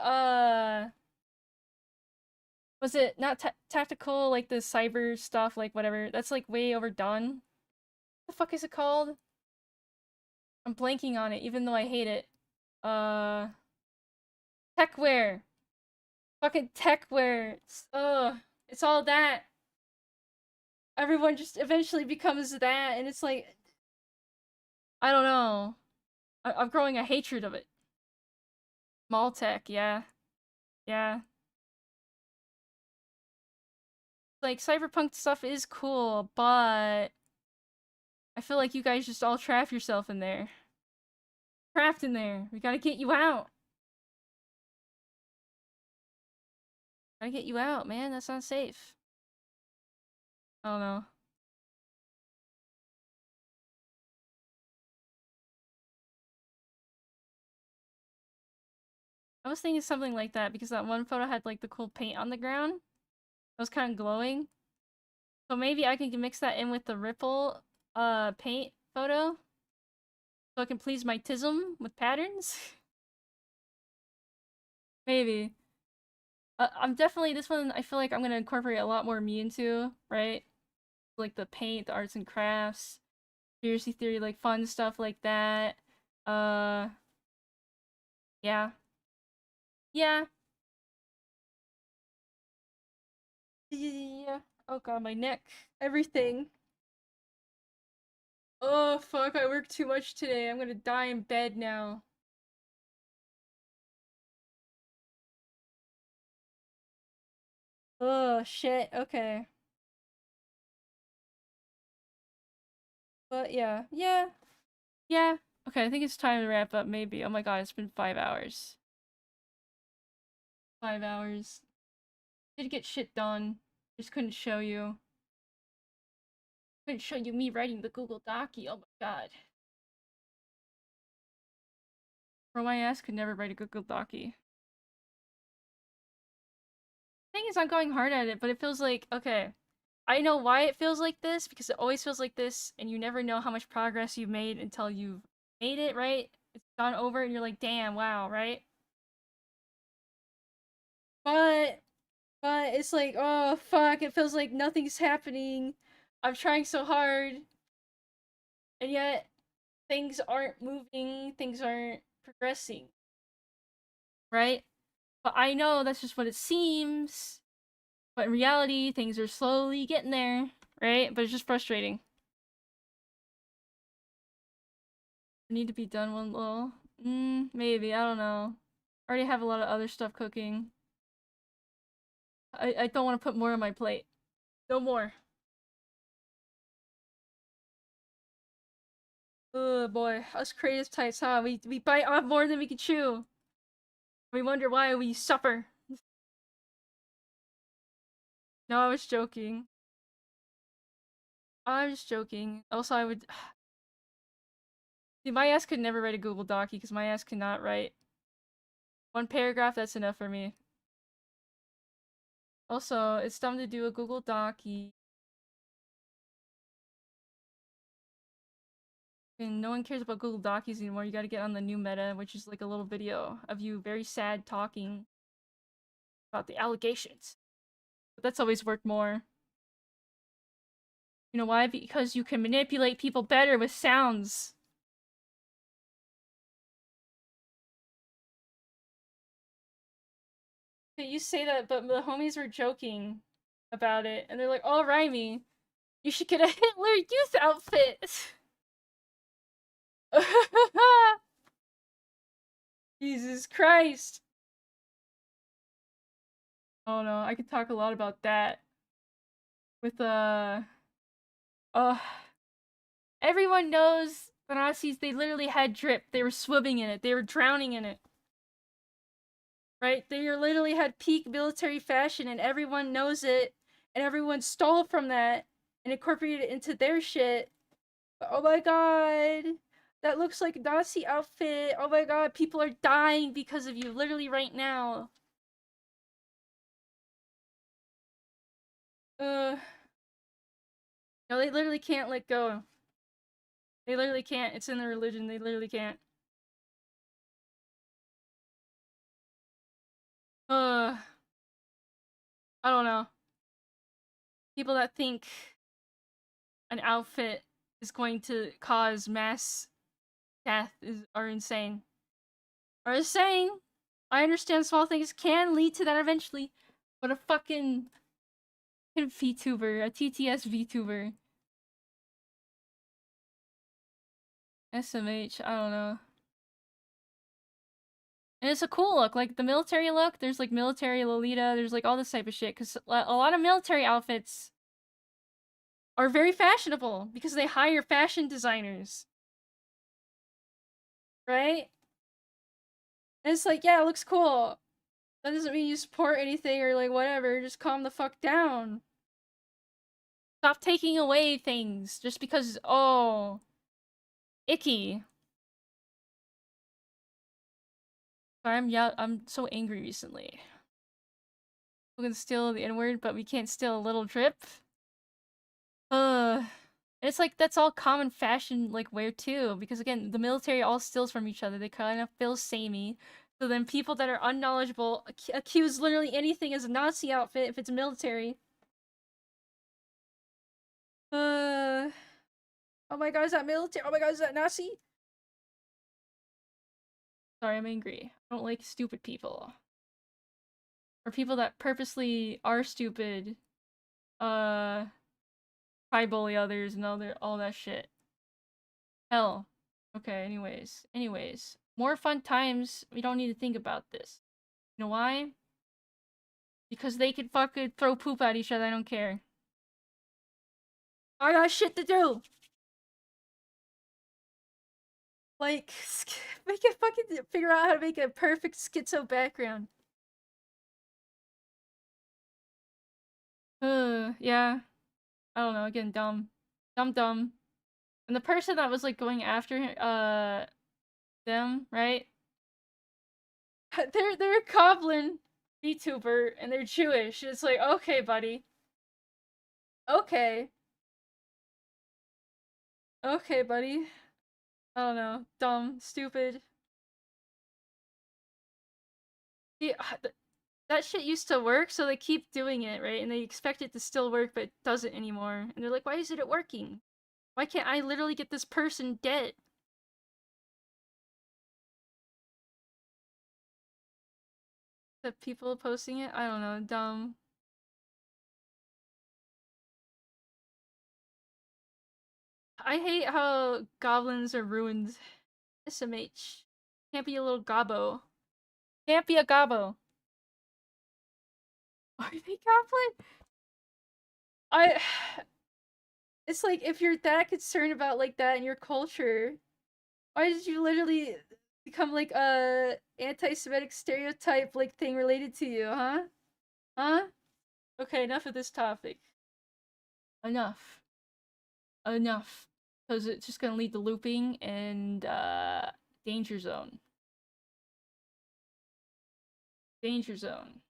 was it not tactical, like the cyber stuff, like whatever? That's like way overdone. What the fuck is it called? I'm blanking on it, even though I hate it. Techwear. Fucking techwear. It's all that. Everyone just eventually becomes that, and it's like, I don't know. I'm growing a hatred of it. Mall tech, yeah. Yeah. Like, cyberpunk stuff is cool, but I feel like you guys just all trap yourself in there. Trapped in there. We gotta get you out. Gotta get you out, man. That's not safe. I don't know. I was thinking something like that because that one photo had like the cool paint on the ground. It was kind of glowing. So maybe I can mix that in with the ripple paint photo. So I can please my tism with patterns. Maybe. I'm definitely, this one I feel like I'm gonna incorporate a lot more me into, right? Like the paint, the arts and crafts, conspiracy theory, like fun stuff like that. Uh, yeah. Yeah. Yeah. Oh god, my neck. Everything. Oh fuck, I worked too much today. I'm gonna die in bed now. Oh shit, okay. But yeah. Yeah. Yeah. Okay, I think it's time to wrap up, maybe. Oh my god, it's been 5 hours. 5 hours. Did get shit done. Just couldn't show you. Couldn't show you me writing the Google Docie. Oh my god. Bro, my ass could never write a Google Docie. Thing is, I'm going hard at it, but it feels like, okay. I know why it feels like this, because it always feels like this, and you never know how much progress you've made until you've made it, right? It's gone over, and you're like, damn, wow, right? But, but it's like, oh, fuck, it feels like nothing's happening. I'm trying so hard, and yet things aren't moving, things aren't progressing, right? But I know that's just what it seems. But in reality, things are slowly getting there, right? But it's just frustrating. I need to be done one little. Maybe, I don't know. I already have a lot of other stuff cooking. I don't want to put more on my plate. No more. Oh boy, us creative types, huh? We bite off more than we can chew. We wonder why we suffer. No, I was joking. I was joking. Also, I would. See, my ass could never write a Google Doc because my ass cannot write one paragraph. That's enough for me. Also, it's dumb to do a Google Docy. And no one cares about Google Docies anymore. You gotta get on the new meta, which is like a little video of you very sad talking about the allegations. But that's always worked more. You know why? Because you can manipulate people better with sounds. You say that, but the homies were joking about it. And they're like, oh, raimAI, you should get a Hitler Youth outfit! Jesus Christ! Oh no, I could talk a lot about that. With, everyone knows the Nazis, they literally had drip. They were swimming in it. They were drowning in it. Right? They literally had peak military fashion and everyone knows it. And everyone stole from that and incorporated it into their shit. Oh my god. That looks like a Nazi outfit. Oh my god, people are dying because of you. Literally right now. No, they literally can't let go. They literally can't. It's in their religion. They literally can't. I don't know. People that think an outfit is going to cause mass death are insane. Are insane. I understand small things can lead to that eventually, but a fucking Vtuber, a TTS Vtuber. SMH, I don't know. And it's a cool look, like the military look, there's like military Lolita, there's like all this type of shit, because a lot of military outfits are very fashionable, because they hire fashion designers. Right? And it's like, yeah, it looks cool. That doesn't mean you support anything or like whatever. Just calm the fuck down. Stop taking away things just because, oh, icky. I'm so angry recently. We can steal the N-word, but we can't steal a little drip. It's like that's all common fashion like wear too, because again, the military all steals from each other. They kind of feel samey. So then people that are unknowledgeable accuse literally anything as a Nazi outfit if it's military. Oh my god, is that military? Oh my god, is that Nazi? Sorry, I'm angry. I don't like stupid people. Or people that purposely are stupid. Try bully others and all that shit. Hell. Okay, anyways. More fun times, we don't need to think about this. You know why? Because they could fucking throw poop at each other, I don't care. I got shit to do! Like, make it fucking figure out how to make a perfect schizo background. Yeah. I don't know, again, dumb. Dumb. And the person that was, like, going after, them, right? They're a goblin Vtuber, and they're Jewish. It's like, okay, buddy. Okay. Okay, buddy. I don't know. Dumb. Stupid. See, that shit used to work, so they keep doing it, right? And they expect it to still work, but it doesn't anymore. And they're like, why isn't it working? Why can't I literally get this person dead? The people posting it? I don't know. Dumb. I hate how goblins are ruined. SMH. Can't be a little gobbo. Can't be a gobbo. Are they goblin? I... It's like, if you're that concerned about, like, that in your culture, why did you literally become, like, a anti-Semitic stereotype, like, thing related to you, huh? Huh? Okay, enough of this topic. Enough. Enough. Because it's just gonna lead to looping and, danger zone. Danger zone.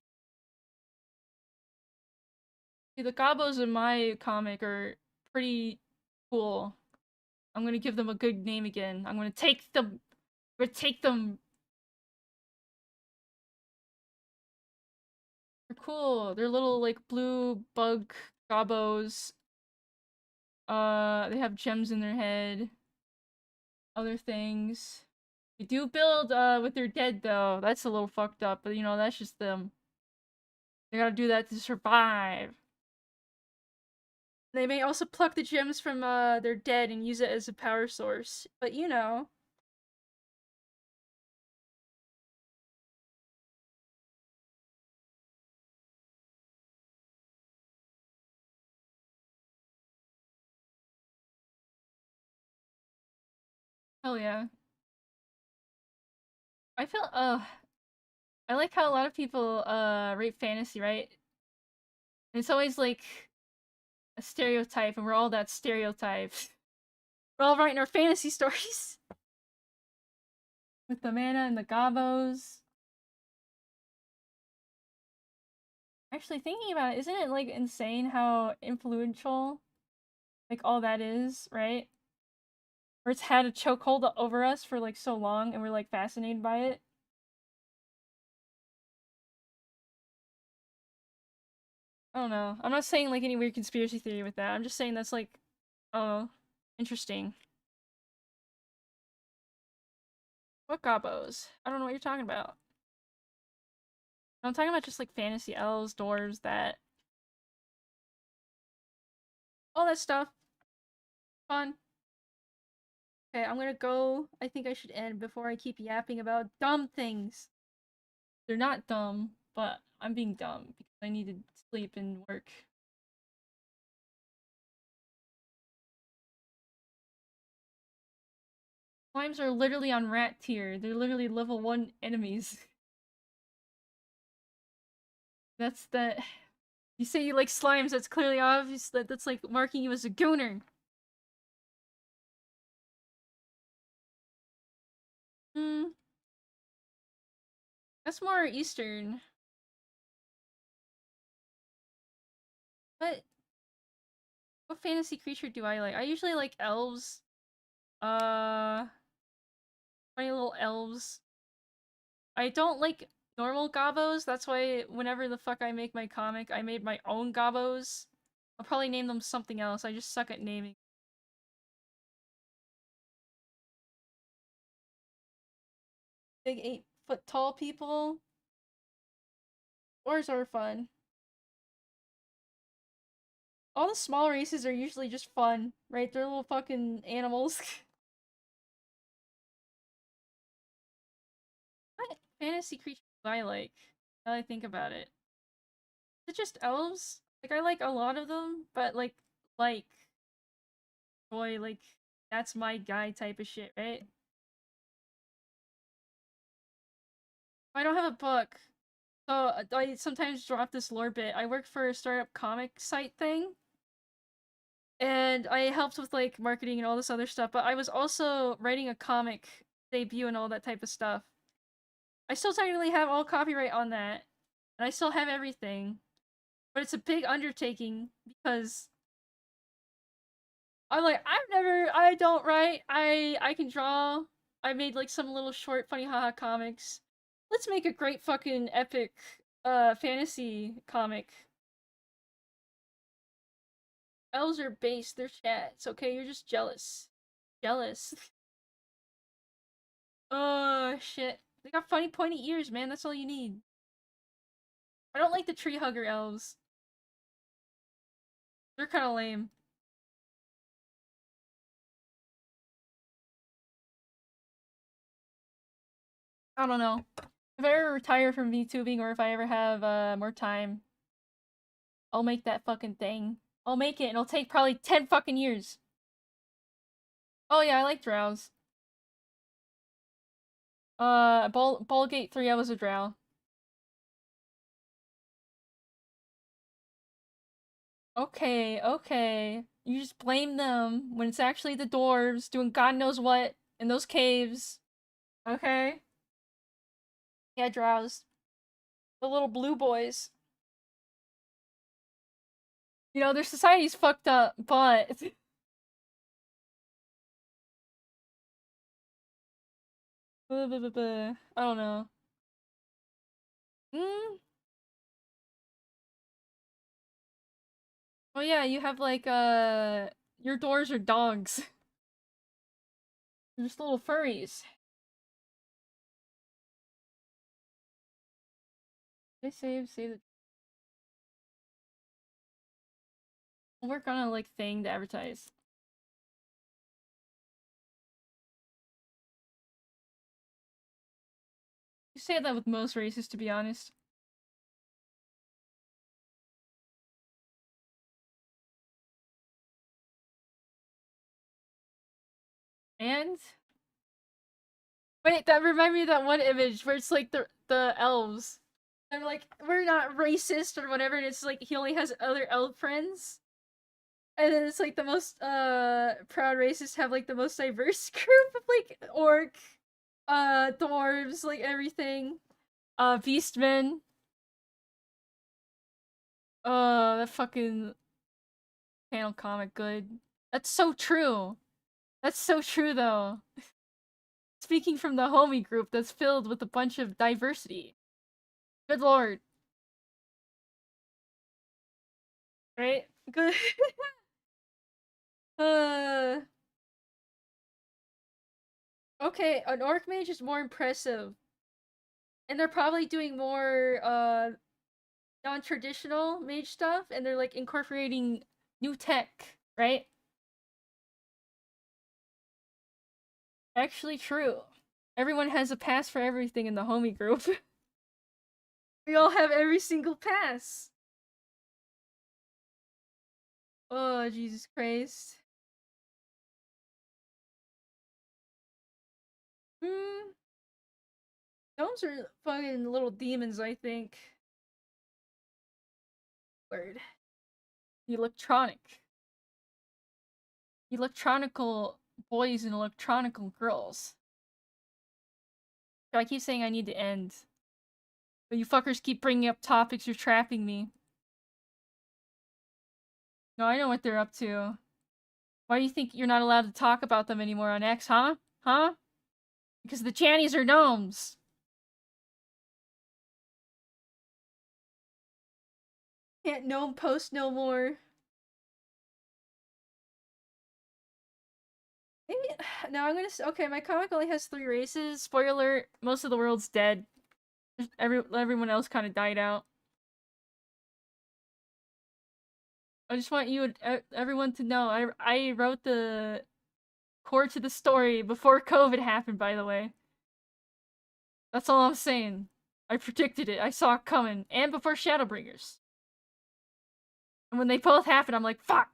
See, the Gobos in my comic are pretty cool. I'm gonna give them a good name again. I'm gonna take them. We're gonna take them. They're cool. They're little like blue bug Gobos. They have gems in their head. Other things. They do build with their dead though. That's a little fucked up, but you know that's just them. They gotta do that to survive. They may also pluck the gems from their dead and use it as a power source. But you know. Hell yeah. I feel I like how a lot of people rate fantasy, right? And it's always like a stereotype and we're all that stereotype. We're all writing our fantasy stories. With the mana and the gobos. Actually thinking about it, isn't it like insane how influential like all that is, right? Where it's had a chokehold over us for like so long and we're like fascinated by it. I don't know. I'm not saying like any weird conspiracy theory with that. I'm just saying that's like, oh, interesting. What gobos? I don't know what you're talking about. I'm talking about just like fantasy elves, dwarves, that. All that stuff. Fun. Okay, I'm gonna go. I think I should end before I keep yapping about dumb things. They're not dumb, but I'm being dumb because I need to sleep and work. Slimes are literally on rat tier. They're literally level 1 enemies. That's the. You say you like slimes, that's clearly obvious that that's like marking you as a gooner. Hmm. That's more Eastern. But what fantasy creature do I like? I usually like elves. Uh, funny little elves. I don't like normal gobos. That's why whenever the fuck I make my comic, I made my own gobos. I'll probably name them something else. I just suck at naming. Big 8-foot tall people. Dwarves are fun. All the small races are usually just fun, right? They're little fucking animals. What fantasy creature do I like? Now that I think about it. Is it just elves? Like, I like a lot of them, but boy, like, that's my guy type of shit, right? I don't have a book, so I sometimes drop this lore bit. I work for a startup comic site thing, and I helped with, like, marketing and all this other stuff, but I was also writing a comic debut and all that type of stuff. I still technically have all copyright on that, and I still have everything, but it's a big undertaking because I don't write. I can draw. I made like some little short funny haha comics. Let's make a great fucking epic fantasy comic. Elves are base, they're chats, okay? You're just jealous. Jealous. Oh shit. They got funny pointy ears, man, that's all you need. I don't like the tree hugger elves. They're kinda lame. I don't know. If I ever retire from VTubing or if I ever have more time, I'll make that fucking thing. I'll make it and it'll take probably 10 fucking years. Oh yeah, I like drows. Ballgate 3, I was a drow. Okay, okay. You just blame them when it's actually the dwarves doing God knows what in those caves. Okay? Yeah, drows. The little blue boys. You know, their society's fucked up, but I don't know. Mm? Oh yeah, you have like your doors are dogs. They're just little furries. They save the I'll work on a like thing to advertise. You say that with most races, to be honest. And wait, that reminded me of that one image where it's like the elves. They're like, we're not racist or whatever, and it's like he only has other elf friends. And then it's like the most proud racists have like the most diverse group of like orc, dwarves, like everything. Beastmen. That fucking panel comic good. That's so true. That's so true though. Speaking from the homie group that's filled with a bunch of diversity. Good lord. Right? Good. uh okay, an orc mage is more impressive. And they're probably doing more non-traditional mage stuff and they're like incorporating new tech, right? Actually true. Everyone has a pass for everything in the homie group. We all have every single pass. Oh, Jesus Christ. Hmm. Gnomes are fucking little demons, I think. Word. Electronic. Electronical boys and electronical girls. So I keep saying I need to end. But you fuckers keep bringing up topics, you're trapping me. No, I know what they're up to. Why do you think you're not allowed to talk about them anymore on X, huh? Huh? Because the Channies are gnomes. Can't gnome post no more. Maybe no. I'm gonna. Okay, my comic only has 3 races. Spoiler alert: most of the world's dead. Everyone else kind of died out. I just want you, everyone, to know. I wrote the core to the story before COVID happened. By the way, that's all I'm saying. I predicted it. I saw it coming, and before Shadowbringers. And when they both happened, I'm like, fuck,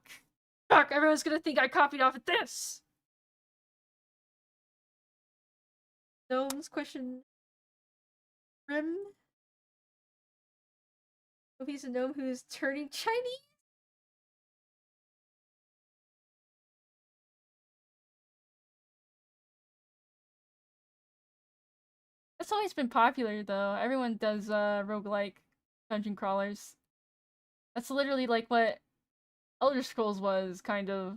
fuck. Everyone's gonna think I copied off of this. Gnomes question. Rim. Hope he's a gnome who is turning Chinese. That's always been popular, though. Everyone does roguelike dungeon crawlers. That's literally like what Elder Scrolls was, kind of.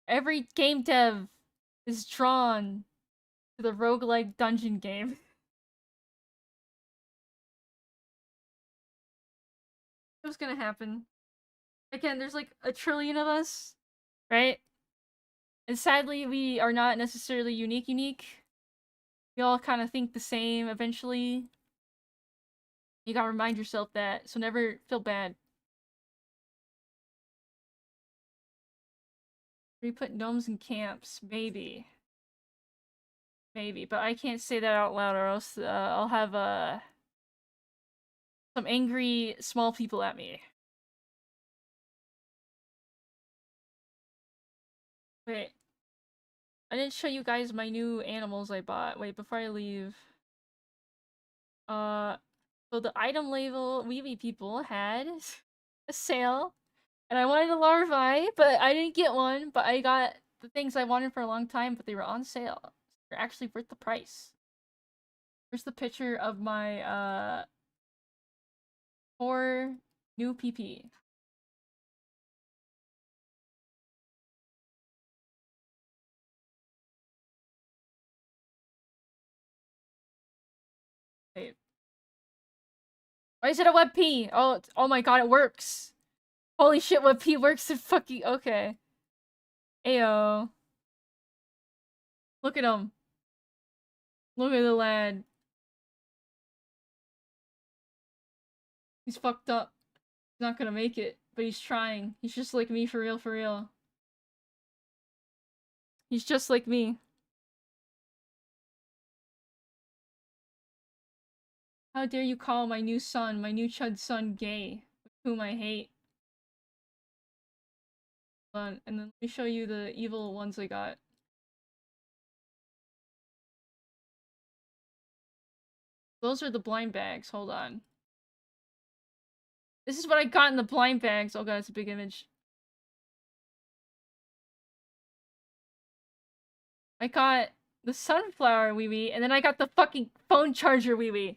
Every game dev is drawn to the roguelike dungeon game. What's gonna happen? Again, there's like a trillion of us, right? And sadly, we are not necessarily unique. We all kind of think the same eventually. You gotta remind yourself that, so never feel bad. We put gnomes in camps, maybe. Maybe, but I can't say that out loud or else I'll have some angry small people at me. Wait. I didn't show you guys my new animals I bought. Wait, before I leave. So the item label Weeby people had a sale. And I wanted a larvae, but I didn't get one. But I got the things I wanted for a long time, but they were on sale. They're actually worth the price. Here's the picture of my, 4 new PP. Wait. Why is it a WebP? Oh my god, it works! Holy shit, WebP works in fucking- okay. Ayo. Look at him. Look at the lad. He's fucked up. He's not gonna make it, but he's trying. He's just like me, for real, for real. He's just like me. How dare you call my new son, my new chud son, gay, whom I hate. Hold on, and then let me show you the evil ones I got. Those are the blind bags, hold on. This is what I got in the blind bags. Oh god, it's a big image. I got the sunflower wee wee, and then I got the fucking phone charger wee wee.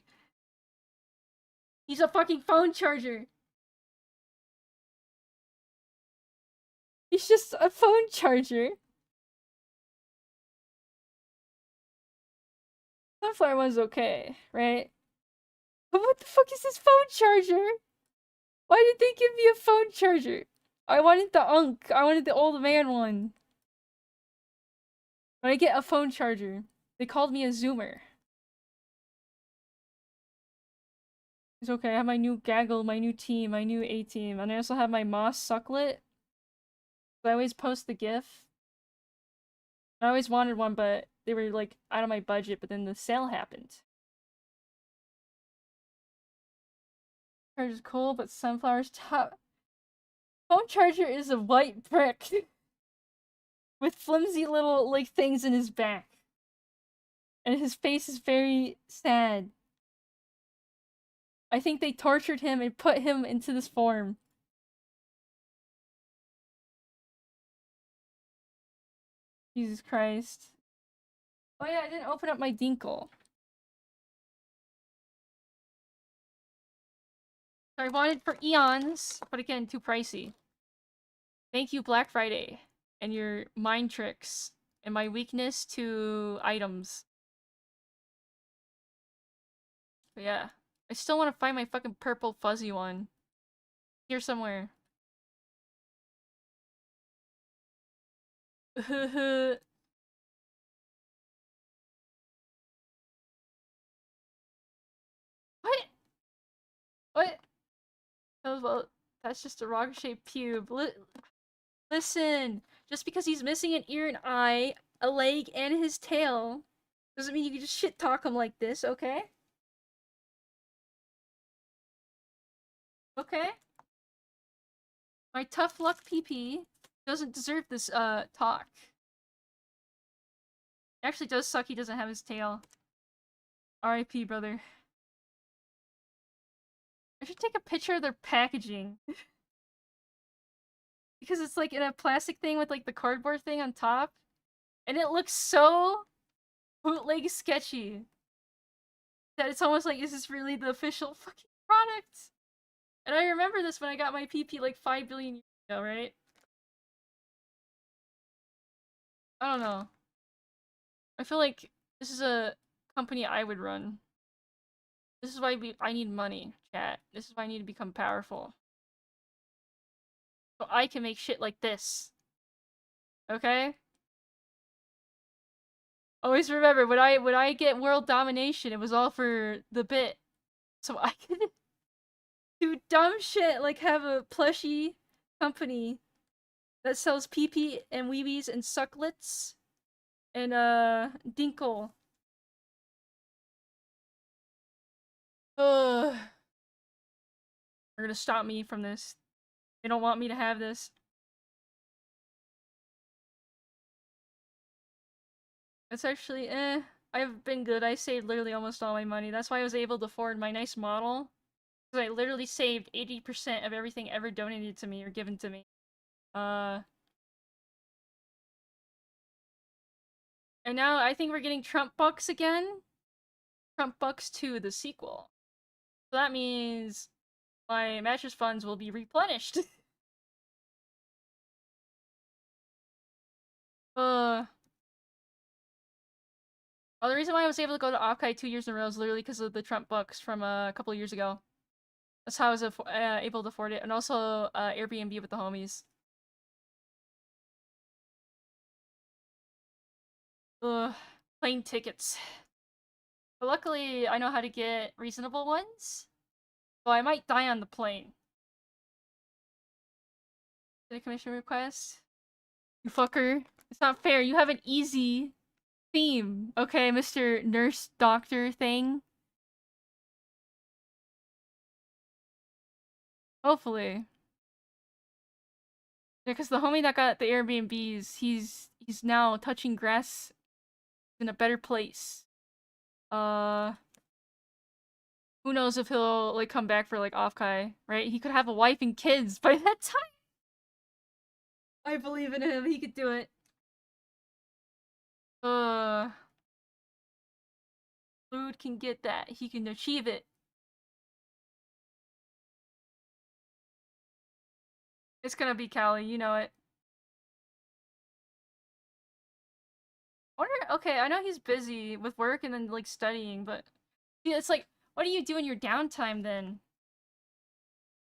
He's a fucking phone charger. He's just a phone charger. Sunflower one's okay, right? But what the fuck is this phone charger? Why did they give me a phone charger? I wanted the unk. I wanted the old man one. But I get a phone charger. They called me a zoomer. It's okay, I have my new gaggle, my new team, my new A-team, and I also have my moss sucklet. I always post the gif. I always wanted one, but they were like out of my budget, but then the sale happened. Charger's cool, but sunflower's top. Phone charger is a white brick with flimsy little like things in his back. And his face is very sad. I think they tortured him and put him into this form. Jesus Christ. Oh yeah, I didn't open up my Dinkle. So I wanted for eons, but again, too pricey. Thank you, Black Friday, and your mind tricks, and my weakness to items. But yeah. I still want to find my fucking purple fuzzy one. Here somewhere. What? What? Oh, well, that's just a rock-shaped pube. Listen! Just because he's missing an ear, an eye, a leg, and his tail, doesn't mean you can just shit-talk him like this, okay? Okay? My tough luck PP doesn't deserve this, talk. It actually does suck he doesn't have his tail. R.I.P., brother. I should take a picture of their packaging. Because it's like in a plastic thing with like the cardboard thing on top. And it looks so bootleg sketchy. That it's almost like, is this really the official fucking product? And I remember this when I got my PP like 5 billion years ago, right? I don't know. I feel like this is a company I would run. This is why I need money, chat. This is why I need to become powerful. So I can make shit like this. Okay? Always remember, when I get world domination, it was all for the bit. So I can do dumb shit like have a plushie company that sells PP and weebies and sucklets and dinkle. Ugh. They're gonna stop me from this. They don't want me to have this. It's actually, I've been good. I saved literally almost all my money. That's why I was able to afford my nice model. Because I literally saved 80% of everything ever donated to me or given to me. And now I think we're getting Trump Bucks again. Trump Bucks 2, the sequel. So that means my mattress funds will be replenished. Well, the reason why I was able to go to Akai 2 years in a row is literally because of the Trump Bucks from a couple of years ago. That's how I was able to afford it. And also Airbnb with the homies. Ugh, plane tickets. But luckily, I know how to get reasonable ones. So I might die on the plane. Did a commission request? You fucker. It's not fair. You have an easy theme. Okay, Mr. Nurse Doctor thing. Hopefully. Yeah, because the homie that got the Airbnbs, he's now touching grass in a better place. Who knows if he'll like come back for like Offkai, right? He could have a wife and kids by that time. I believe in him. He could do it. Food can get that. He can achieve it. It's gonna be Callie, you know it. Okay, I know he's busy with work and then like studying, but yeah, it's like, what do you do in your downtime then?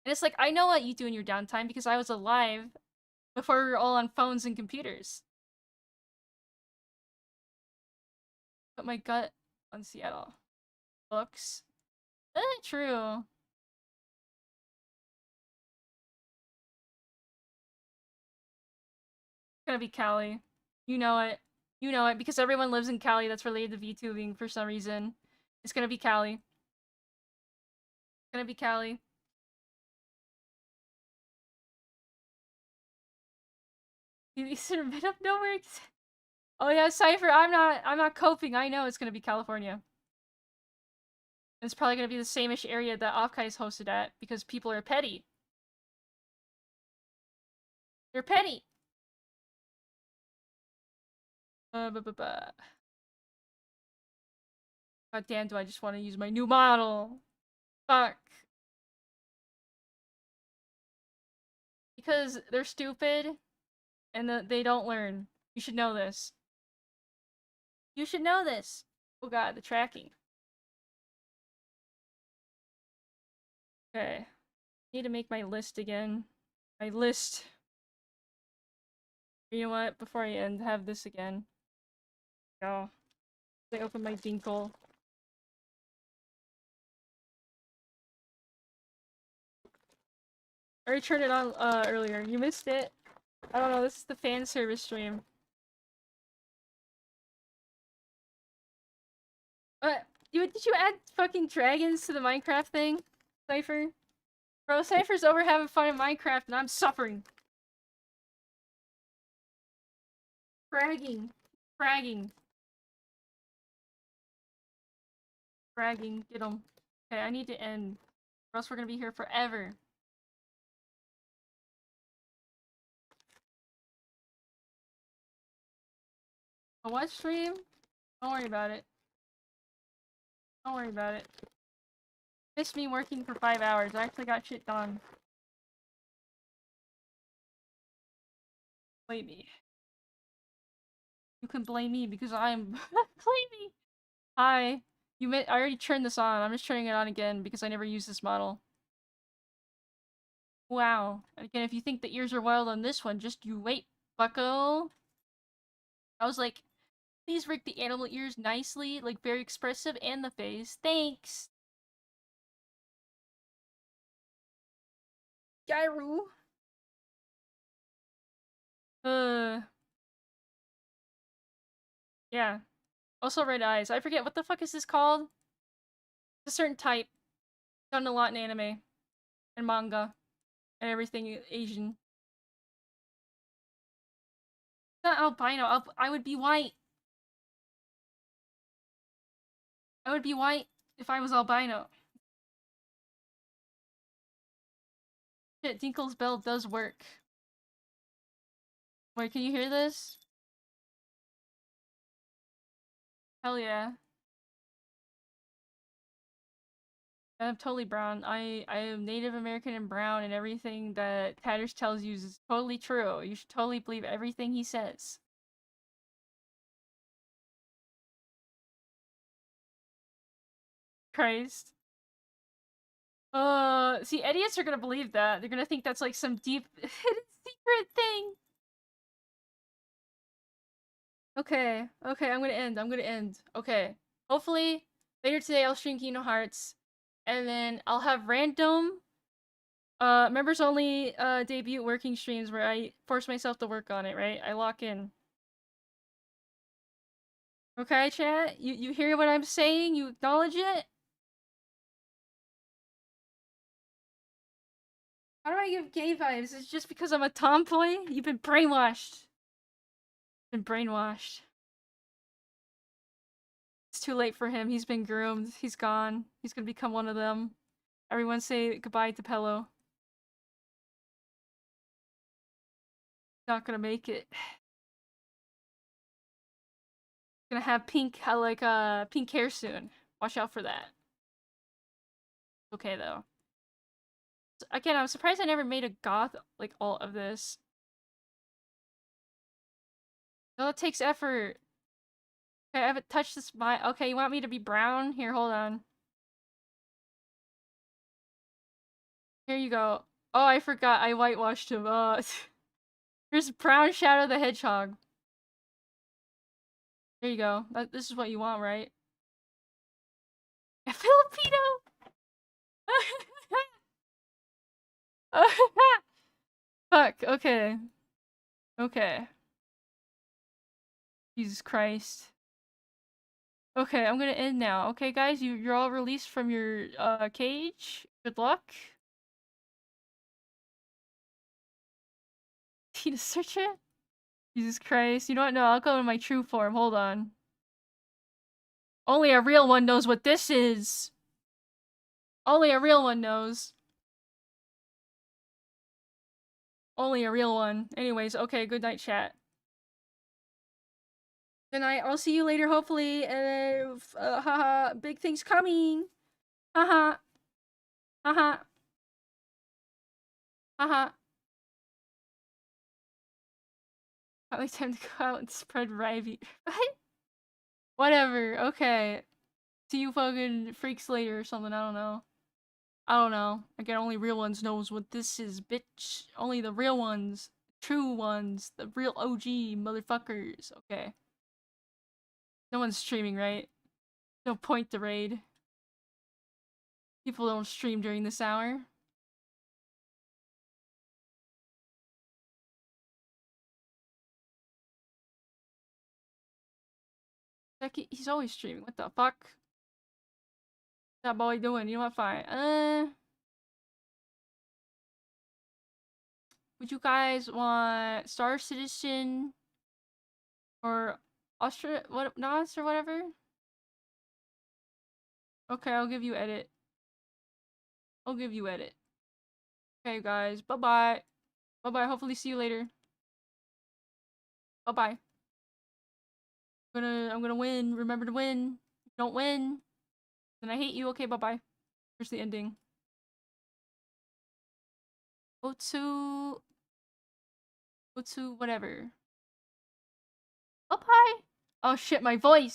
And it's like, I know what you do in your downtime because I was alive before we were all on phones and computers. Put my gut on Seattle. Books. True. It's gonna be Cali. You know it. You know it because everyone lives in Cali that's related to VTubing for some reason. It's gonna be Cali. It's gonna be Cali. He's in the middle of nowhere. Oh yeah, Cypher, I'm not coping. I know it's gonna be California. It's probably gonna be the same-ish area that Offkai is hosted at, because people are petty. They're petty! God damn, do I just want to use my new model? Fuck. Because they're stupid, and they don't learn. You should know this. You should know this! Oh god, the tracking. Okay. Need to make my list again. My list. You know what? Before I end, have this again. Go. I open my Dinkle. I already turned it on earlier. You missed it. I don't know, this is the fan service stream. Did you add fucking dragons to the Minecraft thing? Cypher? Bro, Cypher's over having fun in Minecraft and I'm suffering. Fragging. Fragging. Fragging. Get him. Okay, I need to end. Or else we're gonna be here forever. A what stream? Don't worry about it. Don't worry about it. Missed me working for 5 hours. I actually got shit done. Blame me. You can blame me because I'm blame me. Hi. I already turned this on. I'm just turning it on again because I never used this model. Wow. And again, if you think the ears are wild on this one, just you wait, bucko. I was like, please rig the animal ears nicely, like very expressive, and the face. Thanks. Gyru. Yeah. Also red eyes. I forget, what the fuck is this called? It's a certain type. Done a lot in anime. And manga. And everything Asian. Not albino. I would be white. I would be white if I was albino. Shit, Dinkle's bell does work. Wait, can you hear this? Hell yeah. I'm totally brown. I am Native American and brown, and everything that Tatters tells you is totally true. You should totally believe everything he says. Christ. See, idiots are gonna believe that. They're gonna think that's like some deep hidden secret thing. Okay, okay, I'm gonna end. Okay. Hopefully, later today I'll stream Kingdom Hearts. And then I'll have random members only debut working streams where I force myself to work on it, right? I lock in. Okay, chat? You hear what I'm saying? You acknowledge it? How do I give gay vibes? It's just because I'm a tomboy? You've been brainwashed. Been brainwashed. It's too late for him. He's been groomed. He's gone. He's gonna become one of them. Everyone say goodbye to Pello. Not gonna make it. Gonna have pink, pink hair soon. Watch out for that. Okay though. Again, I'm surprised I never made a goth like all of this. No, it takes effort. Okay, I haven't touched this. Okay, you want me to be brown? Here, hold on. Here you go. Oh, I forgot. I whitewashed him. Here's Brown Shadow the Hedgehog. There you go. This is what you want, right? A Filipino! Fuck, okay. Okay. Jesus Christ. Okay, I'm gonna end now. Okay, guys, you're all released from your cage. Good luck. Tina search it? Jesus Christ. You know what? No, I'll go in my true form. Hold on. Only a real one knows what this is. Only a real one knows. Only a real one. Anyways, okay, good night, chat. Good night. I'll see you later, hopefully. Haha, big things coming. Haha. Haha. Haha. Probably time to go out and spread Rivy. What? Whatever. Okay. See you fucking freaks later or something. I don't know. I don't know. Again, only real ones knows what this is, bitch. Only the real ones. True ones. The real OG motherfuckers. Okay. No one's streaming, right? No point to raid. People don't stream during this hour. He's always streaming. What the fuck? What's that boy doing? You know what? Fine. Would you guys want Star Citizen or NOS or whatever? Okay, I'll give you edit. I'll give you edit. Okay, guys. Bye-bye. Bye-bye. Hopefully see you later. Bye-bye. I'm gonna win. Remember to win. If you don't win, then I hate you. Okay, bye-bye. Here's the ending. Otsu, whatever. Bye-bye. Oh shit, my voice.